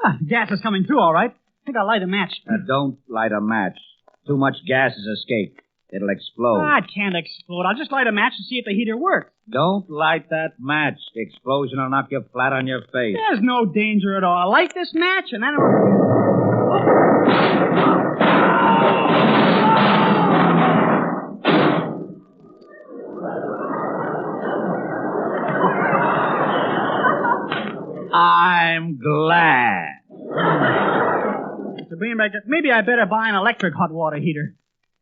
Ah, the gas is coming through all right. I think I'll light a match. Don't light a match. Too much gas has escaped. It'll explode. It can't explode. I'll just light a match to see if the heater works. Don't light that match. The explosion will knock you flat on your face. There's no danger at all. I'll light this match and then I'm glad. Mr. Greenbacker, maybe I better buy an electric hot water heater.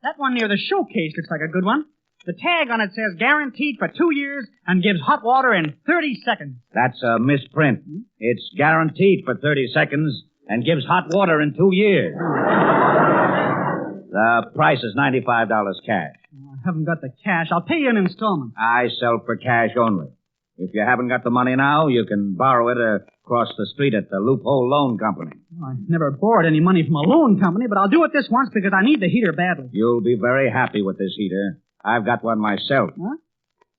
That one near the showcase looks like a good one. The tag on it says guaranteed for 2 years and gives hot water in 30 seconds. That's a misprint. It's guaranteed for 30 seconds and gives hot water in 2 years. The price is $95 cash. I haven't got the cash. I'll pay you in installments. I sell for cash only. If you haven't got the money now, you can borrow it across the street at the Loophole Loan Company. I never borrowed any money from a loan company, but I'll do it this once because I need the heater badly. You'll be very happy with this heater. I've got one myself. What?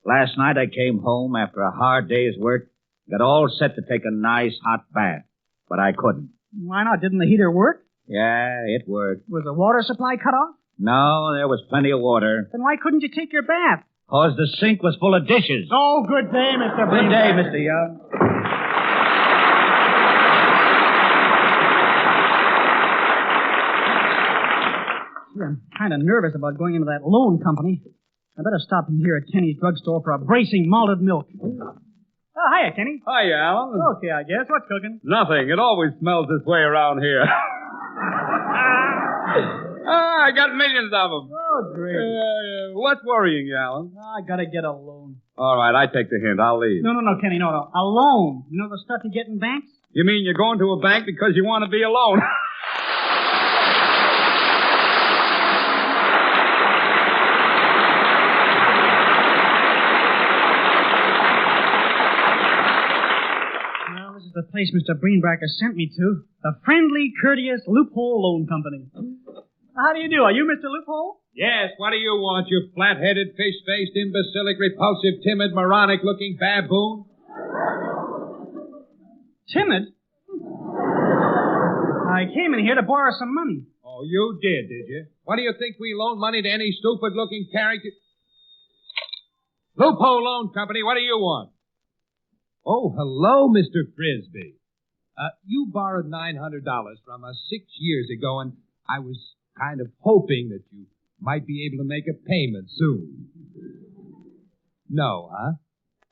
Last night I came home after a hard day's work, got all set to take a nice hot bath, but I couldn't. Why not? Didn't the heater work? Yeah, it worked. Was the water supply cut off? No, there was plenty of water. Then why couldn't you take your bath? 'Cause the sink was full of dishes. Oh, good day, Mr. Good day, Mr. Young. Gee, I'm kind of nervous about going into that loan company. I better stop in here at Kenny's drugstore for a bracing malted milk. Oh, hiya, Kenny. Hiya, Alan. Okay, I guess. What's cooking? Nothing. It always smells this way around here. I got millions of them. Oh, great. What's worrying you, Alan? I gotta get a loan. All right, I take the hint. I'll leave. No, Kenny, no. A loan. You know the stuff you get in banks? You mean you're going to a bank because you want to be alone? Well, this is the place Mr. Greenbacker sent me to. The Friendly, Courteous Loophole Loan Company. How do you do? Are you Mr. Loophole? Yes, what do you want, you flat-headed, fish-faced, imbecilic, repulsive, timid, moronic-looking baboon? Timid? I came in here to borrow some money. Oh, you did you? What do you think we loan money to any stupid-looking character? Loophole Loan Company, what do you want? Oh, hello, Mr. Frisbee. You borrowed $900 from us 6 years ago, and I was kind of hoping that you might be able to make a payment soon. No, huh?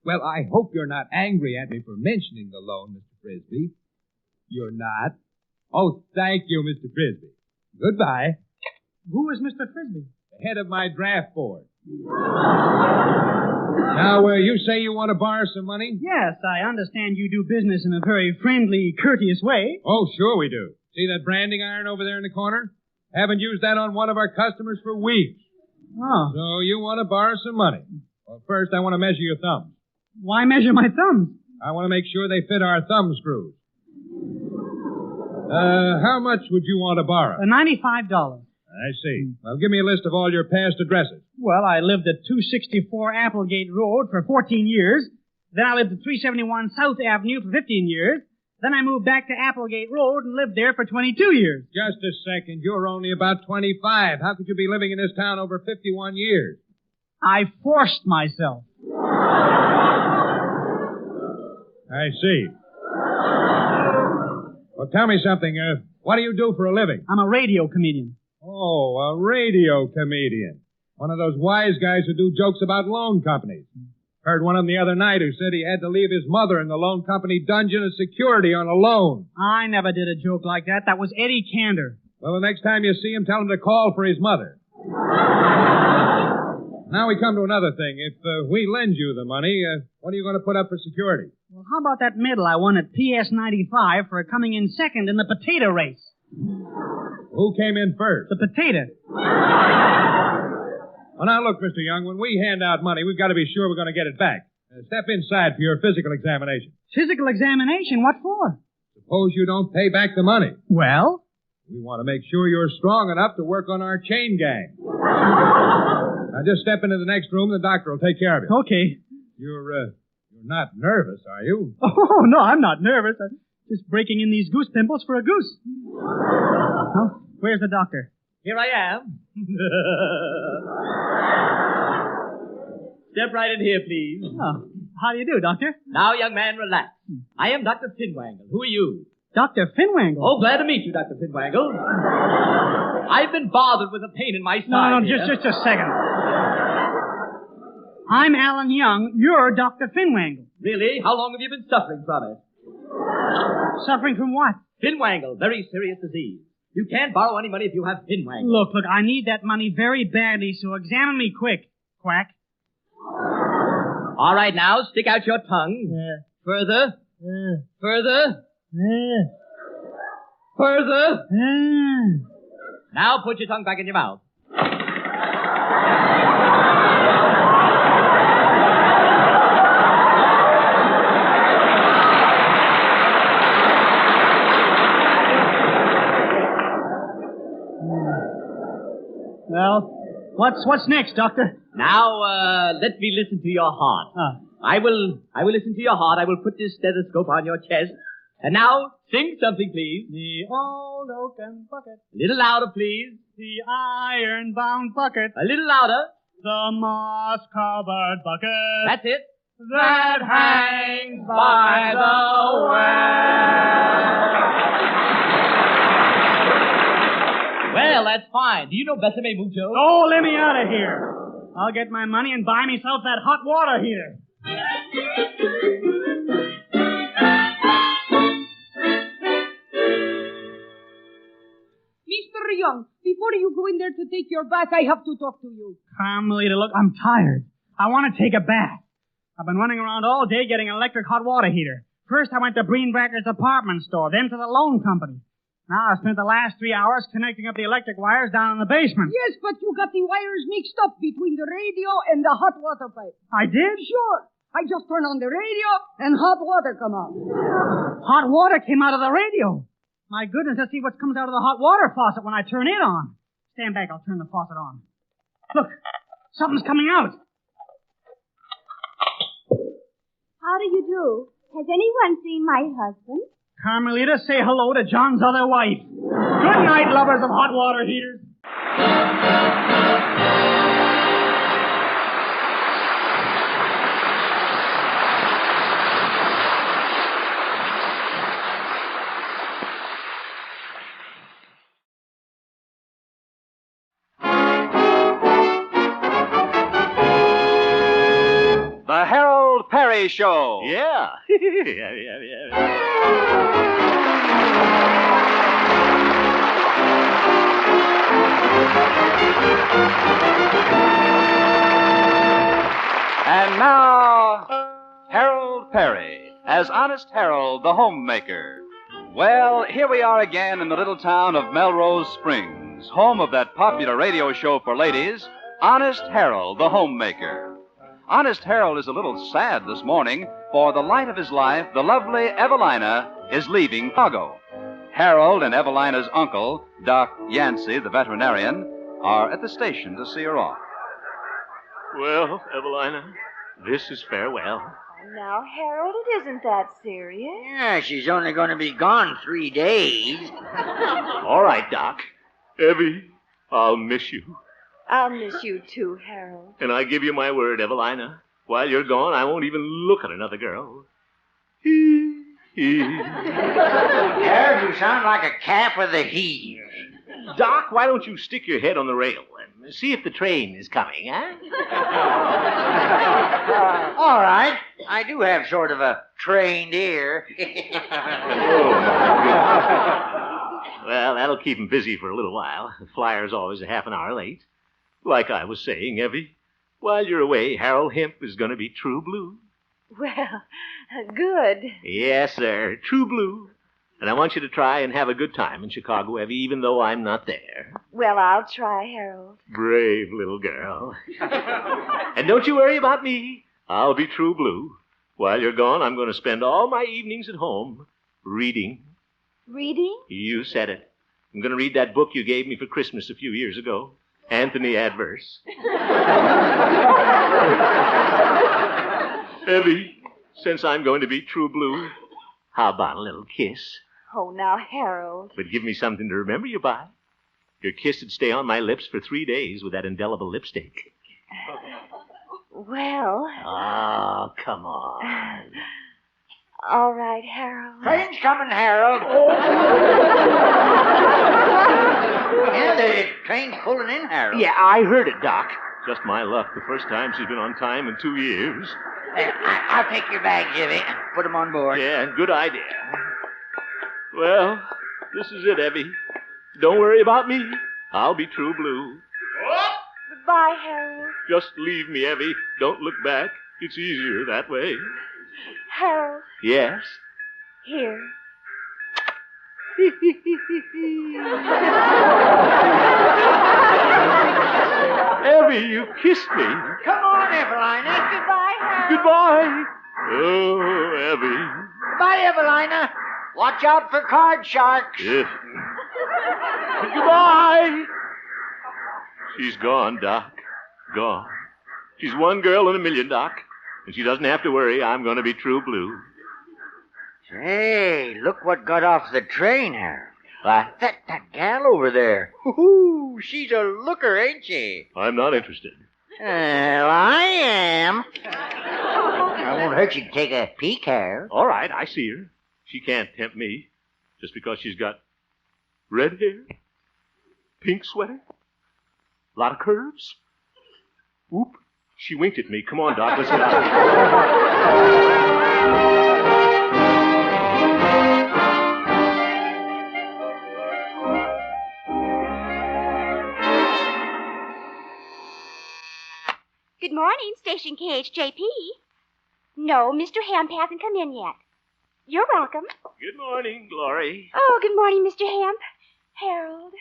Well, I hope you're not angry at me for mentioning the loan, Mr. Frisbee. You're not? Oh, thank you, Mr. Frisbee. Goodbye. Who is Mr. Frisbee? The head of my draft board. Now, you say you want to borrow some money? Yes, I understand you do business in a very friendly, courteous way. Oh, sure we do. See that branding iron over there in the corner? Haven't used that on one of our customers for weeks. Oh. So you want to borrow some money. Well, first I want to measure your thumbs. Why measure my thumbs? I want to make sure they fit our thumb screws. How much would you want to borrow? $95. I see. Well, give me a list of all your past addresses. Well, I lived at 264 Applegate Road for 14 years. Then I lived at 371 South Avenue for 15 years. Then I moved back to Applegate Road and lived there for 22 years. Just a second. You're only about 25. How could you be living in this town over 51 years? I forced myself. I see. Well, tell me something. What do you do for a living? I'm a radio comedian. Oh, a radio comedian. One of those wise guys who do jokes about loan companies. Heard one of them the other night who said he had to leave his mother in the loan company dungeon as security on a loan. I never did a joke like that. That was Eddie Cantor. Well, the next time you see him, tell him to call for his mother. Now we come to another thing. If we lend you the money, what are you going to put up for security? Well, how about that medal I won at PS 95 for coming in second in the potato race? Who came in first? The potato. Well, now look, Mr. Young, when we hand out money, we've got to be sure we're going to get it back. Step inside for your physical examination. Physical examination? What for? Suppose you don't pay back the money. Well? We want to make sure you're strong enough to work on our chain gang. Now, just step into the next room. The doctor will take care of you. Okay. You're not nervous, are you? Oh, no, I'm not nervous. I'm just breaking in these goose pimples for a goose. Oh, where's the doctor? Here I am. Step right in here, please. Oh, how do you do, doctor? Now, young man, relax. I am Dr. Finwangle. Who are you? Dr. Finwangle? Oh, glad to meet you, Dr. Finwangle. I've been bothered with a pain in my side. No, just a second. I'm Alan Young. You're Dr. Finwangle. Really? How long have you been suffering from it? Suffering from what? Finwangle, very serious disease. You can't borrow any money if you have Finwangle. Look, I need that money very badly, so examine me quick, quack. All right, now, stick out your tongue. Further. Further. Further. Now put your tongue back in your mouth. Well, what's next, doctor? Now, let me listen to your heart. I will listen to your heart. I will put this stethoscope on your chest. And now, sing something, please. The old oaken bucket. A little louder, please. The iron-bound bucket. A little louder. The moss-covered bucket. That's it. That hangs by the well. Well, that's fine. Do you know Besame Mucho? Oh, let me out of here. I'll get my money and buy myself that hot water heater. Mr. Young, before you go in there to take your bath, I have to talk to you. Carmelita, look, I'm tired. I want to take a bath. I've been running around all day getting an electric hot water heater. First, I went to Breenbracker's department store, then to the loan company. Now, I spent the last 3 hours connecting up the electric wires down in the basement. Yes, but you got the wires mixed up between the radio and the hot water pipe. I did? Sure. I just turned on the radio and hot water come out. Hot water came out of the radio. My goodness, let's see what comes out of the hot water faucet when I turn it on. Stand back, I'll turn the faucet on. Look, something's coming out. How do you do? Has anyone seen my husband? Carmelita, say hello to John's other wife. Good night, lovers of hot water heaters. The Harold Peary Show. Yeah. And now, Harold Peary, as Honest Harold, the homemaker. Well, here we are again in the little town of Melrose Springs, home of that popular radio show for ladies, Honest Harold, the homemaker. Honest Harold is a little sad this morning, for the light of his life, the lovely Evelina, is leaving Chicago. Harold and Evelina's uncle, Doc Yancey, the veterinarian, are at the station to see her off. Well, Evelina, this is farewell. Now, Harold, it isn't that serious. Yeah, she's only going to be gone 3 days. All right, Doc. Evie, I'll miss you. I'll miss you too, Harold. And I give you my word, Evelina. While you're gone, I won't even look at another girl. Harold, you sound like a calf with a heave. Doc, why don't you stick your head on the rail and see if the train is coming, huh? All right. I do have sort of a trained ear. Well, that'll keep him busy for a little while. The flyer's always a half an hour late. Like I was saying, Evie, while you're away, Harold Hemp is going to be true blue. Well, good. Yes, sir, true blue. And I want you to try and have a good time in Chicago, Evie, even though I'm not there. Well, I'll try, Harold. Brave little girl. And don't you worry about me. I'll be true blue. While you're gone, I'm going to spend all my evenings at home reading. Reading? You said it. I'm going to read that book you gave me for Christmas a few years ago, Anthony Adverse. Evie, since I'm going to be true blue, how about a little kiss? Oh, now, Harold. But give me something to remember you by. Your kiss would stay on my lips for 3 days with that indelible lipstick. Well. Oh, come on. All right, Harold. Train's coming, Harold. Yeah, the train's pulling in, Harold. Yeah, I heard it, Doc. Just my luck. The first time she's been on time in 2 years. I'll take your bags, Evie. Put them on board. Yeah, good idea. Well, this is it, Evie. Don't worry about me. I'll be true blue. Goodbye, Harold. Just leave me, Evie. Don't look back. It's easier that way. Harold. Yes? Here. Evie, you kissed me. Come on, Evelina. Goodbye, Harold. Goodbye. Oh, Evie. Goodbye, Evelina. Watch out for card sharks. Yeah. Goodbye. She's gone, Doc. Gone. She's one girl in a million, Doc. And she doesn't have to worry. I'm going to be true blue. Say, look what got off the train, Harold. What? That gal over there. Hoo-hoo, she's a looker, ain't she? I'm not interested. Well, I am. I won't hurt you to take a peek, Harold. All right, I see her. She can't tempt me just because she's got red hair, pink sweater, a lot of curves. Oop, she winked at me. Come on, Doc, let's get out. Good morning, Station KHJP. No, Mr. Hemp hasn't come in yet. You're welcome. Good morning, Glory. Oh, good morning, Mr. Hemp. Harold.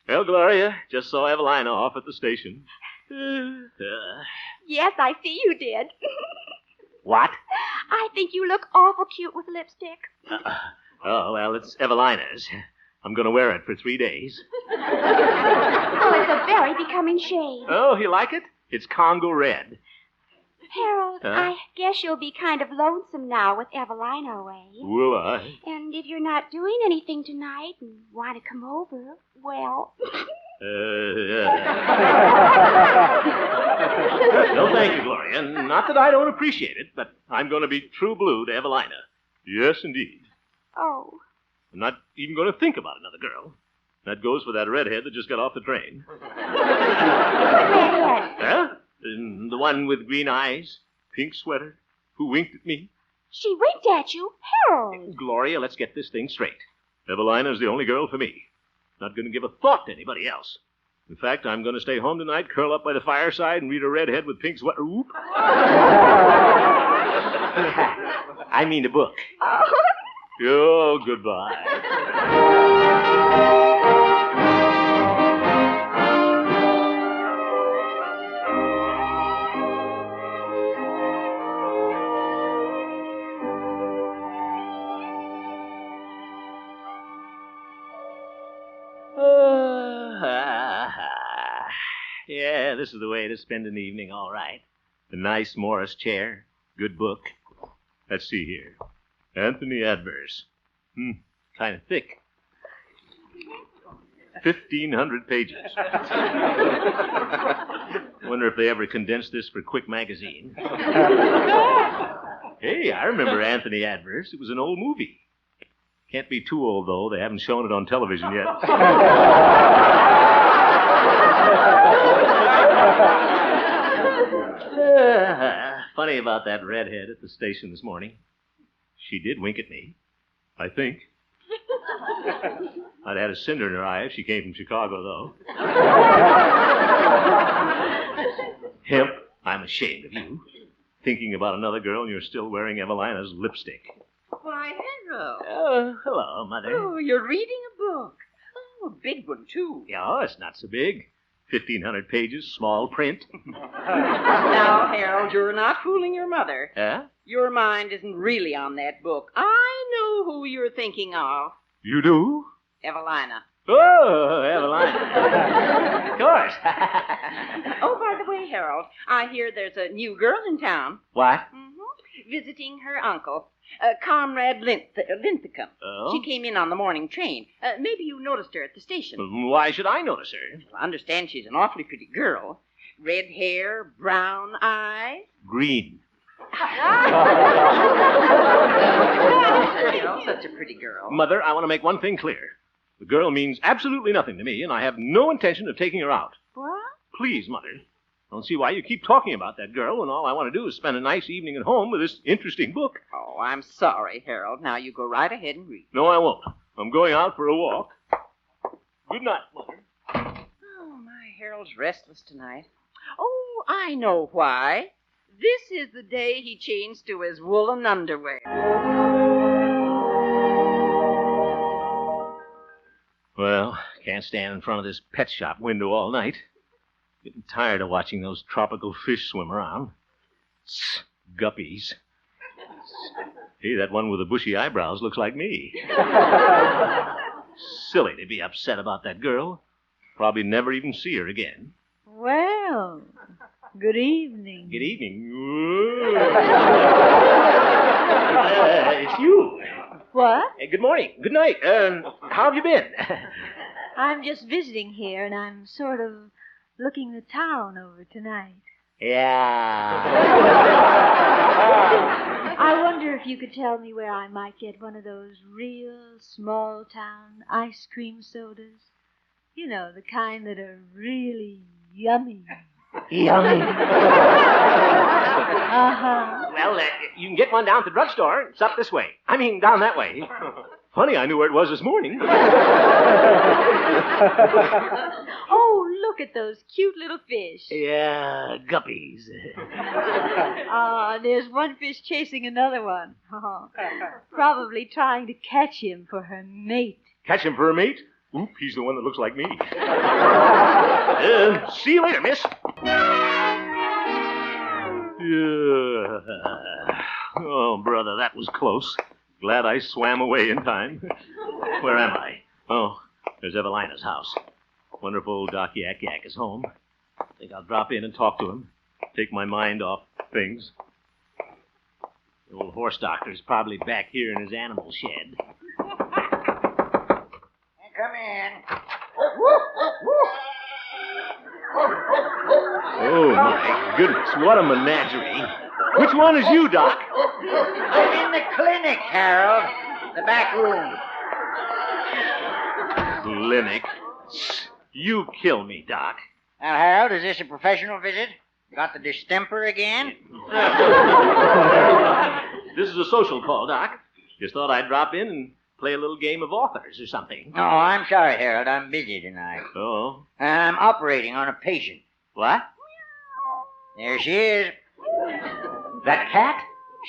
Well, Gloria, just saw Evelina off at the station. Yes, I see you did. What? I think you look awful cute with lipstick. Oh, well, it's Evelina's. I'm going to wear it for 3 days. Oh, it's a very becoming shade. Oh, you like it? It's Congo red. Harold, Huh? I guess you'll be kind of lonesome now with Evelina away. Will I? And if you're not doing anything tonight and want to come over, well... No, thank you, Gloria. Not that I don't appreciate it, but I'm going to be true blue to Evelina. Yes, indeed. Oh. I'm not even going to think about another girl. That goes for that redhead that just got off the train. Redhead. Huh? The one with green eyes, pink sweater, who winked at me. She winked at you. Harold. Gloria, let's get this thing straight. Evelina's the only girl for me. Not going to give a thought to anybody else. In fact, I'm going to stay home tonight, curl up by the fireside, and read a redhead with pink sweater. Oop. I mean a book. Oh, goodbye. Yeah, this is the way to spend an evening, all right. A nice Morris chair, Good book. Let's see here. Anthony Adverse. Kind of thick. 1,500 pages. Wonder if they ever condensed this for Quick Magazine. Hey, I remember Anthony Adverse. It was an old movie. Can't be too old, though. They haven't shown it on television yet. Funny about that redhead at the station this morning. She did wink at me, I think. I'd had a cinder in her eye if she came from Chicago, though. Hemp, I'm ashamed of you. Thinking about another girl and you're still wearing Evelina's lipstick. Why, Harold. Oh, hello, Mother. Oh, you're reading a book. Oh, a big one, too. Yeah, it's not so big. 1,500 pages, small print. Now, Harold, you're not fooling your mother. Huh? Your mind isn't really on that book. I know who you're thinking of. You do? Evelina. Oh, Evelina. Of course. Oh, by the way, Harold, I hear there's a new girl in town. What? Visiting her uncle, Comrade Linthicum. Oh? She came in on the morning train. Maybe you noticed her at the station. Why should I notice her? Well, I understand she's an awfully pretty girl. Red hair, brown eyes. Green. Such a pretty girl. Mother, I want to make one thing clear. The girl means absolutely nothing to me, and I have no intention of taking her out. What? Please, Mother. I don't see why you keep talking about that girl when all I want to do is spend a nice evening at home with this interesting book. Oh, I'm sorry, Harold. Now you go right ahead and read. No, I won't. I'm going out for a walk. Good night, Mother. Oh, my Harold's restless tonight. Oh, I know why. This is the day he changed to his woolen underwear. Well, can't stand in front of this pet shop window all night. Getting tired of watching those tropical fish swim around. Guppies. Hey, that one with the bushy eyebrows looks like me. Silly to be upset about that girl. Probably never even see her again. Well, good evening. Good evening. It's you. What? Hey, good morning. Good night. How have you been? I'm just visiting here, and I'm sort of looking the town over tonight. Yeah. I wonder if you could tell me where I might get one of those real small-town ice cream sodas. You know, the kind that are really yummy. Yummy. Uh-huh. Well, you can get one down at the drugstore. It's up this way. I mean, down that way. Funny, I knew where it was this morning. Oh, look at those cute little fish. Yeah, guppies. There's one fish chasing another one. Oh, probably trying to catch him for her mate. Catch him for a mate? Oop, he's the one that looks like me. See you later, miss. Oh, brother, that was close. Glad I swam away in time. Where am I? Oh, there's Evelina's house. Wonder if old Doc Yak Yak is home. Think I'll drop in and talk to him. Take my mind off things. The old horse doctor's probably back here in his animal shed. Come in. Oh, my goodness, what a menagerie. Which one is you, Doc? I'm in the clinic, Harold. The back room. Clinic? You kill me, Doc. Now, Harold, is this a professional visit? Got the distemper again? This is a social call, Doc. Just thought I'd drop in and play a little game of authors or something. No, I'm sorry, Harold. I'm busy tonight. Oh? I'm operating on a patient. What? There she is. That cat?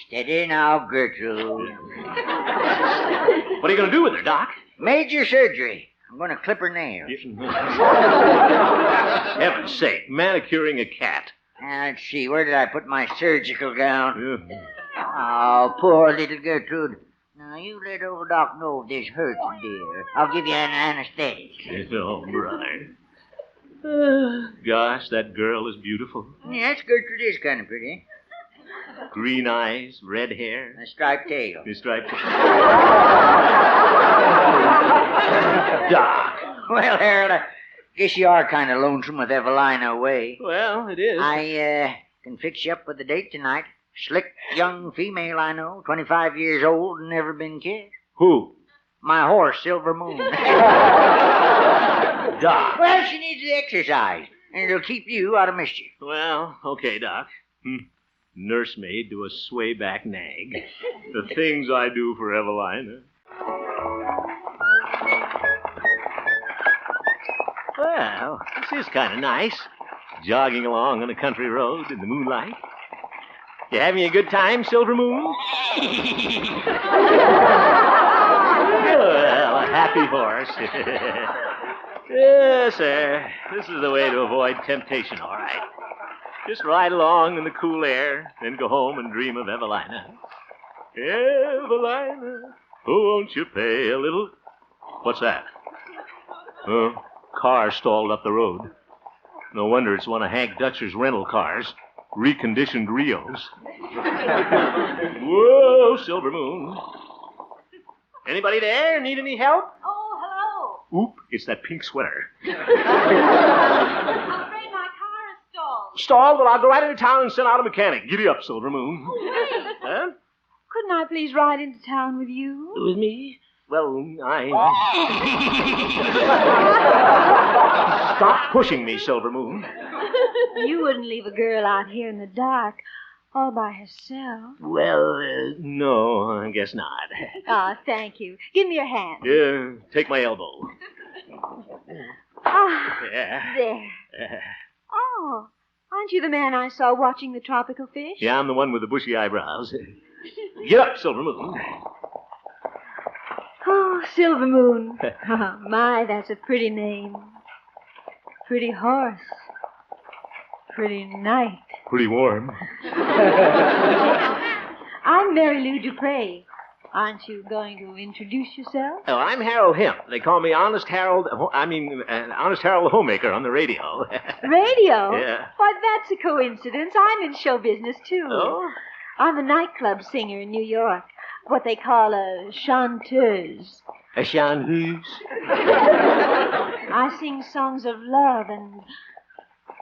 Steady now, Gertrude. What are you going to do with her, Doc? Major surgery. I'm going to clip her nails. Heaven's sake, manicuring a cat. Let's see, where did I put my surgical gown? Oh, poor little Gertrude. Now, you let old Doc know if this hurts, dear. I'll give you an anesthetic. Oh, brother. Gosh, that girl is beautiful. Yes, Gertrude is kind of pretty. Green eyes, red hair. A striped tail. A striped tail. Doc. Well, Harold, I guess you are kind of lonesome with Evelina away. Well, it is. I can fix you up with a date tonight. Slick young female I know, 25 years old and never been kissed. Who? My horse, Silver Moon. Doc. Well, she needs the exercise, and it'll keep you out of mischief. Well, okay, Doc. Nursemaid to a sway-back nag. The things I do for Evelina. Well, this is kind of nice. Jogging along on a country road in the moonlight. You having a good time, Silver Moon? Well, a happy horse. Yes, sir. This is the way to avoid temptation, all right. Just ride along in the cool air, then go home and dream of Evelina. Evelina, won't you pay a little... What's that? Car stalled up the road. No wonder it's one of Hank Dutcher's rental cars. Reconditioned Rios. Whoa, Silver Moon. Anybody there? Need any help? Oh, hello. Oop, it's that pink sweater. I'm afraid my car is stalled. Stalled? Well, I'll go right into town and send out a mechanic. Giddy up, Silver Moon. Wait. Huh? Couldn't I please ride into town with you? With me? Well, Stop pushing me, Silver Moon. You wouldn't leave a girl out here in the dark all by herself. Well, no, I guess not. Ah, thank you. Give me your hand. Yeah, take my elbow. Ah, Yeah. there. Oh, aren't you the man I saw watching the tropical fish? Yeah, I'm the one with the bushy eyebrows. Get up, Silver Moon. Oh, Silver Moon. Oh, my, that's a pretty name. Pretty horse. Pretty night. Pretty warm. I'm Mary Lou Dupre. Aren't you going to introduce yourself? Oh, I'm Harold Hemp. They call me Honest Harold the Homemaker on the radio. Radio? Yeah. Why, that's a coincidence. I'm in show business, too. Oh? I'm a nightclub singer in New York. What they call a chanteuse. A chanteuse? I sing songs of love and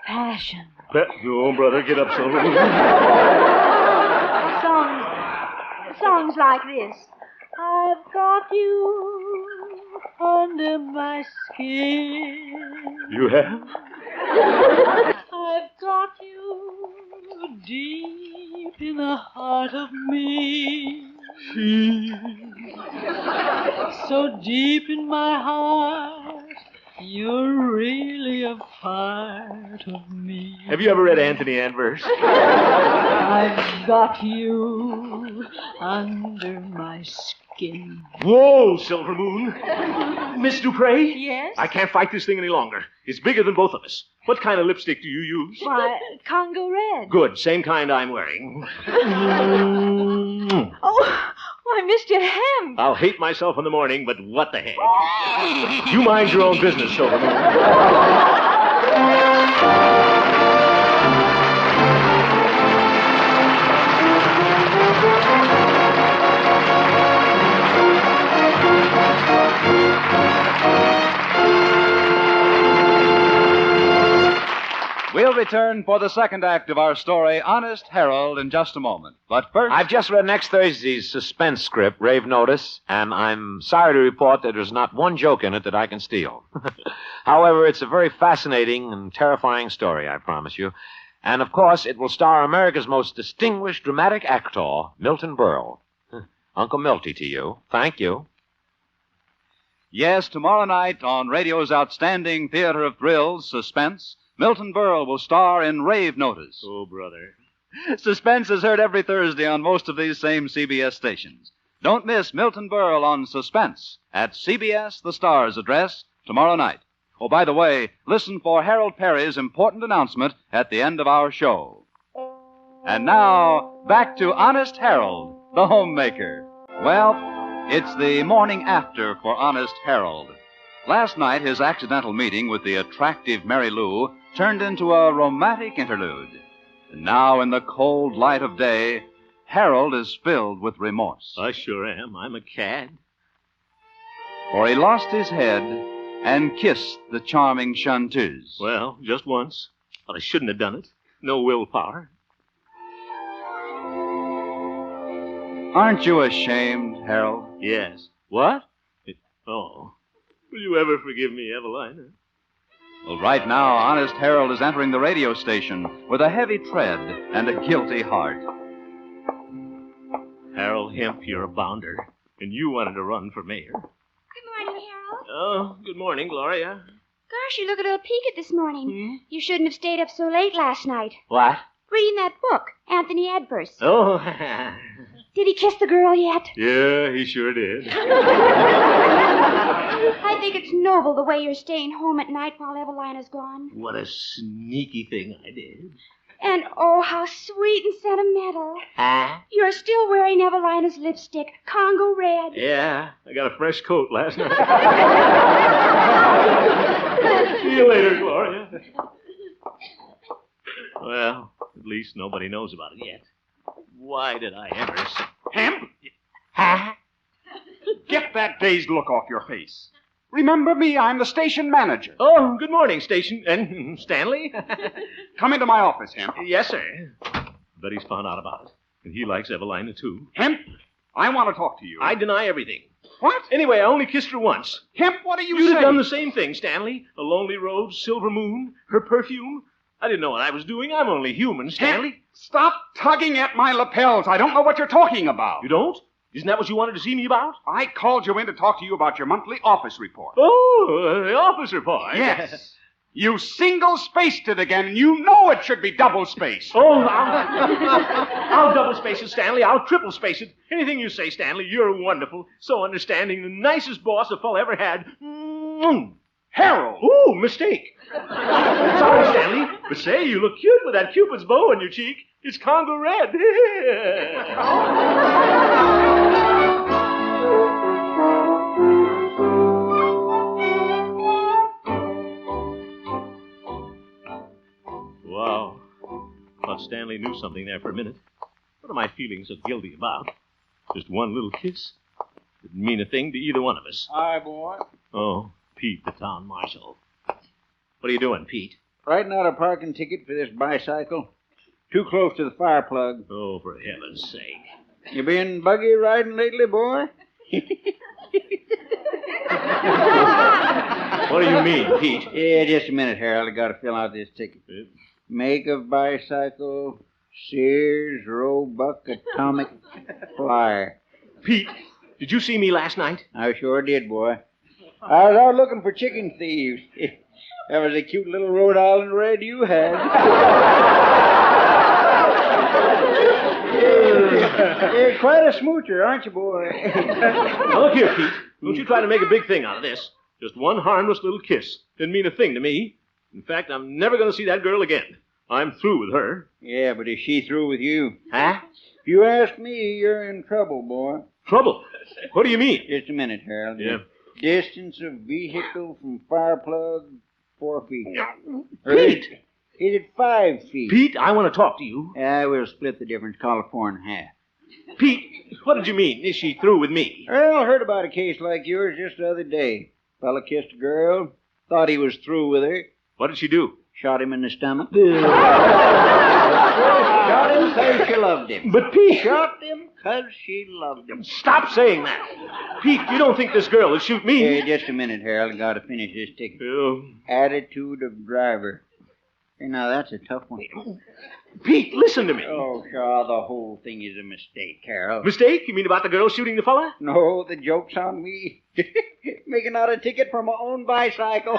passion. No, brother, get up, Silver. Songs like this. I've got you under my skin. You have? I've got you deep in the heart of me. So deep in my heart, you're really a part of me. Have you ever read Anthony Anverse? I've got you under my skin. Whoa, Silver Moon. Miss Dupre? Yes? I can't fight this thing any longer. It's bigger than both of us. What kind of lipstick do you use? Why, Congo Red. Good, same kind I'm wearing. Oh, why, Mr. Hemp. I'll hate myself in the morning, but what the heck? You mind your own business, Silver Moon. We'll return for the second act of our story, Honest Harold, in just a moment. But first... I've just read next Thursday's suspense script, Rave Notice, and I'm sorry to report that there's not one joke in it that I can steal. However, it's a very fascinating and terrifying story, I promise you. And, of course, it will star America's most distinguished dramatic actor, Milton Berle. Uncle Milty to you. Thank you. Yes, tomorrow night on radio's outstanding theater of thrills, Suspense, Milton Berle will star in Rave Notice. Oh, brother. Suspense is heard every Thursday on most of these same CBS stations. Don't miss Milton Berle on Suspense at CBS The Star's address tomorrow night. Oh, by the way, listen for Harold Peary's important announcement at the end of our show. And now, back to Honest Harold, the homemaker. Well, it's the morning after for Honest Harold. Last night, his accidental meeting with the attractive Mary Lou turned into a romantic interlude. And now, in the cold light of day, Harold is filled with remorse. I sure am. I'm a cad. For he lost his head and kissed the charming Chanteuse. Well, just once. But I shouldn't have done it. No willpower. Aren't you ashamed, Harold? Yes. What? Oh. Will you ever forgive me, Evelina? Well, right now, honest Harold is entering the radio station with a heavy tread and a guilty heart. Harold Hemp, you're a bounder. And you wanted to run for mayor. Good morning, Harold. Oh, good morning, Gloria. Gosh, you look a little peaked this morning. You shouldn't have stayed up so late last night. What? Reading that book, Anthony Adverse. Oh, Did he kiss the girl yet? yeah, he sure did. I think it's noble the way you're staying home at night while Evelina's gone. What a sneaky thing I did. And oh, how sweet and sentimental. Huh? You're still wearing Evelina's lipstick, Congo red. Yeah, I got a fresh coat last night. See you later, Gloria. Well, at least nobody knows about it yet. Why did I ever say... Hemp? Huh? Get that dazed look off your face. Remember me, I'm the station manager. Oh, good morning, station... And Stanley? Come into my office, Hemp. Yes, sir. Bet he's found out about it. And he likes Evelina, too. Hemp, I want to talk to you. I deny everything. What? Anyway, I only kissed her once. Hemp, what are you You'd saying? have done the same thing, Stanley. A lonely road, silver moon, her perfume. I didn't know what I was doing. I'm only human, Stanley. Hemp, stop tugging at my lapels. I don't know what you're talking about. You don't? Isn't that what you wanted to see me about? I called you in to talk to you about your monthly office report. Oh, the office report. Yes. You single-spaced it again, and you know it should be double-spaced. Oh, I'll double-space it, Stanley. I'll triple-space it. Anything you say, Stanley. You're wonderful. So understanding. The nicest boss a fella ever had. Harold! Ooh, mistake. Sorry, Stanley. But say, you look cute with that Cupid's bow on your cheek. It's Congo red. Wow. Thought Stanley knew something there for a minute. What am I feeling so guilty about? Just one little kiss? Didn't mean a thing to either one of us. Hi, boy. Oh, Pete, the town marshal. What are you doing, Pete? Writing out a parking ticket for this bicycle. Too close to the fire plug. Oh, for heaven's sake. You been buggy riding lately, boy? What do you mean, Pete? Yeah, just a minute, Harold. I gotta fill out this ticket. Make of bicycle, Sears, Roebuck, Atomic, Flyer. Pete, did you see me last night? I sure did, boy. I was out looking for chicken thieves. That was a cute little Rhode Island red you had. You're quite a smoocher, aren't you, boy? Now, look here, Pete. Don't you try to make a big thing out of this. Just one harmless little kiss. Didn't mean a thing to me. In fact, I'm never going to see that girl again. I'm through with her. Yeah, but is she through with you? Huh? If you ask me, you're in trouble, boy. Trouble? What do you mean? Just a minute, Harold. Yeah. Distance of vehicle from fire plug, 4 feet. Pete! Is it 5 feet? Pete, I want to talk to you. Yeah, we'll split the difference, call it 4 1/2. Pete, what did you mean? Is she through with me? Well, I heard about a case like yours just the other day. Fella kissed a girl, thought he was through with her. What did she do? Shot him in the stomach. Shot him because she loved him. But Pete... Shot him because she loved him. Stop saying that. Pete, you don't think this girl will shoot me? Hey, just a minute, Harold. I gotta finish this ticket. Attitude of driver. Hey, now that's a tough one. Pete, listen to me. Oh, sure, the whole thing is a mistake, Harold. Mistake? You mean about the girl shooting the fella? No, the joke's on me. Making out a ticket for my own bicycle.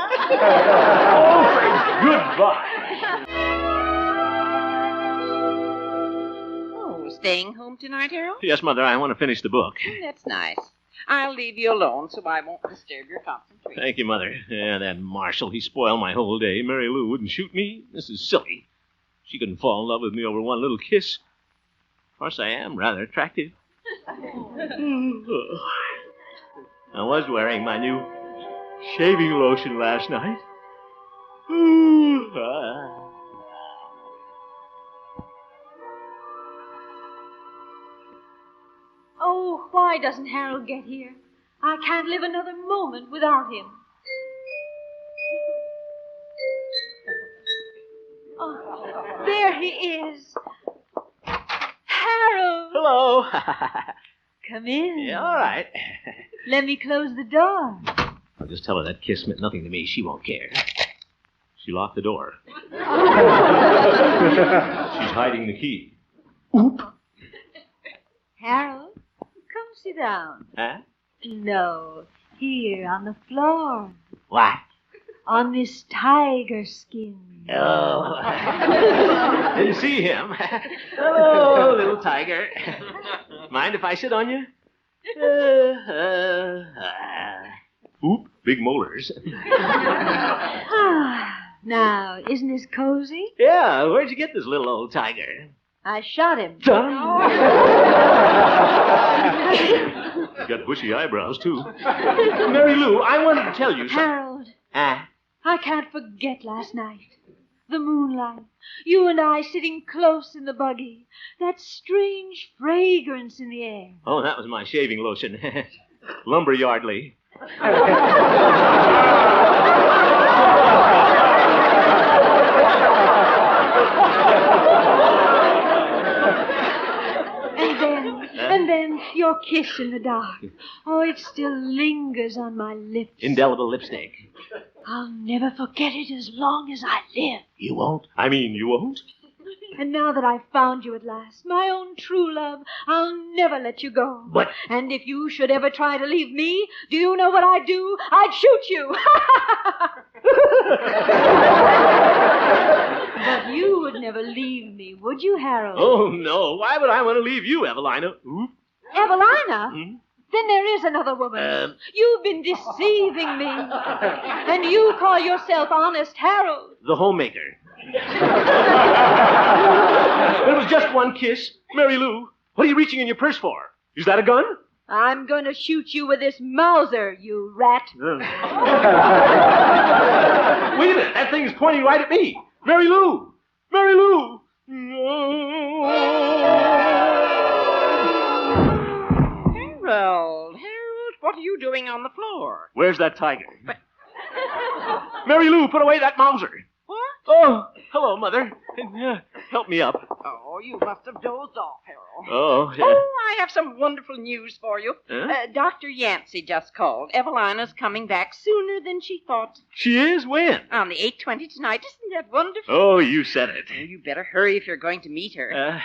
Goodbye. Oh, staying home tonight, Harold? Yes, Mother, I want to finish the book. That's nice. I'll leave you alone so I won't disturb your concentration. Thank you, Mother. Yeah, that marshal, he spoiled my whole day. Mary Lou wouldn't shoot me. This is silly. She couldn't fall in love with me over one little kiss. Of course, I am rather attractive. I was wearing my new shaving lotion last night. why doesn't Harold get here? I can't live another moment without him. Oh, there he is. Harold! Hello. Come in. Yeah, all right. Let me close the door. I'll just tell her that kiss meant nothing to me. She won't care. She locked the door. She's hiding the key. Harold, come sit down. Huh? No, here on the floor. What? On this tiger skin. Oh. Didn't see him. Hello, little tiger. Mind if I sit on you? Oop, big molars. Now, isn't this cozy? Yeah, where'd you get this little old tiger? I shot him. He's got bushy eyebrows, too. Mary Lou, I wanted to tell you something. Harold, I can't forget last night. The moonlight, you and I sitting close in the buggy, that strange fragrance in the air. Oh, that was my shaving lotion. Lumberyardly. And then your kiss in the dark. Oh, it still lingers on my lips. Indelible lipstick. I'll never forget it as long as I live. You won't? I mean, you won't? And now that I've found you at last, my own true love, I'll never let you go. But... And if you should ever try to leave me, do you know what I'd do? I'd shoot you. But you would never leave me, would you, Harold? Oh, no. Why would I want to leave you, Evelina? Ooh. Evelina? Hmm? Then there is another woman. You've been deceiving me. And you call yourself Honest Harold. The homemaker. It was just one kiss. Mary Lou, what are you reaching in your purse for? Is that a gun? I'm going to shoot you with this Mauser, you rat. Wait a minute. That thing's pointing right at me. Mary Lou! Mary Lou! Harold, what are you doing on the floor? Where's that tiger? Mary Lou, put away that Mauser. What? Oh, hello, Mother. Help me up. Oh, you must have dozed off, Harold. Oh, yeah. Oh, I have some wonderful news for you. Huh? Dr. Yancey just called. Evelina's coming back sooner than she thought. She is? When? On the 8:20 tonight. Isn't that wonderful? Oh, you said it. Oh, you better hurry if you're going to meet her.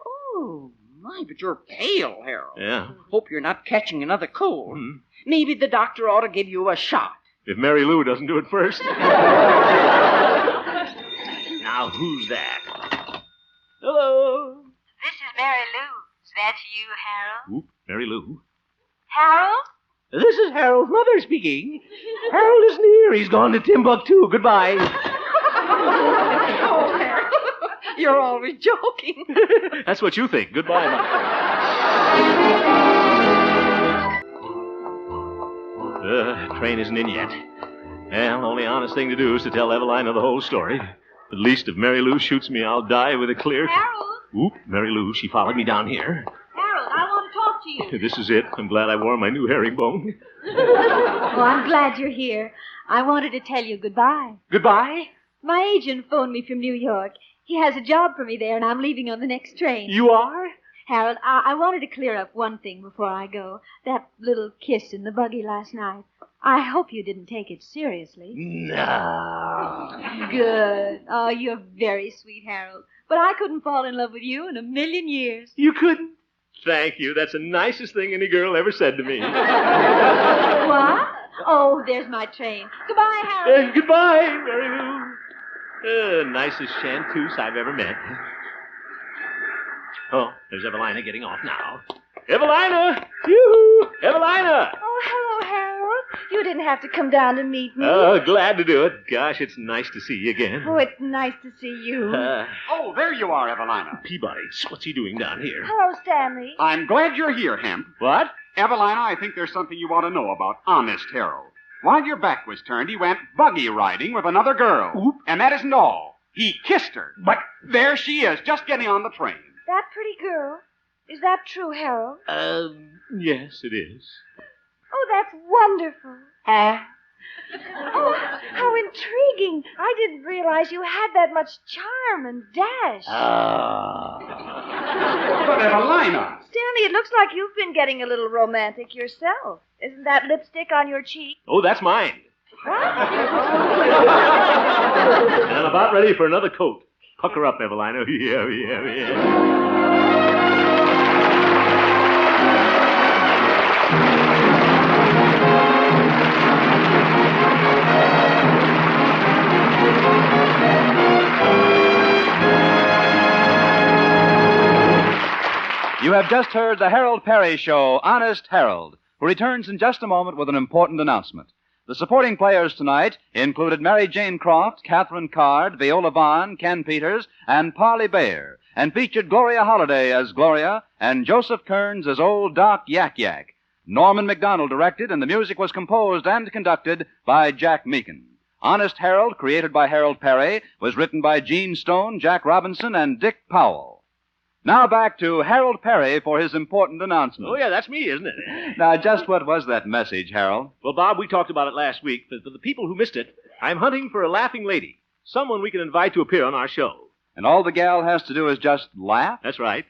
Oh, my, but you're pale, Harold. Yeah. Hope you're not catching another cold. Maybe the doctor ought to give you a shot. If Mary Lou doesn't do it first. Now, who's that? Hello. This is Mary Lou. Is that you, Harold? Oop, Mary Lou. Harold? This is Harold's mother speaking. Harold isn't here. He's gone to Timbuktu. Goodbye. Oh, Harold. You're always joking. That's what you think. Goodbye, Mother. Train isn't in yet. Well, the only honest thing to do is to tell Evelina the whole story. At least if Mary Lou shoots me, I'll die with a clear... Harold? Oop, Mary Lou, she followed me down here. Harold, I want to talk to you. This is it. I'm glad I wore my new herringbone. Oh, I'm glad you're here. I wanted to tell you goodbye. Goodbye? My agent phoned me from New York. He has a job for me there, and I'm leaving on the next train. You are? Harold, I wanted to clear up one thing before I go. That little kiss in the buggy last night. I hope you didn't take it seriously. No. Good. Oh, you're very sweet, Harold. But I couldn't fall in love with you in a million years. You couldn't? Thank you. That's the nicest thing any girl ever said to me. What? Oh, there's my train. Goodbye, Harold. Goodbye, Mary Lou. Nicest chanteuse I've ever met. Oh, there's Evelina getting off now. Evelina! Yoo-hoo! Evelina! Oh, hello, Harold. You didn't have to come down to meet me. Oh, glad to do it. Gosh, it's nice to see you again. Oh, it's nice to see you. Oh, there you are, Evelina. Peabody, what's he doing down here? Hello, Stanley. I'm glad you're here, Hemp. What? Evelina, I think there's something you ought to know about Honest Harold. While your back was turned, he went buggy riding with another girl. Oop. And that isn't all. He kissed her. But there she is, just getting on the train. That pretty girl? Is that true, Harold? Yes, it is. Oh, that's wonderful. Oh, how intriguing. I didn't realize you had that much charm and dash. But Evelina. Stanley, it looks like you've been getting a little romantic yourself. Isn't that lipstick on your cheek? Oh, that's mine. What? And I'm about ready for another coat. Pucker up, Evelina. Yeah. You have just heard the Harold Peary Show, Honest Harold, who returns in just a moment with an important announcement. The supporting players tonight included Mary Jane Croft, Catherine Card, Viola Vaughn, Ken Peters, and Parley Bayer, and featured Gloria Holliday as Gloria and Joseph Kearns as Old Doc Yak Yak. Norman MacDonald directed, and the music was composed and conducted by Jack Meakin. Honest Harold, created by Harold Peary, was written by Gene Stone, Jack Robinson, and Dick Powell. Now back to Harold Peary for his important announcement. Oh, yeah, that's me, isn't it? Now, just what was that message, Harold? Well, Bob, we talked about it last week. For the people who missed it, I'm hunting for a laughing lady, someone we can invite to appear on our show. And all the gal has to do is just laugh? That's right.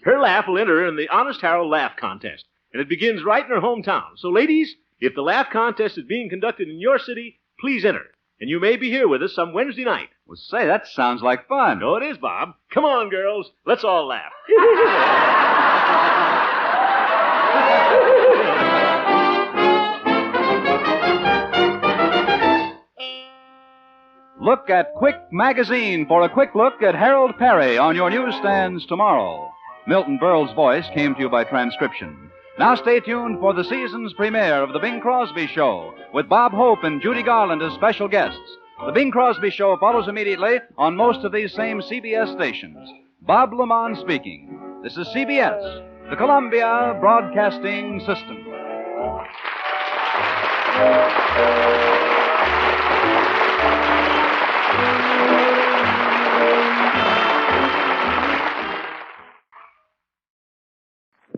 Her laugh will enter in the Honest Harold Laugh Contest, and it begins right in her hometown. So, ladies, if the laugh contest is being conducted in your city, please enter. And you may be here with us some Wednesday night. Well, say, that sounds like fun. Oh, it is, Bob. Come on, girls. Let's all laugh. Look at Quick Magazine for a quick look at Harold Peary on your newsstands tomorrow. Milton Berle's voice came to you by transcription. Now stay tuned for the season's premiere of The Bing Crosby Show with Bob Hope and Judy Garland as special guests. The Bing Crosby Show follows immediately on most of these same CBS stations. Bob Lamont speaking. This is CBS, the Columbia Broadcasting System.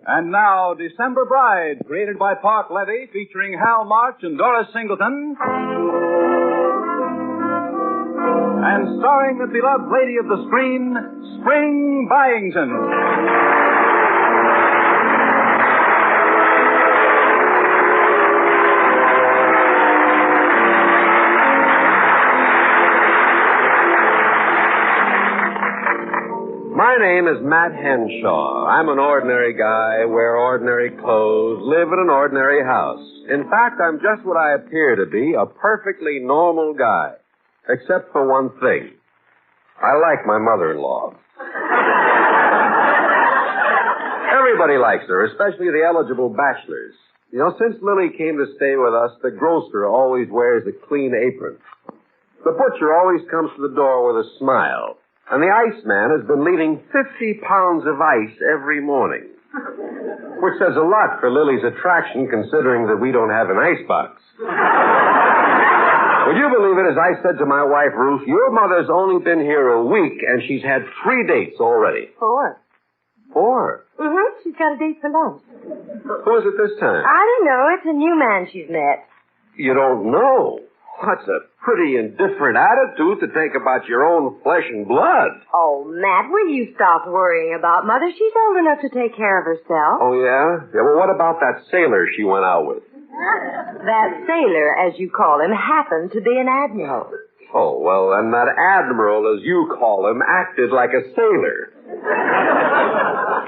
And now, December Bride, created by Park Levy, featuring Hal March and Doris Singleton. And starring the beloved lady of the screen, Spring Byington. My name is Matt Henshaw. I'm an ordinary guy, wear ordinary clothes, live in an ordinary house. In fact, I'm just what I appear to be, a perfectly normal guy. Except for one thing. I like my mother-in-law. Everybody likes her, especially the eligible bachelors. You know, since Lily came to stay with us, the grocer always wears a clean apron. The butcher always comes to the door with a smile. And the iceman has been leaving 50 pounds of ice every morning. Which says a lot for Lily's attraction, considering that we don't have an icebox. Would you believe it, as I said to my wife, Ruth, your mother's only been here a week, and she's had 3 dates already. 4. 4? Mm-hmm. She's got a date for lunch. Who is it this time? I don't know. It's a new man she's met. You don't know? That's a pretty indifferent attitude to take about your own flesh and blood. Oh, Matt, will you stop worrying about Mother? She's old enough to take care of herself. Oh, yeah? Yeah, well, what about that sailor she went out with? That sailor, as you call him, happened to be an admiral. Oh, well, and that admiral, as you call him, acted like a sailor.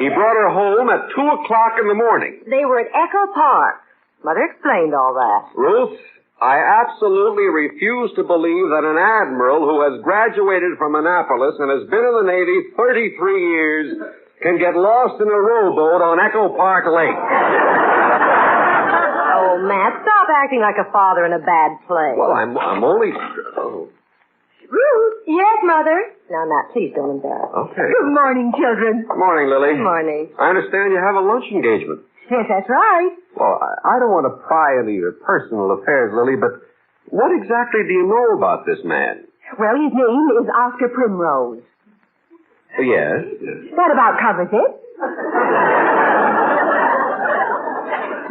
He brought her home at 2 o'clock in the morning. They were at Echo Park. Mother explained all that. Ruth, I absolutely refuse to believe that an admiral who has graduated from Annapolis and has been in the Navy 33 years can get lost in a rowboat on Echo Park Lake. Oh, Matt, stop acting like a father in a bad play. Well, I'm only... Oh. Ruth? Yes, Mother? Now, Matt, please don't embarrass me. Okay. Good morning, children. Good morning, Lily. Good morning. I understand you have a lunch engagement. Yes, that's right. Well, I don't want to pry into your personal affairs, Lily, but what exactly do you know about this man? Well, his name is Oscar Primrose. Yes? That about covers it.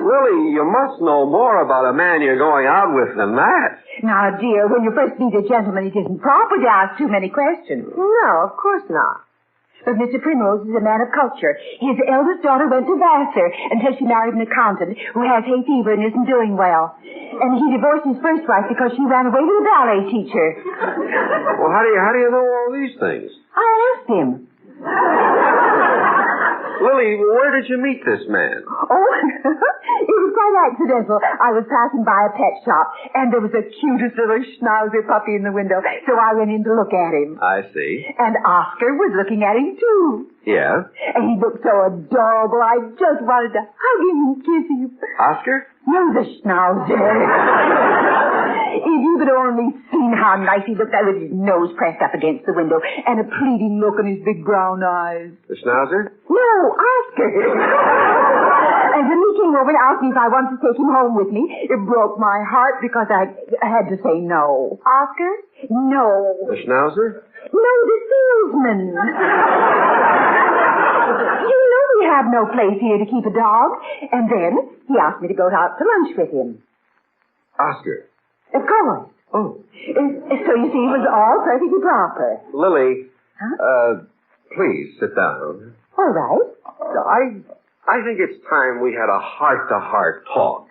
Lily, you must know more about a man you're going out with than that. Now, dear, when you first meet a gentleman, it isn't proper to ask too many questions. No, of course not. But Mr. Primrose is a man of culture. His eldest daughter went to Vassar until she married an accountant who has hay fever and isn't doing well. And he divorced his first wife because she ran away with a ballet teacher. Well, how do you know all these things? I asked him. Lily, where did you meet this man? Oh, it was quite accidental. I was passing by a pet shop, and there was the cutest little schnauzer puppy in the window, so I went in to look at him. I see. And Oscar was looking at him, too. Yeah? And he looked so adorable, I just wanted to hug him and kiss him. Oscar? No, the schnauzer. If you could only seen how nice he looked with his nose pressed up against the window and a pleading look in his big brown eyes. The schnauzer? No, Oscar. And when he came over and asked me if I wanted to take him home with me, it broke my heart because I had to say no. Oscar? No. The schnauzer? No, the salesman. You know we have no place here to keep a dog. And then he asked me to go out to lunch with him. Oscar. Of course. Oh. So you see, it was all perfectly proper. Lily, Huh? please sit down. All right. I think it's time we had a heart-to-heart talk.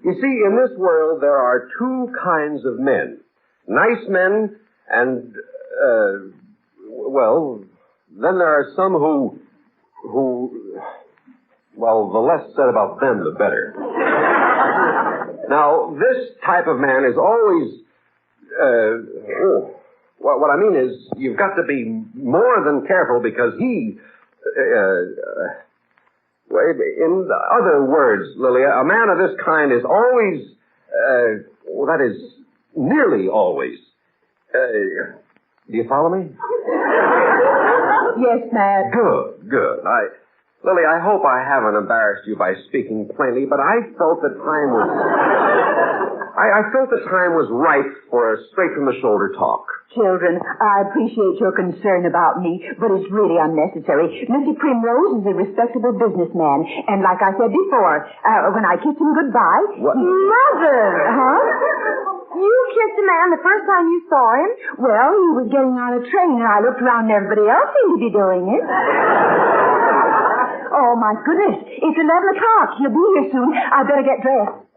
You see, in this world, there are two kinds of men. Nice men and, well, then there are some who, well, the less said about them, the better. Now, this type of man is always, what I mean is, you've got to be more than careful because he, in other words, Lily, a man of this kind is always, that is, nearly always. Do you follow me? Yes, Matt. Good. Lily, I hope I haven't embarrassed you by speaking plainly, but I felt the time was... I felt the time was ripe for a straight-from-the-shoulder talk. Children, I appreciate your concern about me, but it's really unnecessary. Mr. Primrose is a respectable businessman, and like I said before, when I kissed him goodbye... What? Mother! Huh? You kissed a man the first time you saw him? Well, he was getting on a train, and I looked around and everybody else seemed to be doing it. Oh, my goodness. It's 11 o'clock. He'll be here soon. I better get dressed.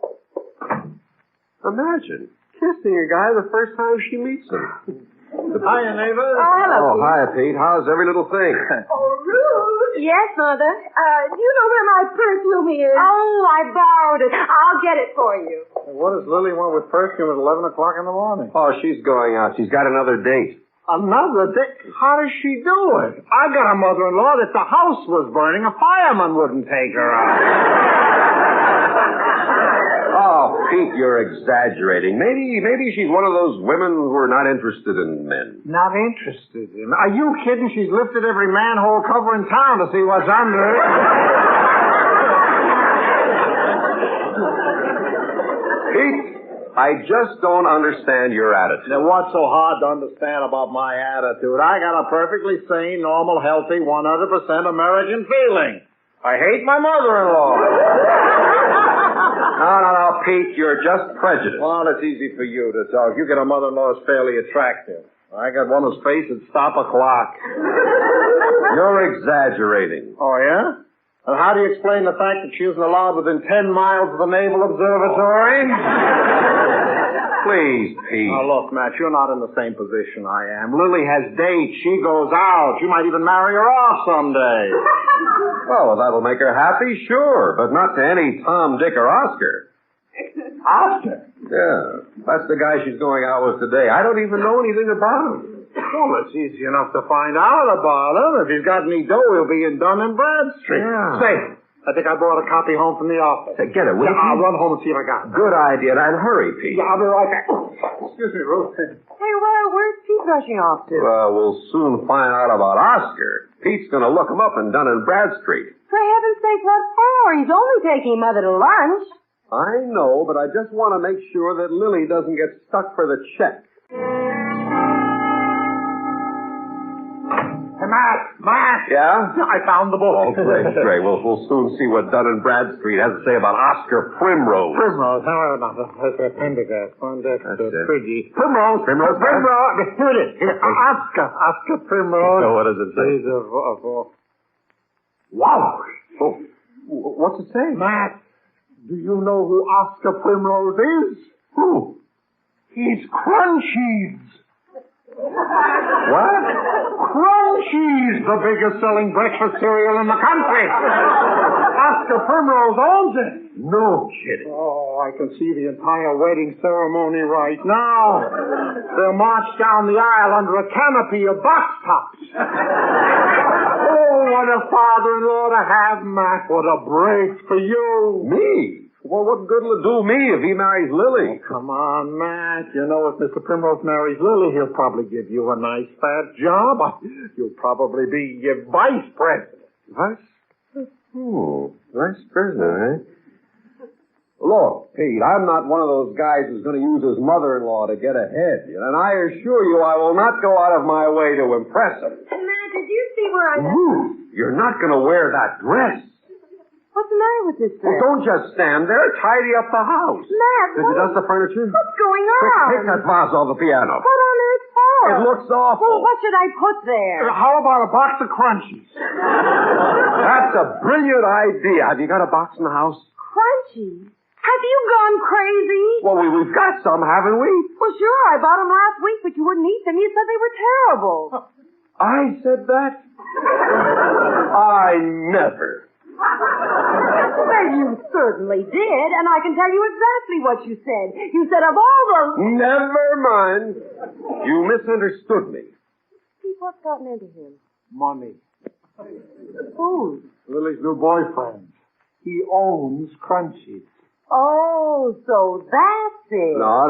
Imagine kissing a guy the first time she meets him. Hiya, neighbors. Oh, hello, Oh, Pete. hi, Pete. How's every little thing? Oh, Ruth. Yes, Mother. Do you know where my perfume is? Oh, I borrowed it. I'll get it for you. What does Lily want with perfume at 11 o'clock in the morning? Oh, she's going out. She's got another date. Another day? How does she do it? I got a mother-in-law that the house was burning. A fireman wouldn't take her out. Oh, Pete, you're exaggerating. Maybe she's one of those women who are not interested in men. Not interested in... Are you kidding? She's lifted every manhole cover in town to see what's under it. Pete, I just don't understand your attitude. Now, what's so hard to understand about my attitude? I got a perfectly sane, normal, healthy, 100% American feeling. I hate my mother-in-law. No, Pete, you're just prejudiced. Well, it's easy for you to talk. You get a mother-in-law who's fairly attractive. I got one whose face would stop a clock. You're exaggerating. Oh, yeah? And how do you explain the fact that she isn't allowed within 10 miles of the Naval Observatory? Please, Pete. Now, look, Matt, you're not in the same position I am. Lily has dates. She goes out. You might even marry her off someday. Well, that'll make her happy, sure, but not to any Tom, Dick, or Oscar. Oscar? Yeah, that's the guy she's going out with today. I don't even know anything about him. Well, it's easy enough to find out about him. If he's got any dough, he'll be in Dun and Bradstreet. Yeah. Say, I think I brought a copy home from the office. Say, get it, will you? I'll run home and see if I got it. Good idea, and hurry, Pete. Yeah, I'll be right back. Excuse me, Ruth. Hey, where's Pete rushing off to? Well, we'll soon find out about Oscar. Pete's going to look him up in Dun and Bradstreet. For heaven's sake, what for? He's only taking Mother to lunch. I know, but I just want to make sure that Lily doesn't get stuck for the check. Hey, Matt! Yeah? I found the book. Oh, great. We'll soon see what Dun and Bradstreet has to say about Oscar Primrose. Primrose. How about that? Pendergast. Pretty. Primrose. Here it is. Oscar Primrose. So what does it say? Wow. Oh, what's it say? Matt, do you know who Oscar Primrose is? Who? He's Crunchies. What? Crunchies, the biggest selling breakfast cereal in the country. Oscar Primrose owns it. No kidding. Oh, I can see the entire wedding ceremony right now. They'll march down the aisle under a canopy of box tops. Oh, what a father-in-law to have, Matt. What a break for you. Me? Well, what good will it do me if he marries Lily? Oh, come on, Matt. You know, if Mr. Primrose marries Lily, he'll probably give you a nice fat job. You'll probably be your vice president. Vice president, eh? Look, Pete, I'm not one of those guys who's going to use his mother-in-law to get ahead. And I assure you I will not go out of my way to impress him. Matt, did you see where I left? You're not going to wear that dress. What's the matter with this dress? Well, don't just stand there. Tidy up the house. Matt, Did you dust the furniture? what's going Quick, on? take that vase off the piano. What on earth for? It looks awful. Well, what should I put there? How about a box of Crunchies? That's a brilliant idea. Have you got a box in the house? Crunchies? Have you gone crazy? Well, we've got some, haven't we? Well, sure. I bought them last week, but you wouldn't eat them. You said they were terrible. I said that? I never. Well, you certainly did, and I can tell you exactly what you said. You said of all those... Never mind. You misunderstood me. Pete, what's gotten into him? Money. Who? Lily's new boyfriend. He owns Crunchies. Oh, so that's it. No,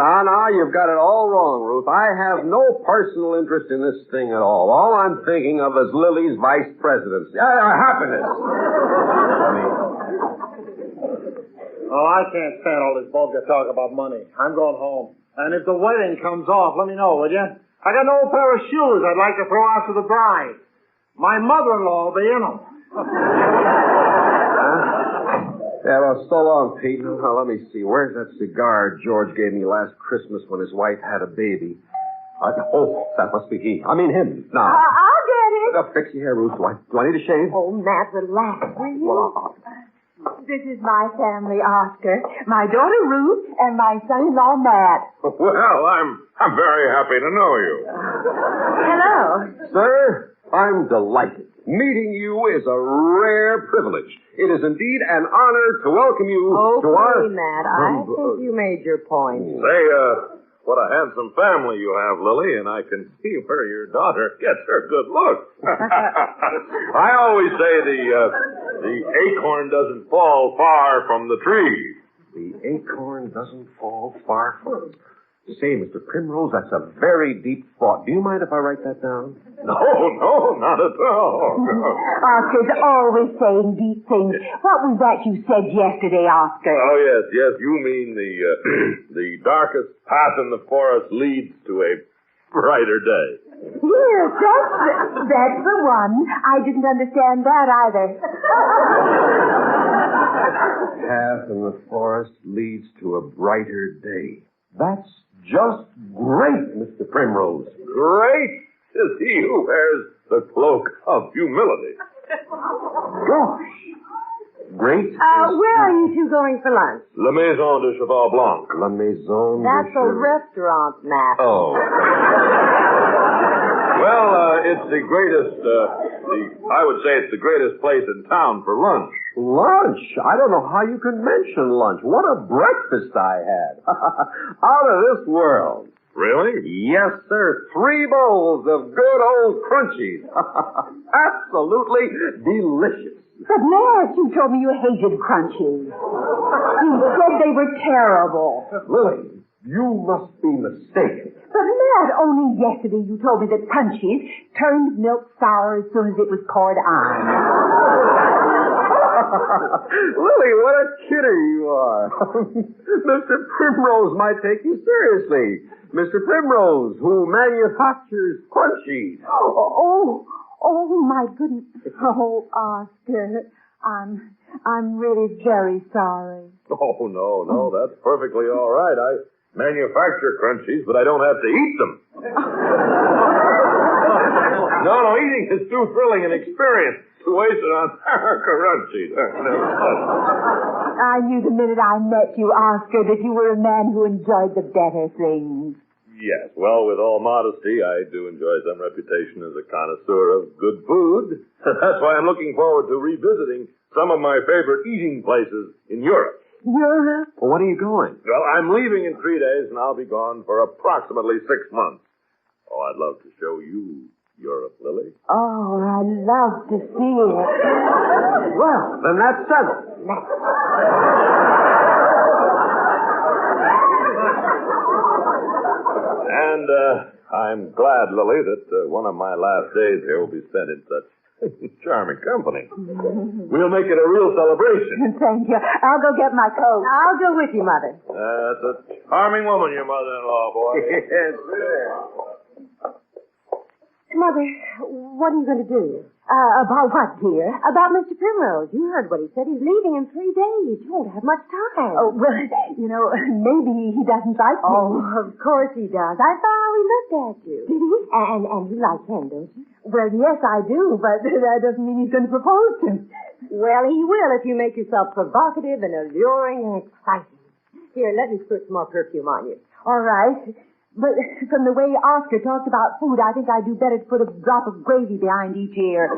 you've got it all wrong, Ruth. I have no personal interest in this thing at all. All I'm thinking of is Lily's vice presidency. Happiness. Oh, I can't stand all this vulgar talk about money. I'm going home. And if the wedding comes off, let me know, will you? I got an old pair of shoes I'd like to throw out to the bride. My mother-in-law will be in them. Yeah, well, so long, Pete. Now, let me see. Where's that cigar George gave me last Christmas when his wife had a baby? That must be he. I mean him. Now. I'll get it. Fix your hair, Ruth. Do I need a shave? Oh, Matt, relax, will you? Well, This is my family, Oscar, my daughter Ruth, and my son-in-law Matt. Well, I'm very happy to know you. Hello. Sir, I'm delighted. Meeting you is a rare privilege. It is indeed an honor to welcome you to our... Okay, Matt, I think you made your point. Say, what a handsome family you have, Lily, and I can see where your daughter gets her good looks. I always say the acorn doesn't fall far from the tree. The acorn doesn't fall far from... Say, Mr. Primrose, that's a very deep thought. Do you mind if I write that down? No, not at all. Oscar's always saying deep things. What was that you said yesterday, Oscar? Oh, yes, you mean the darkest path in the forest leads to a brighter day. Yes, that's the one. I didn't understand that either. Path in the forest leads to a brighter day. That's just great, Mr. Primrose. Great is he who wears the cloak of humility. Gosh. Great. Where are you two going for lunch? La Maison de Cheval Blanc. La Maison That's de a restaurant, Matt. Oh. Well, it's the greatest, I would say it's the greatest place in town for lunch. Lunch? I don't know how you can mention lunch. What a breakfast I had. Out of this world. Really? Yes, sir. 3 bowls of good old Crunchies. Absolutely delicious. But, Matt, you told me you hated Crunchies. You said they were terrible. Lily, you must be mistaken. But, Matt, only yesterday you told me that Crunchies turned milk sour as soon as it was poured on. Lily, what a kidder you are. Mr. Primrose might take you seriously. Mr. Primrose, who manufactures Crunchies. Oh, my goodness. Oh, Oscar, I'm really very sorry. Oh, no, that's perfectly all right. I manufacture crunchies, but I don't have to eat them. No, eating is too thrilling an experience to waste it on crunchies. I knew the minute I met you, Oscar, that you were a man who enjoyed the better things. Yes, well, with all modesty, I do enjoy some reputation as a connoisseur of good food. That's why I'm looking forward to revisiting some of my favorite eating places in Europe. Europe? Well, when are you going? Well, I'm leaving in 3 days, and I'll be gone for approximately 6 months. Oh, I'd love to show you Europe, Lily. Oh, I'd love to see it. Well, then that's settled. And I'm glad, Lily, that one of my last days here will be spent in such charming company. We'll make it a real celebration. Thank you. I'll go get my coat. I'll go with you, Mother. That's a charming woman, your mother-in-law, boy. Yes, Mother, what are you going to do? About what, dear? About Mr. Primrose. You heard what he said. He's leaving in 3 days. You won't have much time. Oh, well, maybe he doesn't like me. Oh, of course he does. I saw how he looked at you. Did he? And you like him, don't you? Well, yes, I do, but that doesn't mean he's going to propose to me. Well, he will if you make yourself provocative and alluring and exciting. Here, let me put some more perfume on you. All right. But from the way Oscar talked about food, I think I'd do better to put a drop of gravy behind each ear.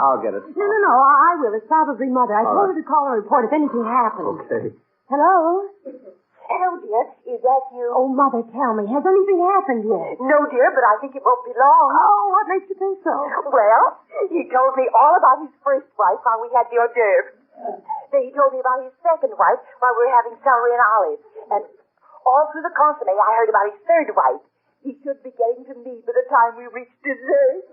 I'll get it. No, I will. It's probably Mother. I told her to call and report if anything happens. Okay. Hello? Hello, dear. Is that you? Oh, Mother, tell me. Has anything happened yet? No, dear, but I think it won't be long. Oh, what makes you think so? Well, he told me all about his first wife while we had the hors d'oeuvres. Then he told me about his second wife while we were having celery and olives. And all through the consomme, I heard about his third wife. He should be getting to me by the time we reach dessert.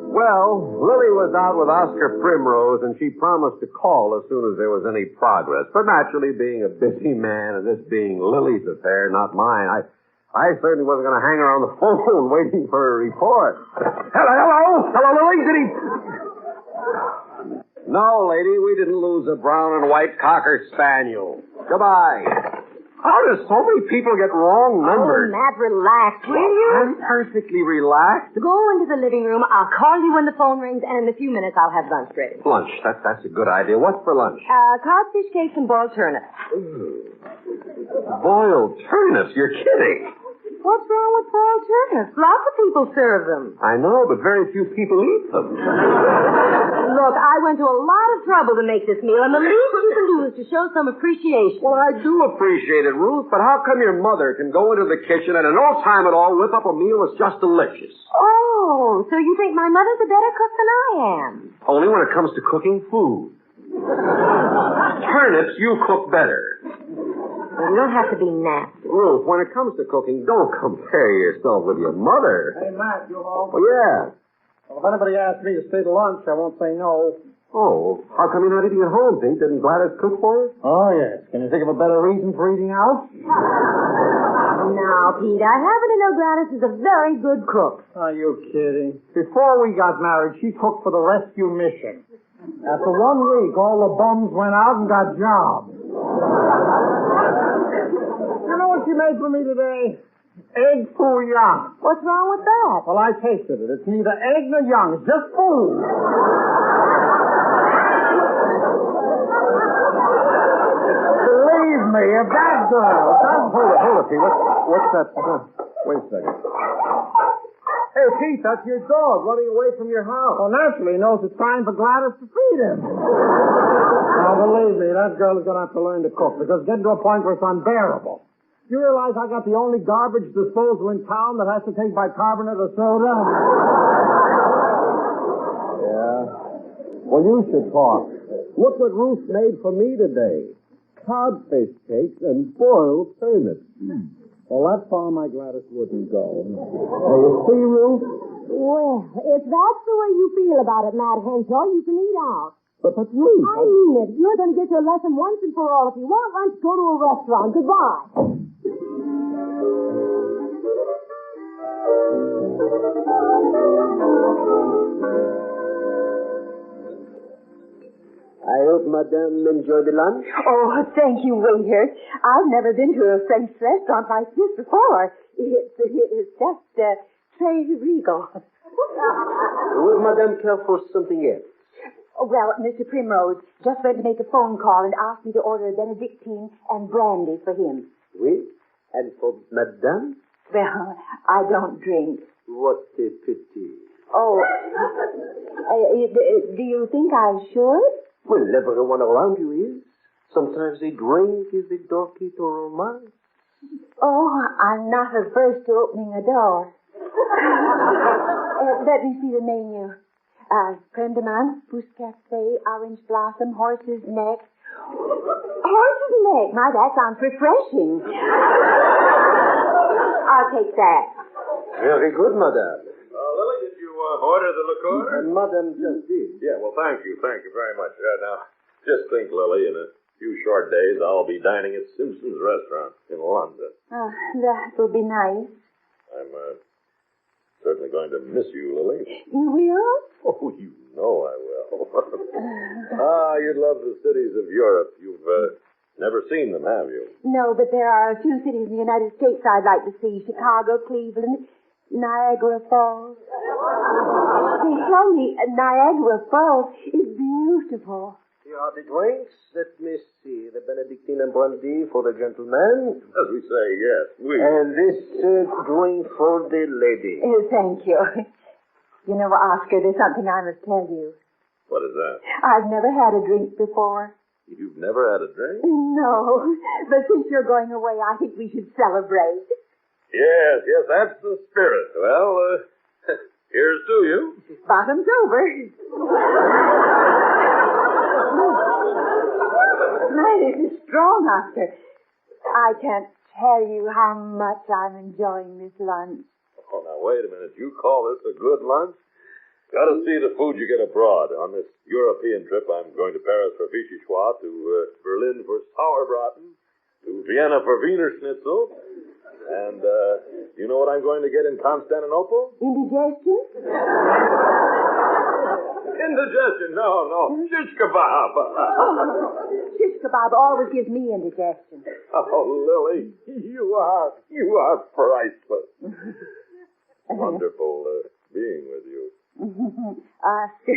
Well, Lily was out with Oscar Primrose, and she promised to call as soon as there was any progress. But naturally, being a busy man, and this being Lily's affair, not mine, I certainly wasn't going to hang around the phone waiting for a report. Hello, Lily, did he... No, lady, we didn't lose a brown and white Cocker Spaniel. Goodbye. How does so many people get wrong numbers? Oh, Matt, relax, will you? I'm perfectly relaxed. Go into the living room. I'll call you when the phone rings, and in a few minutes I'll have lunch ready. Lunch, that's a good idea. What's for lunch? Codfish cakes and boiled turnips. Boiled turnips? You're kidding. What's wrong with boiled turnips? Lots of people serve them. I know, but very few people eat them. Look, I went to a lot of trouble to make this meal, and the least you can do is to show some appreciation. Well, I do appreciate it, Ruth, but how come your mother can go into the kitchen and in no time at all whip up a meal that's just delicious? Oh, so you think my mother's a better cook than I am? Only when it comes to cooking food. Turnips, you cook better. Well, you don't have to be nasty. Ruth, when it comes to cooking, don't compare yourself with your mother. Hey, Matt, you home? Oh, yeah. Well, if anybody asks me to stay to lunch, I won't say no. Oh, how come you're not eating at home, Pete? Didn't Gladys cook for you? Oh, yes. Can you think of a better reason for eating out? Now, Pete, I happen to know Gladys is a very good cook. Are you kidding? Before we got married, she cooked for the rescue mission. After 1 week, all the bums went out and got jobs. You know what she made for me today? Egg foo young. What's wrong with that? Well, I tasted it. It's neither egg nor young. It's just food. Believe me, if that girl doesn't... Hold it, Pete. What's that? Wait a second. Hey, Pete, that's your dog running away from your house. Well, naturally, he knows it's time for Gladys to feed him. Now, believe me, that girl is going to have to learn to cook, because getting to a point where it's unbearable. You realize I got the only garbage disposal in town that has to take bicarbonate of soda? Yeah. Well, you should talk. Look what Ruth made for me today. Codfish cakes and boiled turnips. Well, that far my Gladys wouldn't go. Now, you see, Ruth? Well, if that's the way you feel about it, Matt Henshaw, you can eat out. But Ruth... I mean it. You're going to get your lesson once and for all. If you want lunch, go to a restaurant. Goodbye. I hope Madame enjoyed the lunch. Oh, thank you, waiter. I've never been to a French restaurant like this before. It's just très regal. Will Madame care for something else? Oh, well, Mr. Primrose just went to make a phone call and asked me to order a Benedictine and brandy for him. Oui? And for Madame? Well, I don't drink. What a pity. Oh, do you think I should? Well, everyone around you is. Sometimes a drink is a doorkey to romance. Oh, I'm not averse to opening a door. Let me see the menu. Creme de menthe, Pousse Cafe, Orange Blossom, Horse's Neck. Horse's Neck? My, that sounds refreshing. I'll take that. Very good, Madame. Lily, did you order the liqueur? And Madame just did. Yeah, well, thank you very much. Now, just think, Lily, in a few short days, I'll be dining at Simpson's restaurant in London. That will be nice. I'm certainly going to miss you, Lily. You will? Oh, you know I will. You'd love the cities of Europe. You've never seen them, have you? No, but there are a few cities in the United States I'd like to see. Chicago, Cleveland, Niagara Falls. They tell me Niagara Falls is beautiful. Here are the drinks. Let me see. The Benedictine and brandy for the gentleman. As we say, yes. And this drink for the lady. Thank you. You know, Oscar, there's something I must tell you. What is that? I've never had a drink before. You've never had a drink? No, but since you're going away, I think we should celebrate. Yes, that's the spirit. Well, here's to you. Bottom's over. This is strong, Oscar. I can't tell you how much I'm enjoying this lunch. Oh, now, wait a minute. You call this a good lunch? Gotta see the food you get abroad. On this European trip, I'm going to Paris for Vichy Schwa, to Berlin for Sauerbraten, to Vienna for Wiener Schnitzel, and you know what I'm going to get in Constantinople? Indigestion? Indigestion? No. Shish kebab. Shish kebab always gives me indigestion. Oh, Lily, you are priceless. Wonderful being with you. Oscar,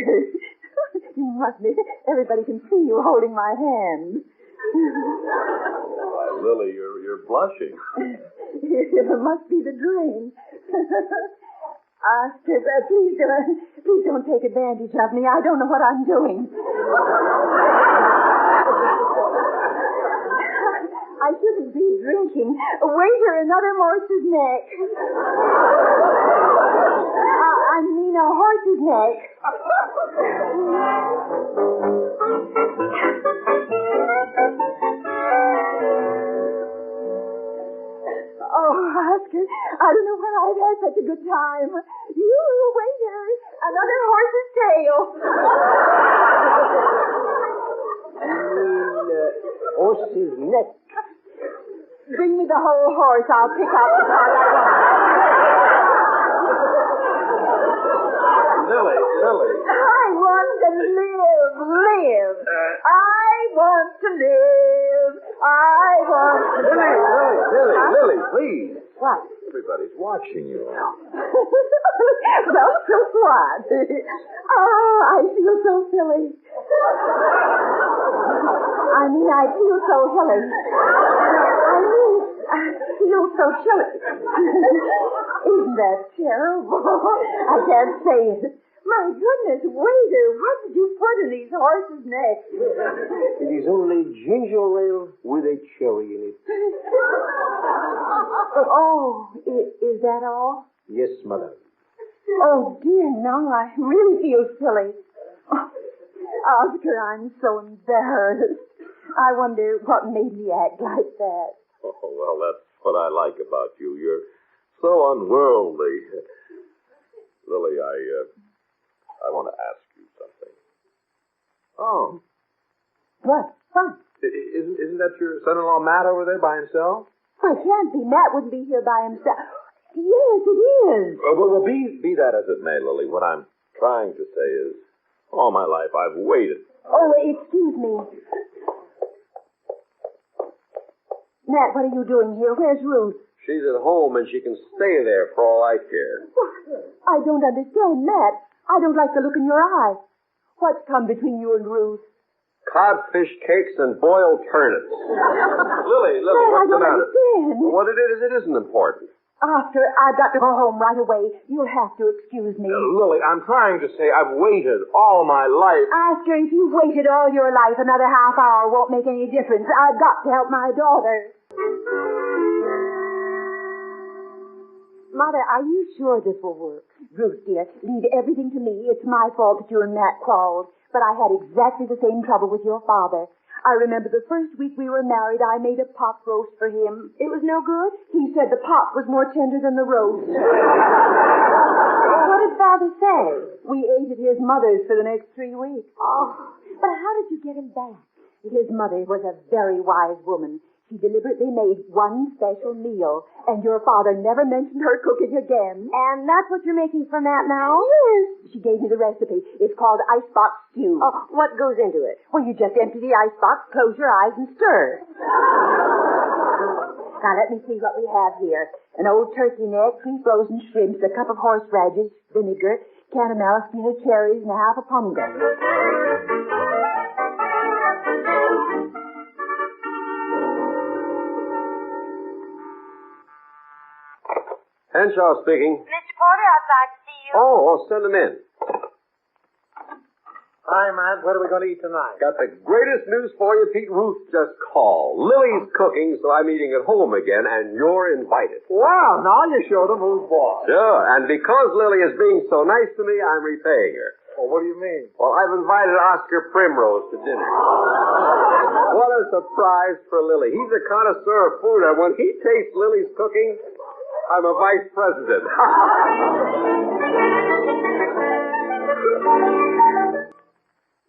you must be. Everybody can see you holding my hand. Why, Lily, you're blushing. It must be the drain. Oscar, please don't take advantage of me. I don't know what I'm doing. I shouldn't be drinking. Waiter, another horse's neck. I mean a horse's neck. Oh, Oscar, I don't know when I've had such a good time. You, waiter, another horse's tail. Horse's neck. Bring me the whole horse. I'll pick out the part I want. Lily. I want to live. I want to live. Lily, please. What? Everybody's watching you. Well, so what? Oh, I feel so silly. I feel so hilly. I feel so chilly. Isn't that terrible? I can't say it. My goodness, waiter, what did you put in these horses' necks? It is only ginger ale with a cherry in it. Oh, is that all? Yes, madam. Oh, dear, no, I really feel silly. Oscar, I'm so embarrassed. I wonder what made me act like that. Oh, well, that's what I like about you. You're so unworldly. Lily, I want to ask you something. Oh. What? Isn't that your son-in-law Matt over there by himself? Well, it can't be. Matt wouldn't be here by himself. Yes, it is. Well, be that as it may, Lily, what I'm trying to say is, all my life I've waited. Oh, excuse me. Matt, what are you doing here? Where's Ruth? She's at home and she can stay there for all I care. I don't understand, Matt. I don't like the look in your eye. What's come between you and Ruth? Codfish cakes and boiled turnips. Lily, Matt, what's the I don't matter? understand. What it isn't important. Oscar, I've got to go home right away. You'll have to excuse me. Lily, I'm trying to say I've waited all my life. Oscar, if you've waited all your life, another half hour won't make any difference. I've got to help my daughter. Mother, are you sure this will work? Ruth, dear, leave everything to me. It's my fault that you and Matt quarreled. But I had exactly the same trouble with your father. I remember the first week we were married, I made a pot roast for him. It was no good. He said the pot was more tender than the roast. What did Father say? We ate at his mother's for the next 3 weeks. Oh, but how did you get him back? His mother was a very wise woman. She deliberately made one special meal, and your father never mentioned her cooking again. And that's what you're making for Matt now? Yes. She gave me the recipe. It's called icebox stew. Oh, what goes into it? Well, you just empty the icebox, close your eyes, and stir. Now, let me see what we have here. An old turkey neck, 3 frozen shrimps, a cup of horseradish, vinegar, can of maraschino cherries, and a half a pomegranate. Henshaw speaking. Mr. Porter, outside to see you. Oh, send him in. Hi, Matt. What are we going to eat tonight? Got the greatest news for you, Pete. Ruth just called. Lily's cooking, so I'm eating at home again, and you're invited. Wow, now you showed them who's boss. Sure, and because Lily is being so nice to me, I'm repaying her. Well, what do you mean? Well, I've invited Oscar Primrose to dinner. What a surprise for Lily. He's a connoisseur of food, and when he tastes Lily's cooking, I'm a vice president.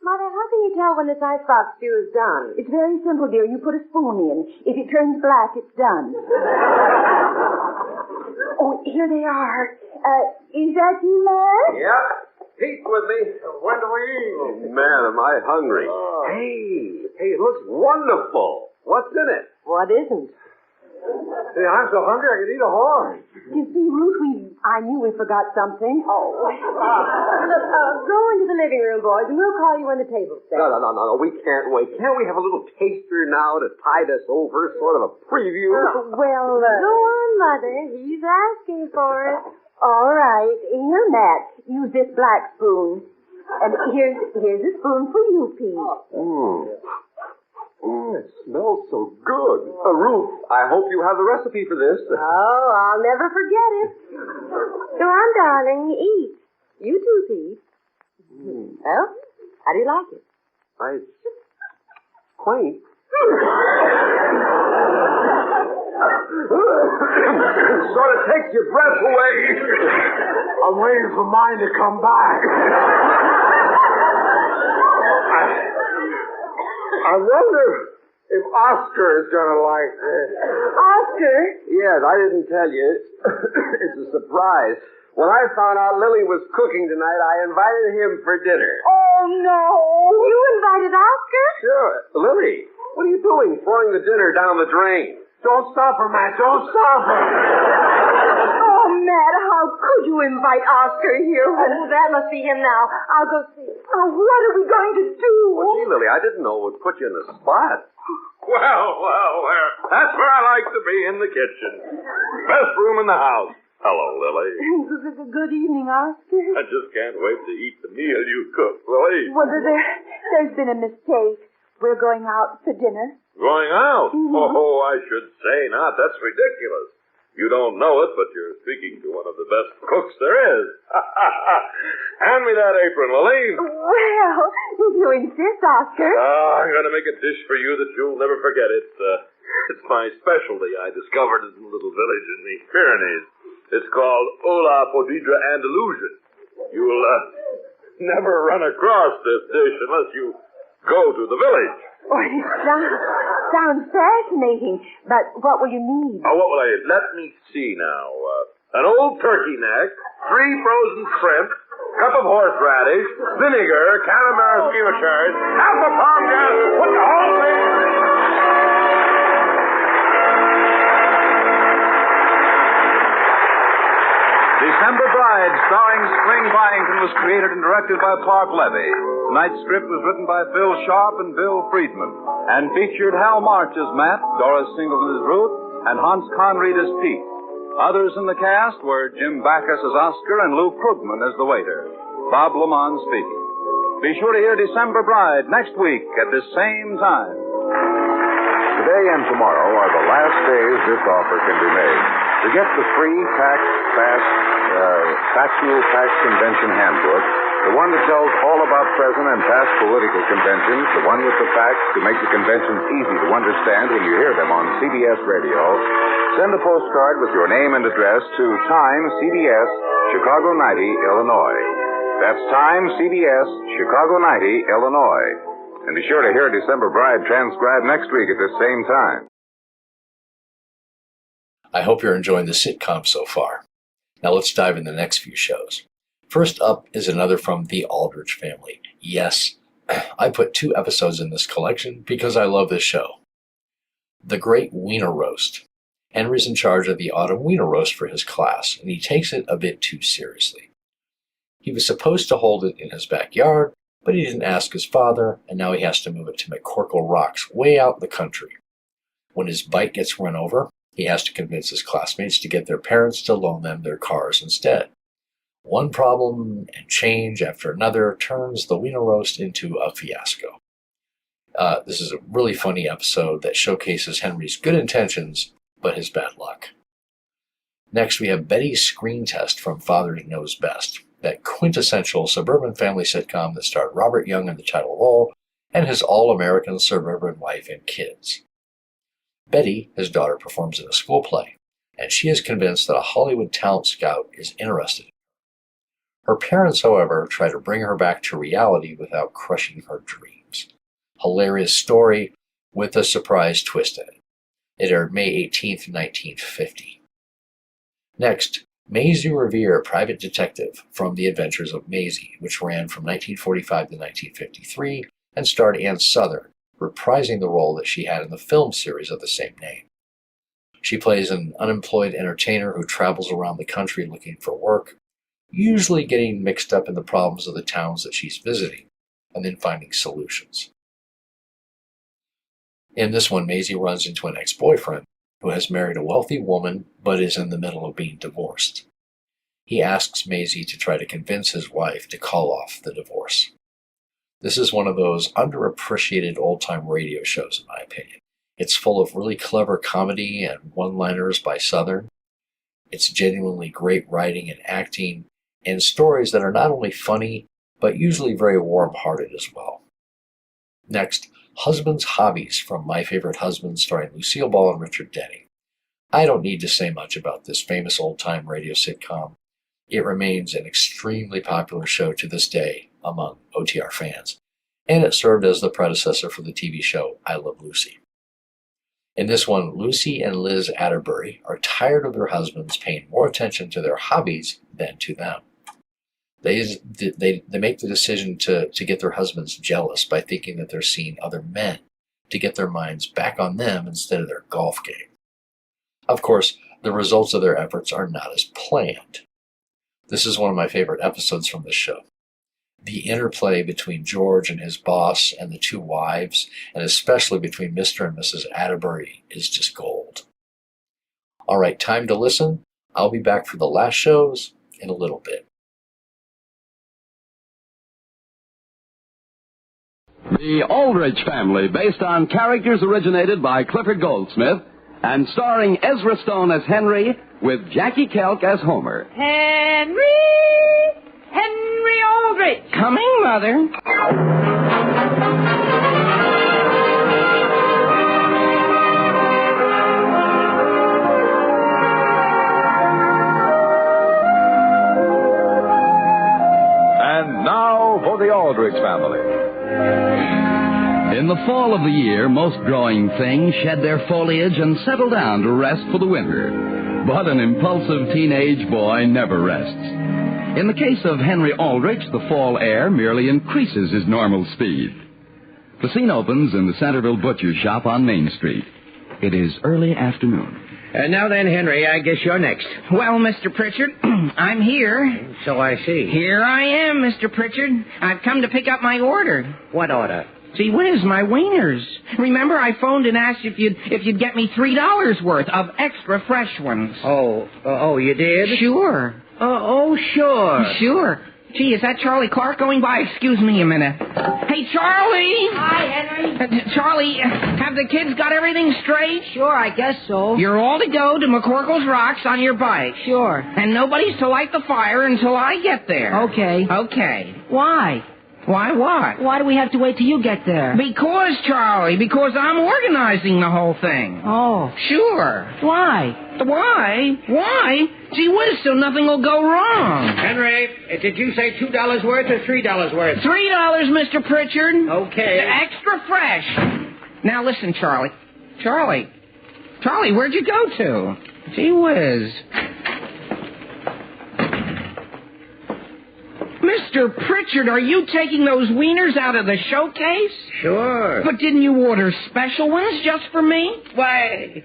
Mother, how can you tell when this icebox stew is done? It's very simple, dear. You put a spoon in. If it turns black, it's done. Oh, here they are. Is that you, Matt? Yep. Pete's with me. When do we eat? Oh, man, am I hungry. Oh. Hey, it looks wonderful. What's in it? What isn't? See, I'm so hungry I could eat a horse. You see, Ruth, I knew we forgot something. Oh. Go into the living room, boys, and we'll call you when the table's set. No. We can't wait. Can't we have a little taster now to tide us over? Sort of a preview? Well, Go on, Mother. He's asking for it. All right. Here, Matt. Use this black spoon. And here's a spoon for you, Pete. It smells so good. Ruth, I hope you have the recipe for this. Oh, I'll never forget it. Go on, darling. Eat. You too, Pete. Well, how do you like it? It's quaint. Sort of takes your breath away. I'm waiting for mine to come back. I wonder if Oscar is going to like this. Oscar? Yes, I didn't tell you. It's a surprise. When I found out Lily was cooking tonight, I invited him for dinner. Oh, no. You invited Oscar? Sure. Lily, what are you doing, throwing the dinner down the drain? Don't stop her, Matt. Don't stop her. Oh, Matt, how could you invite Oscar here? Oh, that must be him now. I'll go see. Oh, what are we going to do? Well, gee, Lily, I didn't know it would put you in the spot. Well. That's where I like to be, in the kitchen. Best room in the house. Hello, Lily. Good evening, Oscar. I just can't wait to eat the meal you cooked, Lily. Well, there's been a mistake. We're going out for dinner. Going out? Mm-hmm. Oh, I should say not. That's ridiculous. You don't know it, but you're speaking to one of the best cooks there is. Hand me that apron, Lily. Well, if you insist, Oscar. I'm going to make a dish for you that you'll never forget. It's my specialty. I discovered it in a little village in the Pyrenees. It's called Ola Podidra Andalusian. You'll never run across this dish unless you go to the village. Oh, it sounds fascinating. But what will you need? Oh, what will I need? Let me see now. An old turkey neck, 3 frozen shrimp, cup of horseradish, vinegar, can of maraschino cherries, half a pound gas, put the whole thing... December Bride, starring Spring Byington, was created and directed by Clark Levy. Tonight's script was written by Phil Sharp and Bill Friedman, and featured Hal March as Matt, Doris Singleton as Ruth, and Hans Conried as Pete. Others in the cast were Jim Backus as Oscar and Lou Krugman as the waiter. Bob Lamont speaking. Be sure to hear December Bride next week at the same time. Today and tomorrow are the last days this offer can be made. To get the free Factual Tax Convention Handbook, the one that tells all about present and past political conventions, the one with the facts to make the conventions easy to understand when you hear them on CBS Radio, send a postcard with your name and address to Time, CBS, Chicago 90, Illinois. That's Time, CBS, Chicago 90, Illinois. And be sure to hear December Bride transcribed next week at this same time. I hope you're enjoying the sitcom so far. Now let's dive into the next few shows. First up is another from the Aldrich family. Yes, I put 2 episodes in this collection because I love this show. The Great Weiner Roast. Henry's in charge of the autumn Weiner Roast for his class, and he takes it a bit too seriously. He was supposed to hold it in his backyard, but he didn't ask his father, and now he has to move it to McCorkle Rocks, way out in the country. When his bike gets run over, he has to convince his classmates to get their parents to loan them their cars instead. One problem and change after another turns the Weiner Roast into a fiasco. This is a really funny episode that showcases Henry's good intentions, but his bad luck. Next, we have Betty's Screen Test from Father Knows Best, that quintessential suburban family sitcom that starred Robert Young in the title role and his all-American suburban wife and kids. Betty, his daughter, performs in a school play, and she is convinced that a Hollywood talent scout is interested in her. Her parents, however, try to bring her back to reality without crushing her dreams. Hilarious story with a surprise twist in it. It aired May 18th, 1950. Next, Maisie Ravier, Private Detective from The Adventures of Maisie, which ran from 1945 to 1953 and starred Ann Sothern, reprising the role that she had in the film series of the same name. She plays an unemployed entertainer who travels around the country looking for work, usually getting mixed up in the problems of the towns that she's visiting, and then finding solutions. In this one, Maisie runs into an ex-boyfriend who has married a wealthy woman but is in the middle of being divorced. He asks Maisie to try to convince his wife to call off the divorce. This is one of those underappreciated old-time radio shows, in my opinion. It's full of really clever comedy and one-liners by Southern. It's genuinely great writing and acting, and stories that are not only funny, but usually very warm-hearted as well. Next, Husband's Hobbies from My Favorite Husband, starring Lucille Ball and Richard Denning. I don't need to say much about this famous old-time radio sitcom. It remains an extremely popular show to this day among OTR fans, and it served as the predecessor for the TV show I Love Lucy. In this one, Lucy and Liz Atterbury are tired of their husbands paying more attention to their hobbies than to them. They make the decision to get their husbands jealous by thinking that they're seeing other men to get their minds back on them instead of their golf game. Of course, the results of their efforts are not as planned. This is one of my favorite episodes from this show. The interplay between George and his boss and the 2 wives, and especially between Mr. and Mrs. Atterbury, is just gold. All right, time to listen. I'll be back for the last shows in a little bit. The Aldrich Family, based on characters originated by Clifford Goldsmith, and starring Ezra Stone as Henry, with Jackie Kelk as Homer. Henry Aldrich. Coming, Mother. In the fall of the year, most growing things shed their foliage and settle down to rest for the winter. But an impulsive teenage boy never rests. In the case of Henry Aldrich, the fall air merely increases his normal speed. The scene opens in the Centerville Butcher's Shop on Main Street. It is early afternoon. Now then, Henry, I guess you're next. Well, Mr. Pritchard, I'm here. So I see. Here I am, Mr. Pritchard. I've come to pick up my order. What order? Gee whiz, my wieners. Remember, I phoned and asked if you'd get me $3 worth of extra fresh ones. Oh, you did? Sure. Sure. Sure. Gee, is that Charlie Clark going by? Excuse me a minute. Hey, Charlie! Hi, Henry. Charlie, have the kids got everything straight? Sure, I guess so. You're all to go to McCorkle's Rocks on your bike. Sure. And nobody's to light the fire until I get there. Okay. Okay. Why? Why what? Why do we have to wait till you get there? Because, Charlie, because I'm organizing the whole thing. Oh. Sure. Why? Why? Gee whiz, so nothing will go wrong. Henry, did you say $2 worth or $3 worth? $3, Mr. Pritchard. Okay. Extra fresh. Now listen, Charlie, where'd you go to? Gee whiz. Mr. Pritchard, are you taking those wieners out of the showcase? Sure. But didn't you order special ones just for me? Why,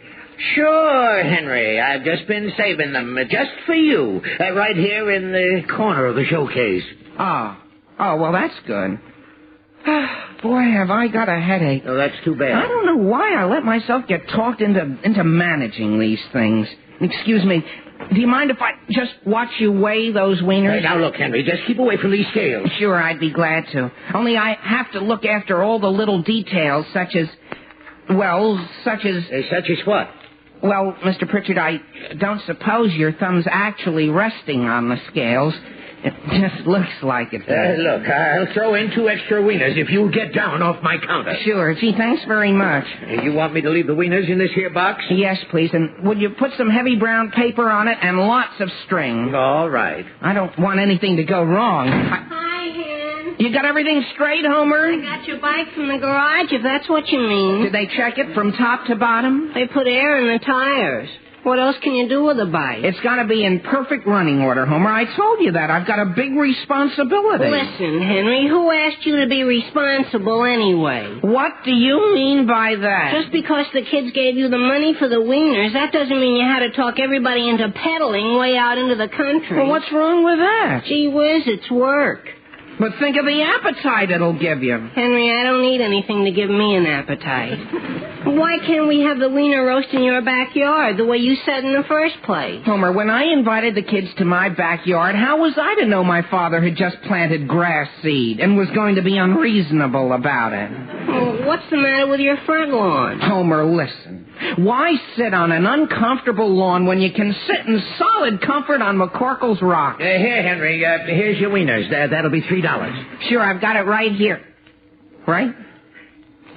sure, Henry. I've just been saving them just for you, right here in the corner of the showcase. Oh, well, that's good. Boy, have I got a headache. Oh, that's too bad. I don't know why I let myself get talked into managing these things. Excuse me. Do you mind if I just watch you weigh those wieners? Now, look, Henry, just keep away from these scales. Sure, I'd be glad to. Only I have to look after all the little details, such as... Such as what? Well, Mr. Pritchard, I don't suppose your thumb's actually resting on the scales. It just looks like it does. Look, I'll throw in 2 extra wieners if you'll get down off my counter. Sure. Gee, thanks very much. You want me to leave the wieners in this here box? Yes, please. And would you put some heavy brown paper on it and lots of string? All right. I don't want anything to go wrong. Hi, Hen. You got everything straight, Homer? I got your bike from the garage, if that's what you mean. Did they check it from top to bottom? They put air in the tires. What else can you do with a bike? It's got to be in perfect running order, Homer. I told you that. I've got a big responsibility. Listen, Henry, who asked you to be responsible anyway? What do you mean by that? Just because the kids gave you the money for the wieners, that doesn't mean you had to talk everybody into peddling way out into the country. Well, what's wrong with that? Gee whiz, it's work. But think of the appetite it'll give you. Henry, I don't need anything to give me an appetite. Why can't we have the wiener roast in your backyard, the way you said in the first place? Homer, when I invited the kids to my backyard, how was I to know my father had just planted grass seed and was going to be unreasonable about it? Well, what's the matter with your front lawn? Homer, listen. Why sit on an uncomfortable lawn when you can sit in solid comfort on McCorkle's Rock? Here, Henry, here's your wieners. That'll be $3. Sure, I've got it right here. Right?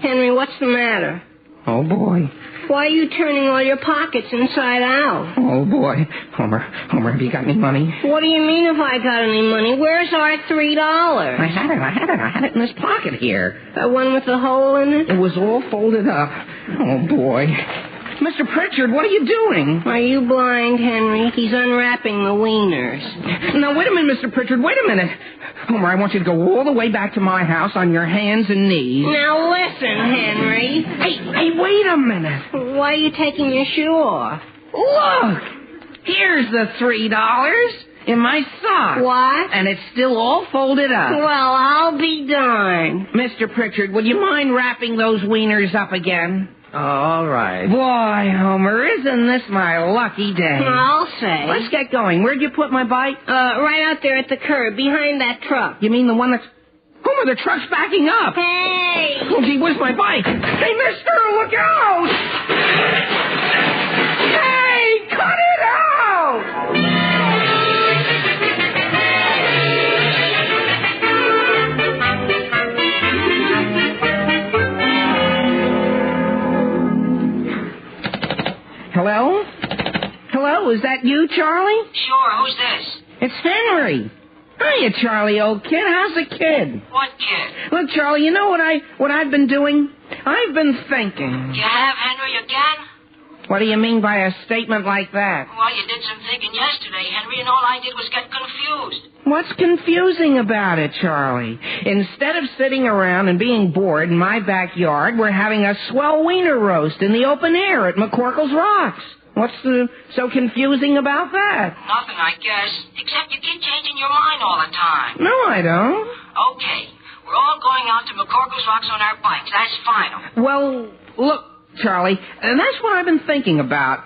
Henry, what's the matter? Oh, boy. Why are you turning all your pockets inside out? Oh, boy. Homer, have you got any money? What do you mean if I got any money? Where's our $3? I had it in this pocket here. The one with the hole in it? It was all folded up. Oh, boy. Mr. Pritchard, what are you doing? Are you blind, Henry? He's unwrapping the wieners. Now, wait a minute, Mr. Pritchard, wait a minute. Homer, I want you to go all the way back to my house on your hands and knees. Now, listen, Henry. Hey, wait a minute. Why are you taking your shoe off? Look! Here's the $3 in my sock. What? And it's still all folded up. Well, I'll be darned. Mr. Pritchard, would you mind wrapping those wieners up again? All right. Boy, Homer, isn't this my lucky day? I'll say. Let's get going. Where'd you put my bike? Right out there at the curb, behind that truck. You mean the one that's... Homer, the truck's backing up. Hey! Oh, gee, where's my bike? Hey, mister, look out! Hey, cut it out! Hello? Hello, is that you, Charlie? Sure, who's this? It's Henry. Hiya, Charlie, old kid. How's the kid? What kid? Look, Charlie, you know what I've been doing? I've been thinking. You have, Henry, again? What do you mean by a statement like that? Well, you did some thinking yesterday, Henry, and all I did was get confused. What's confusing about it, Charlie? Instead of sitting around and being bored in my backyard, we're having a swell Weiner roast in the open air at McCorkle's Rocks. What's so confusing about that? Nothing, I guess. Except you keep changing your mind all the time. No, I don't. Okay. We're all going out to McCorkle's Rocks on our bikes. That's final. Well, look, Charlie, that's what I've been thinking about.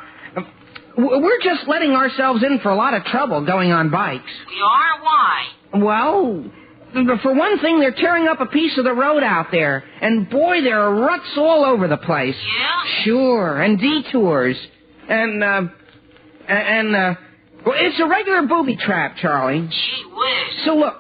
We're just letting ourselves in for a lot of trouble going on bikes. We are? Why? Well, for one thing, they're tearing up a piece of the road out there. And, boy, there are ruts all over the place. Yeah? Sure, and detours. Well, it's a regular booby trap, Charlie. Gee whiz. So, look,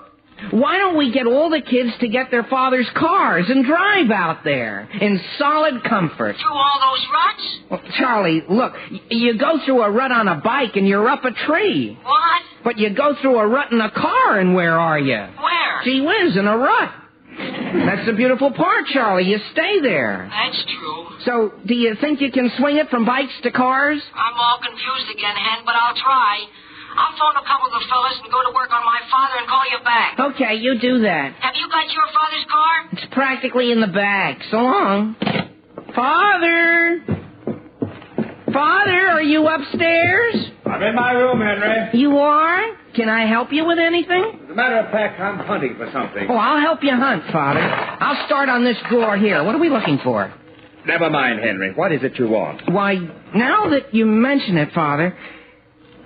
why don't we get all the kids to get their father's cars and drive out there in solid comfort? Through all those ruts? Well, Charlie, look, you go through a rut on a bike and you're up a tree. What? But you go through a rut in a car and where are you? Where? Gee whiz, in a rut. That's the beautiful part, Charlie. You stay there. That's true. So, do you think you can swing it from bikes to cars? I'm all confused again, Hen, but I'll try. I'll phone a couple of the fellas and go to work on my father and call you back. Okay, you do that. Have you got your father's car? It's practically in the bag. So long. Father! Father, are you upstairs? I'm in my room, Henry. You are? Can I help you with anything? As a matter of fact, I'm hunting for something. Oh, I'll help you hunt, Father. I'll start on this drawer here. What are we looking for? Never mind, Henry. What is it you want? Why, now that you mention it, Father,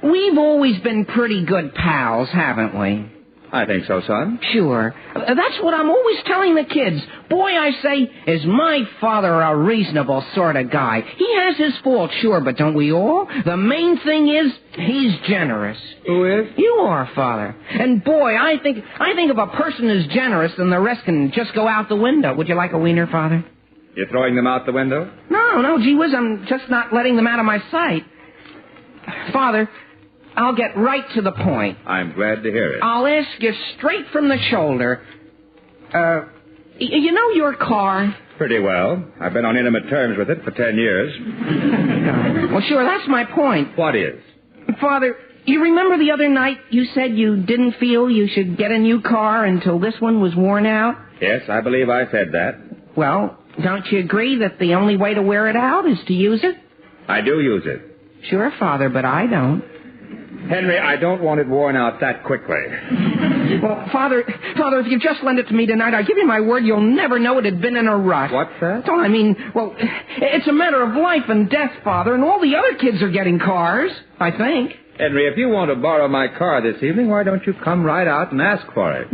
we've always been pretty good pals, haven't we? I think so, son. Sure. That's what I'm always telling the kids. Boy, I say, is my father a reasonable sort of guy. He has his faults, sure, but don't we all? The main thing is, he's generous. Who is? You are, Father. And boy, I think if a person is generous, then the rest can just go out the window. Would you like a wiener, Father? You're throwing them out the window? No, gee whiz, I'm just not letting them out of my sight. Father, I'll get right to the point. I'm glad to hear it. I'll ask you straight from the shoulder. You know your car? Pretty well. I've been on intimate terms with it for 10 years. Well, sure, that's my point. What is? Father, you remember the other night you said you didn't feel you should get a new car until this one was worn out? Yes, I believe I said that. Well, don't you agree that the only way to wear it out is to use it? I do use it. Sure, Father, but I don't. Henry, I don't want it worn out that quickly. Well, Father, if you just lend it to me tonight, I give you my word you'll never know it had been in a rut. What's that? Oh, I mean, well, it's a matter of life and death, Father, and all the other kids are getting cars, I think. Henry, if you want to borrow my car this evening, why don't you come right out and ask for it?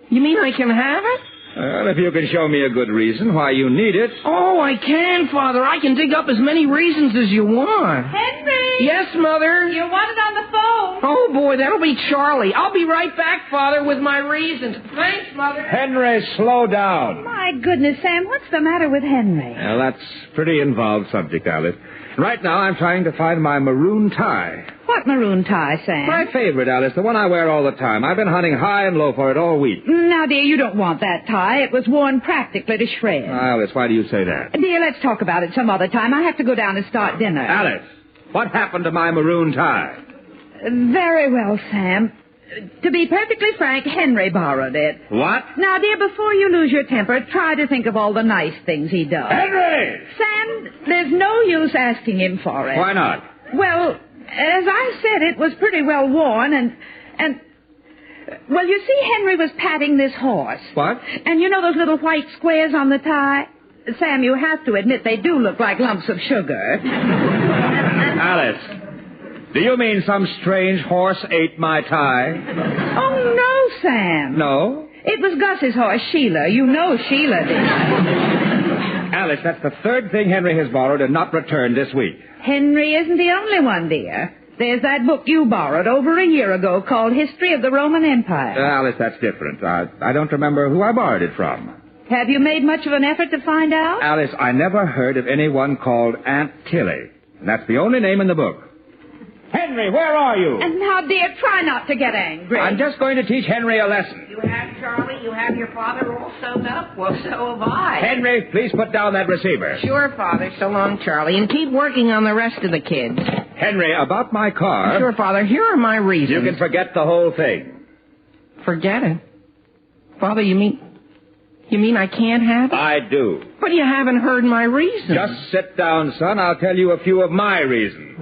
You mean I can have it? Well, if you can show me a good reason why you need it. Oh, I can, Father. I can dig up as many reasons as you want. Henry! Yes, Mother? You wanted on the phone. Oh, boy, that'll be Charlie. I'll be right back, Father, with my reasons. Thanks, Mother. Henry, slow down. My goodness, Sam, what's the matter with Henry? Well, that's a pretty involved subject, Alice. Right now, I'm trying to find my maroon tie. What maroon tie, Sam? My favorite, Alice, the one I wear all the time. I've been hunting high and low for it all week. Now, dear, you don't want that tie. It was worn practically to shreds. Alice, why do you say that? Dear, let's talk about it some other time. I have to go down and start dinner. Alice, what happened to my maroon tie? Very well, Sam. To be perfectly frank, Henry borrowed it. What? Now, dear, before you lose your temper, try to think of all the nice things he does. Henry! Sam, there's no use asking him for it. Why not? Well, as I said, it was pretty well worn, and well, you see, Henry was patting this horse. What? And you know those little white squares on the tie? Sam, you have to admit they do look like lumps of sugar. Alice, do you mean some strange horse ate my tie? Oh, no, Sam. No? It was Gus's horse, Sheila. You know Sheila did. Alice, that's the third thing Henry has borrowed and not returned this week. Henry isn't the only one, dear. There's that book you borrowed over a year ago called History of the Roman Empire. Alice, that's different. I don't remember who I borrowed it from. Have you made much of an effort to find out? Alice, I never heard of anyone called Aunt Tilly. And that's the only name in the book. Henry, where are you? And now, dear, try not to get angry. I'm just going to teach Henry a lesson. You have Charlie? You have your father all sewed up? Well, so have I. Henry, please put down that receiver. Sure, Father. So long, Charlie. And keep working on the rest of the kids. Henry, about my car... Sure, Father. Here are my reasons. You can forget the whole thing. Forget it? Father, you mean I can't have it? I do. But you haven't heard my reasons. Just sit down, son. I'll tell you a few of my reasons.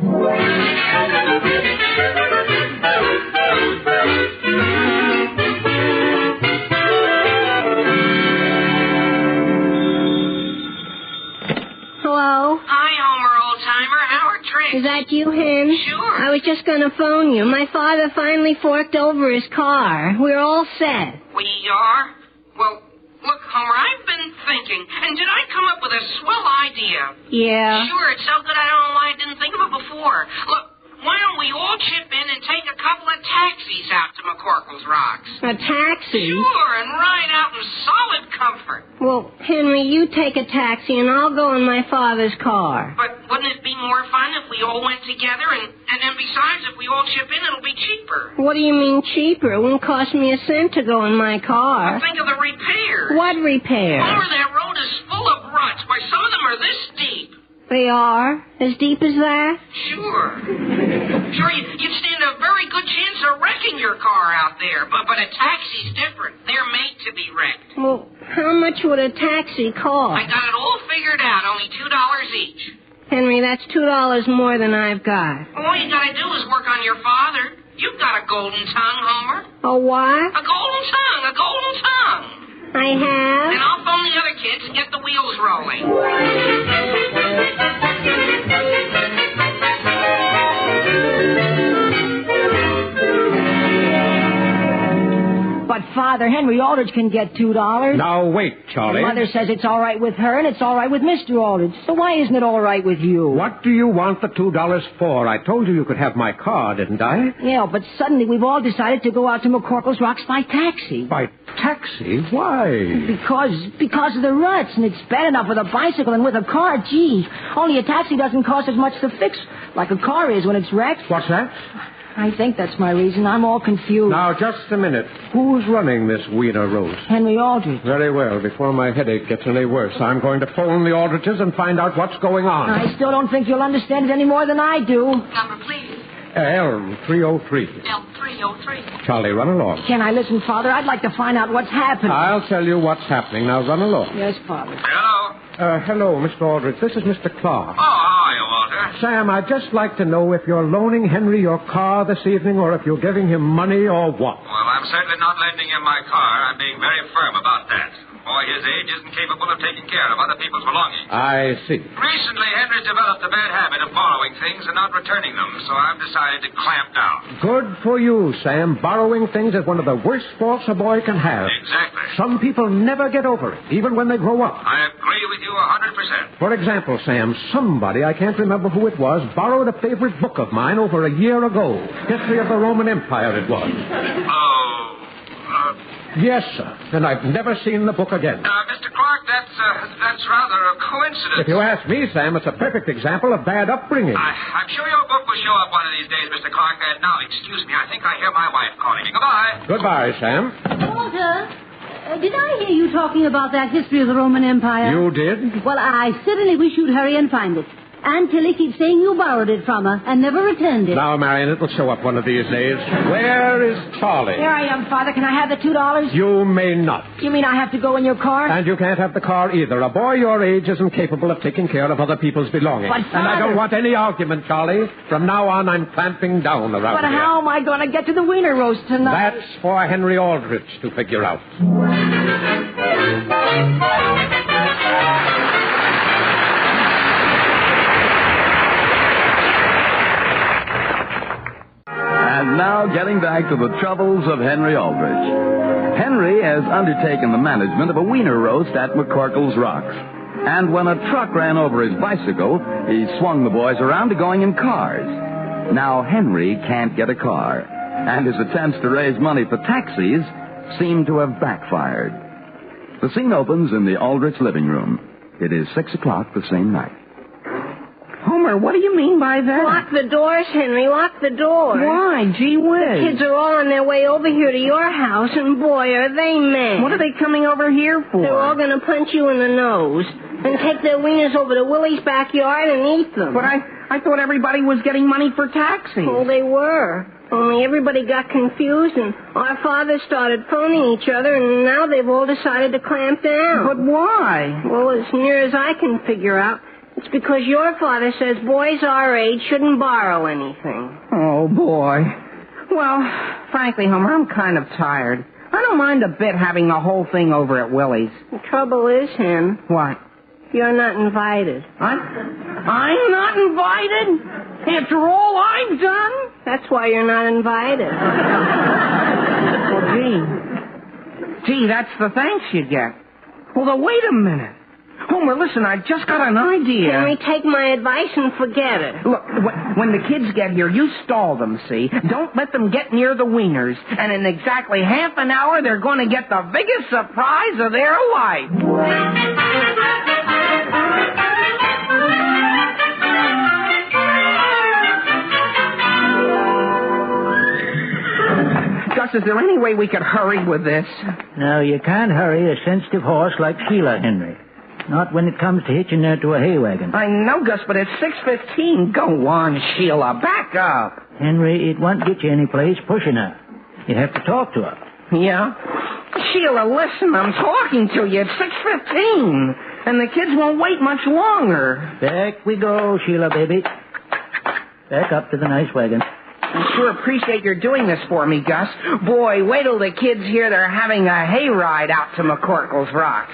Hello? Hi, Homer, old-timer. How are tricks? Is that you, Hen? Sure. I was just going to phone you. My father finally forked over his car. We're all set. We are? Well, look, Homer, I've been thinking, and did I come up with a swell idea? Yeah. Sure, it's so good I don't know why I didn't think of it before. Look, why don't we all chip in and take a couple of taxis out to McCorkle's Rocks? A taxi? Sure, and ride out in solid comfort. Well, Henry, you take a taxi and I'll go in my father's car. But wouldn't it be more fun if we all went together? And then besides, if we all chip in, it'll be cheaper. What do you mean cheaper? It wouldn't cost me a cent to go in my car. But think of the repairs. What repairs? Homer, that road is full of ruts. Why, some of them are this deep. They are? As deep as that? Sure. Sure, you'd stand a very good chance of wrecking your car out there. But a taxi's different. They're made to be wrecked. Well, how much would a taxi cost? I got it all figured out. Only $2 each. Henry, that's $2 more than I've got. All you gotta do is work on your father. You've got a golden tongue, Homer. A what? A golden tongue, a golden tongue. I have? And I'll phone the other kids and get the wheels rolling. But Father, Henry Aldrich can get $2. Now, wait, Charlie. Mother says it's all right with her and it's all right with Mr. Aldrich. So why isn't it all right with you? What do you want the $2 for? I told you could have my car, didn't I? Yeah, but suddenly we've all decided to go out to McCorkle's Rocks by taxi. By taxi? Why? Because of the ruts, and it's bad enough with a bicycle, and with a car, gee. Only a taxi doesn't cost as much to fix like a car is when it's wrecked. What's that? I think that's my reason. I'm all confused. Now, just a minute. Who's running this Weiner roast? Henry Aldrich. Very well. Before my headache gets any worse, I'm going to phone the Aldriches and find out what's going on. I still don't think you'll understand it any more than I do. Number, please. Elm 303. Elm 303. Charlie, run along. Can I listen, Father? I'd like to find out what's happening. I'll tell you what's happening. Now, run along. Yes, Father. Hello. Hello, Mr. Aldrich. This is Mr. Clark. Oh, how are you, Walter? Sam, I'd just like to know if you're loaning Henry your car this evening or if you're giving him money or what. Well, I'm certainly not lending him my car. I'm being very firm about that. A boy his age isn't capable of taking care of other people's belongings. I see. Recently, Henry's developed a bad habit of borrowing things and not returning them, so I've decided to clamp down. Good for you, Sam. Borrowing things is one of the worst faults a boy can have. Exactly. Some people never get over it, even when they grow up. I agree with you 100%. For example, Sam, somebody, I can't remember who it was, borrowed a favorite book of mine over a year ago. History of the Roman Empire it was. Yes, sir. And I've never seen the book again. Mr. Clark, that's rather a coincidence. If you ask me, Sam, it's a perfect example of bad upbringing. I'm sure your book will show up one of these days, Mr. Clark. Now, excuse me, I think I hear my wife calling me. Goodbye. Goodbye, Sam. Walter, did I hear you talking about that history of the Roman Empire? You did? Well, I certainly wish you'd hurry and find it. Aunt Tilly keeps saying you borrowed it from her and never returned it. Now, Marion, it'll show up one of these days. Where is Charlie? Here I am, Father. Can I have the $2? You may not. You mean I have to go in your car? And you can't have the car either. A boy your age isn't capable of taking care of other people's belongings. But, Father... And I don't want any argument, Charlie. From now on, I'm clamping down around But here. how am I going to get to the Weiner roast tonight? That's for Henry Aldrich to figure out. And now, getting back to the troubles of Henry Aldrich. Henry has undertaken the management of a Weiner roast at McCorkle's Rocks. And when a truck ran over his bicycle, he swung the boys around to going in cars. Now, Henry can't get a car, and his attempts to raise money for taxis seem to have backfired. The scene opens in the Aldrich living room. It is 6 o'clock the same night. Oh, Homer, what do you mean by that? Lock the doors, Henry. Lock the doors. Why? Gee whiz. The kids are all on their way over here to your house, and boy, are they mad. What are they coming over here for? They're all going to punch you in the nose and take their wieners over to Willie's backyard and eat them. But I thought everybody was getting money for taxis. Oh, they were. Only everybody got confused, and our fathers started phoning each other, and now they've all decided to clamp down. But why? Well, as near as I can figure out, it's because your father says boys our age shouldn't borrow anything. Oh, boy. Well, frankly, Homer, I'm kind of tired. I don't mind a bit having the whole thing over at Willie's. The trouble is, Hen. What? You're not invited. I'm not invited? After all I've done? That's why you're not invited. Well, gee, that's the thanks you get. Well, then wait a minute. Homer, listen, I just got an idea. Henry, take my advice and forget it. Look, when the kids get here, you stall them, see? Don't let them get near the wieners. And in exactly half an hour, they're going to get the biggest surprise of their life. Gus, is there any way we could hurry with this? No, you can't hurry a sensitive horse like Sheila, Henry. Not when it comes to hitching her to a hay wagon. I know, Gus, but it's 6:15. Go on, Sheila. Back up. Henry, it won't get you any place pushing her. You have to talk to her. Yeah? Sheila, listen, I'm talking to you. It's 6:15, and the kids won't wait much longer. Back we go, Sheila, baby. Back up to the nice wagon. I sure appreciate your doing this for me, Gus. Boy, wait till the kids hear they're having a hayride out to McCorkle's Rocks.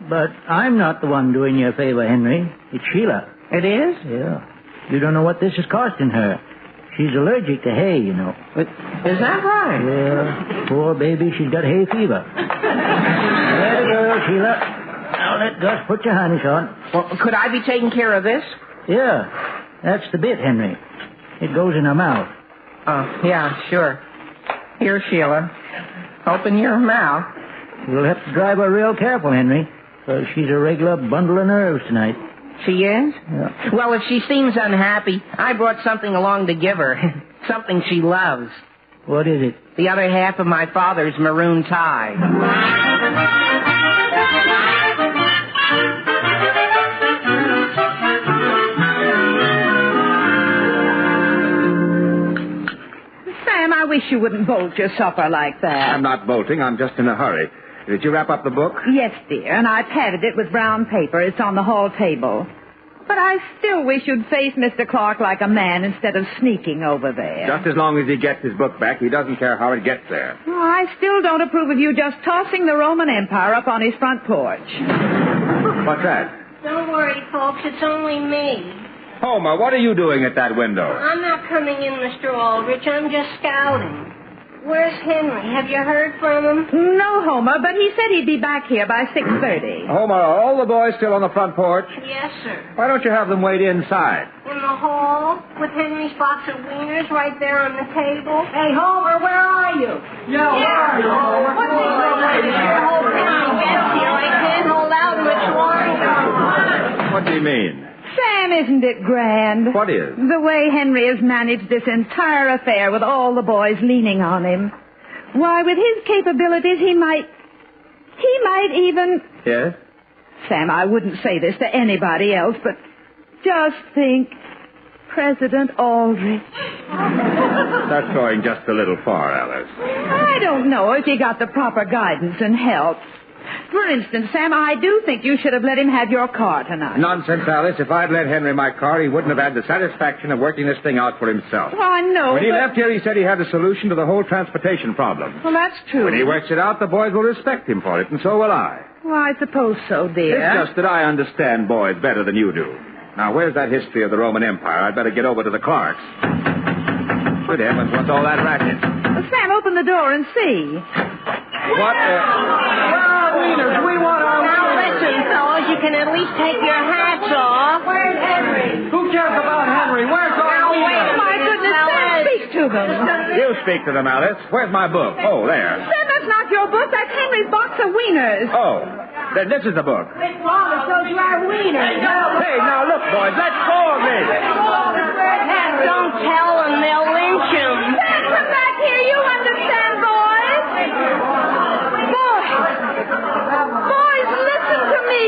But I'm not the one doing you a favor, Henry. It's Sheila. It is? Yeah. You don't know what this is costing her. She's allergic to hay, you know. But is that right? Yeah. Poor baby, she's got hay fever. There you go, Sheila. Now let Gus put your harness on. Well, could I be taking care of this? Yeah. That's the bit, Henry. It goes in her mouth. Oh, yeah, sure. Here, Sheila. Open your mouth. You'll have to drive her real careful, Henry, because she's a regular bundle of nerves tonight. She is? Yeah. Well, if she seems unhappy, I brought something along to give her. Something she loves. What is it? The other half of my father's maroon tie. I wish you wouldn't bolt your supper like that. I'm not bolting. I'm just in a hurry. Did you wrap up the book? Yes, dear, and I padded it with brown paper. It's on the hall table. But I still wish you'd face Mr. Clark like a man instead of sneaking over there. Just as long as he gets his book back, he doesn't care how it gets there. Oh, I still don't approve of you just tossing the Roman Empire up on his front porch. What's that? Don't worry, folks. It's only me. Homer, what are you doing at that window? I'm not coming in, Mr. Aldrich. I'm just scouting. Where's Henry? Have you heard from him? No, Homer, but he said he'd be back here by 6:30. Homer, are all the boys still on the front porch? Yes, sir. Why don't you have them wait inside? In the hall, with Henry's box of wieners right there on the table. Hey, Homer, where are you? Yeah, where are you, Homer? What's going on? Your whole family gets here. I can't hold out much longer. What do you mean? Sam, isn't it grand? What is? The way Henry has managed this entire affair with all the boys leaning on him. Why, with his capabilities, he might even... Yes? Sam, I wouldn't say this to anybody else, but just think, President Aldrich. That's going just a little far, Alice. I don't know if he got the proper guidance and help. For instance, Sam, I do think you should have let him have your car tonight. Nonsense, Alice. If I'd let Henry my car, he wouldn't have had the satisfaction of working this thing out for himself. Well, I know, When he left here, he said he had a solution to the whole transportation problem. Well, that's true. When he works it out, the boys will respect him for it, and so will I. Well, I suppose so, dear. It's just that I understand boys better than you do. Now, where's that history of the Roman Empire? I'd better get over to the Clarks. Good heavens, what's all that racket? Well, Sam, open the door and see. What? We want our Now listen, fellas, you can at least take your hats off. Where's Henry? Who cares about Henry? Where's our wait a My goodness, Sam, speak to them. You speak to them, Alice. Where's my book? Oh, there. Sam, that's not your book. That's Henry's box of wieners. Oh. Then this is the book. Mama, so do our Weiner. Hey, now look, boys, let go of me. Don't tell them, they'll lynch him. Sam, come back here. You understand, boys? Boys, listen to me.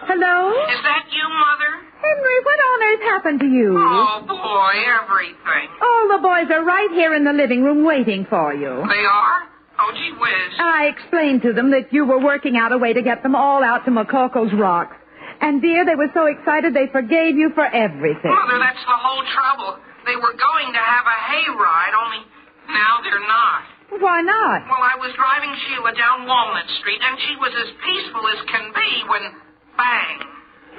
Hello? Is that you, Mother? Henry, what on earth happened to you? Oh, boy, everything. All the boys are right here in the living room waiting for you. They are? Oh, gee whiz. I explained to them that you were working out a way to get them all out to McCorkle's Rocks. And, dear, they were so excited they forgave you for everything. Mother, that's the whole trouble. They were going to have a hayride, only now they're not. Why not? Well, I was driving Sheila down Walnut Street, and she was as peaceful as can be when, bang.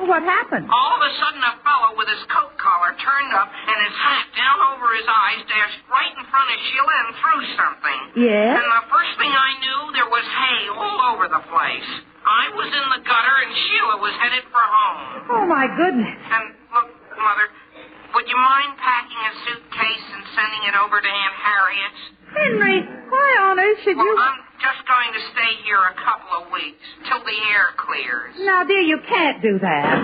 What happened? All of a sudden, a fellow with his coat collar turned up and his hat down over his eyes dashed right in front of Sheila and threw something. Yeah? And the first thing I knew, there was hay all over the place. I was in the gutter and Sheila was headed for home. Oh, my goodness. And, look, Mother, would you mind packing a suitcase and sending it over to Aunt Harriet's? Henry, why on earth should you... I'm just going to stay here a couple of weeks, till the air clears. Now, dear, you can't do that.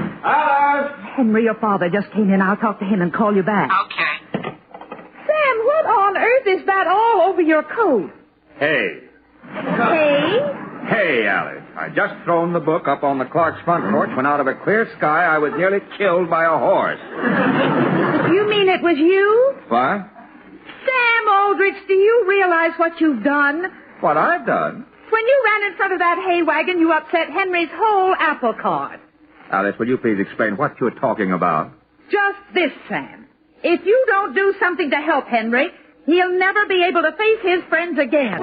Henry, your father just came in. I'll talk to him and call you back. Okay. Sam, what on earth is that all over your coat? Hey. Hey? Hey, Alice. I just thrown the book up on the Clark's front porch when out of a clear sky I was nearly killed by a horse. You mean it was you? What? Sam Aldrich, do you realize what you've done? What I've done? When you ran in front of that hay wagon, you upset Henry's whole apple cart. Alice, will you please explain what you're talking about? Just this, Sam. If you don't do something to help Henry, he'll never be able to face his friends again.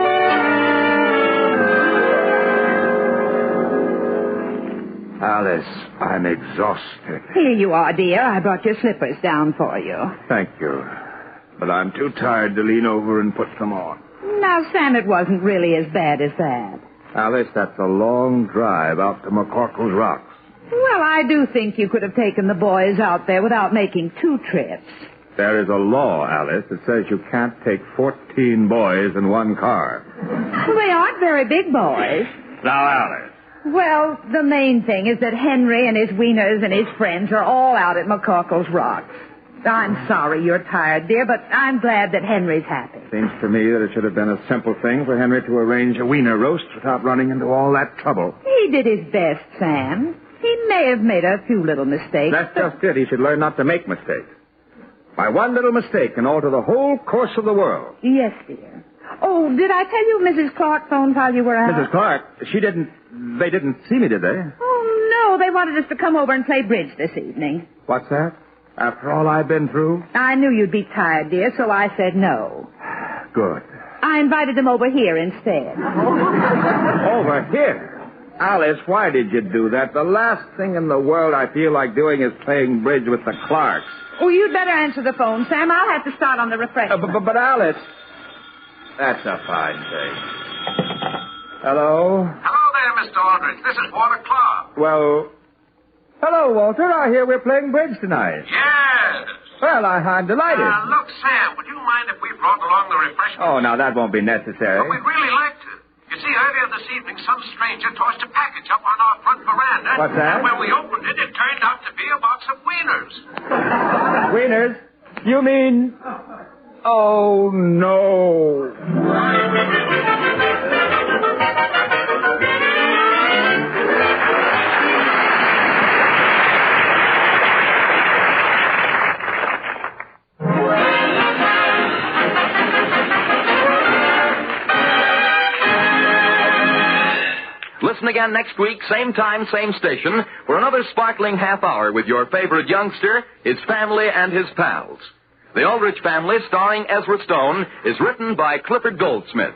Alice, I'm exhausted. Here you are, dear. I brought your slippers down for you. Thank you. But I'm too tired to lean over and put them on. Now, Sam, it wasn't really as bad as that. Alice, that's a long drive out to McCorkle's Rocks. Well, I do think you could have taken the boys out there without making 2 trips. There is a law, Alice, that says you can't take 14 boys in one car. Well, they aren't very big boys. Now, Alice. Well, the main thing is that Henry and his Weiners and his friends are all out at McCorkle's Rocks. I'm sorry you're tired, dear, but I'm glad that Henry's happy. Seems to me that it should have been a simple thing for Henry to arrange a Weiner roast without running into all that trouble. He did his best, Sam. He may have made a few little mistakes. That's just it. He should learn not to make mistakes. By one little mistake can alter the whole course of the world. Yes, dear. Oh, did I tell you Mrs. Clark phoned while you were out? Mrs. Clark? They didn't see me, did they? Oh, no. They wanted us to come over and play bridge this evening. What's that? After all I've been through? I knew you'd be tired, dear, so I said no. Good. I invited them over here instead. Over here? Alice, why did you do that? The last thing in the world I feel like doing is playing bridge with the Clarks. Oh, you'd better answer the phone, Sam. I'll have to start on the refreshment. But Alice... That's a fine thing. Hello? Hello there, Mr. Aldrich. This is Walter Clark. Well... Hello, Walter. I hear we're playing bridge tonight. Yes. Well, I'm delighted. Look, Sam, would you mind if we brought along the refreshments? Oh, now, that won't be necessary. But we'd really like to. You see, earlier this evening, some stranger tossed a package up on our front veranda. What's that? And when we opened it, it turned out to be a box of Wieners. Wieners? You mean... Oh, no. Listen again next week, same time, same station, for another sparkling half hour with your favorite youngster, his family, and his pals. The Aldrich Family, starring Ezra Stone, is written by Clifford Goldsmith.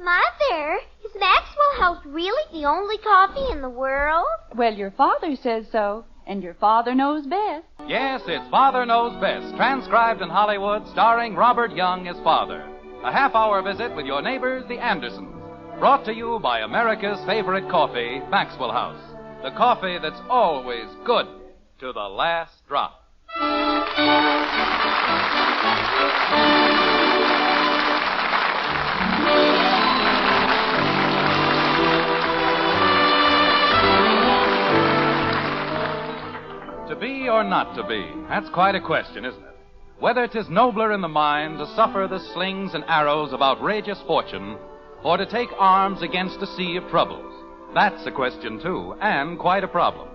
Mother, is Maxwell House really the only coffee in the world? Well, your father says so, and your father knows best. Yes, it's Father Knows Best, transcribed in Hollywood, starring Robert Young as father. A half-hour visit with your neighbors, the Andersons. Brought to you by America's favorite coffee, Maxwell House. The coffee that's always good to the last drop. To be or not to be, that's quite a question, isn't it? Whether 'tis nobler in the mind to suffer the slings and arrows of outrageous fortune, or to take arms against a sea of troubles. That's a question, too, and quite a problem.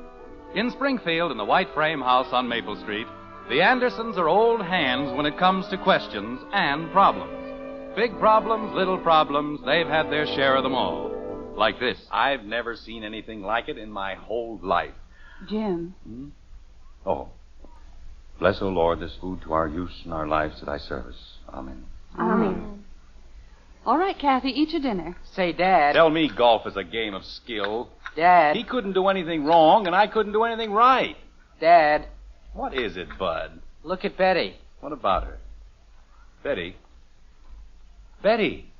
In Springfield, in the white frame house on Maple Street, the Andersons are old hands when it comes to questions and problems. Big problems, little problems, they've had their share of them all. Like this. I've never seen anything like it in my whole life. Jim. Oh. Bless, O Lord, this food to our use and our lives to thy service. Amen. Amen. All right, Kathy, eat your dinner. Say, Dad. Tell me golf is a game of skill. Dad. He couldn't do anything wrong, and I couldn't do anything right. Dad. What is it, Bud? Look at Betty. What about her? Betty? Betty?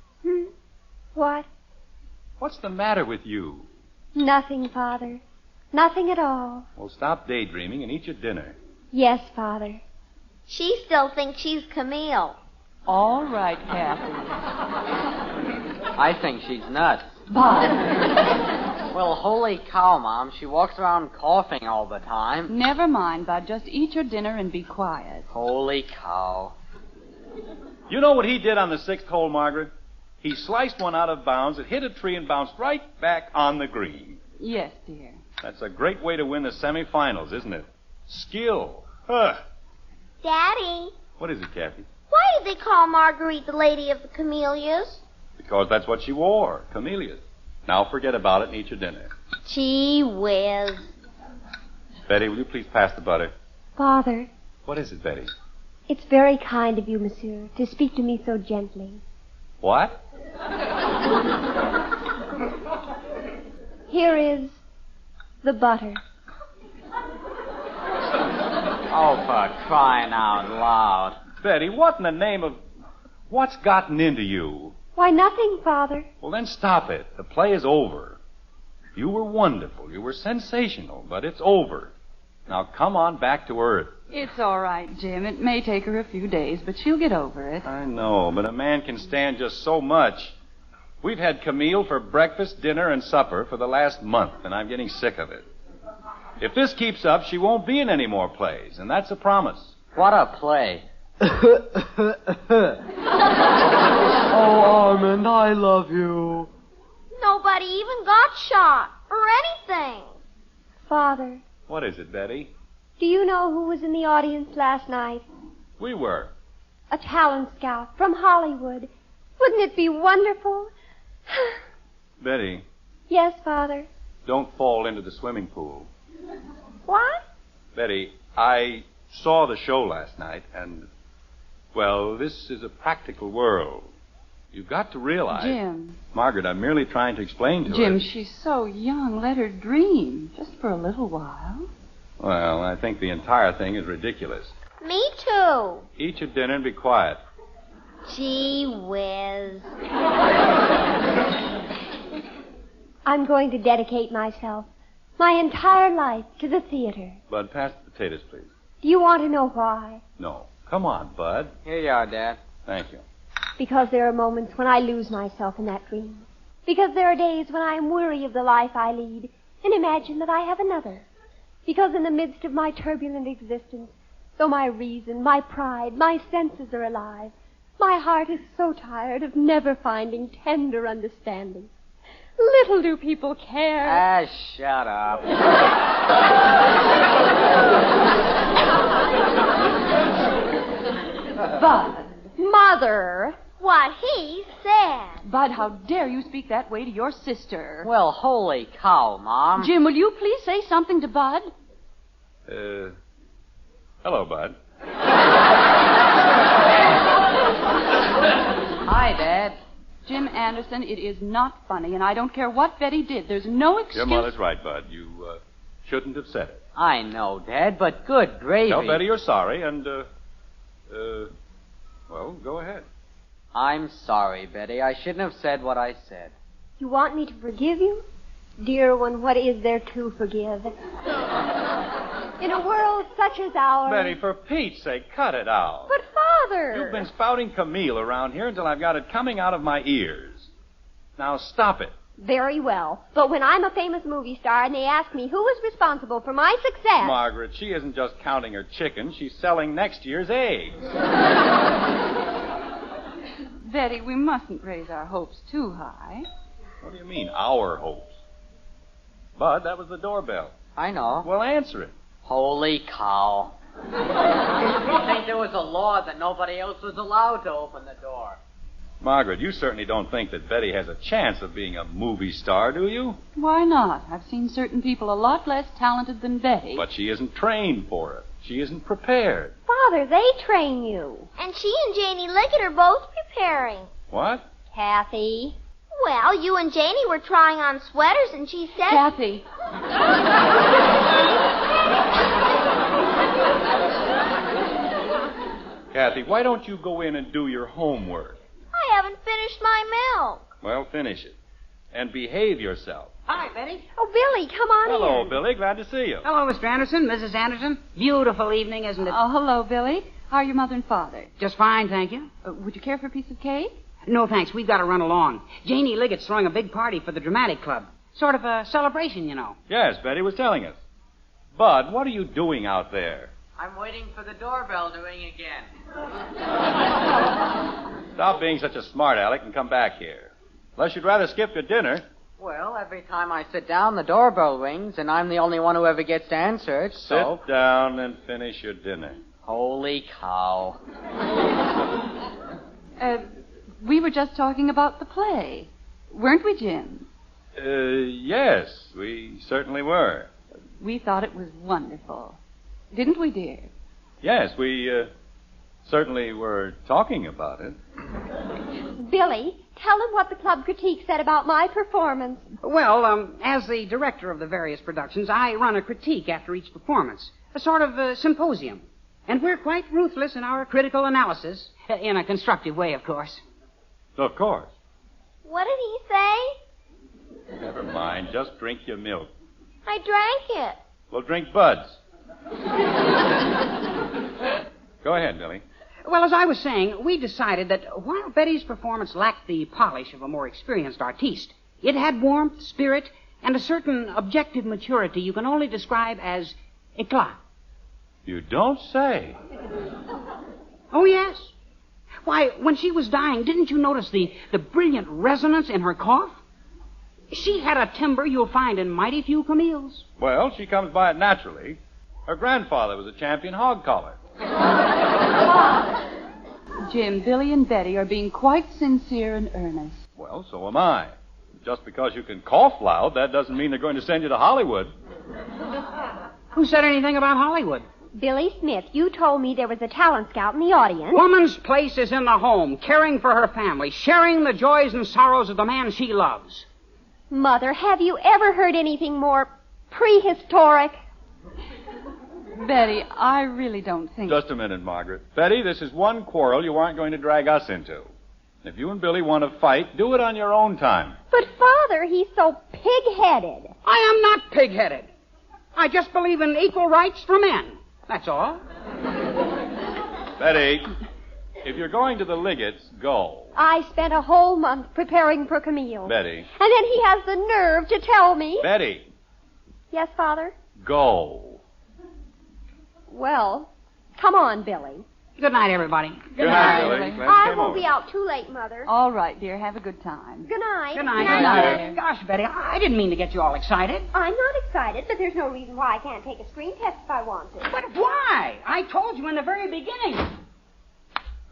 What? What's the matter with you? Nothing, Father. Nothing at all. Well, stop daydreaming and eat your dinner. Yes, Father. She still thinks she's Camille. All right, Kathy. I think she's nuts. Bob. Well, holy cow, Mom. She walks around coughing all the time. Never mind, Bud. Just eat your dinner and be quiet. Holy cow. You know what he did on the sixth hole, Margaret? He sliced one out of bounds, it hit a tree, and bounced right back on the green. Yes, dear. That's a great way to win the semifinals, isn't it? Skill. Huh. Daddy, What is it, Kathy? why do they call Marguerite the Lady of the Camellias? Because that's what she wore, camellias. Now forget about it and eat your dinner. Gee whiz. Betty, will you please pass the butter? Father, What is it, Betty? it's very kind of you, monsieur, to speak to me so gently. What? Here is the butter. Oh, for crying out loud. Betty, what in the name of... What's gotten into you? Why, nothing, Father. Well, then stop it. The play is over. You were wonderful. You were sensational, but it's over. Now come on back to earth. It's all right, Jim. It may take her a few days, but she'll get over it. I know, but a man can stand just so much. We've had Camille for breakfast, dinner, and supper for the last month, and I'm getting sick of it. If this keeps up, she won't be in any more plays, and that's a promise. What a play. Oh, Armand, I love you. Nobody even got shot or anything. Father, What is it, Betty? do you know who was in the audience last night? We were. A talent scout from Hollywood. Wouldn't it be wonderful? Betty, Yes, Father. don't fall into the swimming pool. What? Betty, I saw the show last night, and, well, this is a practical world. You've got to realize... Jim. Margaret, I'm merely trying to explain to her... Jim, she's so young. Let her dream. Just for a little while. Well, I think the entire thing is ridiculous. Me too. Eat your dinner and be quiet. Gee whiz. I'm going to dedicate myself, my entire life, to the theater. Bud, pass the potatoes, please. Do you want to know why? No. Come on, Bud. Here you are, Dad. Thank you. Because there are moments when I lose myself in that dream. Because there are days when I am weary of the life I lead and imagine that I have another. Because in the midst of my turbulent existence, though my reason, my pride, my senses are alive, my heart is so tired of never finding tender understanding. Little do people care. Ah, shut up. Bud. Mother, what he said. Bud, how dare you speak that way to your sister? Well, holy cow, Mom. Jim, will you please say something to Bud? Hello, Bud. Hi, Dad. Jim Anderson, it is not funny, and I don't care what Betty did. There's no excuse. Your mother's right, Bud. You shouldn't have said it. I know, Dad, but good gravy. Tell Betty you're sorry, and, well, go ahead. I'm sorry, Betty. I shouldn't have said what I said. You want me to forgive you? Dear one, what is there to forgive? In a world such as ours... Betty, for Pete's sake, cut it out. But, Father... You've been spouting Camille around here until I've got it coming out of my ears. Now stop it. Very well. But when I'm a famous movie star and they ask me who is responsible for my success... Margaret, she isn't just counting her chickens. She's selling next year's eggs. Betty, we mustn't raise our hopes too high. What do you mean, our hopes? Bud, that was the doorbell. I know. Well, answer it. Holy cow. I think there was a law that nobody else was allowed to open the door. Margaret, you certainly don't think that Betty has a chance of being a movie star, do you? Why not? I've seen certain people a lot less talented than Betty. But she isn't trained for it. She isn't prepared. Father, they train you. And she and Janie Liggett are both preparing. What? Kathy. Well, you and Janie were trying on sweaters, and she said... Kathy. Kathy, why don't you go in and do your homework? I haven't finished my milk. Well, finish it. And behave yourself. Hi, Betty. Oh, Billy, come on in. Hello, Billy. Glad to see you. Hello, Mr. Anderson, Mrs. Anderson. Beautiful evening, isn't it? Oh, hello, Billy. How are your mother and father? Just fine, thank you. Would you care for a piece of cake? No, thanks. We've got to run along. Janie Liggett's throwing a big party for the Dramatic Club. Sort of a celebration, you know. Yes, Betty was telling us. Bud, what are you doing out there? I'm waiting for the doorbell to ring again. Stop being such a smart aleck and come back here. Unless you'd rather skip your dinner. Well, every time I sit down, the doorbell rings, and I'm the only one who ever gets to answer it, so... Sit down and finish your dinner. Holy cow. We were just talking about the play. Weren't we, Jim? Yes, we certainly were. We thought it was wonderful. Didn't we, dear? Yes, we certainly were talking about it. Billy, tell him what the club critique said about my performance. Well, as the director of the various productions, I run a critique after each performance. A sort of symposium. And we're quite ruthless in our critical analysis. In a constructive way, of course. Of course. What did he say? Never mind. Just drink your milk. I drank it. Well, drink Bud's. Go ahead, Billy. Well, as I was saying, we decided that while Betty's performance lacked the polish of a more experienced artiste, it had warmth, spirit, and a certain objective maturity you can only describe as éclat. You don't say. Oh, yes. Why, when she was dying, didn't you notice the brilliant resonance in her cough? She had a timbre you'll find in mighty few Camille's. Well, she comes by it naturally. Her grandfather was a champion hog collar. Jim, Billy and Betty are being quite sincere and earnest. Well, so am I. Just because you can cough loud, that doesn't mean they're going to send you to Hollywood. Who said anything about Hollywood? Billy Smith, you told me there was a talent scout in the audience. Woman's place is in the home, caring for her family, sharing the joys and sorrows of the man she loves. Mother, have you ever heard anything more prehistoric? Betty, I really don't think... Just a minute, Margaret. Betty, this is one quarrel you aren't going to drag us into. If you and Billy want to fight, do it on your own time. But, Father, he's so pig-headed. I am not pig-headed. I just believe in equal rights for men. That's all. Betty, if you're going to the Liggetts, go. I spent a whole month preparing for Camille. Betty. And then he has the nerve to tell me... Betty. Yes, Father? Go. Well, come on, Billy. Good night, everybody. Good night, Billy. I won't be out too late, Mother. All right, dear. Have a good time. Good night. Good night. Good night. Gosh, Betty, I didn't mean to get you all excited. I'm not excited, but there's no reason why I can't take a screen test if I want to. But why? I told you in the very beginning.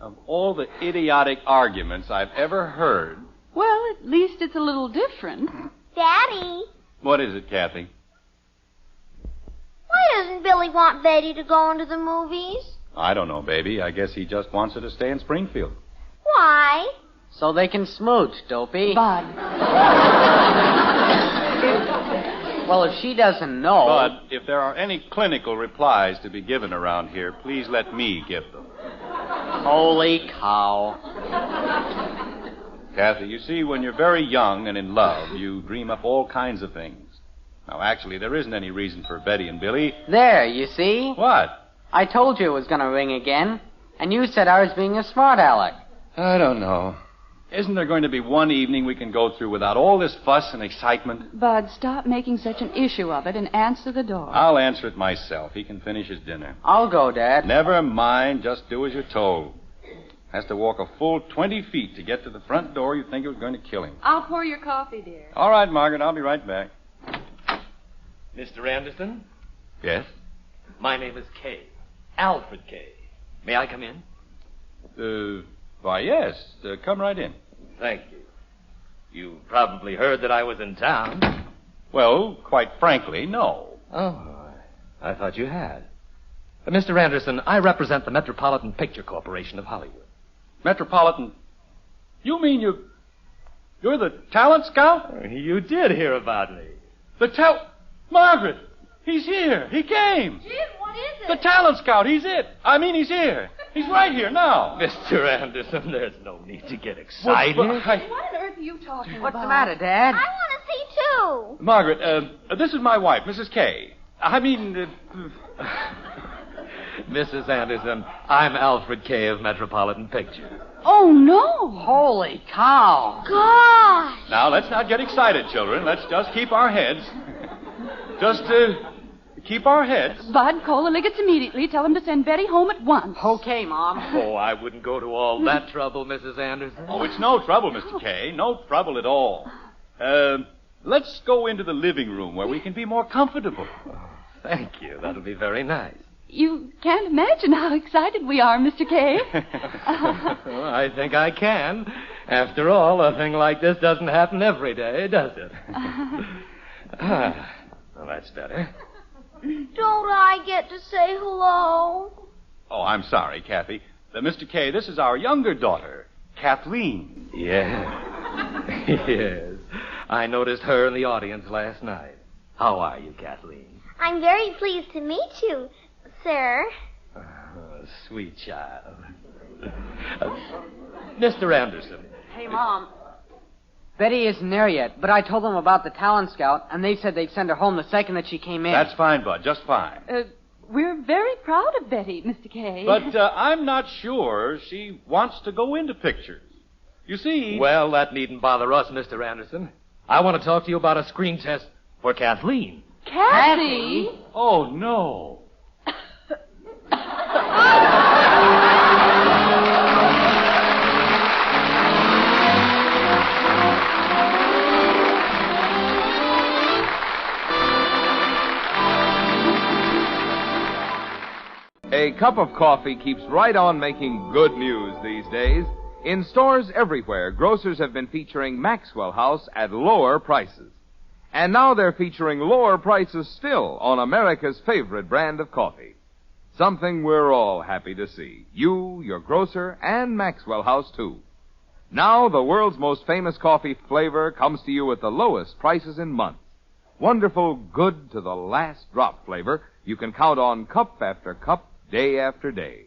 Of all the idiotic arguments I've ever heard... Well, at least it's a little different. Daddy. What is it, Kathy? Why doesn't Billy want Betty to go into the movies? I don't know, baby. I guess he just wants her to stay in Springfield. Why? So they can smooch, Dopey. Bud. Well, if she doesn't know... But if there are any clinical replies to be given around here, please let me give them. Holy cow. Kathy, you see, when you're very young and in love, you dream up all kinds of things. Now, actually, there isn't any reason for Betty and Billie. There, you see? What? I told you it was going to ring again, and you said I was being a smart aleck. I don't know. Isn't there going to be one evening we can go through without all this fuss and excitement? Bud, stop making such an issue of it and answer the door. I'll answer it myself. He can finish his dinner. I'll go, Dad. Never mind. Just do as you're told. Has to walk a full 20 feet to get to the front door. You'd think it was going to kill him. I'll pour your coffee, dear. All right, Margaret. I'll be right back. Mr. Anderson? Yes? My name is Kay. Alfred Kay. May I come in? Why, yes. Come right in. Thank you. You probably heard that I was in town. Well, quite frankly, no. Oh, I thought you had. Mr. Anderson, I represent the Metropolitan Picture Corporation of Hollywood. Metropolitan? You mean you're the talent scout? You did hear about me. Margaret! He's here. He came. Jim, what is it? The talent scout. He's it. I mean, he's here. He's right here now. Mr. Anderson, there's no need to get excited. What on earth are you talking about? What's the matter, Dad? I want to see, too. Margaret, this is my wife, Mrs. Kay. Mrs. Anderson, I'm Alfred Kay of Metropolitan Pictures. Oh, no. Holy cow. Gosh. Now, let's not get excited, children. Let's just keep our heads. Keep our heads. Bud, call the Liggets immediately. Tell them to send Betty home at once. Okay, Mom. Oh, I wouldn't go to all that trouble, Mrs. Anderson. Oh, it's no trouble, Mr. Kay. No trouble at all. Let's go into the living room where we can be more comfortable. Oh, thank you. That'll be very nice. You can't imagine how excited we are, Mr. Kay. Well, I think I can. After all, a thing like this doesn't happen every day, does it? Well, that's better. Don't I get to say hello? Oh, I'm sorry, Kathy. Mr. Kay, this is our younger daughter, Kathleen. Yeah. Yes. I noticed her in the audience last night. How are you, Kathleen? I'm very pleased to meet you, sir. Oh, sweet child. Mr. Anderson. Hey, Mom. Betty isn't there yet, but I told them about the talent scout, and they said they'd send her home the second that she came in. That's fine, Bud. Just fine. We're very proud of Betty, Mr. Kay. But I'm not sure she wants to go into pictures. You see... Well, that needn't bother us, Mr. Anderson. I want to talk to you about a screen test for Kathleen. Kathy? Oh, no. A cup of coffee keeps right on making good news these days. In stores everywhere, grocers have been featuring Maxwell House at lower prices. And now they're featuring lower prices still on America's favorite brand of coffee. Something we're all happy to see. You, your grocer, and Maxwell House, too. Now the world's most famous coffee flavor comes to you at the lowest prices in months. Wonderful, good to the last drop flavor you can count on cup after cup, day after day.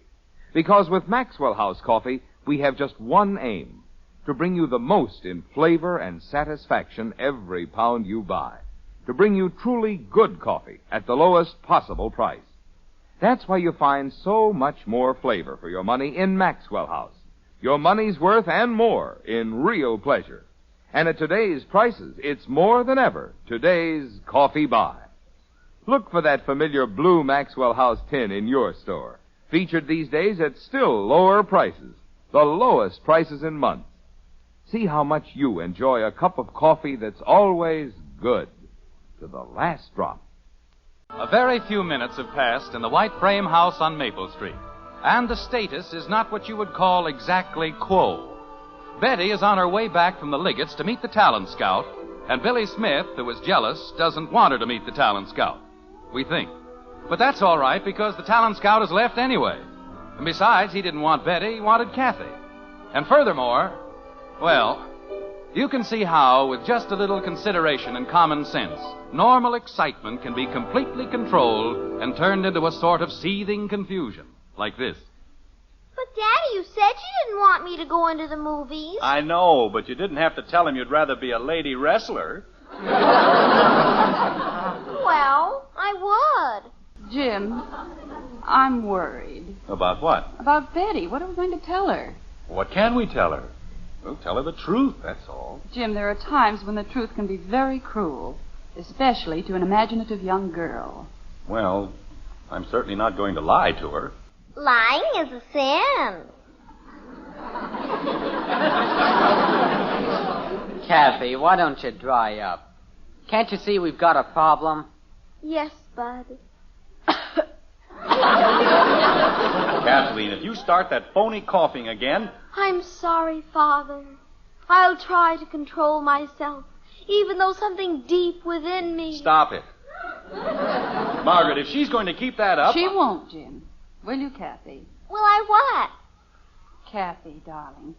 Because with Maxwell House coffee, we have just one aim, to bring you the most in flavor and satisfaction every pound you buy. To bring you truly good coffee at the lowest possible price. That's why you find so much more flavor for your money in Maxwell House. Your money's worth and more in real pleasure. And at today's prices, it's more than ever today's coffee buy. Look for that familiar blue Maxwell House tin in your store. Featured these days at still lower prices. The lowest prices in months. See how much you enjoy a cup of coffee that's always good. To the last drop. A very few minutes have passed in the white frame house on Maple Street. And the status is not what you would call exactly quo. Betty is on her way back from the Liggets to meet the talent scout. And Billy Smith, who is jealous, doesn't want her to meet the talent scout. We think. But that's all right, because the talent scout has left anyway. And besides, he didn't want Betty, he wanted Kathy. And furthermore, well, you can see how, with just a little consideration and common sense, normal excitement can be completely controlled and turned into a sort of seething confusion, like this. But, Daddy, you said you didn't want me to go into the movies. I know, but you didn't have to tell him you'd rather be a lady wrestler. Well, I would. Jim, I'm worried. About what? About Betty. What are we going to tell her? What can we tell her? We'll tell her the truth, that's all. Jim, there are times when the truth can be very cruel, especially to an imaginative young girl. Well, I'm certainly not going to lie to her. Lying is a sin. Kathy, why don't you dry up? Can't you see we've got a problem? Yes, Bud. Kathleen, if you start that phony coughing again... I'm sorry, Father. I'll try to control myself, even though something deep within me... Stop it. Margaret, if she's going to keep that up... She won't, Jim. Will you, Kathy? Will I what? Kathy, darling.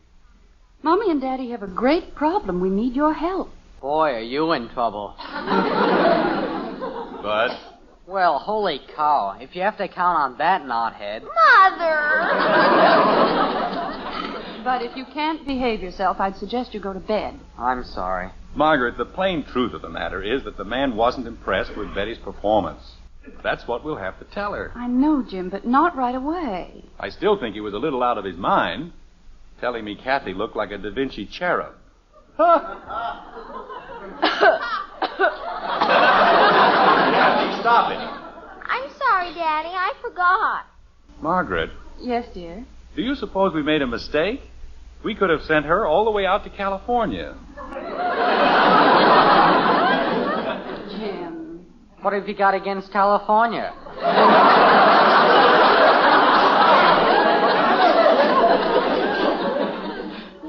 Mommy and Daddy have a great problem. We need your help. Boy, are you in trouble. But... Well, holy cow. If you have to count on that knothead... Mother! But if you can't behave yourself, I'd suggest you go to bed. I'm sorry. Margaret, the plain truth of the matter is that the man wasn't impressed with Betty's performance. That's what we'll have to tell her. I know, Jim, but not right away. I still think he was a little out of his mind, telling me Kathy looked like a Da Vinci cherub. Kathy, stop it. I'm sorry, Daddy. I forgot. Margaret. Yes, dear? Do you suppose we made a mistake? We could have sent her all the way out to California. Jim. What have you got against California?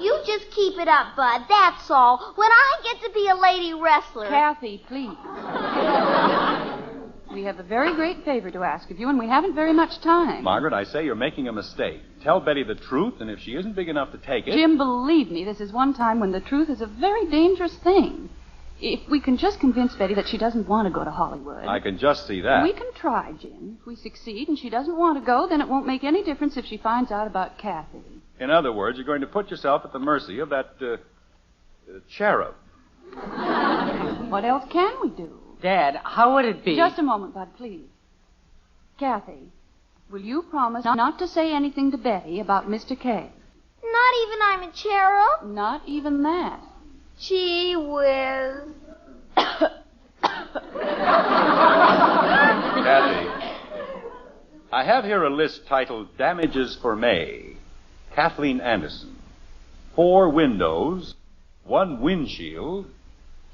You just keep it up, Bud. That's all. When I get to be a lady wrestler... Kathy, please. We have a very great favor to ask of you, and we haven't very much time. Margaret, I say you're making a mistake. Tell Betty the truth, and if she isn't big enough to take it... Jim, believe me, this is one time when the truth is a very dangerous thing. If we can just convince Betty that she doesn't want to go to Hollywood... I can just see that. We can try, Jim. If we succeed and she doesn't want to go, then it won't make any difference if she finds out about Kathy. In other words, you're going to put yourself at the mercy of that, cherub. What else can we do? Dad, how would it be? Just a moment, Bud, please. Kathy, will you promise not to say anything to Betty about Mr. K? Not even I'm a cherub? Not even that. Gee whiz. Kathy, I have here a list titled Damages for May. Kathleen Anderson. 4 windows, 1 windshield,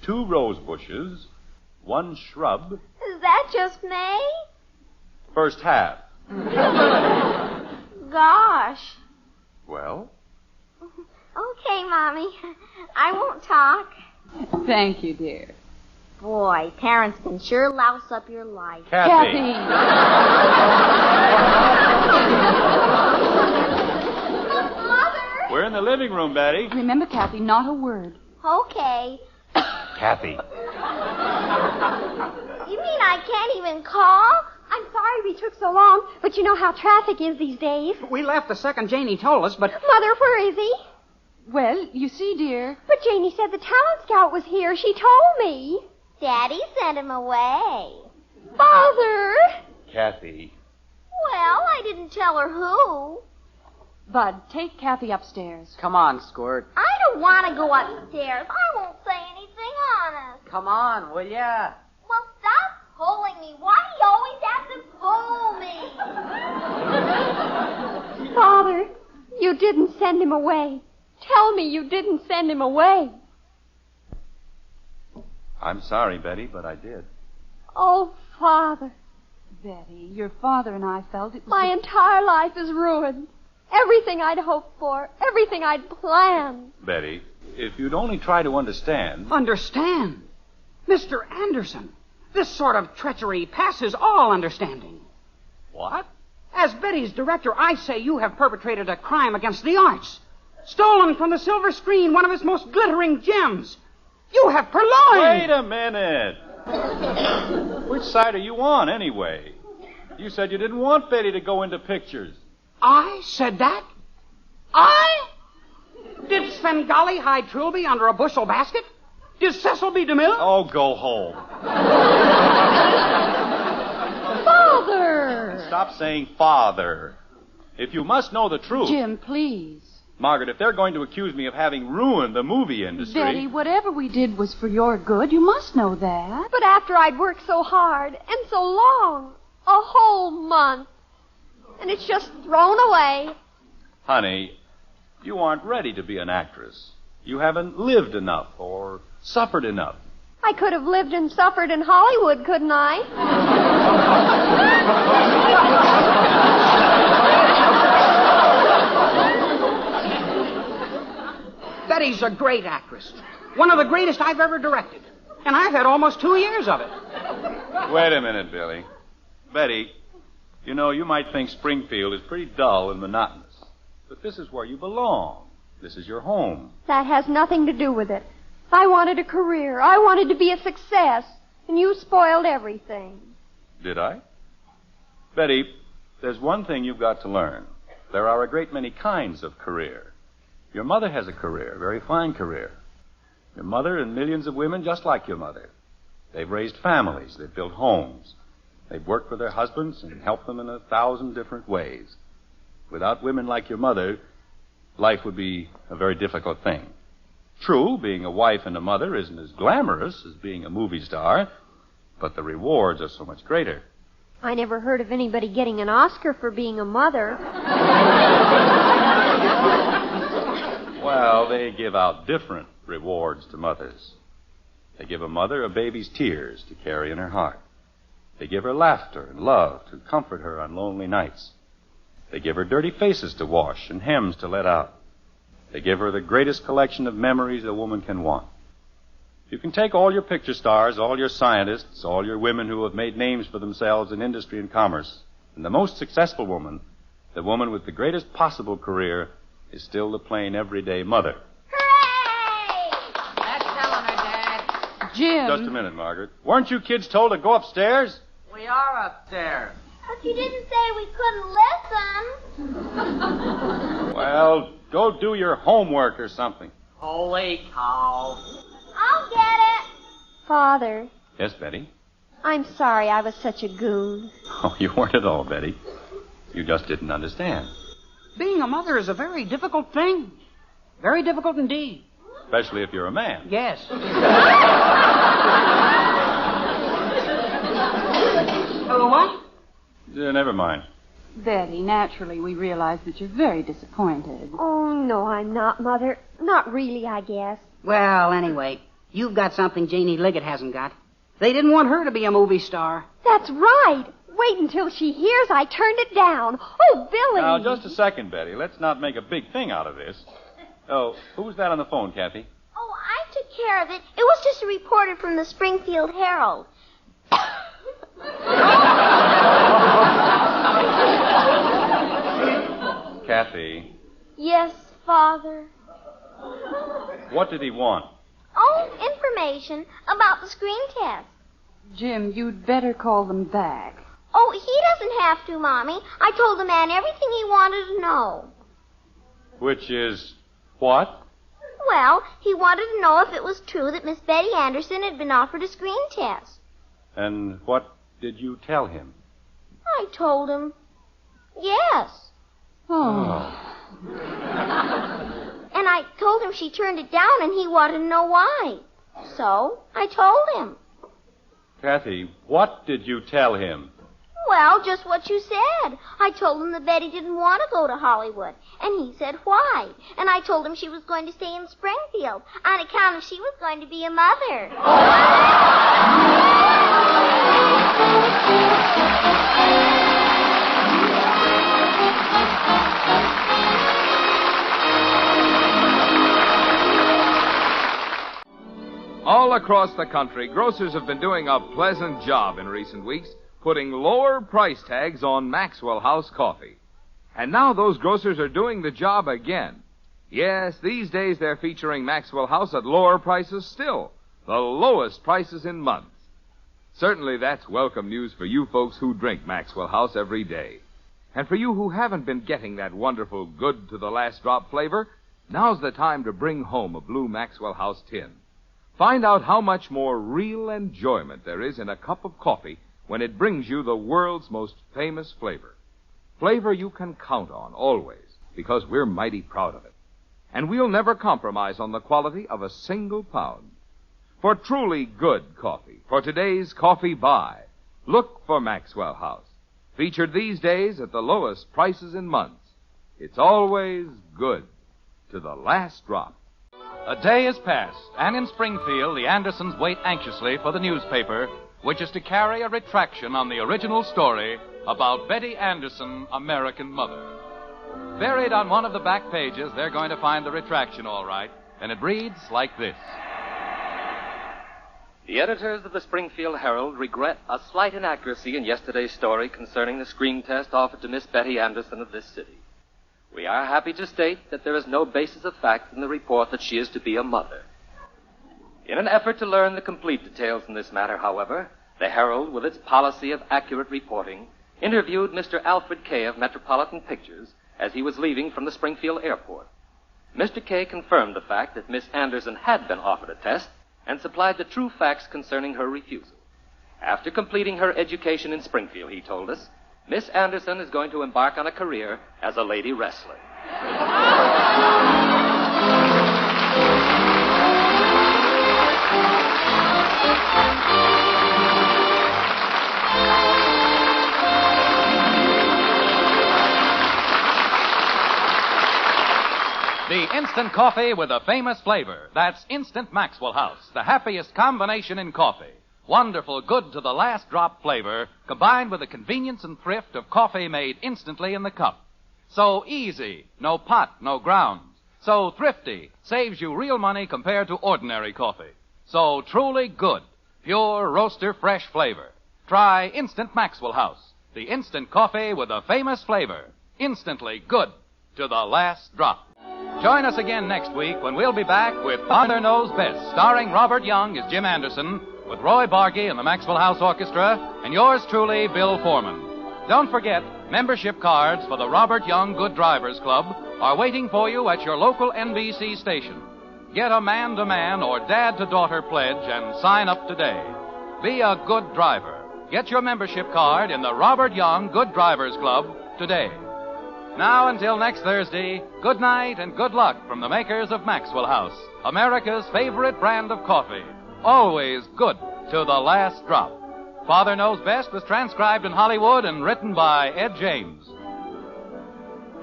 2 rose bushes, 1 shrub. Is that just May? First half. Gosh. Well? Okay, Mommy. I won't talk. Thank you, dear. Boy, parents can sure louse up your life. Kathy. Mother! We're in the living room, Betty. Remember, Kathy, not a word. Okay. Kathy. You mean I can't even call? I'm sorry we took so long, but you know how traffic is these days. We left the second Janie told us, but... Mother, where is he? Well, you see, dear... But Janie said the talent scout was here. She told me. Daddy sent him away. Father! Kathy. Well, I didn't tell her who. Bud, take Kathy upstairs. Come on, Squirt. I don't want to go upstairs. I won't say anything honest. Come on, will ya? Well, stop pulling me. Why do you always have to pull me? Father, you didn't send him away. Tell me you didn't send him away. I'm sorry, Betty, but I did. Oh, Father. Betty, your father and I felt it was... My entire life is ruined. Everything I'd hoped for, everything I'd planned. Betty, if you'd only try to understand... Understand? Mr. Anderson, this sort of treachery passes all understanding. What? As Betty's director, I say you have perpetrated a crime against the arts. Stolen from the silver screen one of its most glittering gems. You have purloined... Wait a minute. Which side are you on, anyway? You said you didn't want Betty to go into pictures. I said that? I? Did Svengali hide Trilby under a bushel basket? Did Cecil B. DeMille? Oh, go home. Father! Stop saying father. If you must know the truth... Jim, please. Margaret, if they're going to accuse me of having ruined the movie industry... Betty, whatever we did was for your good. You must know that. But after I'd worked so hard and so long, a whole month, and it's just thrown away. Honey, you aren't ready to be an actress. You haven't lived enough or suffered enough. I could have lived and suffered in Hollywood, couldn't I? Betty's a great actress. One of the greatest I've ever directed. And I've had almost 2 years of it. Wait a minute, Billie. Betty, you know, you might think Springfield is pretty dull and monotonous. But this is where you belong. This is your home. That has nothing to do with it. I wanted a career. I wanted to be a success. And you spoiled everything. Did I? Betty, there's one thing you've got to learn. There are a great many kinds of career. Your mother has a career, a very fine career. Your mother and millions of women just like your mother. They've raised families. They've built homes. They've worked for their husbands and helped them in 1,000 different ways. Without women like your mother, life would be a very difficult thing. True, being a wife and a mother isn't as glamorous as being a movie star, but the rewards are so much greater. I never heard of anybody getting an Oscar for being a mother. Well, they give out different rewards to mothers. They give a mother a baby's tears to carry in her heart. They give her laughter and love to comfort her on lonely nights. They give her dirty faces to wash and hems to let out. They give her the greatest collection of memories a woman can want. You can take all your picture stars, all your scientists, all your women who have made names for themselves in industry and commerce, and the most successful woman, the woman with the greatest possible career, is still the plain, everyday mother. That's telling her, Dad. Jim. Just a minute, Margaret. Weren't you kids told to go upstairs? We are upstairs. But you didn't say we couldn't listen. Well, go do your homework or something. Holy cow. I'll get it. Father, Yes, Betty? I'm sorry I was such a goon. Oh, you weren't at all, Betty. You just didn't understand. Being a mother is a very difficult thing. Very difficult indeed. Especially if you're a man. Yes. Hello, what? Never mind. Betty, naturally we realize that you're very disappointed. Oh, no, I'm not, Mother. Not really, I guess. Well, anyway, you've got something Janie Liggett hasn't got. They didn't want her to be a movie star. That's right. Wait until she hears I turned it down. Oh, Billie. Now, just a second, Betty. Let's not make a big thing out of this. Oh, who's that on the phone, Kathy? Oh, I took care of it. It was just a reporter from the Springfield Herald. Kathy, Yes, Father. what did he want? Oh, information about the screen test. Jim, you'd better call them back. Oh, he doesn't have to, Mommy. I told the man everything he wanted to know. Which is what? Well, he wanted to know if it was true that Miss Betty Anderson had been offered a screen test. And what did you tell him? I told him, yes. Oh. And I told him she turned it down and he wanted to know why. So I told him. Kathy, what did you tell him? Well, just what you said. I told him that Betty didn't want to go to Hollywood. And he said why. And I told him she was going to stay in Springfield on account of she was going to be a mother. All across the country, grocers have been doing a pleasant job in recent weeks, putting lower price tags on Maxwell House coffee. And now those grocers are doing the job again. Yes, these days they're featuring Maxwell House at lower prices still, the lowest prices in months. Certainly that's welcome news for you folks who drink Maxwell House every day. And for you who haven't been getting that wonderful good to the last drop flavor, now's the time to bring home a blue Maxwell House tin. Find out how much more real enjoyment there is in a cup of coffee when it brings you the world's most famous flavor. Flavor you can count on always, because we're mighty proud of it. And we'll never compromise on the quality of a single pound. For truly good coffee, for today's coffee buy, look for Maxwell House. Featured these days at the lowest prices in months. It's always good to the last drop. A day is past, and in Springfield, the Andersons wait anxiously for the newspaper, which is to carry a retraction on the original story about Betty Anderson, American Mother. Buried on one of the back pages, they're going to find the retraction all right, and it reads like this. The editors of the Springfield Herald regret a slight inaccuracy in yesterday's story concerning the screen test offered to Miss Betty Anderson of this city. We are happy to state that there is no basis of fact in the report that she is to be a mother. In an effort to learn the complete details in this matter, however, the Herald, with its policy of accurate reporting, interviewed Mr. Alfred Kay of Metropolitan Pictures as he was leaving from the Springfield airport. Mr. Kay confirmed the fact that Miss Anderson had been offered a test and supplied the true facts concerning her refusal. After completing her education in Springfield, he told us, Miss Anderson is going to embark on a career as a lady wrestler. The instant coffee with a famous flavor. That's Instant Maxwell House, the happiest combination in coffee. Wonderful, good to the last drop flavor, combined with the convenience and thrift of coffee made instantly in the cup. So easy, no pot, no grounds. So thrifty, saves you real money compared to ordinary coffee. So truly good, pure roaster fresh flavor. Try Instant Maxwell House, the instant coffee with a famous flavor. Instantly good to the last drop. Join us again next week when we'll be back with Father Knows Best, starring Robert Young as Jim Anderson, with Roy Bargy and the Maxwell House Orchestra, and yours truly, Bill Foreman. Don't forget, membership cards for the Robert Young Good Drivers Club are waiting for you at your local NBC station. Get a man-to-man or dad-to-daughter pledge and sign up today. Be a good driver. Get your membership card in the Robert Young Good Drivers Club today. Now, until next Thursday, good night and good luck from the makers of Maxwell House, America's favorite brand of coffee. Always good to the last drop. Father Knows Best was transcribed in Hollywood and written by Ed James.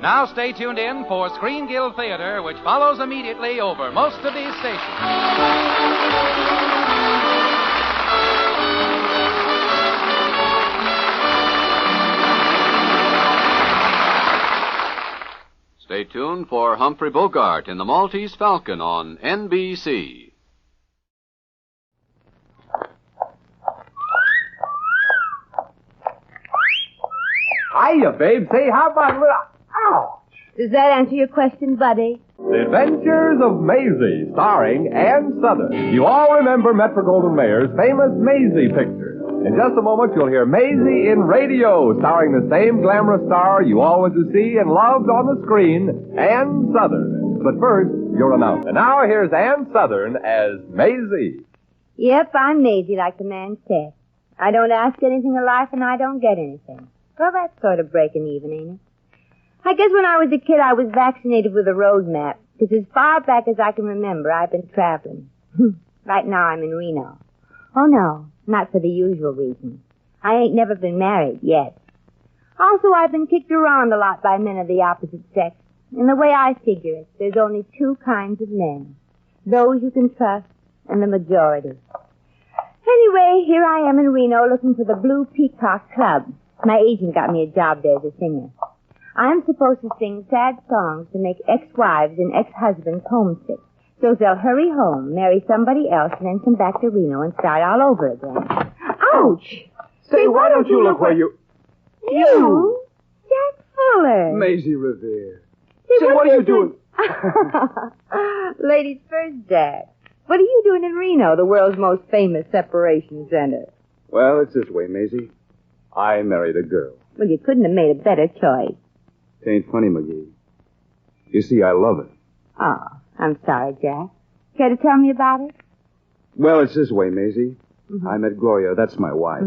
Now stay tuned in for Screen Guild Theater, which follows immediately over most of these stations. Stay tuned for Humphrey Bogart in The Maltese Falcon on NBC. Hiya, babe. Say, how about a little... Ouch! Does that answer your question, buddy? The Adventures of Maisie, starring Ann Sothern. You all remember Metro-Goldwyn-Mayer's famous Maisie picture. In just a moment, you'll hear Maisie in radio, starring the same glamorous star you all went to see and loved on the screen, Ann Sothern. But first, your announcement. And now here's Ann Sothern as Maisie. Yep, I'm Maisie, like the man said. I don't ask anything of life, and I don't get anything. Well, that's sort of breaking even, ain't it? I guess when I was a kid, I was vaccinated with a road map, because as far back as I can remember, I've been traveling. Right now, I'm in Reno. Oh, no, not for the usual reason. I ain't never been married yet. Also, I've been kicked around a lot by men of the opposite sex. And the way I figure it, there's only two kinds of men. Those you can trust and the majority. Anyway, here I am in Reno looking for the Blue Peacock Club. My agent got me a job there as a singer. I'm supposed to sing sad songs to make ex-wives and ex-husbands homesick. So they'll hurry home, marry somebody else, and then come back to Reno and start all over again. Ouch! Say, why don't you look where you... You? Jack Fuller. Maisie Ravier. Say, what are you doing? Ladies first, Jack. What are you doing in Reno, the world's most famous separation center? Well, it's this way, Maisie. I married a girl. Well, you couldn't have made a better choice. It ain't funny, McGee. You see, I love her. Oh, I'm sorry, Jack. Care to tell me about it? Well, it's this way, Maisie. I met Gloria. That's my wife.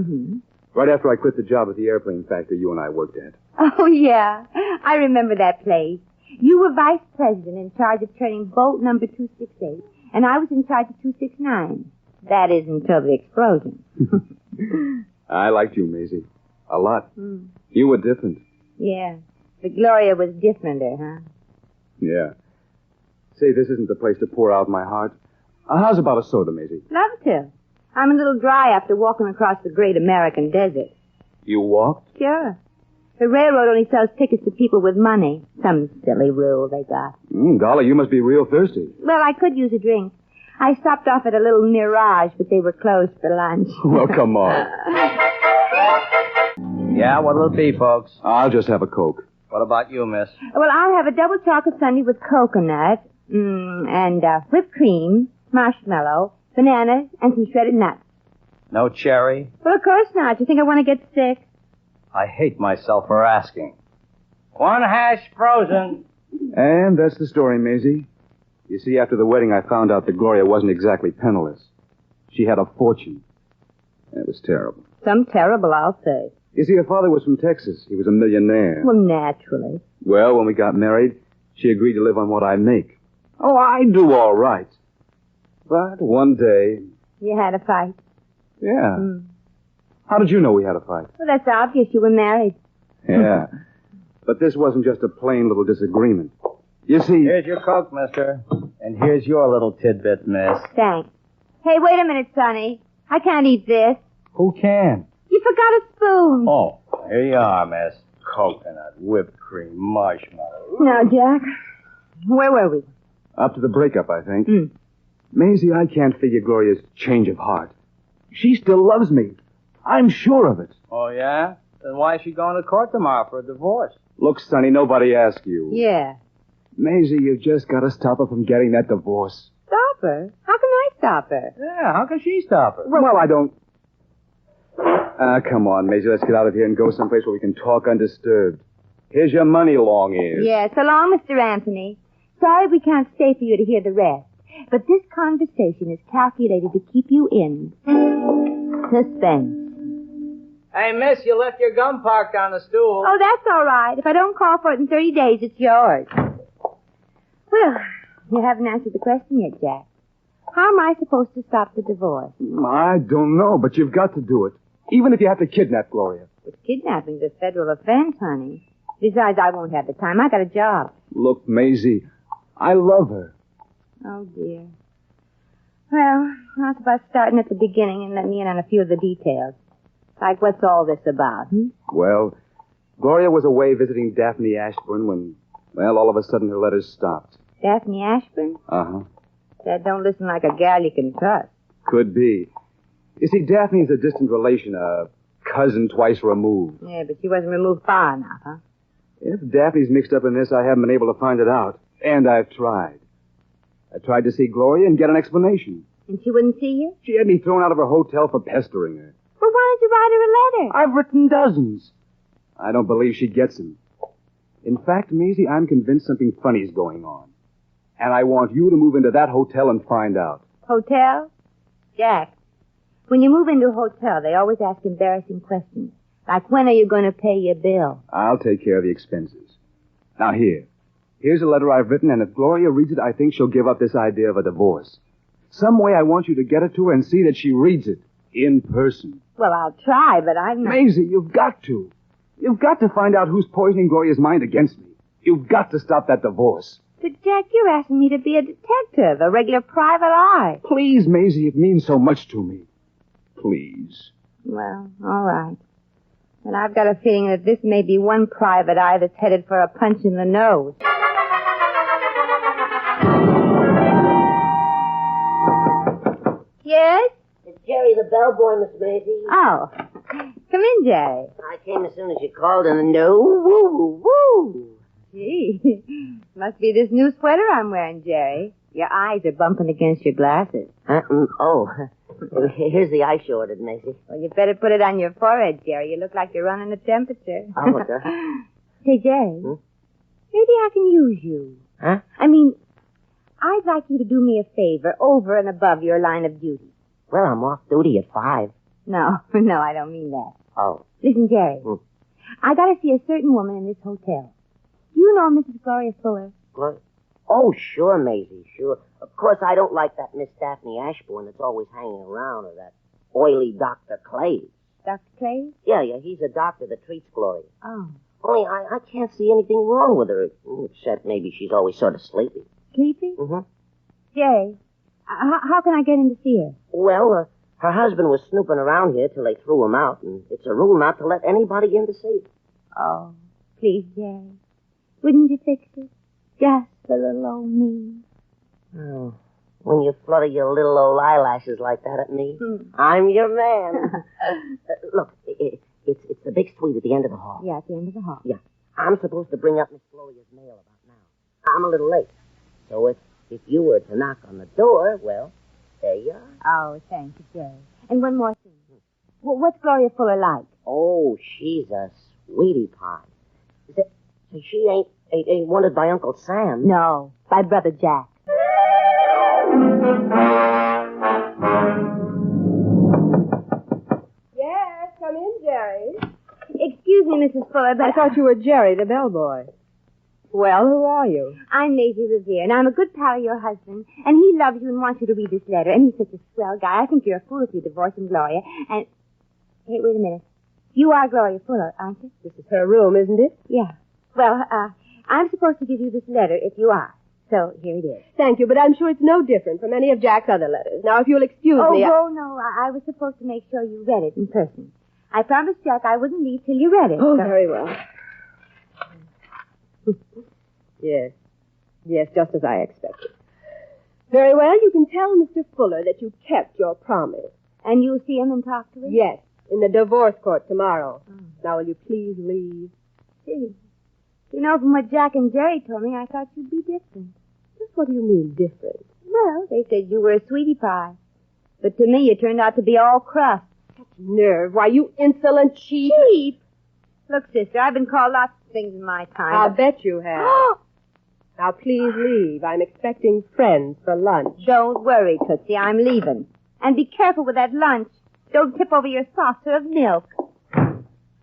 Right after I quit the job at the airplane factory you and I worked at. Oh, yeah. I remember that place. You were vice president in charge of turning boat number 268, and I was in charge of 269. That is until the explosion. I liked you, Maisie. A lot. You were different. Yeah. But Gloria was differenter, huh? Yeah. Say, this isn't the place to pour out my heart. How's about a soda, Maisie? Love to. I'm a little dry after walking across the great American desert. You walked? Sure. The railroad only sells tickets to people with money. Some silly rule they got. Golly, you must be real thirsty. Well, I could use a drink. I stopped off at a little Mirage, but they were closed for lunch. Well, come on. Yeah, what'll it be, folks? I'll just have a Coke. What about you, miss? Well, I'll have a double chocolate sundae with coconut, and whipped cream, marshmallow, bananas, and some shredded nuts. No cherry? Well, of course not. You think I want to get sick? I hate myself for asking. 1 hash frozen. And that's the story, Maisie. You see, after the wedding, I found out that Gloria wasn't exactly penniless. She had a fortune. It was terrible. Some terrible, I'll say. You see, her father was from Texas. He was a millionaire. Well, naturally. Well, when we got married, she agreed to live on what I make. Oh, I do all right. But one day... You had a fight? Yeah. How did you know we had a fight? Well, that's obvious. You were married. Yeah. But this wasn't just a plain little disagreement. You see... Here's your Coke, mister. And here's your little tidbit, miss. Thanks. Hey, wait a minute, Sonny. I can't eat this. Who can? You forgot a spoon. Oh, here you are, miss. Coconut, whipped cream, marshmallow. Now, Jack, where were we? Up to the breakup, I think. Maisie, I can't figure Gloria's change of heart. She still loves me. I'm sure of it. Oh, yeah? Then why is she going to court tomorrow for a divorce? Look, Sonny, nobody asked you. Yeah. Maisie, you've just got to stop her from getting that divorce. Stop her? How can I stop her? Yeah, how can she stop her? Well, I don't... come on, Maisie. Let's get out of here and go someplace where we can talk undisturbed. Here's your money, long ears. Yeah, so long, Mr. Anthony. Sorry we can't stay for you to hear the rest. But this conversation is calculated to keep you in suspense. Hey, miss, you left your gum parked on the stool. Oh, that's all right. If I don't call for it in 30 days, it's yours. Well, you haven't answered the question yet, Jack. How am I supposed to stop the divorce? I don't know, but you've got to do it. Even if you have to kidnap Gloria. But kidnapping's a federal offense, honey. Besides, I won't have the time. I got a job. Look, Maisie, I love her. Oh, dear. Well, how about starting at the beginning and let me in on a few of the details? Like, what's all this about, Well, Gloria was away visiting Daphne Ashburn when, well, all of a sudden her letters stopped. Daphne Ashburn? Uh-huh. That don't listen like a gal you can trust. Could be. You see, Daphne's a distant relation, a cousin twice removed. Yeah, but she wasn't removed far enough, huh? If Daphne's mixed up in this, I haven't been able to find it out. And I've tried. I tried to see Gloria and get an explanation. And she wouldn't see you? She had me thrown out of her hotel for pestering her. Well, why don't you write her a letter? I've written dozens. I don't believe she gets them. In fact, Maisie, I'm convinced something funny's going on. And I want you to move into that hotel and find out. Hotel? Jack, when you move into a hotel, they always ask embarrassing questions. Like, when are you going to pay your bill? I'll take care of the expenses. Now, here's a letter I've written, and if Gloria reads it, I think she'll give up this idea of a divorce. Some way I want you to get it to her and see that she reads it in person. Well, I'll try, but I'm not... Maisie, you've got to. You've got to find out who's poisoning Gloria's mind against me. You've got to stop that divorce. But, Jack, you're asking me to be a detective, a regular private eye. Please, Maisie, it means so much to me. Please. Well, all right. But I've got a feeling that this may be one private eye that's headed for a punch in the nose. Yes? It's Jerry the bellboy, Miss Maisie. Oh. Come in, Jerry. I came as soon as you called, and woo. Gee, must be this new sweater I'm wearing, Jerry. Your eyes are bumping against your glasses. Oh, Here's the ice you ordered, Maisie. Well, you better put it on your forehead, Jerry. You look like you're running a temperature. Oh, okay. Hey, Jerry. Maybe I can use you. Huh? I mean, I'd like you to do me a favor over and above your line of duty. Well, I'm off duty at 5. No, I don't mean that. Oh. Listen, Jerry. I got to see a certain woman in this hotel. Do you know Mrs. Gloria Fuller? Oh, sure, Maisie, sure. Of course, I don't like that Miss Daphne Ashbourne that's always hanging around, or that oily Dr. Clay. Dr. Clay? Yeah, he's a doctor that treats Gloria. Oh. Only I can't see anything wrong with her, except maybe she's always sort of sleepy. Sleepy? Mm-hmm. Jerry, how can I get in to see her? Well, her husband was snooping around here till they threw him out, and it's a rule not to let anybody in to see her. Oh, please, Jerry. Wouldn't you fix it? Just for little old me. Oh, when you flutter your little old eyelashes like that at me, I'm your man. Look, it's the big suite at the end of the hall. Yeah, at the end of the hall. Yeah. I'm supposed to bring up Miss Gloria's mail about now. I'm a little late. So if you were to knock on the door, well, there you are. Oh, thank you, Jerry. And one more thing. What's Gloria Fuller like? Oh, she's a sweetie pie. She ain't wanted by Uncle Sam. No, by Brother Jack. Yes, come in, Jerry. Excuse me, Mrs. Fuller, but I thought you were Jerry, the bellboy. Well, who are you? I'm Maisie Ravier, and I'm a good pal of your husband, and he loves you and wants you to read this letter, and he's such a swell guy. I think you're a fool if you divorce him, Gloria. And, hey, wait a minute. You are Gloria Fuller, aren't you? This is her room, isn't it? Yeah. Well, I'm supposed to give you this letter if you are. So, here it is. Thank you, but I'm sure it's no different from any of Jack's other letters. Now, if you'll excuse me... Oh, no. I was supposed to make sure you read it in person. I promised Jack I wouldn't leave till you read it. Oh, very well. Yes, just as I expected. Very well, you can tell Mr. Fuller that you kept your promise. And you'll see him and talk to him? Yes, in the divorce court tomorrow. Oh. Now, will you please leave? Gee. You know, from what Jack and Jerry told me, I thought you'd be different. Just what do you mean, different? Well, they said you were a sweetie pie. But to me, you turned out to be all crust. Such nerve. Why, you insolent cheap. Cheap? Look, sister, I've been called lots of things in my time. I'll bet you have. Now, please leave. I'm expecting friends for lunch. Don't worry, Tootsie. I'm leaving. And be careful with that lunch. Don't tip over your saucer of milk.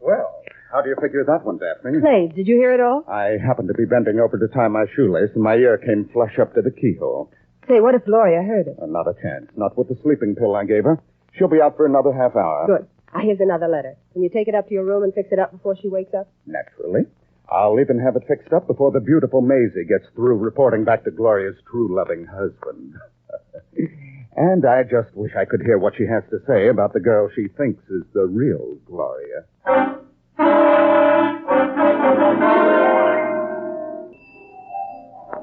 Well, how do you figure that one, Daphne? Clay, did you hear it all? I happened to be bending over to tie my shoelace, and my ear came flush up to the keyhole. Say, what if Gloria heard it? Not a chance. Not with the sleeping pill I gave her. She'll be out for another half hour. Good. Here's another letter. Can you take it up to your room and fix it up before she wakes up? Naturally. I'll even have it fixed up before the beautiful Maisie gets through reporting back to Gloria's true loving husband. And I just wish I could hear what she has to say about the girl she thinks is the real Gloria.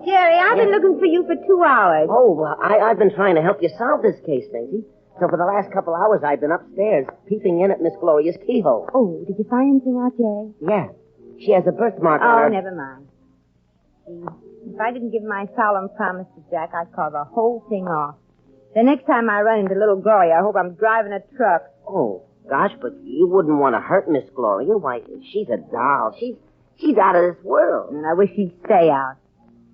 Jerry, I've been looking for you for 2 hours. Oh, I've been trying to help you solve this case, Maisie. So for the last couple hours, I've been upstairs, peeping in at Miss Gloria's keyhole. Oh, did you find anything out, Jerry? Yeah. She has a birthmark on her... Oh, never mind. If I didn't give my solemn promise to Jack, I'd call the whole thing off. The next time I run into little Gloria, I hope I'm driving a truck. Oh, gosh, but you wouldn't want to hurt Miss Gloria. Why, she's a doll. She's out of this world. And I wish she'd stay out.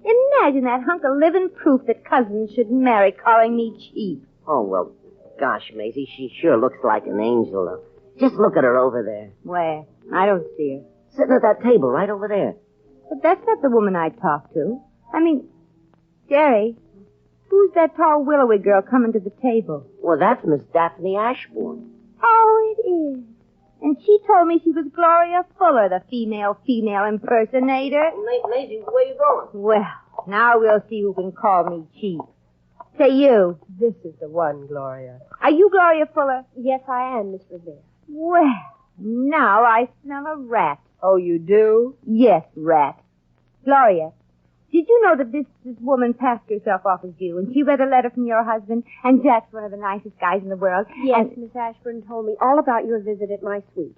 Imagine that hunk of living proof that cousins should marry calling me cheap. Oh, well, gosh, Maisie, she sure looks like an angel. Just look at her over there. Where? I don't see her. Sitting at that table right over there. But that's not the woman I talked to. I mean, Jerry, who's that tall willowy girl coming to the table? Well, that's Miss Daphne Ashbourne. Oh, it is. And she told me she was Gloria Fuller, the female impersonator. Maisie, where you going? Well, now we'll see who can call me cheap. Say you. This is the one, Gloria. Are you Gloria Fuller? Yes, I am, Miss Ravier. Well, now I smell a rat. Oh, you do? Yes, rat. Gloria, did you know that this woman passed herself off as you, and she read a letter from your husband, and Jack's one of the nicest guys in the world? Yes, Miss Ashburn told me all about your visit at my suite.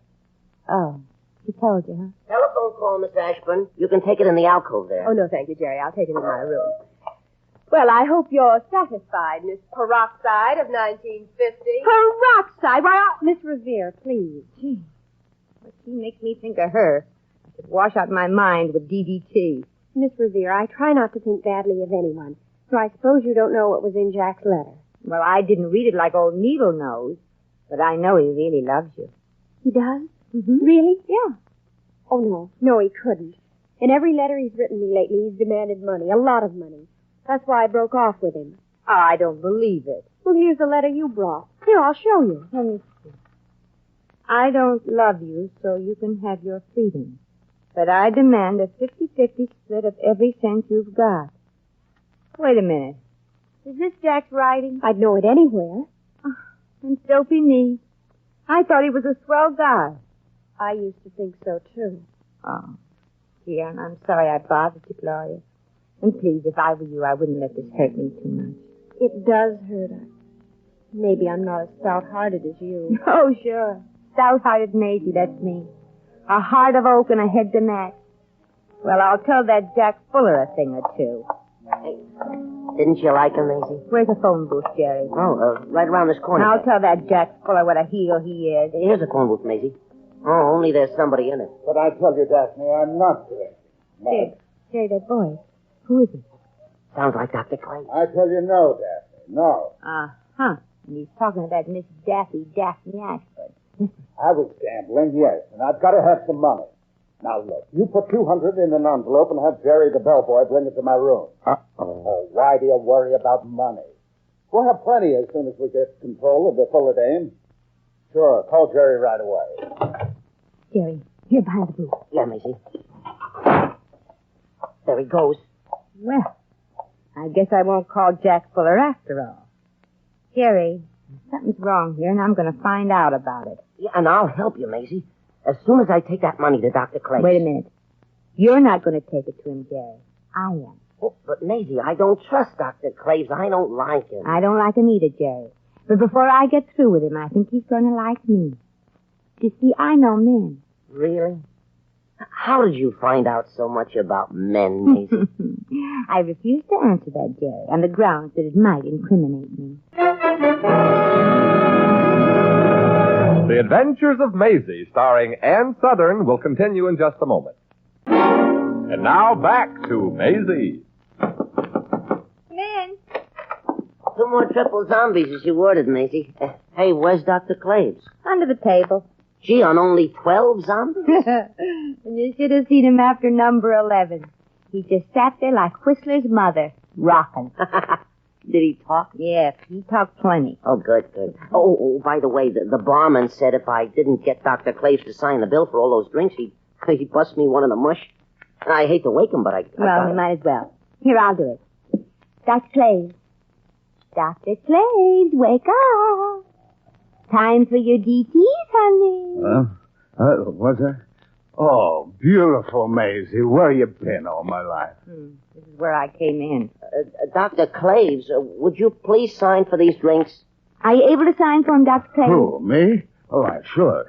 Oh, she told you, huh? Telephone call, Miss Ashburn. You can take it in the alcove there. Oh, no, thank you, Jerry. I'll take it in my room. Well, I hope you're satisfied, Miss Peroxide of 1950. Peroxide? Why, Miss Ravier, please. Gee, what she makes me think of her. I could wash out my mind with DDT. Miss Ravier, I try not to think badly of anyone, so I suppose you don't know what was in Jack's letter. Well, I didn't read it like old Needle knows, but I know he really loves you. He does? Mm-hmm. Really? Yeah. Oh, no. No, he couldn't. In every letter he's written me lately, he's demanded money, a lot of money. That's why I broke off with him. Oh, I don't believe it. Well, here's the letter you brought. Here, I'll show you. Let me see. I don't love you, so you can have your freedom. But I demand a 50-50 split of every cent you've got. Wait a minute. Is this Jack's writing? I'd know it anywhere. Oh, and dopey me. I thought he was a swell guy. I used to think so, too. Oh, dear, and I'm sorry I bothered you, Gloria. And please, if I were you, I wouldn't let this hurt me too much. It does hurt us. Maybe I'm not as stout-hearted as you. Oh, sure. Stout-hearted Maisie, that's me. A heart of oak and a head to match. Well, I'll tell that Jack Fuller a thing or two. Hey, didn't you like him, Maisie? Where's the phone booth, Jerry? Oh, right around this corner. I'll tell that Jack Fuller what a heel he is. Here's the phone booth, Maisie. Oh, only there's somebody in it. But I tell you, Daphne, I'm not doing Jerry, that boy. Who is he? Sounds like Dr. Clay. I tell you no, Daphne, no. Uh-huh. And he's talking to that Miss Daffy Ashford. I was gambling, yes, and I've got to have some money. Now, look, you put $200 in an envelope and have Jerry the bellboy bring it to my room. Oh, why do you worry about money? We'll have plenty as soon as we get control of the Fuller dame. Sure, call Jerry right away. Jerry, here behind the booth. Yeah, Maisie. There he goes. Well, I guess I won't call Jack Fuller after all. Jerry, something's wrong here, and I'm going to find out about it. Yeah, and I'll help you, Maisie. As soon as I take that money to Dr. Clay. Wait a minute. You're not going to take it to him, Jerry. I am. Oh, but, Maisie, I don't trust Dr. Claves. I don't like him. I don't like him either, Jerry. But before I get through with him, I think he's going to like me. You see, I know men. Really? How did you find out so much about men, Maisie? I refuse to answer that, Jerry, on the grounds that it might incriminate me. The Adventures of Maisie, starring Ann Southern, will continue in just a moment. And now back to Maisie. Men. 2 more triple zombies as you ordered, Maisie. Hey, where's Dr. Claves? Under the table. Gee, on only 12 zombies? And you should have seen him after number 11. He just sat there like Whistler's mother, rocking. Did he talk? Yeah, he talked plenty. Oh, good. Oh, by the way, the barman said if I didn't get Dr. Claves to sign the bill for all those drinks, he'd bust me one in the mush. I hate to wake him, but Well, we might as well. Here, I'll do it. Dr. Claves. Dr. Claves, wake up. Time for your DTs, honey. What's that? Oh, beautiful, Maisie. Where you been all my life? This is where I came in. Dr. Claves, would you please sign for these drinks? Are you able to sign for him, Dr. Claves? Who, me? All right, sure.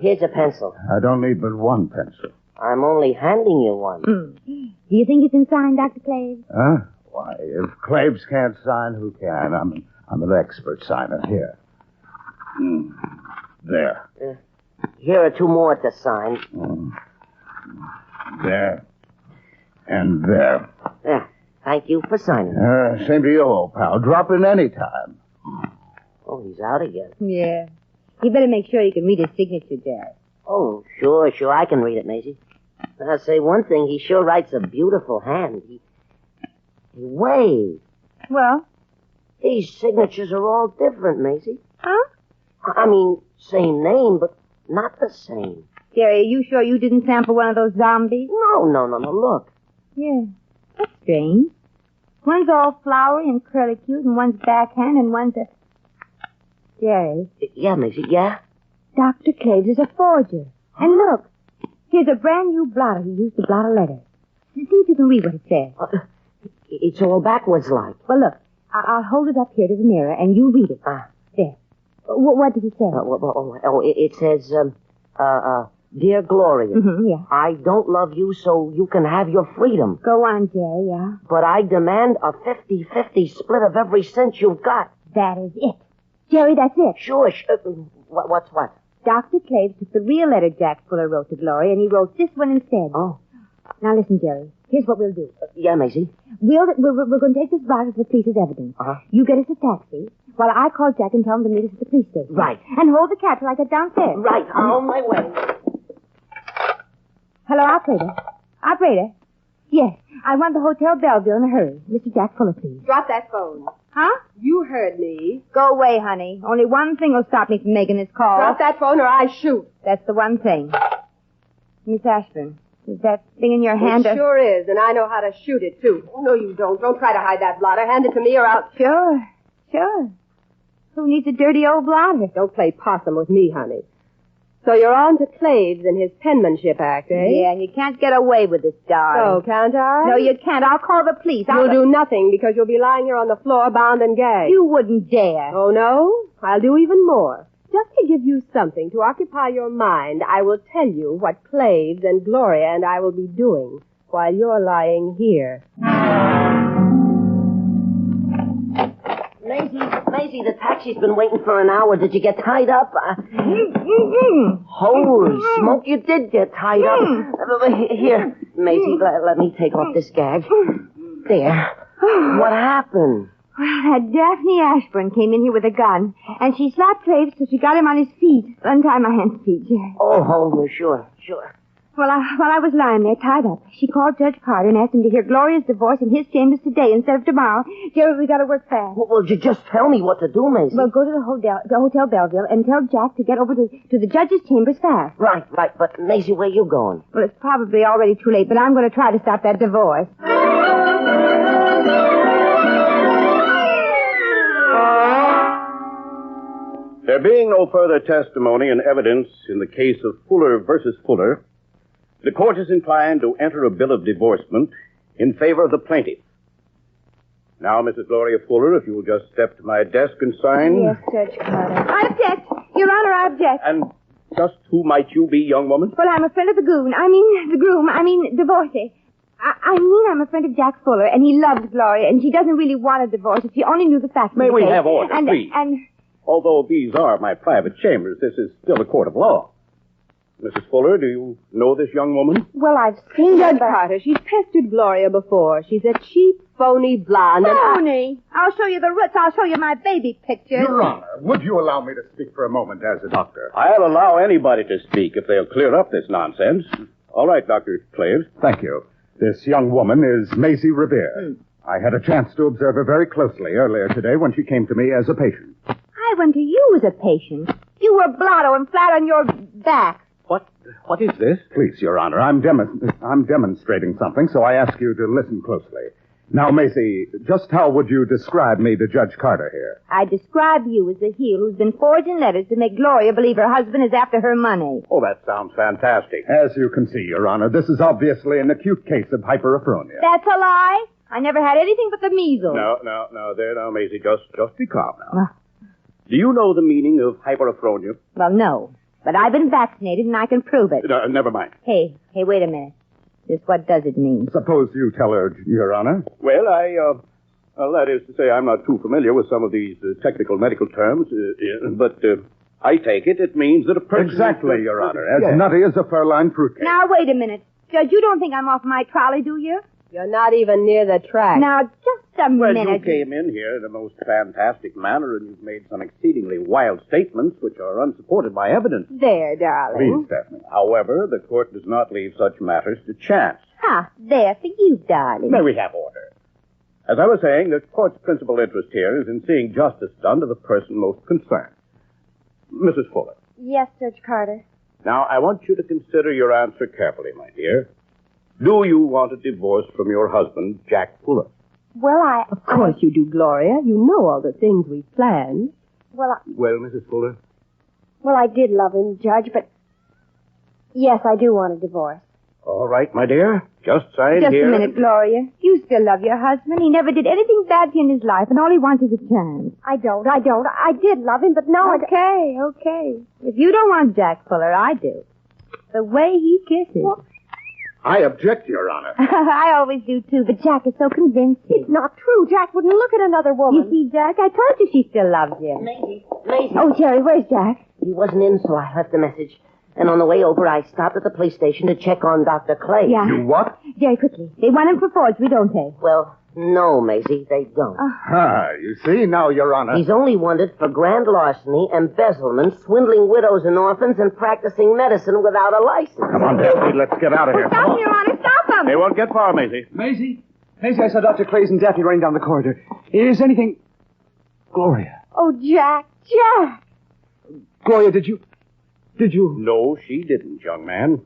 Here's a pencil. I don't need but one pencil. I'm only handing you one. Do you think you can sign, Dr. Claves? Huh? Why, if Claves can't sign, who can? I'm an expert signer. Here. There. Here are 2 more to sign. There. And there. Thank you for signing. Same to you, old pal. Drop in any time. Oh, he's out again. Yeah. You better make sure you can read his signature, Jerry. Oh, sure. I can read it, Maisie. I'll say one thing. He sure writes a beautiful hand. Wait. Well? These signatures are all different, Maisie. Huh? I mean, same name, but not the same. Jerry, are you sure you didn't sample one of those zombies? No. Look. Yeah. That's strange. One's all flowery and curlicute, and one's backhand, and one's a... Jerry. Yeah, Maisie, yeah? Dr. Claves is a forger. And look, here's a brand new blotter. He used to blot a letter. See if you can read what it says. It's all backwards like. Well, look, I'll hold it up here to the mirror, and you read it. There. What does it say? It says, Dear Gloria, Yeah. I don't love you so you can have your freedom. Go on, Jerry, yeah. But I demand a 50-50 split of every cent you've got. That is it. Jerry, that's it. Sure. What's what? Dr. Claves took the real letter Jack Fuller wrote to Gloria, and he wrote this one instead. Oh. Now listen, Jerry. Here's what we'll do. Yeah, Maisie? We're going to take this box to the police as evidence. Uh-huh. You get us a taxi, while I call Jack and tell him to meet us at the police station. Right. And hold the cab till I get downstairs. Right. On my way. Hello, operator. Operator. Yes, I want the Hotel Belleville in a hurry. Mr. Jack Fuller, please. Drop that phone. Huh? You heard me. Go away, honey. Only one thing will stop me from making this call. Drop that phone or I shoot. That's the one thing. Miss Ashburn, is that thing in your hand? It sure is, and I know how to shoot it, too. No, you don't. Don't try to hide that blotter. Hand it to me or I'll... Sure. Who needs a dirty old blotter? Don't play possum with me, honey. So you're on to Claves and his penmanship act, eh? Yeah, and you can't get away with this, darling. Oh, can't I? No, you can't. I'll call the police. You'll do nothing because you'll be lying here on the floor bound and gagged. You wouldn't dare. Oh, no? I'll do even more. Just to give you something to occupy your mind, I will tell you what Claves and Gloria and I will be doing while you're lying here. Maisie, the taxi's been waiting for an hour. Did you get tied up? Holy smoke, you did get tied up. Here, Maisie, let me take off this gag. There. What happened? Well, that Daphne Ashburn came in here with a gun, and she slapped Claves till she got him on his feet. Untie my hands and feet, Jerry. Oh, sure. While I was lying there tied up, she called Judge Carter and asked him to hear Gloria's divorce in his chambers today instead of tomorrow. Jerry, we got to work fast. Well, you just tell me what to do, Maisie. Well, go to the Hotel Belleville and tell Jack to get over to the judge's chambers fast. Right. But, Maisie, where you going? Well, it's probably already too late, but I'm going to try to stop that divorce. There being no further testimony and evidence in the case of Fuller versus Fuller, the court is inclined to enter a bill of divorcement in favor of the plaintiff. Now, Mrs. Gloria Fuller, if you will just step to my desk and sign. Yes, Judge Carter. I object. Your Honor, I object. And just who might you be, young woman? Well, I'm a friend of the groom. Divorcee. I'm a friend of Jack Fuller, and he loves Gloria, and she doesn't really want a divorce if she only knew the facts. May we have order, please? And although these are my private chambers, this is still a court of law. Mrs. Fuller, do you know this young woman? Well, I've seen her. Judge Carter, she's pestered Gloria before. She's a cheap, phony blonde. Phony? I'll show you the roots. I'll show you my baby pictures. Your Honor, would you allow me to speak for a moment as a doctor? I'll allow anybody to speak if they'll clear up this nonsense. All right, Dr. Claves. Thank you. This young woman is Maisie Ravier. I had a chance to observe her very closely earlier today when she came to me as a patient. I went to you as a patient. You were blotto and flat on your back. What is this? Please, Your Honor, I'm demonstrating something, so I ask you to listen closely. Now, Maisie, just how would you describe me to Judge Carter here? I describe you as a heel who's been forging letters to make Gloria believe her husband is after her money. Oh, that sounds fantastic. As you can see, Your Honor, this is obviously an acute case of hyperophronia. That's a lie. I never had anything but the measles. No, there now, Maisie, just be calm now. Do you know the meaning of hyperophronia? Well, no. But I've been vaccinated and I can prove it. No, never mind. Hey, wait a minute. Just what does it mean? Suppose you tell her, Your Honor. Well, that is to say, I'm not too familiar with some of these technical medical terms, but I take it means that a person... Exactly, Your Honor, as nutty as a fur-lined fruitcake. Now, wait a minute. Judge, you don't think I'm off my trolley, do you? You're not even near the track. Now, just a minute. Well, you came in here in a most fantastic manner, and you've made some exceedingly wild statements which are unsupported by evidence. There, darling. Please, Daphne. However, the court does not leave such matters to chance. There for you, darling. May we have order? As I was saying, the court's principal interest here is in seeing justice done to the person most concerned. Mrs. Fuller. Yes, Judge Carter. Now, I want you to consider your answer carefully, my dear. Do you want a divorce from your husband, Jack Fuller? Well, Of course you do, Gloria. You know all the things we've planned. Well, Mrs. Fuller? Well, I did love him, Judge, but... Yes, I do want a divorce. All right, my dear. Just sign Just here. a minute, Gloria. You still love your husband. He never did anything bad to you in his life, and all he wants is a chance. I don't. I did love him, but now Okay. If you don't want Jack Fuller, I do. The way he kisses. I object, Your Honor. I always do, too, but Jack is so convincing. It's not true. Jack wouldn't look at another woman. You see, Jack, I told you she still loves him. Maisie. Oh, Jerry, where's Jack? He wasn't in, so I left a message. And on the way over, I stopped at the police station to check on Dr. Clay. Yeah. You what? Jerry, quickly. They want him for forgery, don't they? Well, no, Maisie, they don't. You see, now, Your Honor. He's only wanted for grand larceny, embezzlement, swindling widows and orphans, and practicing medicine without a license. Come on, Deputy, let's get out of here. Stop him, Your Honor, stop him! They won't get far, Maisie. Maisie, I saw Dr. Clays and Daphne running down the corridor. Is anything... Gloria. Oh, Jack. Gloria, did you... No, she didn't, young man.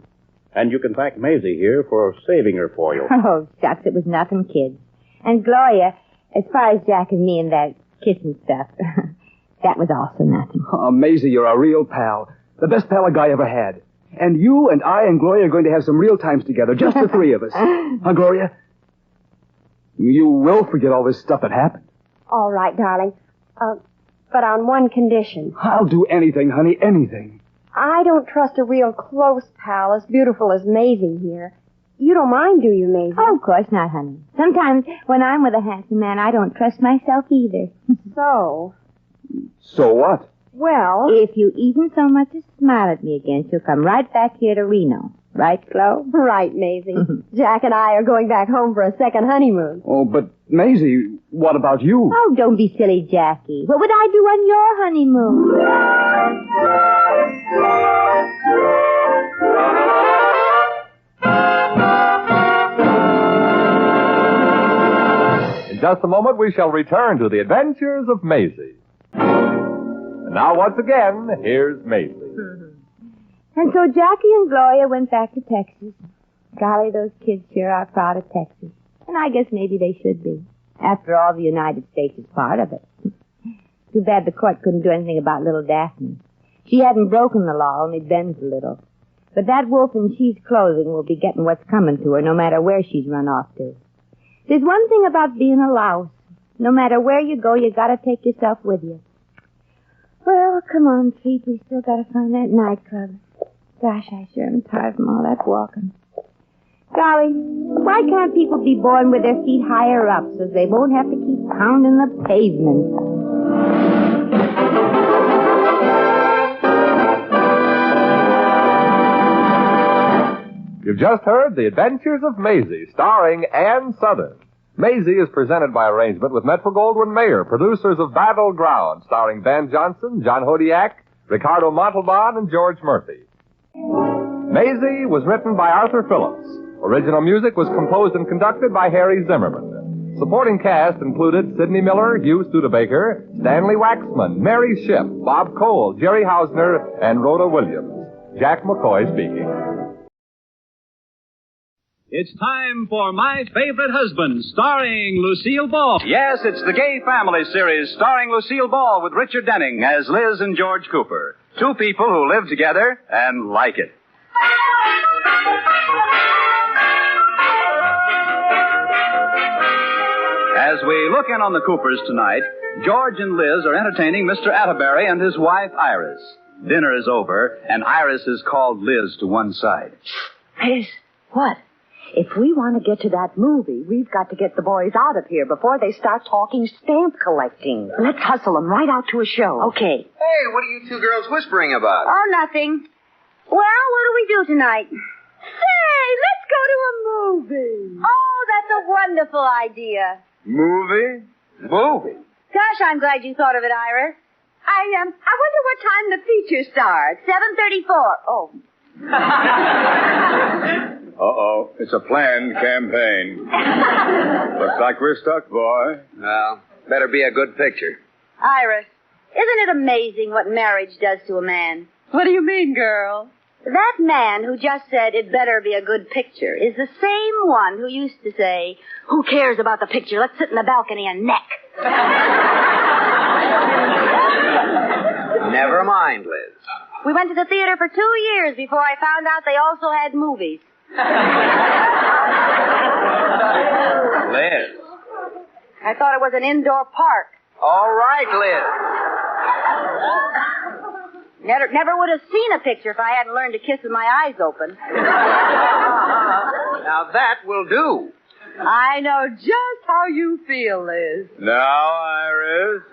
And you can thank Maisie here for saving her for you. Oh, shucks, it was nothing, kids. And Gloria, as far as Jack and me and that kissing stuff, that was also nothing. Oh, Maisie, you're a real pal. The best pal a guy ever had. And you and I and Gloria are going to have some real times together, just the three of us. Huh, Gloria? You will forget all this stuff that happened. All right, darling. But on one condition. I'll do anything, honey, anything. I don't trust a real close pal as beautiful as Maisie here. You don't mind, do you, Maisie? Oh, of course not, honey. Sometimes when I'm with a handsome man, I don't trust myself either. So? So what? Well... If you even so much as smile at me again, she'll come right back here to Reno. Right, Flo? Right, Maisie. Jack and I are going back home for a second honeymoon. Oh, but Maisie, what about you? Oh, don't be silly, Jackie. What would I do on your honeymoon? In just a moment, we shall return to the adventures of Maisie. And now, once again, here's Maisie. And so Jackie and Gloria went back to Texas. Golly, those kids sure are proud of Texas. And I guess maybe they should be. After all, the United States is part of it. Too bad the court couldn't do anything about little Daphne. She hadn't broken the law, only bent a little. But that wolf in sheep's clothing will be getting what's coming to her, no matter where she's run off to. There's one thing about being a louse. No matter where you go, you gotta take yourself with you. Well, come on, Pete. We still gotta find that nightclub. Gosh, I sure am tired from all that walking. Golly, why can't people be born with their feet higher up so they won't have to keep pounding the pavement? You've just heard The Adventures of Maisie, starring Ann Sothern. Maisie is presented by arrangement with Metro-Goldwyn-Mayer, producers of Battleground, starring Ben Johnson, John Hodiak, Ricardo Montalban, and George Murphy. Maisie was written by Arthur Phillips. Original music was composed and conducted by Harry Zimmerman. Supporting cast included Sidney Miller, Hugh Studebaker, Stanley Waxman, Mary Shipp, Bob Cole, Jerry Hausner, and Rhoda Williams. Jack McCoy speaking. It's time for My Favorite Husband, starring Lucille Ball. Yes, it's the Gay Family series, starring Lucille Ball with Richard Denning as Liz and George Cooper. Two people who live together and like it. As we look in on the Coopers tonight, George and Liz are entertaining Mr. Atterbury and his wife, Iris. Dinner is over, and Iris has called Liz to one side. Liz, what? If we want to get to that movie, we've got to get the boys out of here before they start talking stamp collecting. Let's hustle them right out to a show. Okay. Hey, what are you two girls whispering about? Oh, nothing. Well, what do we do tonight? Say, let's go to a movie. Oh, that's a wonderful idea. Movie? Movie? Gosh, I'm glad you thought of it, Iris. I wonder what time the feature starts. 7:34. Oh. Uh-oh. It's a planned campaign. Looks like we're stuck, boy. Well, better be a good picture. Iris, isn't it amazing what marriage does to a man? What do you mean, girl? That man who just said it better be a good picture is the same one who used to say, who cares about the picture? Let's sit in the balcony and neck. Never mind, Liz. We went to the theater for 2 years before I found out they also had movies. Liz. I thought it was an indoor park. All right, Liz. Never would have seen a picture if I hadn't learned to kiss with my eyes open. Now that will do. I know just how you feel, Liz. Now, Iris.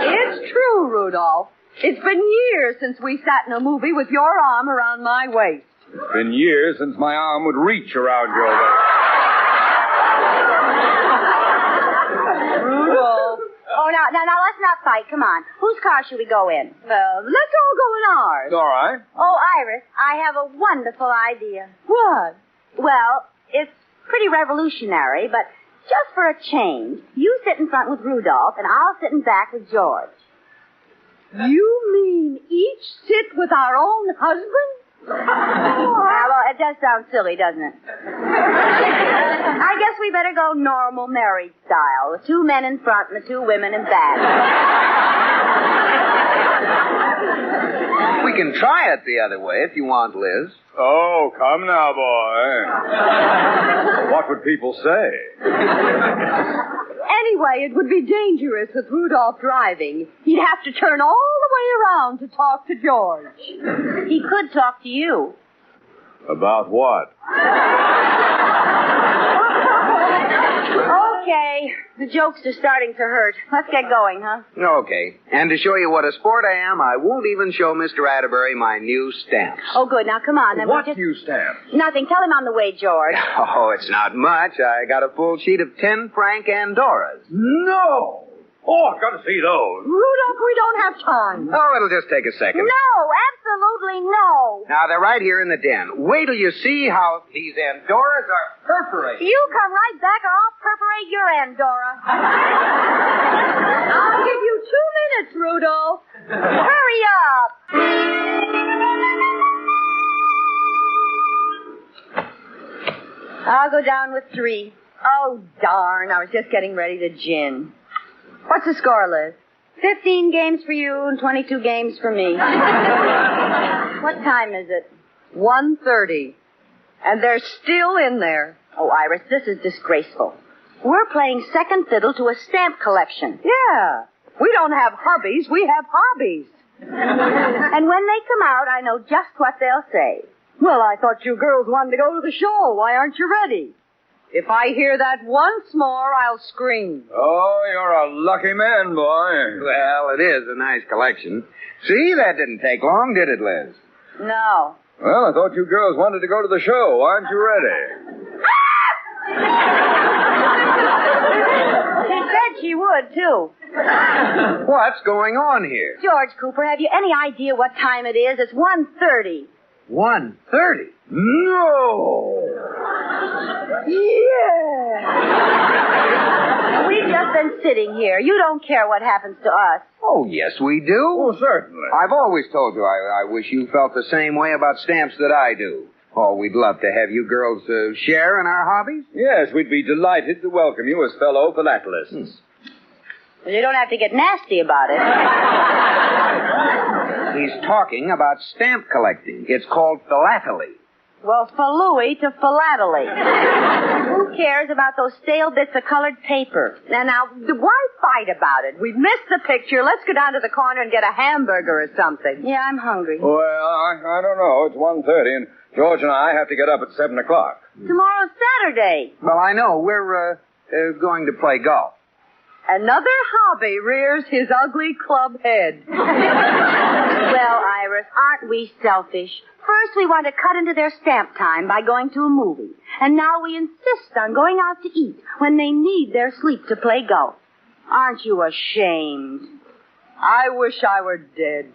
It's true, Rudolph. It's been years since we sat in a movie with your arm around my waist. It's been years since my arm would reach around your waist. Rudolph. Oh, now, let's not fight. Come on. Whose car should we go in? Let's all go in ours. All right. Oh, Iris, I have a wonderful idea. What? Well, it's pretty revolutionary, but just for a change, you sit in front with Rudolph, and I'll sit in back with George. You mean each sit with our own husband? Well, it does sound silly, doesn't it? I guess we better go normal married style, with 2 men in front and the 2 women in back. We can try it the other way if you want, Liz. Oh, come now, boy. What would people say? Anyway, it would be dangerous with Rudolph driving. He'd have to turn all the way around to talk to George. He could talk to you. About what? Okay, the jokes are starting to hurt. Let's get going, huh? Okay. And to show you what a sport I am, I won't even show Mr. Atterbury my new stamps. Oh, good. Now, come on. Then What we'll just... new stamps? Nothing. Tell him on the way, George. Oh, it's not much. I got a full sheet of 10 franc Andoras. No! Oh, I've got to see those. Rudolph, we don't have time. Oh, it'll just take a second. No, absolutely no. Now, they're right here in the den. Wait till you see how these Andoras are perforated. You come right back or I'll perforate your Andorra. I'll give you 2 minutes, Rudolph. Hurry up. I'll go down with 3. Oh, darn. I was just getting ready to gin. What's the score, Liz? 15 games for you and 22 games for me. What time is it? 1:30. And they're still in there. Oh, Iris, this is disgraceful. We're playing second fiddle to a stamp collection. Yeah. We don't have hubbies. We have hobbies. And when they come out, I know just what they'll say. Well, I thought you girls wanted to go to the show. Why aren't you ready? If I hear that once more, I'll scream. Oh, you're a lucky man, boy. Well, it is a nice collection. See, that didn't take long, did it, Liz? No. Well, I thought you girls wanted to go to the show. Aren't you ready? She said she would, too. What's going on here? George Cooper, have you any idea what time it is? It's 1:30. 1:30? No! Yeah! We've just been sitting here. You don't care what happens to us. Oh, yes, we do. Oh, certainly. I've always told you I wish you felt the same way about stamps that I do. Oh, we'd love to have you girls share in our hobbies. Yes, we'd be delighted to welcome you as fellow philatelists. Well, you don't have to get nasty about it. He's talking about stamp collecting. It's called philately. Well, philooey to philately. Who cares about those stale bits of colored paper? Now, why fight about it? We've missed the picture. Let's go down to the corner and get a hamburger or something. Yeah, I'm hungry. Well, I don't know. It's 1:30, and George and I have to get up at 7 o'clock. Tomorrow's Saturday. Well, I know. We're going to play golf. Another hobby rears his ugly club head. Well, Iris, aren't we selfish? First, we want to cut into their stamp time by going to a movie. And now we insist on going out to eat when they need their sleep to play golf. Aren't you ashamed? I wish I were dead.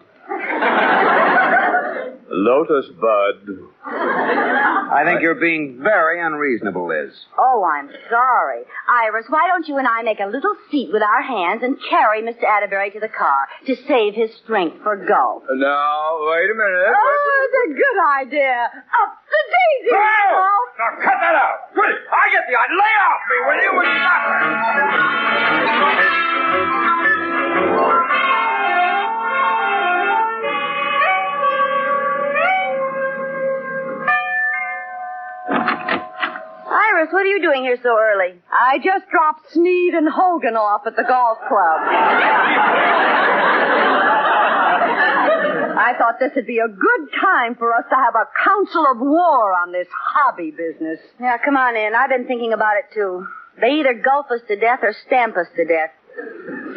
Lotus Bud. I think you're being very unreasonable, Liz. Oh, I'm sorry. Iris, why don't you and I make a little seat with our hands and carry Mr. Atterbury to the car to save his strength for golf? Now, wait a minute. Oh, it's a good idea. Up the daisy! Now, cut that out. Tweedy, I get the idea. Lay off me, will you? Stop Iris, what are you doing here so early? I just dropped Sneed and Hogan off at the golf club. I thought this would be a good time for us to have a council of war on this hobby business. Yeah, come on in. I've been thinking about it, too. They either gulp us to death or stamp us to death.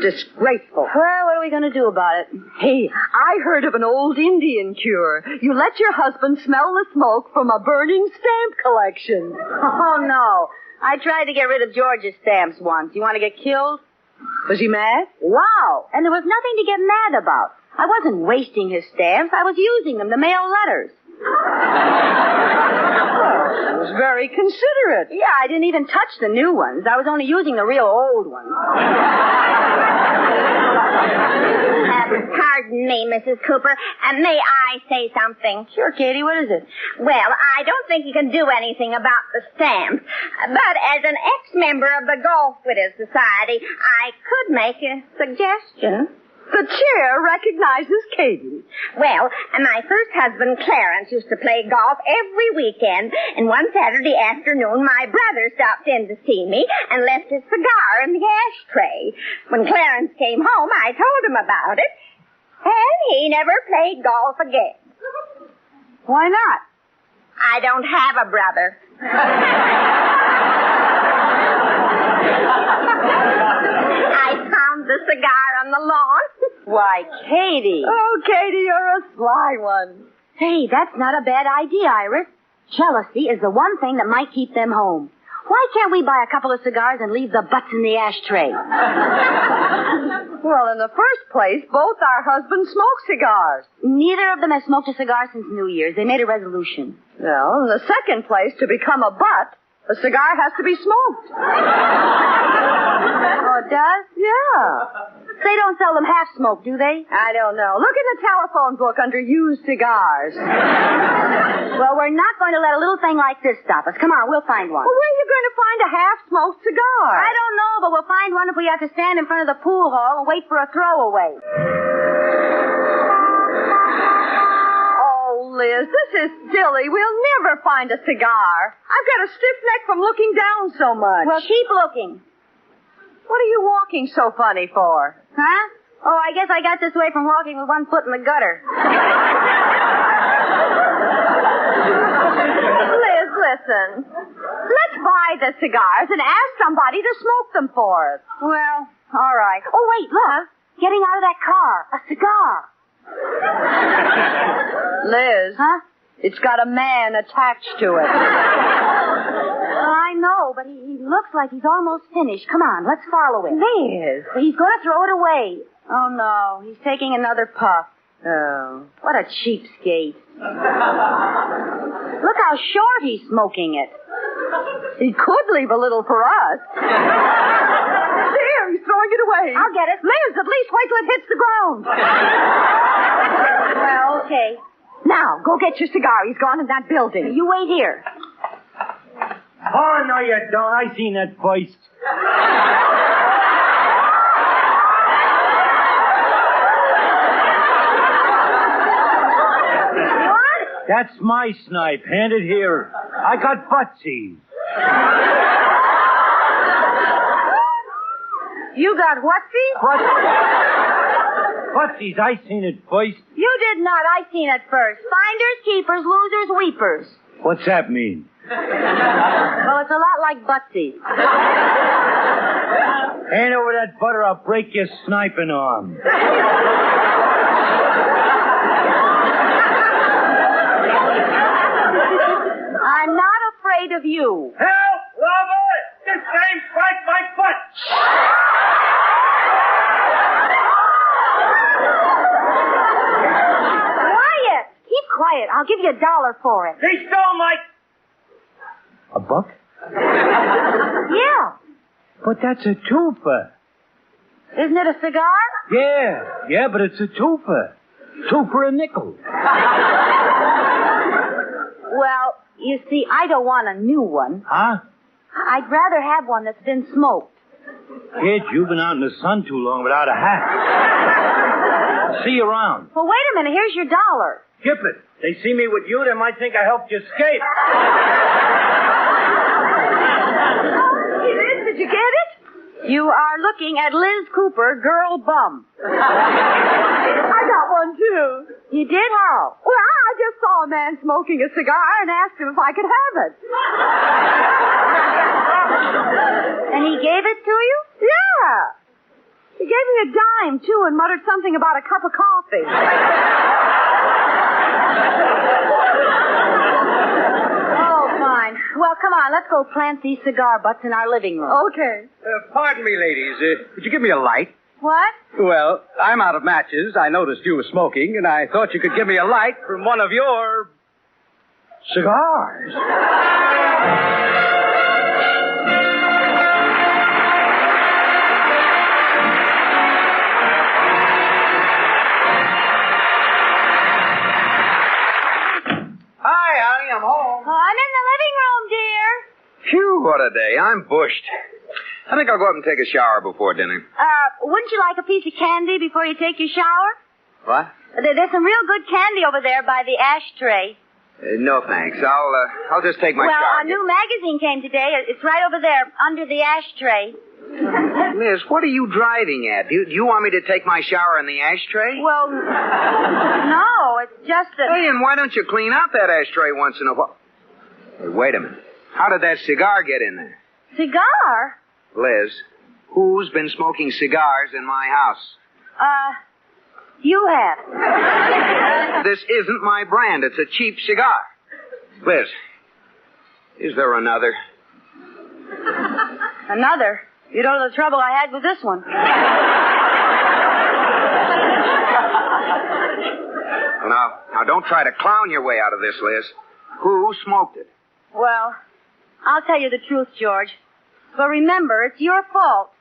Disgraceful. Well, what are we going to do about it? Hey, I heard of an old Indian cure. You let your husband smell the smoke from a burning stamp collection. Oh, no. I tried to get rid of George's stamps once. You want to get killed? Was he mad? Wow. And there was nothing to get mad about. I wasn't wasting his stamps. I was using them to mail letters. It was very considerate. Yeah, I didn't even touch the new ones. I was only using the real old ones. Pardon me, Mrs. Cooper. May I say something? Sure, Katie, what is it? Well, I don't think you can do anything about the stamps. But as an ex-member of the Golf Widows Society, I could make a suggestion. The chair recognizes Katie. Well, my first husband, Clarence, used to play golf every weekend, and one Saturday afternoon, my brother stopped in to see me and left his cigar in the ashtray. When Clarence came home, I told him about it, and he never played golf again. Why not? I don't have a brother. I found the cigar on the lawn. Why, Katie. Oh, Katie, you're a sly one. Hey, that's not a bad idea, Iris. Jealousy is the one thing that might keep them home. Why can't we buy a couple of cigars and leave the butts in the ashtray? Well, in the first place, both our husbands smoke cigars. Neither of them has smoked a cigar since New Year's. They made a resolution. Well, in the second place, to become a butt, a cigar has to be smoked. Oh, it does? Yeah. They don't sell them half smoked, do they? I don't know. Look in the telephone book under used cigars. Well, we're not going to let a little thing like this stop us. Come on, we'll find one. Well, where are you going to find a half-smoked cigar? I don't know, but we'll find one if we have to stand in front of the pool hall and wait for a throwaway. Oh, Liz, this is silly. We'll never find a cigar. I've got a stiff neck from looking down so much. Well, keep looking. What are you walking so funny for? Huh? Oh, I guess I got this way from walking with one foot in the gutter. Liz, listen. Let's buy the cigars and ask somebody to smoke them for us. Well, all right. Oh, wait, look. Getting out of that car. A cigar. Liz. Huh? It's got a man attached to it. I know, but he looks like he's almost finished. Come on, let's follow him. Liz. He's going to throw it away. Oh, no. He's taking another puff. Oh. What a cheapskate. Look how short he's smoking it. He could leave a little for us. There, he's throwing it away. I'll get it. Liz, at least wait till it hits the ground. Well, okay. Now, go get your cigar. He's gone in that building. You wait here. Oh, no, you don't. I seen that first. What? That's my snipe. Hand it here. I got footsies. You got whatsies? Footsies. I seen it first. You did not. I seen it first. Finders, keepers, losers, weepers. What's that mean? Well, it's a lot like buttsies. Hand over that butter, I'll break your sniping arm. I'm not afraid of you. Help! Lover! This thing spiked my foot! Quiet! Keep quiet. I'll give you $1 for it. They stole my... A buck? Yeah. But that's a twofer. Isn't it a cigar? Yeah, but it's a twofer. Two for a nickel. Well, you see, I don't want a new one. Huh? I'd rather have one that's been smoked. Kid, you've been out in the sun too long without a hat. I'll see you around. Well, wait a minute. Here's your $1. Skip it. They see me with you, they might think I helped you escape. Did you get it? You are looking at Liz Cooper, girl bum. I got one, too. You did? How? Well, I just saw a man smoking a cigar and asked him if I could have it. And he gave it to you? Yeah. He gave me a dime, too, and muttered something about a cup of coffee. Oh, fine. Well, come on, let's go plant these cigar butts in our living room. Okay. Pardon me, ladies. Could you give me a light? What? Well, I'm out of matches. I noticed you were smoking, and I thought you could give me a light from one of your cigars. Hi, honey, I'm home. Oh, I'm in the living room, dear. Phew, what a day. I'm bushed. I think I'll go up and take a shower before dinner. Wouldn't you like a piece of candy before you take your shower? What? There's some real good candy over there by the ashtray. No, thanks. I'll just take my Well, shower. a new magazine came today. It's right over there, under the ashtray. Liz, what are you driving at? Do you want me to take my shower in the ashtray? Well, no, it's just that... Hey, and why don't you clean out that ashtray once in a while? Hey, wait a minute. How did that cigar get in there? Cigar? Liz, who's been smoking cigars in my house? You have. This isn't my brand. It's a cheap cigar. Liz, is there another? Another? You don't know the trouble I had with this one. Well, now, don't try to clown your way out of this, Liz. Who smoked it? Well, I'll tell you the truth, George. But remember, it's your fault.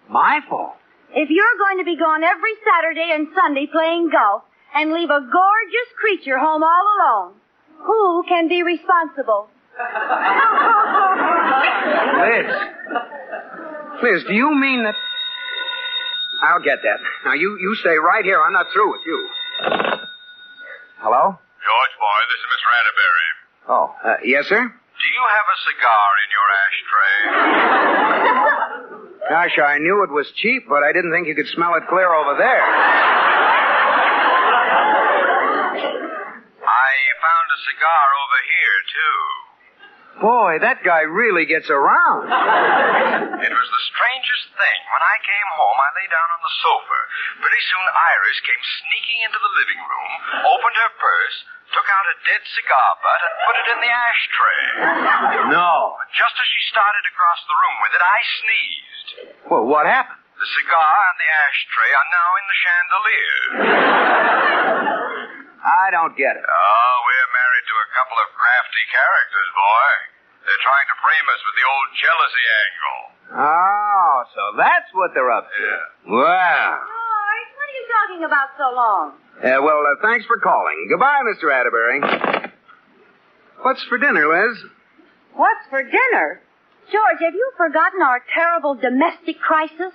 My fault? If you're going to be gone every Saturday and Sunday playing golf and leave a gorgeous creature home all alone, who can be responsible? Liz, do you mean that... I'll get that. Now, you stay right here. I'm not through with you. Hello? George, boy, this is Mr. Atterbury. Oh, yes, sir? Do you have a cigar in your ashtray? Gosh, I knew it was cheap, but I didn't think you could smell it clear over there. I found a cigar over here, too. Boy, that guy really gets around. It was the strangest thing. When I came home, I lay down on the sofa. Pretty soon, Iris came sneaking into the living room, opened her purse, took out a dead cigar butt, and put it in the ashtray. No. Just as she started to cross the room with it, I sneezed. Well, what happened? The cigar and the ashtray are now in the chandelier. I don't get it. Oh, we're married to a couple of crafty characters, boy. They're trying to frame us with the old jealousy angle. Oh, so that's what they're up to. Yeah. Well. George, what are you talking about so long? Thanks for calling. Goodbye, Mr. Atterbury. What's for dinner, Liz? What's for dinner? George, have you forgotten our terrible domestic crisis?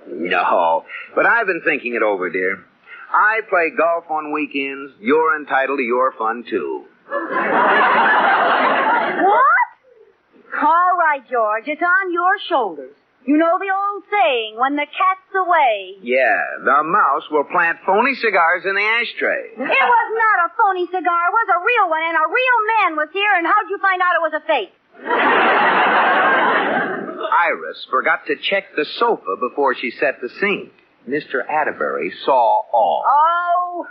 No, but I've been thinking it over, dear. I play golf on weekends. You're entitled to your fun, too. What? All right, George, it's on your shoulders. You know the old saying, when the cat's away. Yeah, the mouse will plant phony cigars in the ashtray. It was not a phony cigar. It was a real one, and a real man was here, and how'd you find out it was a fake? Iris forgot to check the sofa before she set the scene. Mr. Atterbury saw all. Oh.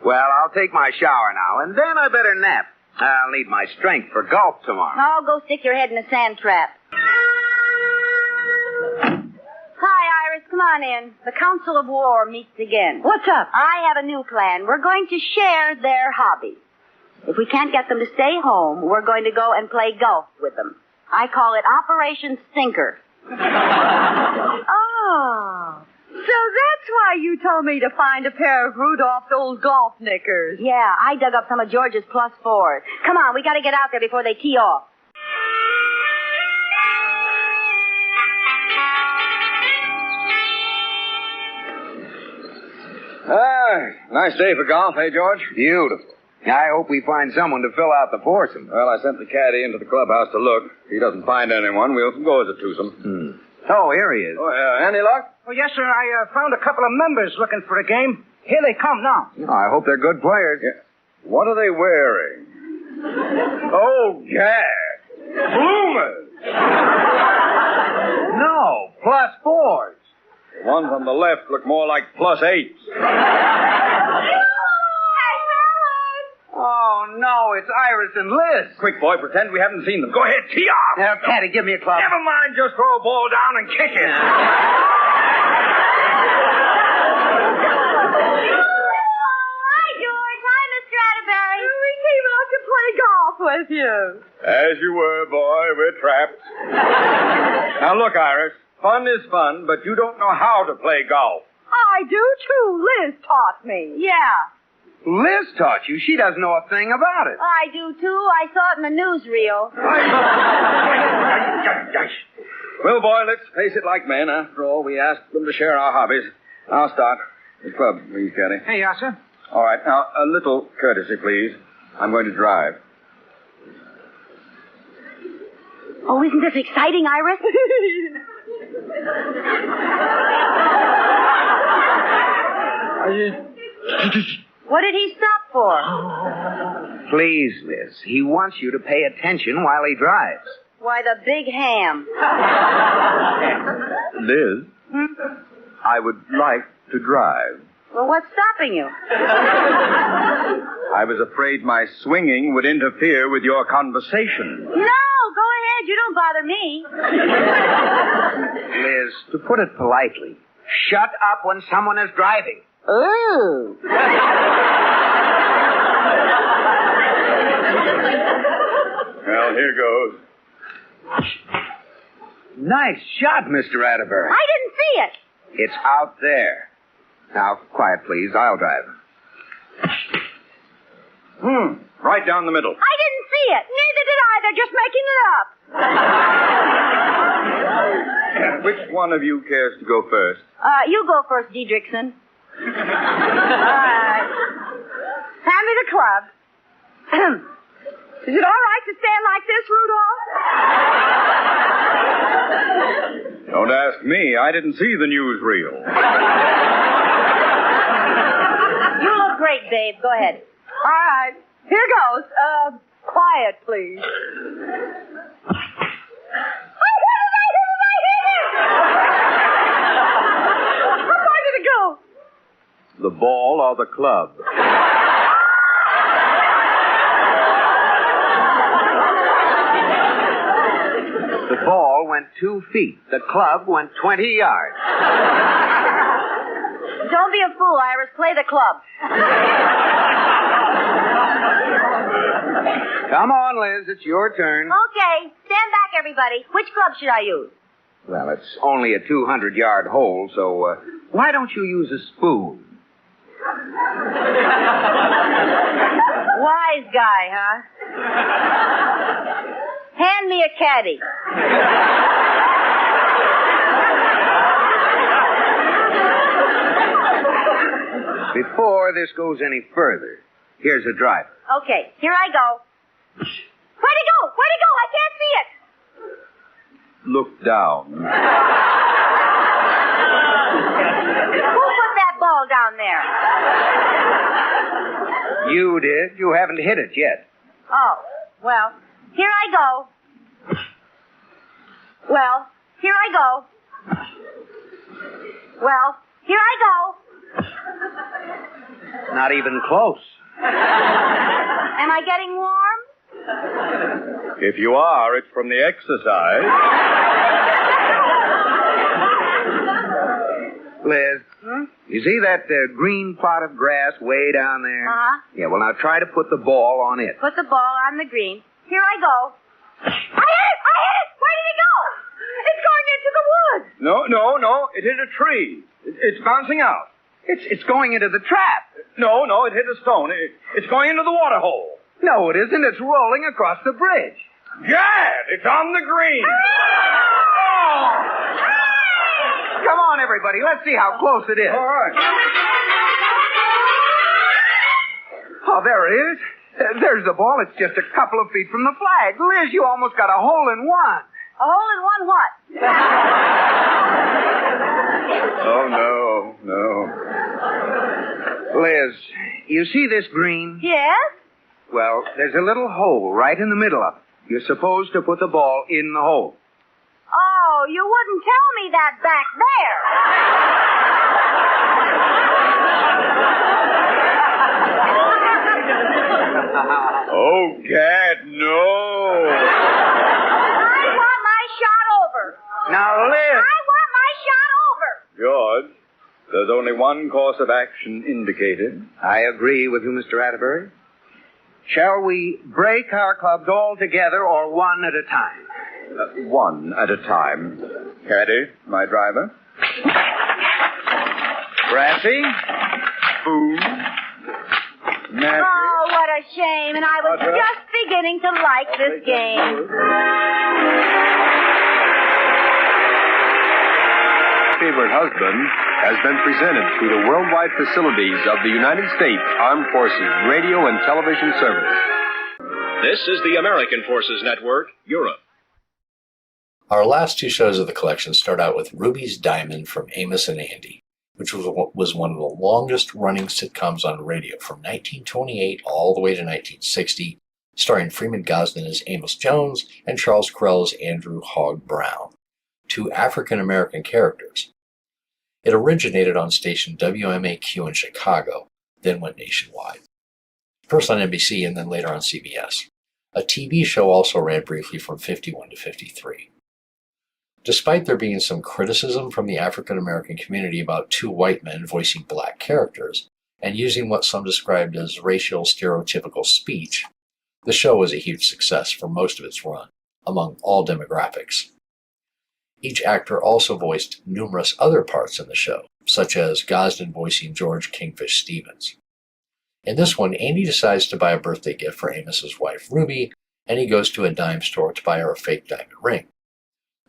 Well, I'll take my shower now, and then I better nap. I'll need my strength for golf tomorrow. Oh, go stick your head in a sand trap. Hi, Iris. Come on in. The Council of War meets again. What's up? I have a new plan. We're going to share their hobbies. If we can't get them to stay home, we're going to go and play golf with them. I call it Operation Stinker. Oh. So that's why you told me to find a pair of Rudolph's old golf knickers. Yeah, I dug up some of George's plus fours. Come on, we got to get out there before they tee off. Nice day for golf, eh, George? Beautiful. I hope we find someone to fill out the foursome. Well, I sent the caddy into the clubhouse to look. If he doesn't find anyone, we'll go as a twosome. Oh, here he is. Oh, any luck? Oh, yes, sir. I found a couple of members looking for a game. Here they come now. Oh, I hope they're good players. Yeah. What are they wearing? Oh, Gad. Bloomers. No, +4s. The ones on the left look more like +8s. Oh, no, it's Iris and Liz. Quick, boy, pretend we haven't seen them. Go ahead, tee off. Now, Patty, give me a club. Never mind, just throw a ball down and kick it. With you. As you were, boy. We're trapped. Now, look, Iris. Fun is fun, but you don't know how to play golf. I do, too. Liz taught me. Yeah. Liz taught you. She doesn't know a thing about it. I do, too. I saw it in the newsreel. Well, boy, let's face it like men. After all, we asked them to share our hobbies. I'll start. The club, please, Caddy. Hey, yes, sir. All right. Now, a little courtesy, please. I'm going to drive. Oh, isn't this exciting, Iris? What did he stop for? Please, Liz. He wants you to pay attention while he drives. Why, the big ham. Liz, I would like to drive. Well, what's stopping you? I was afraid my swinging would interfere with your conversation. No, go ahead. You don't bother me. Liz, to put it politely, shut up when someone is driving. Ooh. Well, here goes. Nice shot, Mr. Atterbury. I didn't see it. It's out there. Now, quiet, please. I'll drive. Right down the middle. I didn't see it. Neither did I. They're just making it up. Which one of you cares to go first? You go first, Diedrichson. All right. Hand me the club. Is it all right to stand like this, Rudolph? Don't ask me. I didn't see the newsreel. You look great, babe. Go ahead. All right. Here goes. Quiet, please. How far did it go? The ball or the club? The ball went 2 feet. The club went 20 yards. Don't be a fool, Iris. Play the club. Come on, Liz. It's your turn. Okay. Stand back, everybody. Which club should I use? Well, it's only a 200-yard hole, so why don't you use a spoon? Wise guy, huh? Hand me a caddy. Before this goes any further, here's a driver. Okay, here I go. Where'd it go? Where'd it go? I can't see it. Look down. Who put that ball down there? You did. You haven't hit it yet. Oh, well, here I go. Well, here I go. Well, here I go. Not even close. Am I getting warm? If you are, it's from the exercise. Liz, you see that green plot of grass way down there? Uh-huh. Yeah, well, now try to put the ball on it. Put the ball on the green. Here I go. I hit it! I hit it! Where did it go? It's going into the woods. No. It hit a tree. It's bouncing out. It's going into the trap. No, it hit a stone. It's going into the water hole. No, it isn't. It's rolling across the bridge. Gad, it's on the green. Come on, everybody. Let's see how close it is. All right. Oh, there it is. There's the ball. It's just a couple of feet from the flag. Liz, you almost got a hole in one. A hole in one what? Oh, no. Liz, you see this green? Yes? Well, there's a little hole right in the middle of it. You're supposed to put the ball in the hole. Oh, you wouldn't tell me that back there. Oh, Cat, no. I want my shot over. Now, Liz. I want my shot over. George, there's only one course of action indicated. I agree with you, Mr. Atterbury. Shall we break our clubs all together or one at a time? One at a time. Caddy, my driver. Brassy. Spoon. Matthew. Oh, what a shame. And I was just beginning to like this game. Favorite Husband has been presented through the worldwide facilities of the United States Armed Forces Radio and Television Service. This is the American Forces Network, Europe. Our last two shows of the collection start out with Ruby's Diamond from Amos and Andy, which was one of the longest-running sitcoms on radio from 1928 all the way to 1960, starring Freeman Gosden as Amos Jones and Charles Correll as Andrew Hogg Brown, two African-American characters. It originated on station WMAQ in Chicago, then went nationwide. First on NBC and then later on CBS. A TV show also ran briefly from 51 to 53. Despite there being some criticism from the African-American community about two white men voicing black characters, and using what some described as racial stereotypical speech, the show was a huge success for most of its run, among all demographics. Each actor also voiced numerous other parts in the show, such as Gosden voicing George Kingfish Stevens. In this one, Andy decides to buy a birthday gift for Amos's wife, Ruby, and he goes to a dime store to buy her a fake diamond ring.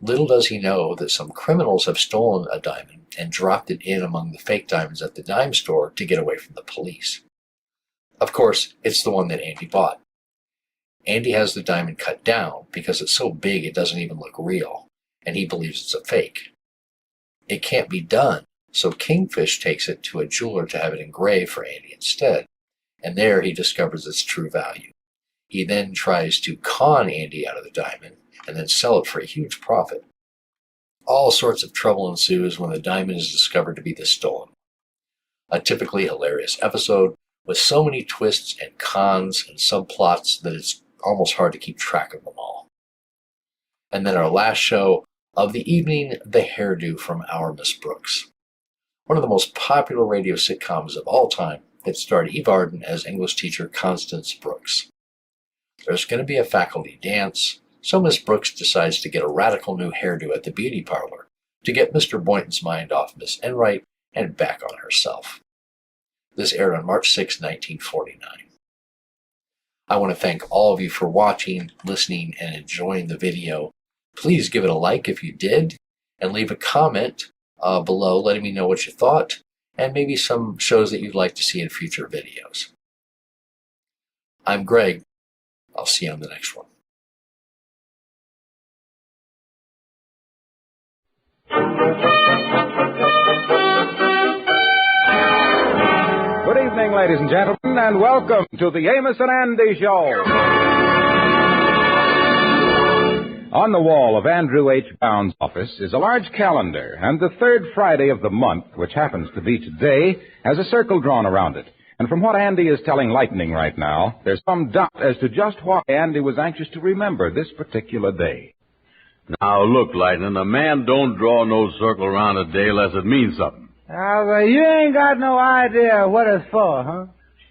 Little does he know that some criminals have stolen a diamond and dropped it in among the fake diamonds at the dime store to get away from the police. Of course, it's the one that Andy bought. Andy has the diamond cut down because it's so big it doesn't even look real, and he believes it's a fake. It can't be done, so Kingfish takes it to a jeweler to have it engraved for Andy instead, and there he discovers its true value. He then tries to con Andy out of the diamond, and then sell it for a huge profit. All sorts of trouble ensues when the diamond is discovered to be the stolen. A typically hilarious episode with so many twists and cons and subplots that it's almost hard to keep track of them all. And then our last show of the evening, The Hairdo from Our Miss Brooks. One of the most popular radio sitcoms of all time that starred Eve Arden as English teacher Constance Brooks. There's going to be a faculty dance, so Miss Brooks decides to get a radical new hairdo at the beauty parlor to get Mr. Boynton's mind off Miss Enright and back on herself. This aired on March 6, 1949. I want to thank all of you for watching, listening, and enjoying the video. Please give it a like if you did, and leave a comment below letting me know what you thought, and maybe some shows that you'd like to see in future videos. I'm Greg. I'll see you on the next one. Good evening, ladies and gentlemen, and welcome to the Amos and Andy Show. On the wall of Andrew H. Bound's office is a large calendar, and the third Friday of the month, which happens to be today, has a circle drawn around it. And from what Andy is telling Lightning right now, there's some doubt as to just why Andy was anxious to remember this particular day. Now, look, Lightning, a man don't draw no circle around a day unless it means something. Well, you ain't got no idea what it's for, huh?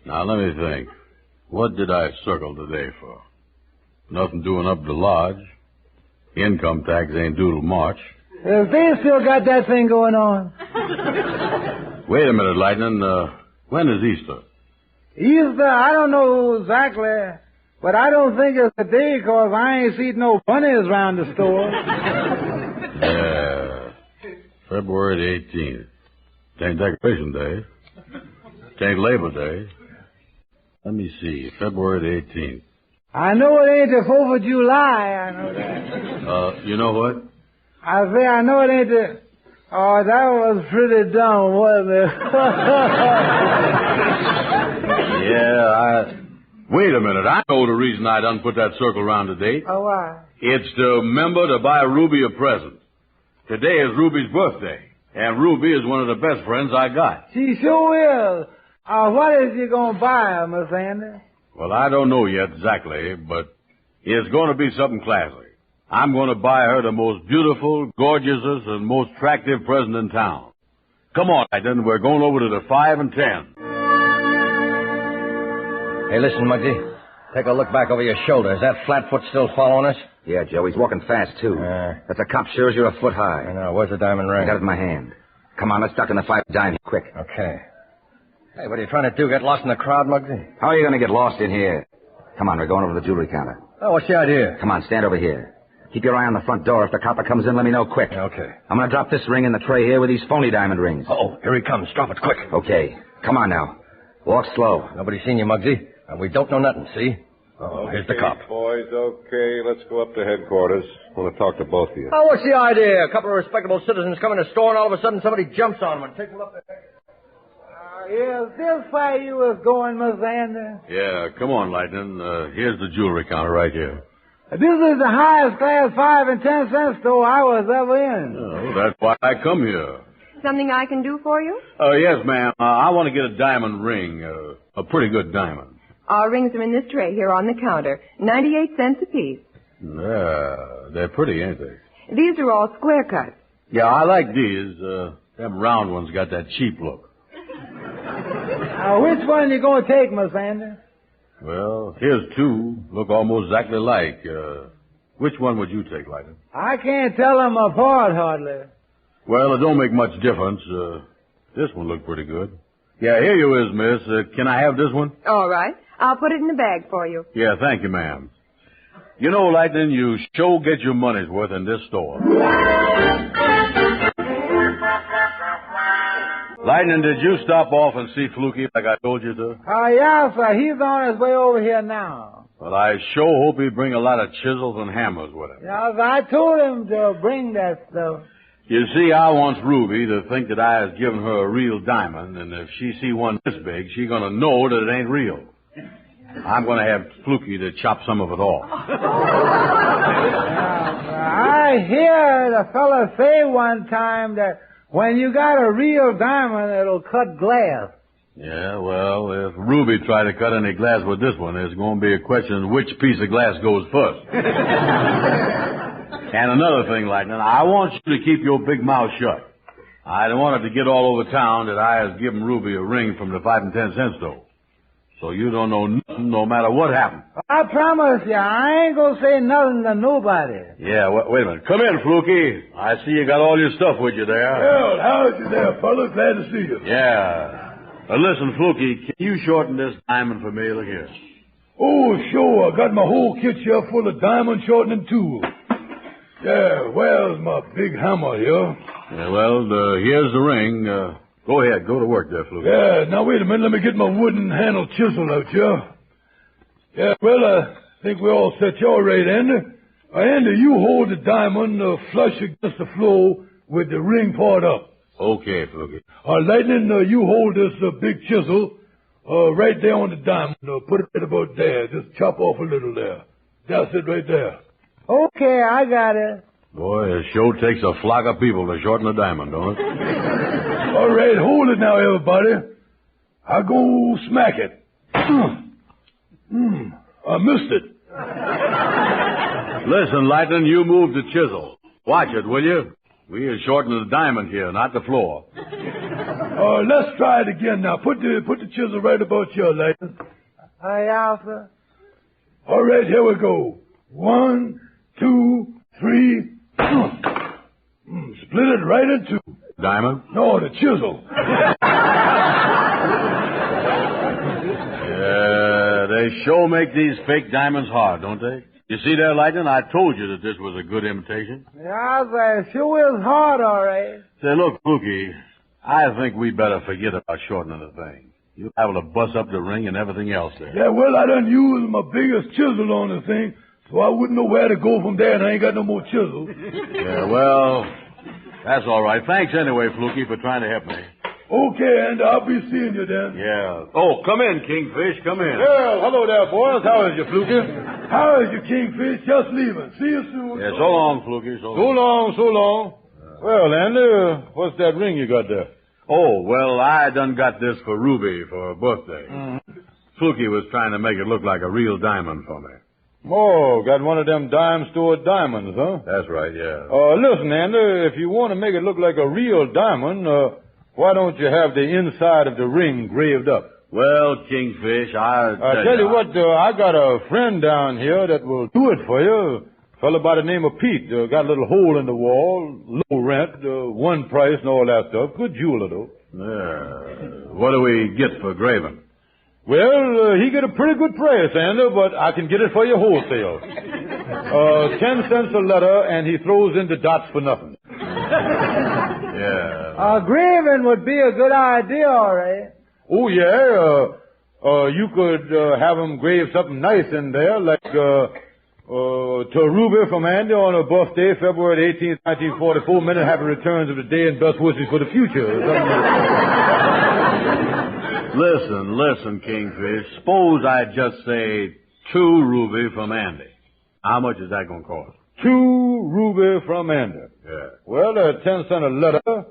Now, let me think. What did I circle today for? Nothing doing up the lodge. Income tax ain't due till March. If they still got that thing going on. Wait a minute, Lightning. When is Easter? Easter, I don't know exactly, but I don't think it's a day, 'cause I ain't seen no bunnies around the store. Yeah, February the 18th. It ain't Decoration Day. It ain't Labor Day. Let me see, February the 18th. I know it ain't the 4th of July, I know that. You know what? I say I know it ain't the... Oh, that was pretty dumb, wasn't it? Yeah, Wait a minute. I know the reason I done put that circle around the date. Oh, why? It's to remember to buy Ruby a present. Today is Ruby's birthday, and Ruby is one of the best friends I got. She sure is. What is you going to buy her, Miss Andy? Well, I don't know yet exactly, but it's going to be something classy. I'm going to buy her the most beautiful, gorgeous, and most attractive present in town. Come on, then. We're going over to the 5 and 10. Hey, listen, Muggsy. Take a look back over your shoulder. Is that Flatfoot still following us? Yeah, Joe. He's walking fast, too. That's a cop sure as you're a foot high. I know. Where's the diamond ring? I got it in my hand. Come on, let's duck in the 5 dime quick. Okay. Hey, what are you trying to do? Get lost in the crowd, Muggsy? How are you going to get lost in here? Come on, we're going over to the jewelry counter. Oh, what's the idea? Come on, stand over here. Keep your eye on the front door. If the copper comes in, let me know quick. Okay. I'm going to drop this ring in the tray here with these phony diamond rings. Oh, here he comes. Drop it quick. Okay. Come on now. Walk slow. Nobody's seen you, Muggsy. And we don't know nothing, see? Oh, here's the cop. Boys, okay. Let's go up to headquarters. I want to talk to both of you. Oh, what's the idea? A couple of respectable citizens come in a store and all of a sudden somebody jumps on them and takes them up there. Is this where you was going, Miss Andy? Yeah, come on, Lightning. Here's the jewelry counter right here. This is the highest class 5 and 10 cent store I was ever in. Oh, that's why I come here. Something I can do for you? Yes, ma'am. I want to get a diamond ring, a pretty good diamond. Our rings are in this tray here on the counter. 98 cents apiece. Yeah, they're pretty, ain't they? These are all square cuts. Yeah, I like these. Them round ones got that cheap look. Which one you going to take, Miss Andy? Well, here's 2. Look almost exactly alike. Which one would you take, Lightning? I can't tell them apart, hardly. Well, it don't make much difference. This one looked pretty good. Yeah, here you is, miss. Can I have this one? All right. I'll put it in the bag for you. Yeah, thank you, ma'am. You know, Lightning, you sure get your money's worth in this store. Lightning, did you stop off and see Fluky like I told you to? Yeah, sir. He's on his way over here now. Well, I sure hope he'd bring a lot of chisels and hammers with him. Yeah, I told him to bring that stuff. You see, I wants Ruby to think that I has given her a real diamond, and if she see one this big, she gonna know that it ain't real. I'm gonna have Fluky to chop some of it off. I heard a fella say one time that when you got a real diamond, it'll cut glass. Yeah, well, if Ruby tried to cut any glass with this one, there's going to be a question of which piece of glass goes first. And another thing, Lightning, I want you to keep your big mouth shut. I don't want it to get all over town that I has given Ruby a ring from the 5 and 10 cent store. So you don't know nothing no matter what happens. I promise you, I ain't gonna say nothing to nobody. Yeah, wait a minute. Come in, Fluky. I see you got all your stuff with you there. Well, how's you there, fellas? Glad to see you. Yeah. Listen, Fluky, can you shorten this diamond for me? Look here. Oh, sure. I got my whole kit here full of diamond shortening tools. Yeah, where's my big hammer here? Yeah, well, here's the ring. Go ahead. Go to work there, Fluky. Yeah, now wait a minute. Let me get my wooden handle chisel out here. Yeah, well, I think we're all set. You're right, Andy. Andy, you hold the diamond flush against the floor with the ring part up. Okay, Fluky. Lightning, you hold this big chisel right there on the diamond. Put it right about there. Just chop off a little there. That's it right there. Okay, I got it. Boy, it sure takes a flock of people to shorten a diamond, don't it? All right, hold it now, everybody. I go smack it. I missed it. Listen, Lightning, you move the chisel. Watch it, will you? We are shortening the diamond here, not the floor. Let's try it again now. Put the chisel right about here, Lightning. Yeah, sir. All right, here we go. 1, 2, 3. Split it right in 2. Diamond? No, the chisel. Yeah, they sure make these fake diamonds hard, don't they? You see there, Lightning? I told you that this was a good imitation. Yeah, sir. Sure is hard, all right. Say, look, Fluky, I think we better forget about shortening the thing. You're able to bust up the ring and everything else there. Yeah, well, I done used my biggest chisel on the thing, so I wouldn't know where to go from there, and I ain't got no more chisels. Yeah, well, that's all right. Thanks anyway, Fluky, for trying to help me. Okay, and I'll be seeing you then. Yeah. Oh, come in, Kingfish. Come in. Well, hello there, boys. How is you, Fluky? How is you, Kingfish? Just leaving. See you soon. Yeah, so long, Fluky. So long. Well, Andy, what's that ring you got there? Oh, well, I done got this for Ruby for her birthday. Mm-hmm. Fluky was trying to make it look like a real diamond for me. Oh, got one of them dime store diamonds, huh? That's right, yeah. Listen, Andy, if you want to make it look like a real diamond, why don't you have the inside of the ring engraved up? Well, Kingfish, I tell you what, I got a friend down here that will do it for you. A fellow by the name of Pete. Got a little hole in the wall, low rent, one price and all that stuff. Good jeweler, though. Yeah. What do we get for graving? Well, he get a pretty good price, Andy, but I can get it for you wholesale. 10 cents a letter, and he throws in the dots for nothing. Yeah. Graving would be a good idea, all right. Oh, yeah. You could have him grave something nice in there, like to Ruby from Andy on her birthday, February 18th, 1944. Many happy returns of the day and best wishes for the future. Listen, Kingfish. Suppose I just say 2 Ruby from Andy. How much is that going to cost? 2 Ruby from Andy. Yeah. Well, 10 cents a letter.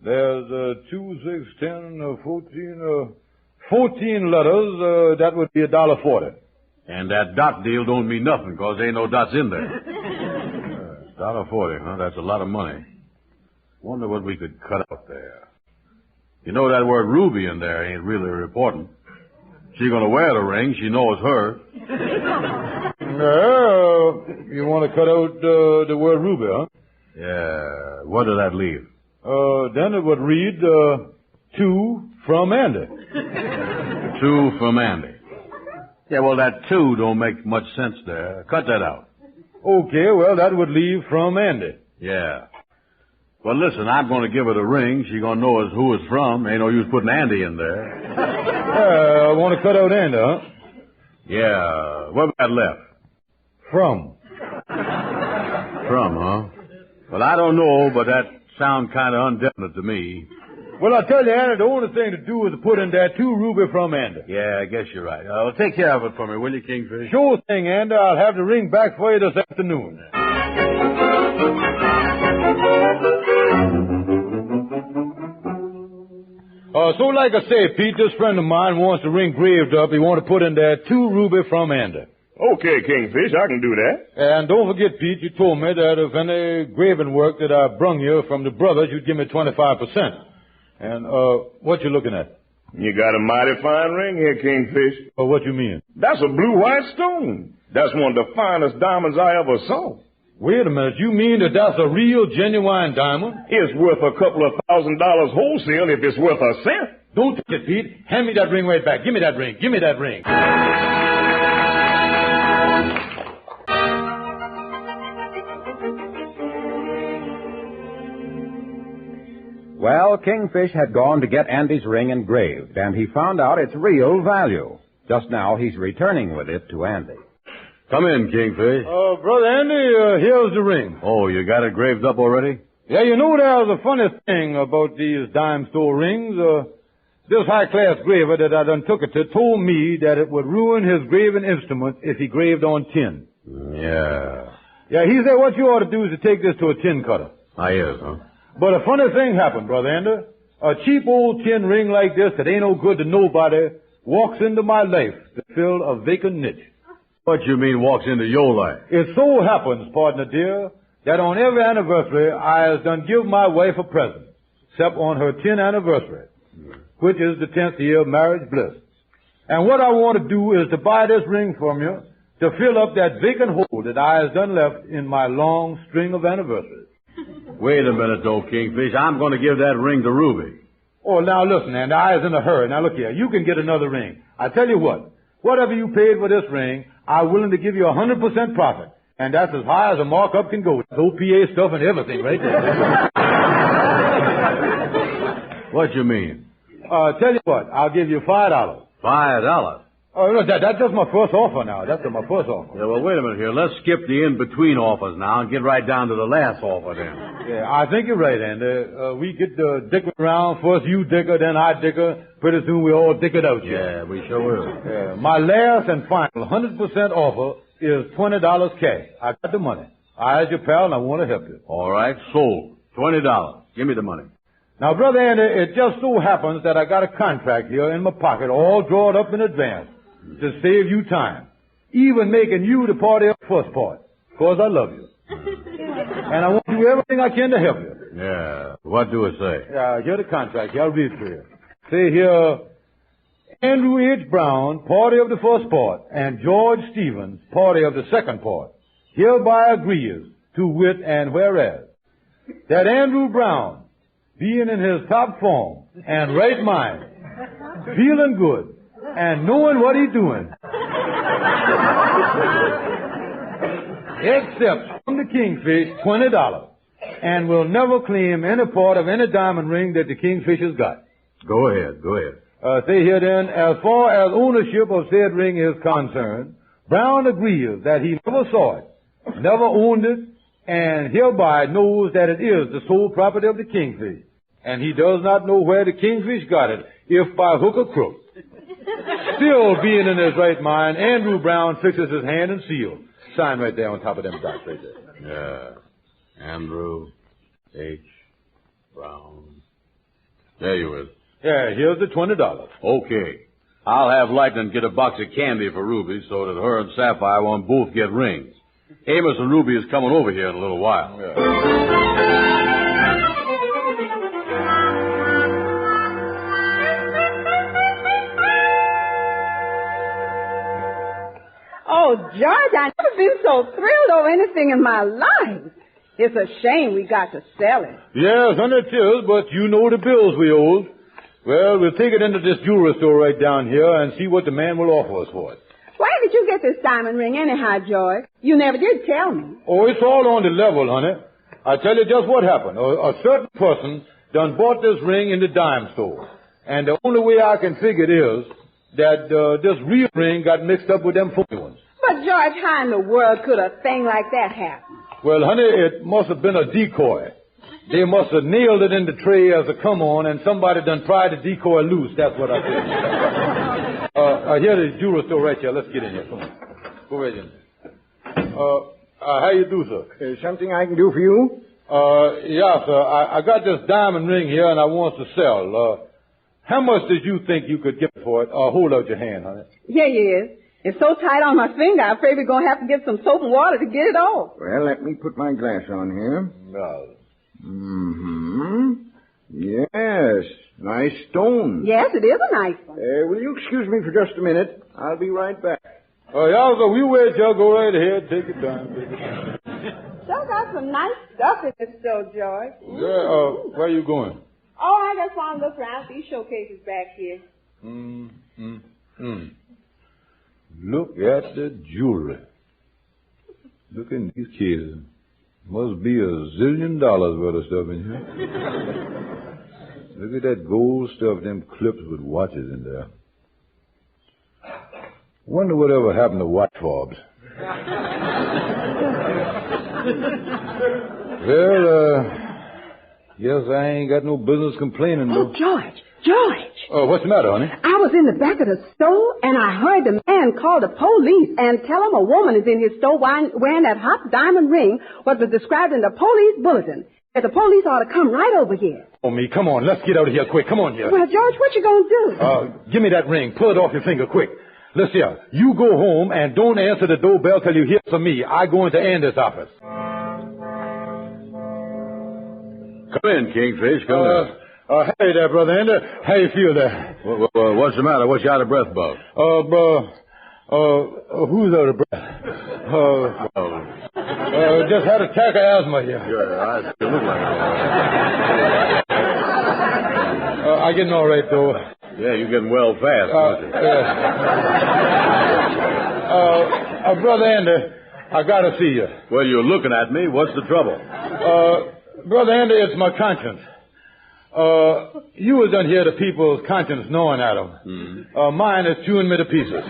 There's 2, 6, 10, 14 letters. That would be $1.40. And that dot deal don't mean nothing, because there ain't no dots in there. $1.40, huh? That's a lot of money. Wonder what we could cut out there. You know that word Ruby in there ain't really important. She's going to wear the ring. She knows her. You want to cut out the word Ruby, huh? Yeah. What does that leave? Then it would read 2 from Andy. 2 from Andy. Yeah, well, that 2 don't make much sense there. Cut that out. Okay, well, that would leave from Andy. Yeah. Well, listen, I'm going to give her the ring. She's going to know who it's from. Ain't no use putting Andy in there. I want to cut out Andy, huh? Yeah. What about left? From. From, huh? Well, I don't know, but that sounds kind of indefinite to me. Well, I tell you, Andy, the only thing to do is to put in there 2 Ruby from Andy. Yeah, I guess you're right. Well, take care of it for me, will you, Kingfish? Sure thing, Andy. I'll have the ring back for you this afternoon. So like I say, Pete, this friend of mine wants the ring graved up. He wants to put in there 2 Ruby from Andy. Okay, Kingfish, I can do that. And don't forget, Pete, you told me that if any graving work that I brung you from the brothers, you'd give me 25%. And, what you looking at? You got a mighty fine ring here, Kingfish. Oh, what you mean? That's a blue white stone. That's one of the finest diamonds I ever saw. Wait a minute, you mean that that's a real, genuine diamond? It's worth a couple of $1,000 wholesale if it's worth a cent. Don't take it, Pete. Hand me that ring right back. Give me that ring. Give me that ring. Well, Kingfish had gone to get Andy's ring engraved, and he found out its real value. Just now, he's returning with it to Andy. Come in, Kingfish. Brother Andy, here's the ring. Oh, you got it graved up already? Yeah, you know, there's a funny thing about these dime store rings. This high-class graver that I done took it to told me that it would ruin his graving instrument if he graved on tin. Yeah. Yeah, he said what you ought to do is to take this to a tin cutter. I is, huh? But a funny thing happened, Brother Andy. A cheap old tin ring like this that ain't no good to nobody walks into my life to fill a vacant niche. What you mean walks into your life? It so happens, partner dear, that on every anniversary I has done give my wife a present, except on her 10th anniversary, which is the 10th year of marriage bliss. And what I want to do is to buy this ring from you to fill up that vacant hole that I has done left in my long string of anniversaries. Wait a minute, though, Kingfish. I'm going to give that ring to Ruby. Oh, now listen, Andy, I is in a hurry. Now look here, you can get another ring. I tell you what, whatever you paid for this ring, I'm willing to give you 100% profit. And that's as high as a markup can go. It's OPA stuff and everything right there. What you mean? Tell you what, I'll give you $5. $5? Oh, no, that's just my first offer now. That's my first offer. Yeah, well, wait a minute here. Let's skip the in-between offers now and get right down to the last offer then. Yeah, I think you're right, Andy. We get dicking around. First you dicker, then I dicker. Pretty soon we all dick it out here. Yeah, we sure will. Yeah, my last and final 100% offer is $20 cash. I got the money. I, as your pal, and I want to help you. All right, sold. $20. Give me the money. Now, Brother Andy, it just so happens that I got a contract here in my pocket, all drawn up in advance, to save you time. Even making you the party of the first part. Because I love you. And I want to do everything I can to help you. Yeah, what do it say? Yeah, here's the contract. I'll read it to you. Say here, Andrew H. Brown, party of the first part, and George Stevens, party of the second part, hereby agrees to wit and whereas, that Andrew Brown, being in his top form and right mind, feeling good, and knowing what he's doing, accepts from the Kingfish $20 and will never claim any part of any diamond ring that the Kingfish has got. Go ahead. Say here then, as far as ownership of said ring is concerned, Brown agrees that he never saw it, never owned it, and hereby knows that it is the sole property of the Kingfish. And he does not know where the Kingfish got it, if by hook or crook. Still being in his right mind, Andrew Brown fixes his hand and seal. Sign right there on top of them dots right there. Yeah. Andrew H. Brown. There you is. Yeah, here's the $20. Okay. I'll have Lightning get a box of candy for Ruby so that her and Sapphire won't both get rings. Amos and Ruby is coming over here in a little while. Oh, George, I've never been so thrilled over anything in my life. It's a shame we got to sell it. Yes, and it is, but you know the bills we owe. Well, we'll take it into this jewelry store right down here and see what the man will offer us for it. Where did you get this diamond ring anyhow, George? You never did tell me. Oh, it's all on the level, honey. I'll tell you just what happened. A certain person done bought this ring in the dime store. And the only way I can figure it is that this real ring got mixed up with them phony ones. But, George, how in the world could a thing like that happen? Well, honey, it must have been a decoy. They must have nailed it in the tray as a come-on, and somebody done pried the decoy loose. That's what I think. Here's the jewelry store right here. Let's get in here. Come on. Go right in. How you do, sir? Something I can do for you? Yeah, sir. I got this diamond ring here, and I want to sell. How much did you think you could get for it? Hold out your hand, honey. Here you is. It's so tight on my finger, I'm afraid we're going to have to get some soap and water to get it off. Well, let me put my glass on here. No. Mm-hmm. Yes. Nice stone. Yes, it is a nice one. Will you excuse me for just a minute? I'll be right back. Yeah, so we wait, y'all. Go right ahead. Take your time. Sure got some nice stuff in this store, George. Yeah, where you going? Oh, I just want to look around these showcases back here. Look at the jewelry. Look in these cases. Must be $1 zillion worth of stuff in here. Look at that gold stuff, them clips with watches in there. Wonder whatever happened to watch fobs. Well, yes, I ain't got no business complaining, though. Oh, George! What's the matter, honey? I was in the back of the store, and I heard the man call the police and tell him a woman is in his store wearing that hot diamond ring, what was described in the police bulletin. That the police ought to come right over here. Oh, me, come on. Let's get out of here quick. Come on, here. Well, George, what you gonna do? Give me that ring. Pull it off your finger quick. Listen here. You go home and don't answer the doorbell till you hear from me. I go into Andy's office. Come in, Kingfish. Come in. Hey there, Brother Andy. How you feel there? What's the matter? What you out of breath about? Who's out of breath? Just had a attack of asthma here. Your eyes still look like it. I'm getting all right, though. Yeah, you're getting well fast, aren't you? Brother Andy, I gotta see you. Well, you're looking at me. What's the trouble? Brother Andy, it's my conscience. You was unhear the people's conscience gnawing at them. Mine is chewing me to pieces.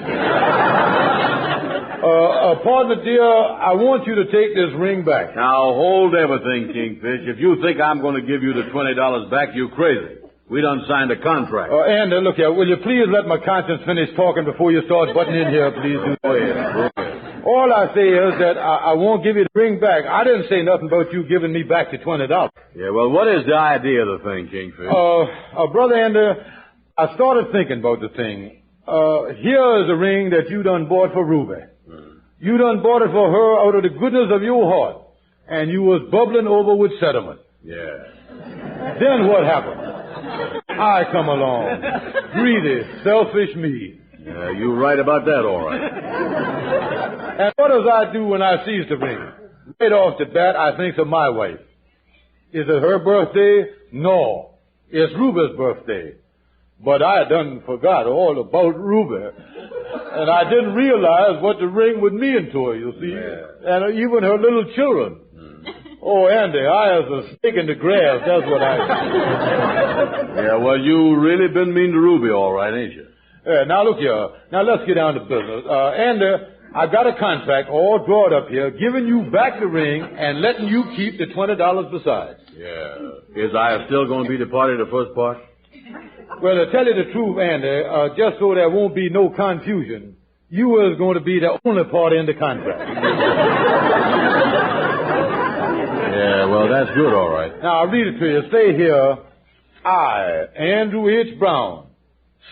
Partner, dear, I want you to take this ring back. Now, hold everything, Kingfish. If you think I'm going to give you the $20 back, you're crazy. We done signed a contract. Andy, look here. Will you please let my conscience finish talking before you start butting in here, please? Go ahead. All I say is that I won't give you the ring back. I didn't say nothing about you giving me back the $20. Yeah, well, what is the idea of the thing, Kingfish? Brother Andy, I started thinking about the thing. Here is a ring that you done bought for Ruby. You done bought it for her out of the goodness of your heart. And you was bubbling over with sentiment. Yeah. Then what happened? I come along. Greedy, selfish me. Yeah, you're right about that, all right. And what does I do when I sees the ring? Right off the bat, I thinks of my wife. Is it her birthday? No. It's Ruby's birthday. But I done forgot all about Ruby. And I didn't realize what the ring would mean to her, you see. Yeah. And even her little children. Oh, Andy, I was a snake in the grass. That's what I did. Yeah, well, you really been mean to Ruby, all right, ain't you? Yeah, now look here. Now let's get down to business. Andy, I got a contract all drawn up here, giving you back the ring and letting you keep the $20 besides. Yeah. Is I still going to be the party to the first part? Well, to tell you the truth, Andy, just so there won't be no confusion, you was going to be the only party in the contract. Yeah, well, that's good, all right. Now, I'll read it to you. Stay here. I, Andrew H. Brown,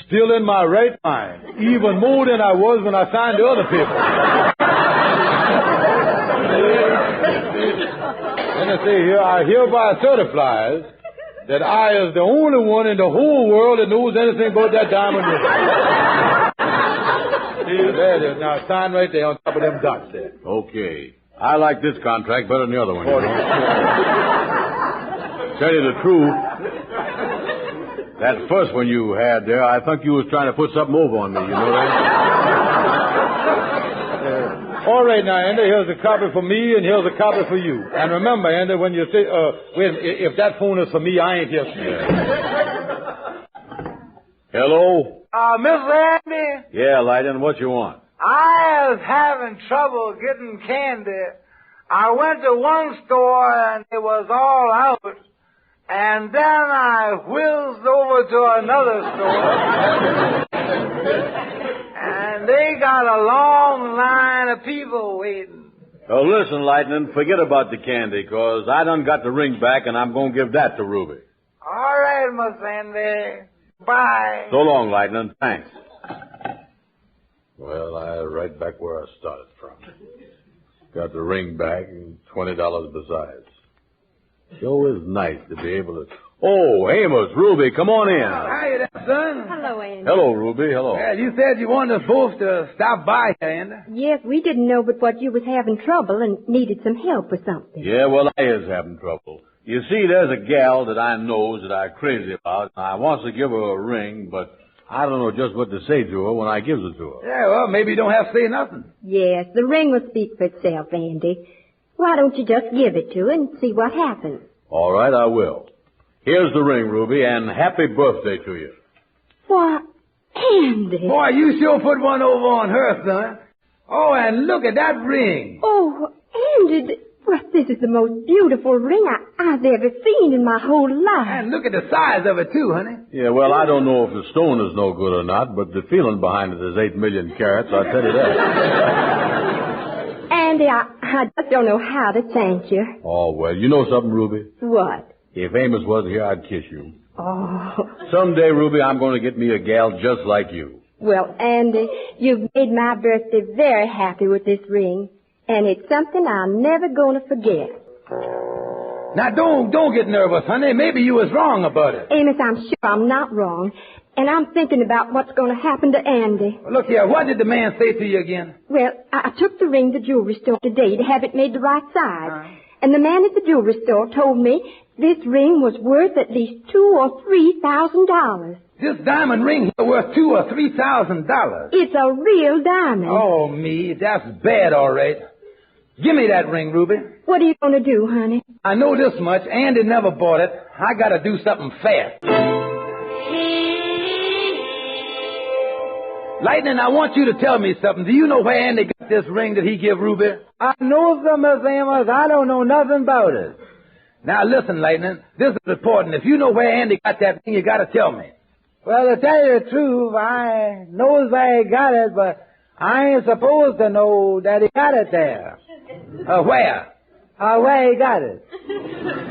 still in my right mind, even more than I was when I signed the other paper. And I say here, I hereby certifies that I is the only one in the whole world that knows anything about that diamond ring. See, there it is. Now, sign right there on top of them dots there. Okay. I like this contract better than the other one. Tell you the truth, that first one you had there, I think you was trying to put something over on me, you know that? All right, now, Andy, here's a copy for me, and here's a copy for you. And remember, Andy, when you say, if that phone is for me, I ain't here. Yeah. Hello? Miss Randy? Yeah, Lighten, what you want? I was having trouble getting candy. I went to one store, and it was all out. And then I whizzed over to another store. And they got a long line of people waiting. Oh, listen, Lightning, forget about the candy, 'cause I done got the ring back, and I'm going to give that to Ruby. All right, Miss Andy. Bye. So long, Lightning. Thanks. Well, I right back where I started from. Got the ring back and $20 besides. Sure is nice to be able to... Oh, Amos, Ruby, come on in. How you there, son? Hello, Andy. Hello, Ruby. Hello. Well, you said you wanted us both to stop by here, Andy. Yes, we didn't know but what you was having trouble and needed some help with something. Yeah, well, I is having trouble. You see, there's a gal that I knows that I'm crazy about, and I wants to give her a ring, but I don't know just what to say to her when I gives it to her. Yeah, well, maybe you don't have to say nothing. Yes, the ring will speak for itself, Andy. Why don't you just give it to her and see what happens? All right, I will. Here's the ring, Ruby, and happy birthday to you. Why, Andy. Boy, you sure put one over on her, son. Oh, and look at that ring. Oh, Andy, well, this is the most beautiful ring I've ever seen in my whole life. And look at the size of it, too, honey. Yeah, well, I don't know if the stone is no good or not, but the feeling behind it is 8 million carats, I'll tell you that. Andy, I just don't know how to thank you. Oh, well, you know something, Ruby? What? If Amos wasn't here, I'd kiss you. Oh. Someday, Ruby, I'm going to get me a gal just like you. Well, Andy, you've made my birthday very happy with this ring, and it's something I'm never going to forget. Now, don't get nervous, honey. Maybe you was wrong about it. Amos, I'm sure I'm not wrong, and I'm thinking about what's going to happen to Andy. Well, look here, what did the man say to you again? Well, I took the ring to the jewelry store today to have it made the right size. And the man at the jewelry store told me this ring was worth at least $2,000 or $3,000. This diamond ring here worth $2,000 or $3,000. It's a real diamond. Oh, me, that's bad, all right. Give me that ring, Ruby. What are you going to do, honey? I know this much. Andy never bought it. I got to do something fair. Lightning, I want you to tell me something. Do you know where Andy got this ring that he give Ruby? I know some, Miss Amos. I don't know nothing about it. Now, listen, Lightning. This is important. If you know where Andy got that ring, you got to tell me. Well, to tell you the truth, I knows where he got it, but I ain't supposed to know that he got it there. Where? Where he got it.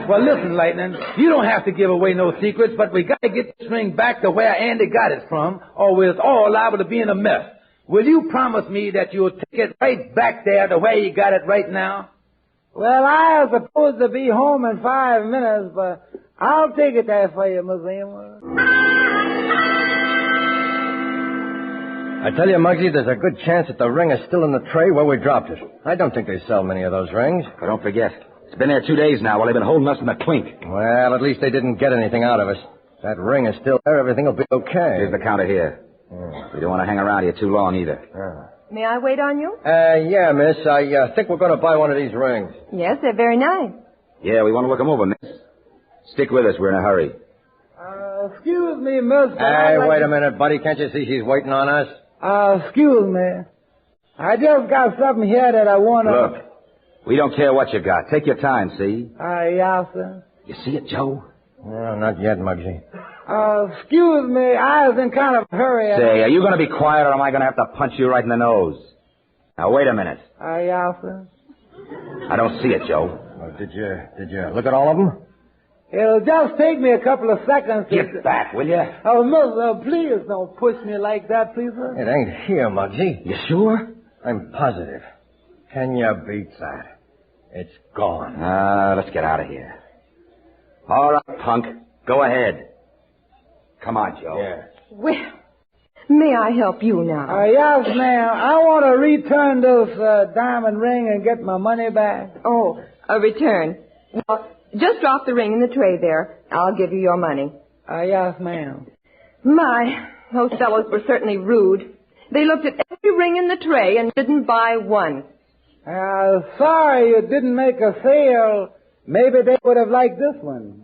Well, listen, Lightning, you don't have to give away no secrets, but we got to get this ring back to where Andy got it from, or we're all liable to be in a mess. Will you promise me that you'll take it right back there to where you got it right now? Well, I was supposed to be home in 5 minutes, but I'll take it there for you, Miss Amos. I tell you, Muggsy, there's a good chance that the ring is still in the tray where we dropped it. I don't think they sell many of those rings. But don't forget, it's been there 2 days now while they've been holding us in the clink. Well, at least they didn't get anything out of us. If that ring is still there, everything will be okay. Here's the counter here. We don't want to hang around here too long either. May I wait on you? Yeah, miss. I think we're going to buy one of these rings. Yes, they're very nice. Yeah, we want to look them over, miss. Stick with us. We're in a hurry. Excuse me, miss. Hey, wait a minute, buddy. Can't you see she's waiting on us? Excuse me. I just got something here that I want to... Look, we don't care what you got. Take your time, see? Yeah, sir. You see it, Joe? No, not yet, Muggsy. Excuse me. I was in kind of a hurry. Say, are you going to be quiet or am I going to have to punch you right in the nose? Now, wait a minute. Yeah, sir. I don't see it, Joe. Well, did you look at all of them? It'll just take me a couple of seconds. Get back, will you? Oh, miss, please don't push me like that, please, sir. It ain't here, Muggsy. You sure? I'm positive. Can you beat that? It's gone. Let's get out of here. All right, punk. Go ahead. Come on, Joe. Yeah. Well, may I help you now? Yes, ma'am. I want to return this diamond ring and get my money back. Oh, a return. Well, just drop the ring in the tray there. I'll give you your money. Yes, ma'am. My, those fellows were certainly rude. They looked at every ring in the tray and didn't buy one. Sorry you didn't make a sale. Maybe they would have liked this one.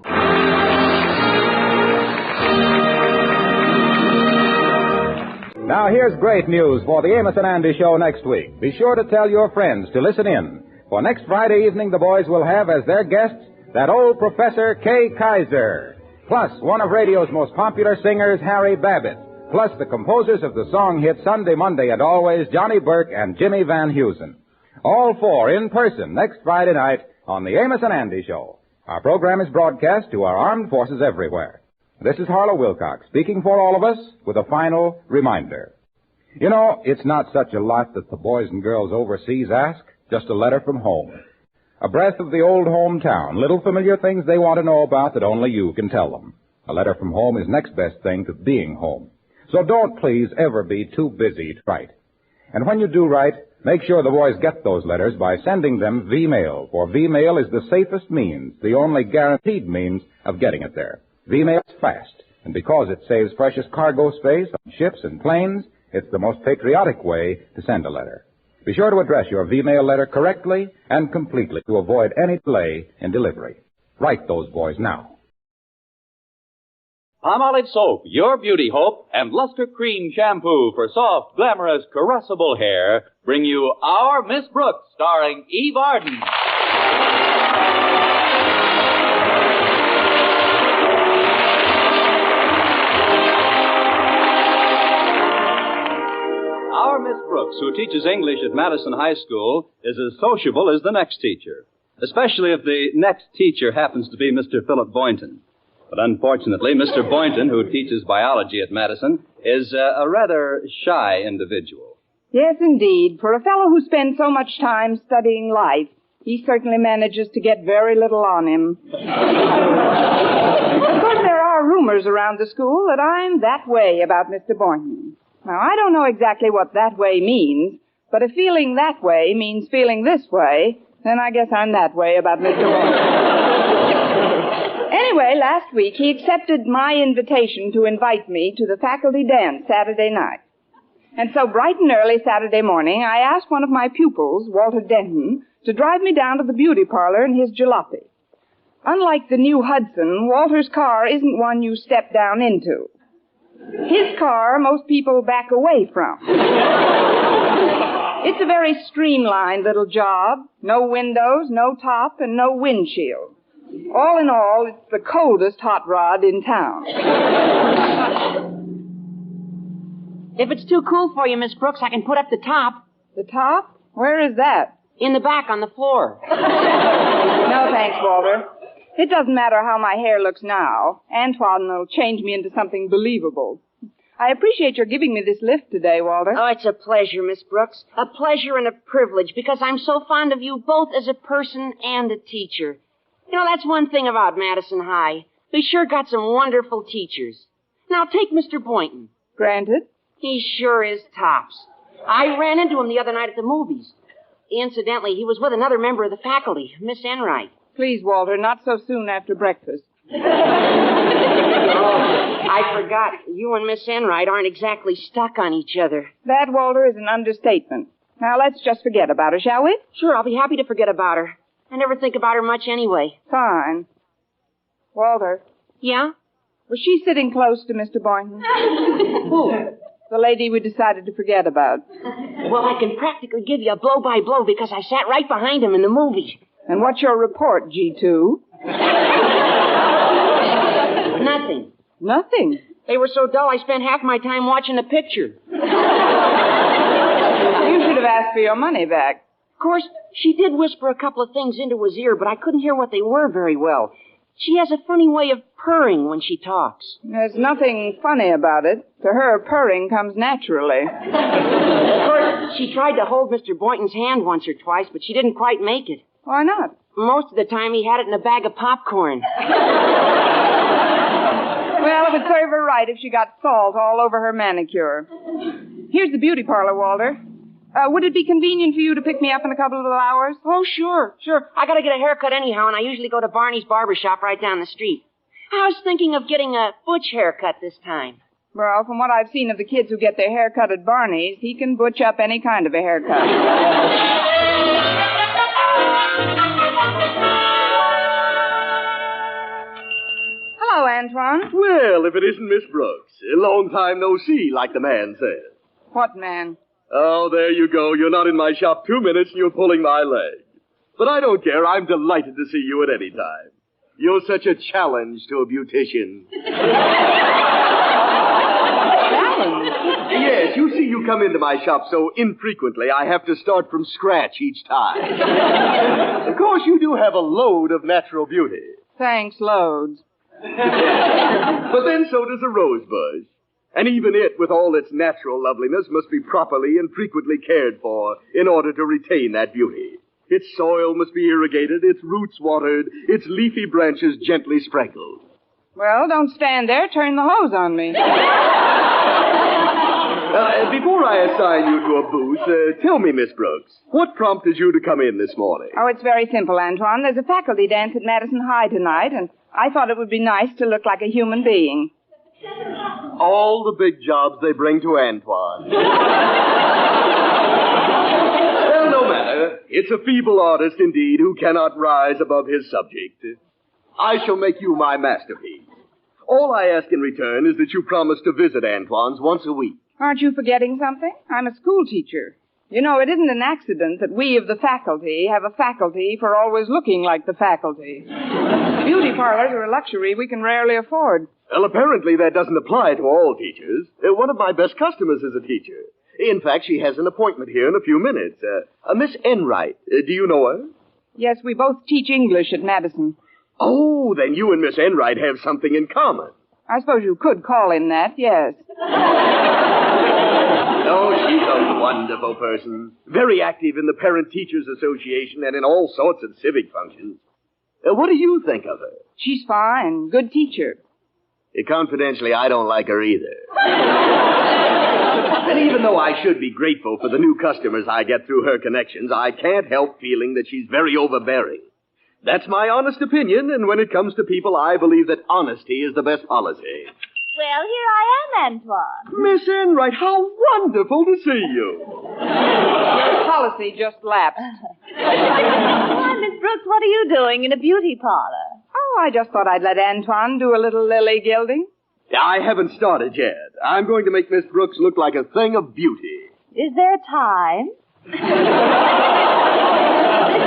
Now here's great news for the Amos and Andy show next week. Be sure to tell your friends to listen in. For next Friday evening, the boys will have as their guests that old Professor Kay Kaiser, plus one of radio's most popular singers, Harry Babbitt, plus the composers of the song hit Sunday, Monday, and Always, Johnny Burke and Jimmy Van Heusen. All four in person next Friday night on the Amos and Andy show. Our program is broadcast to our armed forces everywhere. This is Harlow Wilcox speaking for all of us with a final reminder. You know, it's not such a lot that the boys and girls overseas ask, just a letter from home. A breath of the old hometown, little familiar things they want to know about that only you can tell them. A letter from home is next best thing to being home. So don't please ever be too busy to write. And when you do write, make sure the boys get those letters by sending them V-mail, for V-mail is the safest means, the only guaranteed means of getting it there. V-mail is fast, and because it saves precious cargo space on ships and planes, it's the most patriotic way to send a letter. Be sure to address your V-mail letter correctly and completely to avoid any delay in delivery. Write those boys now. Palmolive Soap, your beauty hope, and Luster Cream Shampoo for soft, glamorous, caressable hair bring you Our Miss Brooks, starring Eve Arden. Our Miss Brooks, who teaches English at Madison High School, is as sociable as the next teacher, especially if the next teacher happens to be Mr. Philip Boynton. But unfortunately, Mr. Boynton, who teaches biology at Madison, is a rather shy individual. Yes, indeed. For a fellow who spends so much time studying life, he certainly manages to get very little on him. Of course, there are rumors around the school that I'm that way about Mr. Boynton. Now, I don't know exactly what that way means, but if feeling that way means feeling this way, then I guess I'm that way about Mr. Boynton. Anyway, last week he accepted my invitation to invite me to the faculty dance Saturday night. And so bright and early Saturday morning, I asked one of my pupils, Walter Denton, to drive me down to the beauty parlor in his jalopy. Unlike the new Hudson, Walter's car isn't one you step down into. His car, most people back away from. It's a very streamlined little job. No windows, no top, and no windshield. All in all, it's the coldest hot rod in town. If it's too cool for you, Miss Brooks, I can put up the top. The top? Where is that? In the back on the floor. No, thanks, Walter. It doesn't matter how my hair looks now. Antoine will change me into something believable. I appreciate your giving me this lift today, Walter. Oh, it's a pleasure, Miss Brooks. A pleasure and a privilege, because I'm so fond of you both as a person and a teacher. You know, that's one thing about Madison High. We sure got some wonderful teachers. Now, take Mr. Boynton. Granted. He sure is tops. I ran into him the other night at the movies. Incidentally, he was with another member of the faculty, Miss Enright. Please, Walter, not so soon after breakfast. Oh, I forgot. You and Miss Enright aren't exactly stuck on each other. That, Walter, is an understatement. Now, let's just forget about her, shall we? Sure, I'll be happy to forget about her. I never think about her much anyway. Fine. Walter. Yeah? Was she sitting close to Mr. Boynton? Who? The lady we decided to forget about. Well, I can practically give you a blow-by-blow because I sat right behind him in the movie. And what's your report, G2? Nothing. Nothing? They were so dull I spent half my time watching the picture. You should have asked for your money back. Of course, she did whisper a couple of things into his ear, but I couldn't hear what they were very well. She has a funny way of purring when she talks. There's nothing funny about it. To her, purring comes naturally. Of course, she tried to hold Mr. Boynton's hand once or twice, but she didn't quite make it. Why not? Most of the time, he had it in a bag of popcorn. Well, it would serve her right if she got salt all over her manicure. Here's the beauty parlor, Walter. Would it be convenient for you to pick me up in a couple of hours? Oh, sure. I gotta get a haircut anyhow, and I usually go to Barney's barber shop right down the street. I was thinking of getting a butch haircut this time. Well, from what I've seen of the kids who get their hair cut at Barney's, he can butch up any kind of a haircut. Hello, Antoine. Well, if it isn't Miss Brooks. A long time no see, like the man says. What man? Oh, there you go. You're not in my shop 2 minutes and you're pulling my leg. But I don't care. I'm delighted to see you at any time. You're such a challenge to a beautician. Challenge? Yes, you see, you come into my shop so infrequently, I have to start from scratch each time. Of course, you do have a load of natural beauty. Thanks, loads. But then so does a rose bush. And even it, with all its natural loveliness, must be properly and frequently cared for in order to retain that beauty. Its soil must be irrigated, its roots watered, its leafy branches gently sprinkled. Well, don't stand there. Turn the hose on me. Before I assign you to a booth, tell me, Miss Brooks, what prompted you to come in this morning? Oh, it's very simple, Antoine. There's a faculty dance at Madison High tonight, and I thought it would be nice to look like a human being. All the big jobs they bring to Antoine. Well, no matter. It's a feeble artist, indeed, who cannot rise above his subject. I shall make you my masterpiece. All I ask in return is that you promise to visit Antoine's once a week. Aren't you forgetting something? I'm a school teacher. You know, it isn't an accident that we of the faculty have a faculty for always looking like the faculty. Beauty parlors are a luxury we can rarely afford. Well, apparently that doesn't apply to all teachers. One of my best customers is a teacher. In fact, she has an appointment here in a few minutes. Miss Enright. Do you know her? Yes, we both teach English at Madison. Oh, then you and Miss Enright have something in common. I suppose you could call him that, yes. Oh, she's a wonderful person. Very active in the Parent Teachers Association and in all sorts of civic functions. What do you think of her? She's fine. Good teacher. Confidentially, I don't like her either. And even though I should be grateful for the new customers I get through her connections, I can't help feeling that she's very overbearing. That's my honest opinion, and when it comes to people, I believe that honesty is the best policy. Well, here I am, Antoine. Miss Enright, how wonderful to see you. Your policy just lapsed. Why, Miss Brooks, what are you doing in a beauty parlor? Oh, I just thought I'd let Antoine do a little lily gilding. I haven't started yet. I'm going to make Miss Brooks look like a thing of beauty. Is there time? This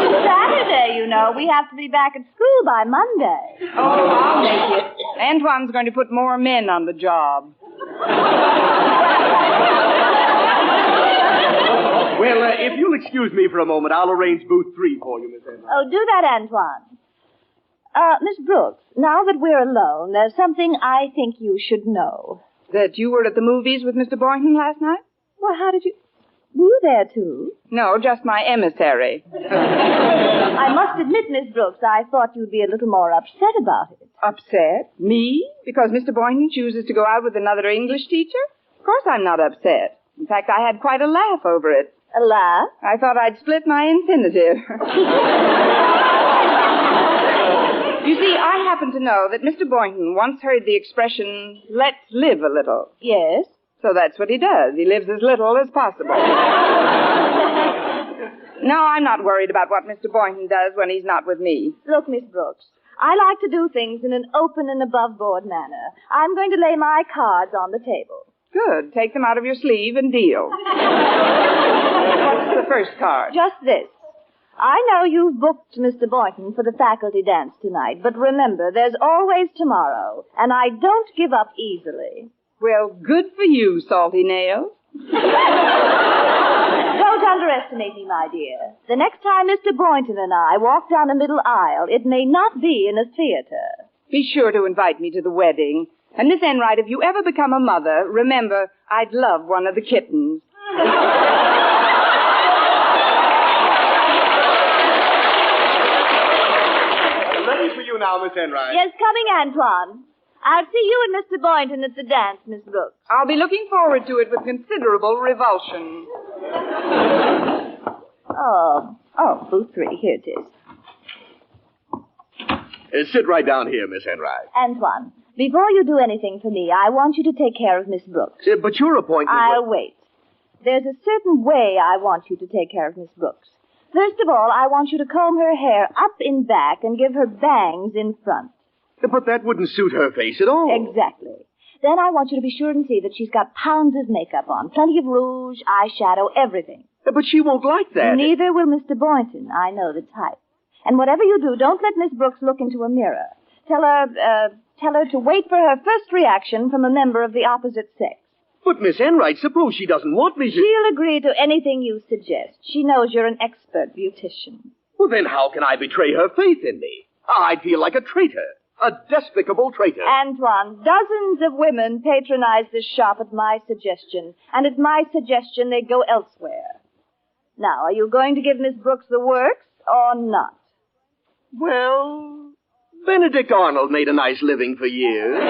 is Saturday, you know. We have to be back at school by Monday. Oh, I'll make it. Antoine's going to put more men on the job. Well, if you'll excuse me for a moment, I'll arrange booth 3 for you, Miss Enright. Oh, do that, Antoine. Miss Brooks, now that we're alone, there's something I think you should know. That you were at the movies with Mr. Boynton last night? Well, how did you... Were you there, too? No, just my emissary. I must admit, Miss Brooks, I thought you'd be a little more upset about it. Upset? Me? Because Mr. Boynton chooses to go out with another English teacher? Of course I'm not upset. In fact, I had quite a laugh over it. A laugh? I thought I'd split my infinitive. You see, I happen to know that Mr. Boynton once heard the expression, let's live a little. Yes? So that's what he does. He lives as little as possible. No, I'm not worried about what Mr. Boynton does when he's not with me. Look, Miss Brooks, I like to do things in an open and above-board manner. I'm going to lay my cards on the table. Good. Take them out of your sleeve and deal. What's the first card? Just this. I know you've booked Mr. Boynton for the faculty dance tonight, but remember, there's always tomorrow, and I don't give up easily. Well, good for you, Salty Nails. Don't underestimate me, my dear. The next time Mr. Boynton and I walk down a middle aisle, it may not be in a theater. Be sure to invite me to the wedding. And Miss Enright, if you ever become a mother, remember, I'd love one of the kittens. Ready for you now, Miss Enright. Yes, coming, Antoine. I'll see you and Mr. Boynton at the dance, Miss Brooks. I'll be looking forward to it with considerable revulsion. Booth 3. Here it is. Sit right down here, Miss Enright. Antoine, before you do anything for me, I want you to take care of Miss Brooks. But your appointment... I'll wait. There's a certain way I want you to take care of Miss Brooks. First of all, I want you to comb her hair up in back and give her bangs in front. But that wouldn't suit her face at all. Exactly. Then I want you to be sure and see that she's got pounds of makeup on. Plenty of rouge, eyeshadow, everything. But she won't like that. Neither will Mr. Boynton. I know the type. And whatever you do, don't let Miss Brooks look into a mirror. Tell her to wait for her first reaction from a member of the opposite sex. But, Miss Enright, suppose she doesn't want me to... She'll agree to anything you suggest. She knows you're an expert beautician. Well, then how can I betray her faith in me? I'd feel like a traitor. A despicable traitor. Antoine, dozens of women patronize this shop at my suggestion, and at my suggestion they go elsewhere. Now, are you going to give Miss Brooks the works or not? Well, Benedict Arnold made a nice living for years.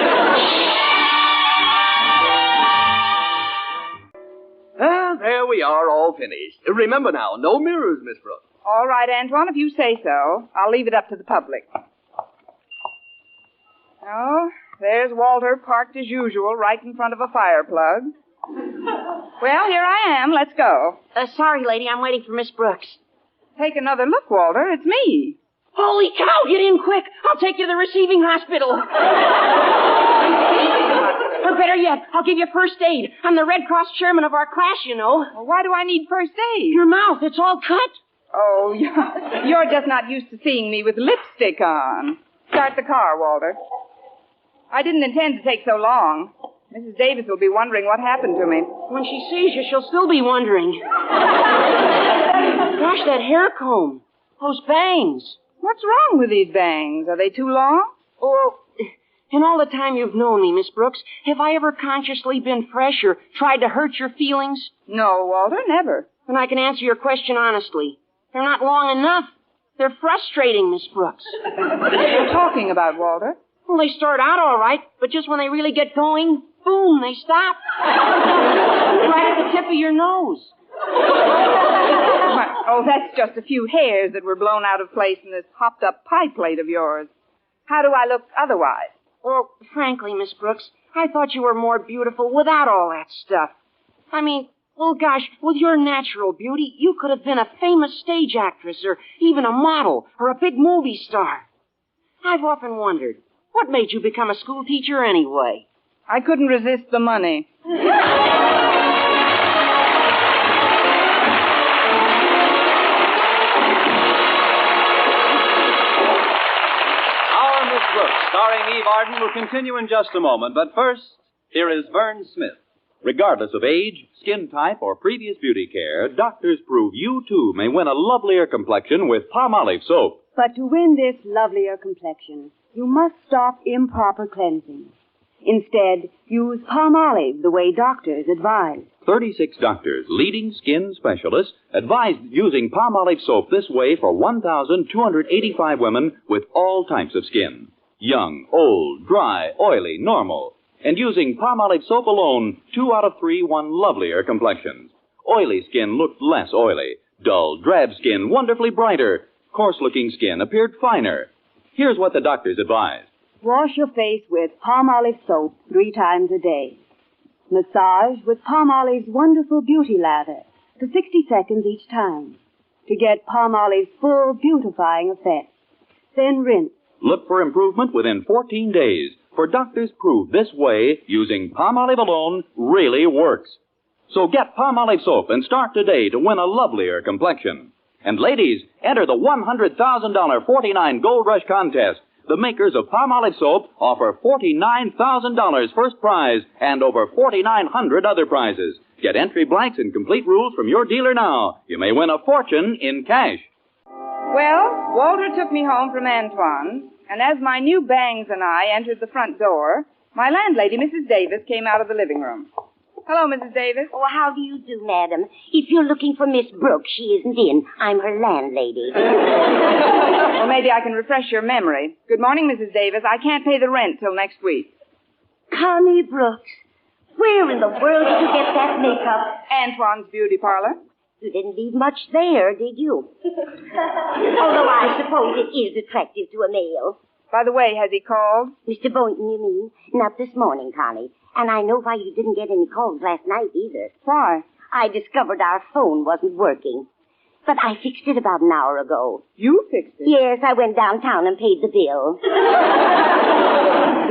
There we are, all finished. Remember now, no mirrors, Miss Brooks. All right, Antoine, if you say so. I'll leave it up to the public. Oh, there's Walter parked as usual right in front of a fire plug. Well, here I am. Let's go. Sorry, lady. I'm waiting for Miss Brooks. Take another look, Walter. It's me. Holy cow! Get in quick. I'll take you to the receiving hospital. Or better yet, I'll give you first aid. I'm the Red Cross chairman of our class, you know. Well, why do I need first aid? Your mouth. It's all cut. Oh, you're just not used to seeing me with lipstick on. Start the car, Walter. I didn't intend to take so long. Mrs. Davis will be wondering what happened to me. When she sees you, she'll still be wondering. Gosh, that hair comb. Those bangs. What's wrong with these bangs? Are they too long? Oh, in all the time you've known me, Miss Brooks, have I ever consciously been fresh or tried to hurt your feelings? No, Walter, never. Then I can answer your question honestly. They're not long enough. They're frustrating, Miss Brooks. What are you talking about, Walter? Well, they start out all right, but just when they really get going, boom, they stop. Right at the tip of your nose. Oh, that's just a few hairs that were blown out of place in this hopped-up pie plate of yours. How do I look otherwise? Well, frankly, Miss Brooks, I thought you were more beautiful without all that stuff. I mean, well, gosh, with your natural beauty, you could have been a famous stage actress or even a model or a big movie star. I've often wondered, what made you become a school teacher anyway? I couldn't resist the money. Our Miss Brooks, starring Eve Arden, will continue in just a moment. But first, here is Vern Smith. Regardless of age, skin type, or previous beauty care, doctors prove you, too, may win a lovelier complexion with Palmolive soap. But to win this lovelier complexion, you must stop improper cleansing. Instead, use Palmolive the way doctors advise. 36 doctors, leading skin specialists, advised using Palmolive soap this way for 1,285 women with all types of skin. Young, old, dry, oily, normal. And using Palmolive soap alone, 2 out of 3 won lovelier complexions. Oily skin looked less oily. Dull, drab skin wonderfully brighter. Coarse-looking skin appeared finer. Here's what the doctors advised. Wash your face with Palmolive soap 3 times a day. Massage with Palmolive's wonderful beauty lather for 60 seconds each time to get Palmolive's full beautifying effect. Then rinse. Look for improvement within 14 days, for doctors prove this way, using Palmolive alone, really works. So get Palmolive soap and start today to win a lovelier complexion. And ladies, enter the $100,000 49 Gold Rush contest. The makers of Palmolive soap offer $49,000 first prize and over 4,900 other prizes. Get entry blanks and complete rules from your dealer now. You may win a fortune in cash. Well, Walter took me home from Antoine's, and as my new bangs and I entered the front door, my landlady, Mrs. Davis, came out of the living room. Hello, Mrs. Davis. Oh, how do you do, madam? If you're looking for Miss Brooks, she isn't in. I'm her landlady. Well, maybe I can refresh your memory. Good morning, Mrs. Davis. I can't pay the rent till next week. Connie Brooks, where in the world did you get that makeup? Antoine's beauty parlor. You didn't leave much there, did you? Although I suppose it is attractive to a male. By the way, has he called? Mr. Boynton, you mean? Not this morning, Connie. And I know why you didn't get any calls last night either. Why? I discovered our phone wasn't working. But I fixed it about an hour ago. You fixed it? Yes, I went downtown and paid the bill.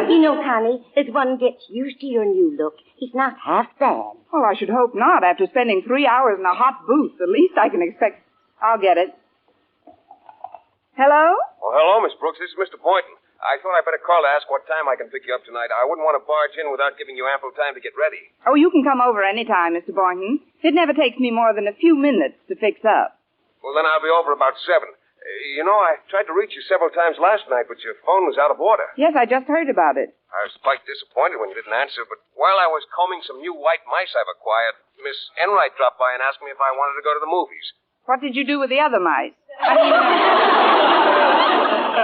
You know, Connie, as one gets used to your new look, it's not half bad. Well, I should hope not. After spending 3 hours in a hot booth, the least I can expect... I'll get it. Hello? Oh, hello, Miss Brooks. This is Mr. Boynton. I thought I'd better call to ask what time I can pick you up tonight. I wouldn't want to barge in without giving you ample time to get ready. Oh, you can come over any time, Mr. Boynton. It never takes me more than a few minutes to fix up. Well, then I'll be over about 7. You know, I tried to reach you several times last night, but your phone was out of order. Yes, I just heard about it. I was quite disappointed when you didn't answer, but while I was combing some new white mice I've acquired, Miss Enright dropped by and asked me if I wanted to go to the movies. What did you do with the other mice?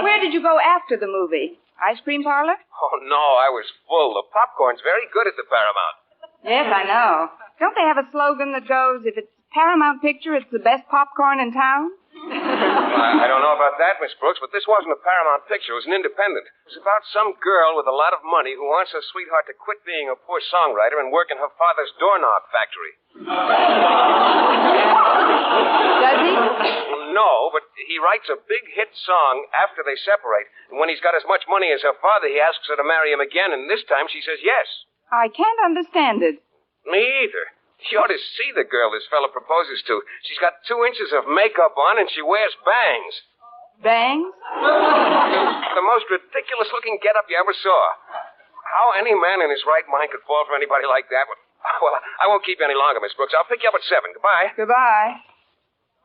Where did you go after the movie? Ice cream parlor? Oh, no, I was full. The popcorn's very good at the Paramount. Yes, I know. Don't they have a slogan that goes, if it's Paramount Picture, it's the best popcorn in town? I don't know about that, Miss Brooks, but this wasn't a Paramount picture. It was an independent. It was about some girl with a lot of money who wants her sweetheart to quit being a poor songwriter and work in her father's doorknob factory. Does he? No, but he writes a big hit song after they separate, and when he's got as much money as her father, he asks her to marry him again, and this time she says yes. I can't understand it. Me either. You ought to see the girl this fellow proposes to. She's got 2 inches of makeup on, and she wears bangs. Bangs? The most ridiculous-looking getup you ever saw. How any man in his right mind could fall for anybody like that? Well, I won't keep you any longer, Miss Brooks. I'll pick you up at 7. Goodbye. Goodbye.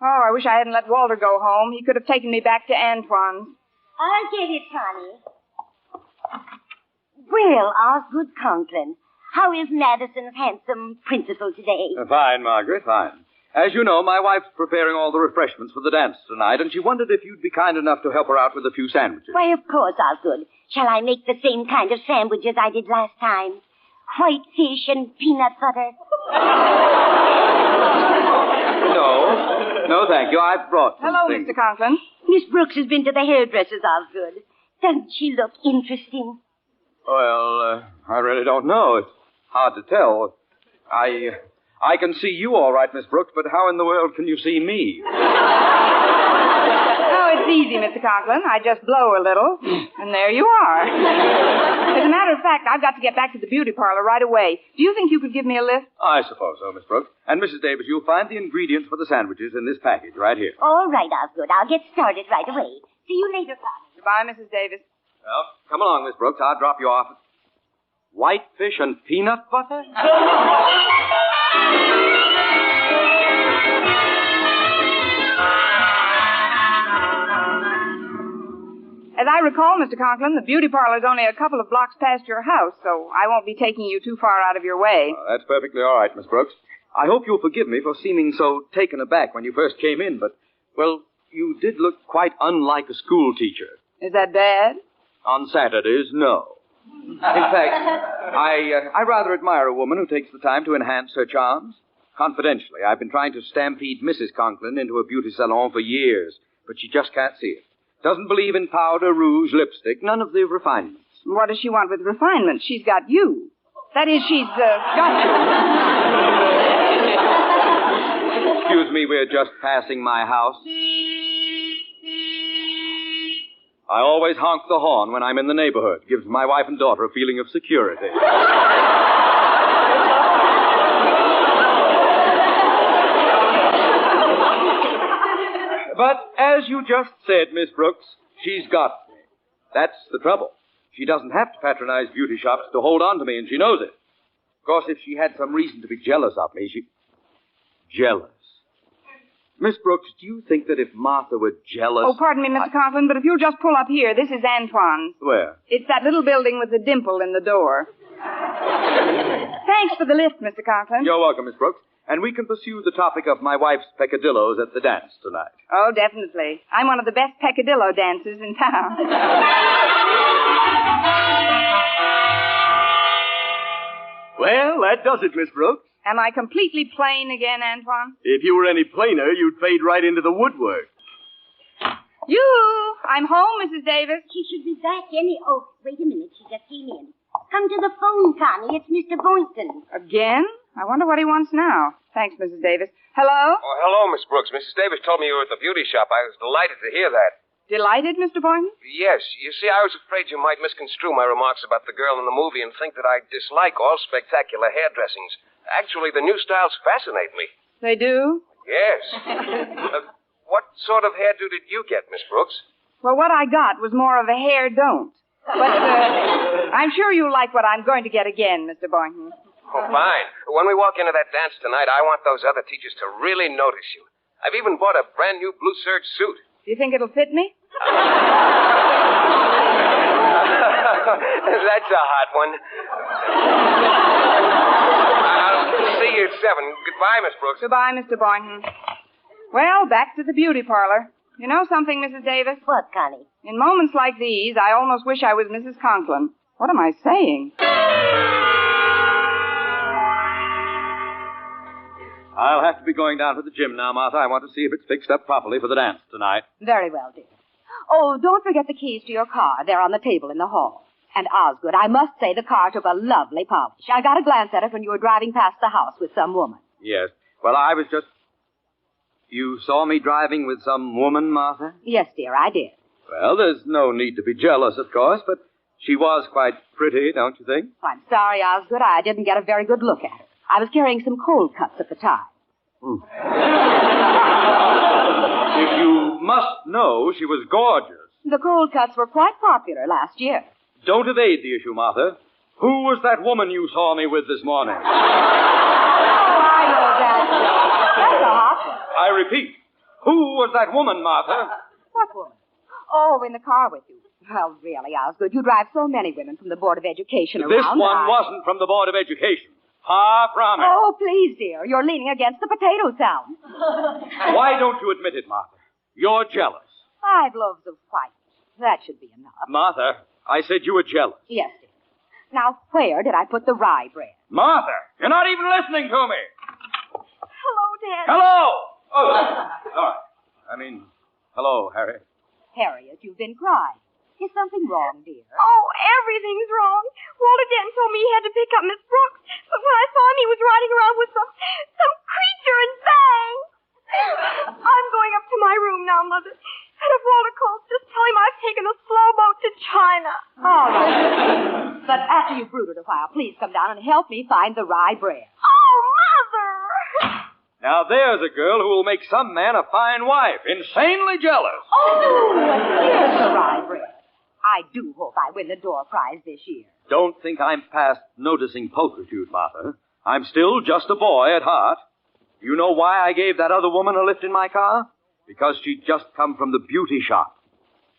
Oh, I wish I hadn't let Walter go home. He could have taken me back to Antoine's. I'll get it, Connie. Well, Osgood Conklin, how is Madison's handsome principal today? Fine, Margaret, fine. As you know, my wife's preparing all the refreshments for the dance tonight, and she wondered if you'd be kind enough to help her out with a few sandwiches. Why, of course, Osgood. Shall I make the same kind of sandwiches I did last time? White fish and peanut butter? No, thank you. I've brought some Hello, things. Mr. Conklin. Miss Brooks has been to the hairdresser's, Osgood. Doesn't she look interesting? Well, I really don't know. It's hard to tell. I can see you all right, Miss Brooks, but how in the world can you see me? Oh, it's easy, Mr. Conklin. I just blow a little, and there you are. As a matter of fact, I've got to get back to the beauty parlor right away. Do you think you could give me a lift? I suppose so, Miss Brooks. And Mrs. Davis, you'll find the ingredients for the sandwiches in this package right here. All right, Osgood. I'll get started right away. See you later, Father. Goodbye, Mrs. Davis. Well, come along, Miss Brooks. I'll drop you off. Whitefish and peanut butter? As I recall, Mr. Conklin, the beauty parlor's only a couple of blocks past your house, so I won't be taking you too far out of your way. That's perfectly all right, Miss Brooks. I hope you'll forgive me for seeming so taken aback when you first came in, but, well, you did look quite unlike a school teacher. Is that bad? On Saturdays, no. In fact, I rather admire a woman who takes the time to enhance her charms. Confidentially, I've been trying to stampede Mrs. Conklin into a beauty salon for years, but she just can't see it. Doesn't believe in powder, rouge, lipstick, none of the refinements. What does she want with refinement? She's got you. That is, she's got you. Excuse me, we're just passing my house. I always honk the horn when I'm in the neighborhood. Gives my wife and daughter a feeling of security. But as you just said, Miss Brooks, she's got me. That's the trouble. She doesn't have to patronize beauty shops to hold on to me, and she knows it. Of course, if she had some reason to be jealous of me, Jealous. Miss Brooks, do you think that if Martha were jealous... Oh, pardon me, Mr. Conklin, but if you'll just pull up here, this is Antoine's. Where? It's that little building with the dimple in the door. Thanks for the lift, Mr. Conklin. You're welcome, Miss Brooks. And we can pursue the topic of my wife's peccadillos at the dance tonight. Oh, definitely. I'm one of the best peccadillo dancers in town. Well, that does it, Miss Brooks. Am I completely plain again, Antoine? If you were any plainer, you'd fade right into the woodwork. I'm home, Mrs. Davis. She should be back Oh, wait a minute. She just came in. Come to the phone, Connie. It's Mr. Boynton. Again? I wonder what he wants now. Thanks, Mrs. Davis. Hello? Oh, hello, Miss Brooks. Mrs. Davis told me you were at the beauty shop. I was delighted to hear that. Delighted, Mr. Boynton? Yes. You see, I was afraid you might misconstrue my remarks about the girl in the movie and think that I dislike all spectacular hairdressings. Actually, the new styles fascinate me. They do? Yes. What sort of hairdo did you get, Miss Brooks? Well, what I got was more of a hair don't. But I'm sure you'll like what I'm going to get again, Mr. Boynton. Oh, fine. When we walk into that dance tonight, I want those other teachers to really notice you. I've even bought a brand new blue serge suit. Do you think it'll fit me? That's a hot one. I'll see you at 7. Goodbye, Miss Brooks. Goodbye, Mr. Boynton. Well, back to the beauty parlor. You know something, Mrs. Davis? What, Connie? In moments like these, I almost wish I was Mrs. Conklin. What am I saying? I'll have to be going down to the gym now, Martha. I want to see if it's fixed up properly for the dance tonight. Very well, dear. Oh, don't forget the keys to your car. They're on the table in the hall. And Osgood, I must say the car took a lovely polish. I got a glance at it when you were driving past the house with some woman. Yes. Well, I was just... You saw me driving with some woman, Martha? Yes, dear, I did. Well, there's no need to be jealous, of course, but she was quite pretty, don't you think? I'm sorry, Osgood, I didn't get a very good look at her. I was carrying some cold cuts at the time. If you must know, she was gorgeous. The cold cuts were quite popular last year. Don't evade the issue, Martha. Who was that woman you saw me with this morning? Oh, I know that. That's a hot one. I repeat, who was that woman, Martha? What woman? Oh, in the car with you. Well, really, Osgood, you drive so many women from the Board of Education around. This one wasn't from the Board of Education. Far from it. Oh, please, dear. You're leaning against the potato salad. Why don't you admit it, Martha? You're jealous. 5 loaves of white. That should be enough. Martha, I said you were jealous. Yes, dear. Now, where did I put the rye bread? Martha, you're not even listening to me. Hello, Dad. Hello! Oh, all right. Hello, Harry. Harriet, you've been crying. Is something wrong, dear? Oh, everything's wrong. Walter Denton told me he had to pick up Miss Brooks, but when I saw him, he was riding around with some creature in bangs. I'm going up to my room now, Mother. And if Walter calls, just tell him I've taken a slow boat to China. All right. But after you've brooded a while, please come down and help me find the rye bread. Oh, Mother! Now there's a girl who will make some man a fine wife. Insanely jealous. Oh, here's the rye bread. I do hope I win the door prize this year. Don't think I'm past noticing pulchritude, Martha. I'm still just a boy at heart. You know why I gave that other woman a lift in my car? Because she'd just come from the beauty shop.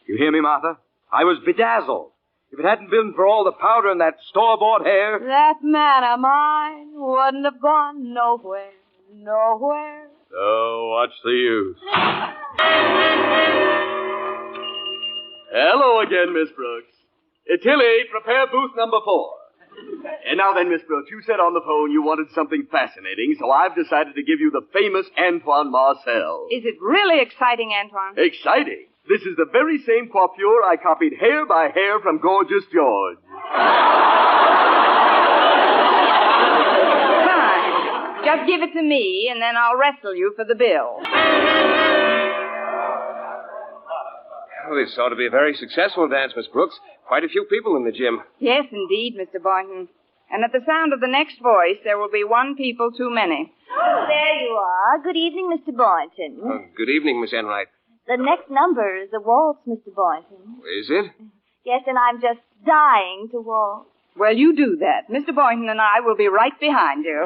You hear me, Martha? I was bedazzled. If it hadn't been for all the powder and that store-bought hair... That man of mine wouldn't have gone nowhere, nowhere. Oh, what's the use? Hello again, Miss Brooks. Tilly, prepare booth number 4. And now then, Miss Brooks, you said on the phone you wanted something fascinating, so I've decided to give you the famous Antoine Marcel. Is it really exciting, Antoine? Exciting. This is the very same coiffure I copied hair by hair from Gorgeous George. Fine. Just give it to me, and then I'll wrestle you for the bill. Oh, this ought to be a very successful dance, Miss Brooks. Quite a few people in the gym. Yes, indeed, Mr. Boynton. And at the sound of the next voice, there will be one people too many. Oh, there you are. Good evening, Mr. Boynton. Oh, good evening, Miss Enright. The next number is a waltz, Mr. Boynton. Is it? Yes, and I'm just dying to waltz. Well, you do that. Mr. Boynton and I will be right behind you.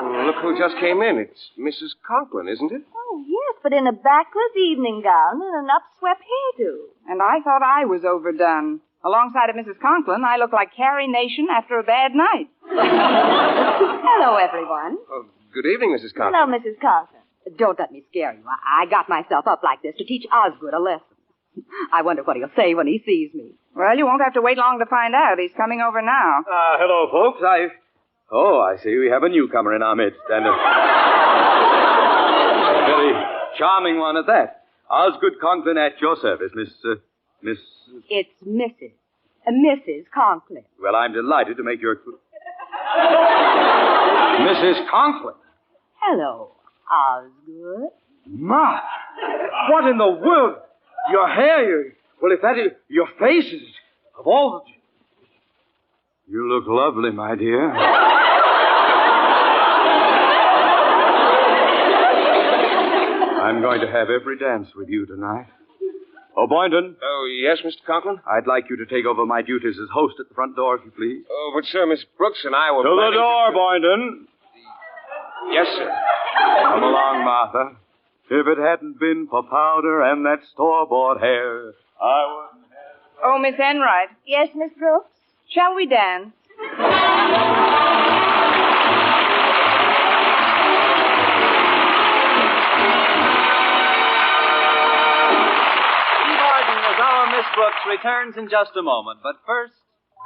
Oh, look who just came in. It's Mrs. Conklin, isn't it? Oh, yes, but in a backless evening gown and an upswept hairdo. And I thought I was overdone. Alongside of Mrs. Conklin, I look like Carrie Nation after a bad night. Hello, everyone. Oh, good evening, Mrs. Conklin. Hello, Mrs. Conklin. Don't let me scare you. I got myself up like this to teach Osgood a lesson. I wonder what he'll say when he sees me. Well, you won't have to wait long to find out. He's coming over now. Hello, folks. I see we have a newcomer in our midst, and a very charming one at that. Osgood Conklin at your service, Miss... It's Mrs. Conklin. Well, I'm delighted to make your... Mrs. Conklin. Hello, Osgood. My, what in the world? Your hair, well, if that is... Your face is... Of all... You look lovely, my dear. I'm going to have every dance with you tonight. Oh, Boynton. Oh, yes, Mr. Conklin? I'd like you to take over my duties as host at the front door, if you please. Oh, but, sir, Miss Brooks and I were... To the door, Boynton. Yes, sir. Come along, Martha. If it hadn't been for powder and that store-bought hair, I wouldn't have... Oh, Miss Enright. Yes, Miss Brooks? Shall we dance? Miss Brooks returns in just a moment, but first...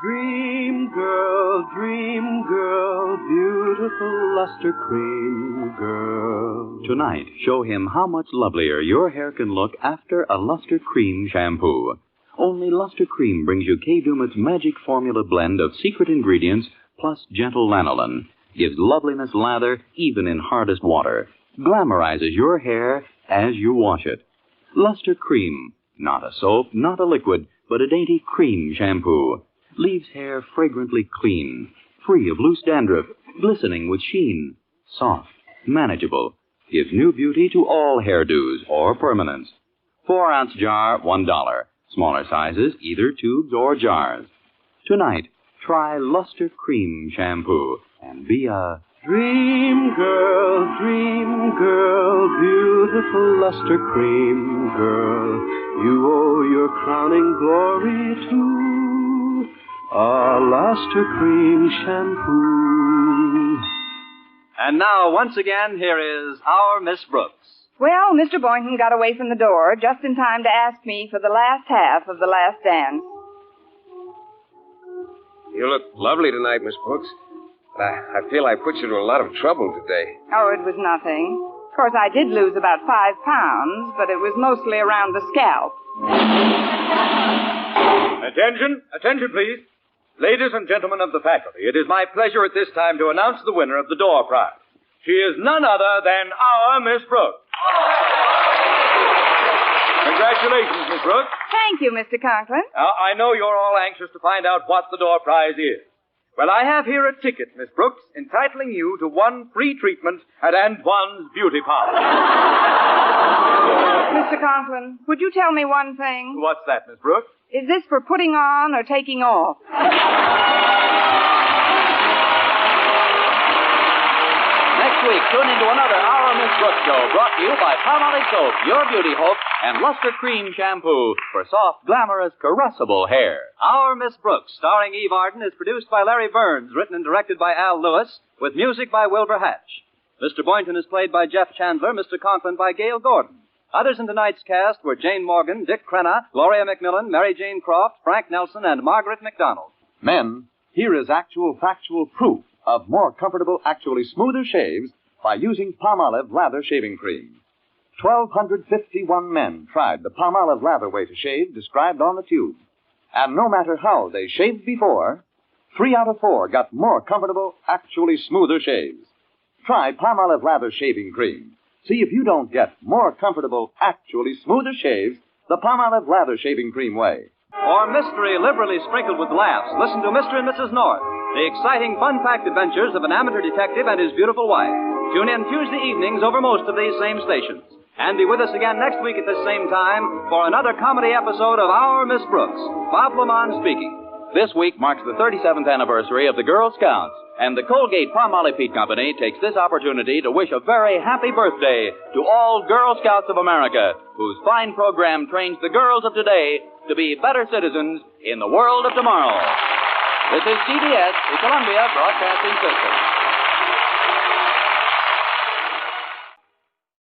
Dream girl, beautiful luster cream girl. Tonight, show him how much lovelier your hair can look after a Luster Cream shampoo. Only Luster Cream brings you K-Dumit's magic formula blend of secret ingredients plus gentle lanolin. Gives loveliness lather even in hardest water. Glamorizes your hair as you wash it. Luster Cream. Not a soap, not a liquid, but a dainty cream shampoo. Leaves hair fragrantly clean, free of loose dandruff, glistening with sheen. Soft, manageable. Gives new beauty to all hairdos or permanents. 4-ounce jar, $1. Smaller sizes, either tubes or jars. Tonight, try Luster Cream Shampoo and be a Dream girl, beautiful luster cream girl. You owe your crowning glory to a luster cream shampoo. And now, once again, here is our Miss Brooks. Well, Mr. Boynton got away from the door just in time to ask me for the last half of the last dance. You look lovely tonight, Miss Brooks. I feel I put you to a lot of trouble today. Oh, it was nothing. Of course, I did lose about 5 pounds, but it was mostly around the scalp. Attention, please. Ladies and gentlemen of the faculty, it is my pleasure at this time to announce the winner of the door prize. She is none other than our Miss Brooks. Congratulations, Miss Brooks. Thank you, Mr. Conklin. Now, I know you're all anxious to find out what the door prize is. Well, I have here a ticket, Miss Brooks, entitling you to 1 free treatment at Antoine's Beauty Parlor. Mr. Conklin, would you tell me one thing? What's that, Miss Brooks? Is this for putting on or taking off? Next week, tune into another Our Miss Brooks show brought to you by Palmolive Soap, Your Beauty Hope, and Luster Cream Shampoo for soft, glamorous, caressable hair. Our Miss Brooks, starring Eve Arden, is produced by Larry Burns, written and directed by Al Lewis, with music by Wilbur Hatch. Mr. Boynton is played by Jeff Chandler, Mr. Conklin by Gail Gordon. Others in tonight's cast were Jane Morgan, Dick Crenna, Gloria McMillan, Mary Jane Croft, Frank Nelson, and Margaret McDonald. Men, here is actual factual proof of more comfortable, actually smoother shaves by using Palmolive Lather Shaving Cream. 1,251 men tried the Palmolive Lather way to shave described on the tube. And no matter how they shaved before, 3 out of 4 got more comfortable, actually smoother shaves. Try Palmolive Lather Shaving Cream. See if you don't get more comfortable, actually smoother shaves the Palmolive Lather Shaving Cream way. For mystery liberally sprinkled with laughs, listen to Mr. and Mrs. North, the exciting fun-packed adventures of an amateur detective and his beautiful wife. Tune in Tuesday evenings over most of these same stations. And be with us again next week at this same time for another comedy episode of Our Miss Brooks. Bob Lamont speaking. This week marks the 37th anniversary of the Girl Scouts, and the Colgate-Palmolive Peat Company takes this opportunity to wish a very happy birthday to all Girl Scouts of America, whose fine program trains the girls of today to be better citizens in the world of tomorrow. This is CBS, the Columbia Broadcasting System.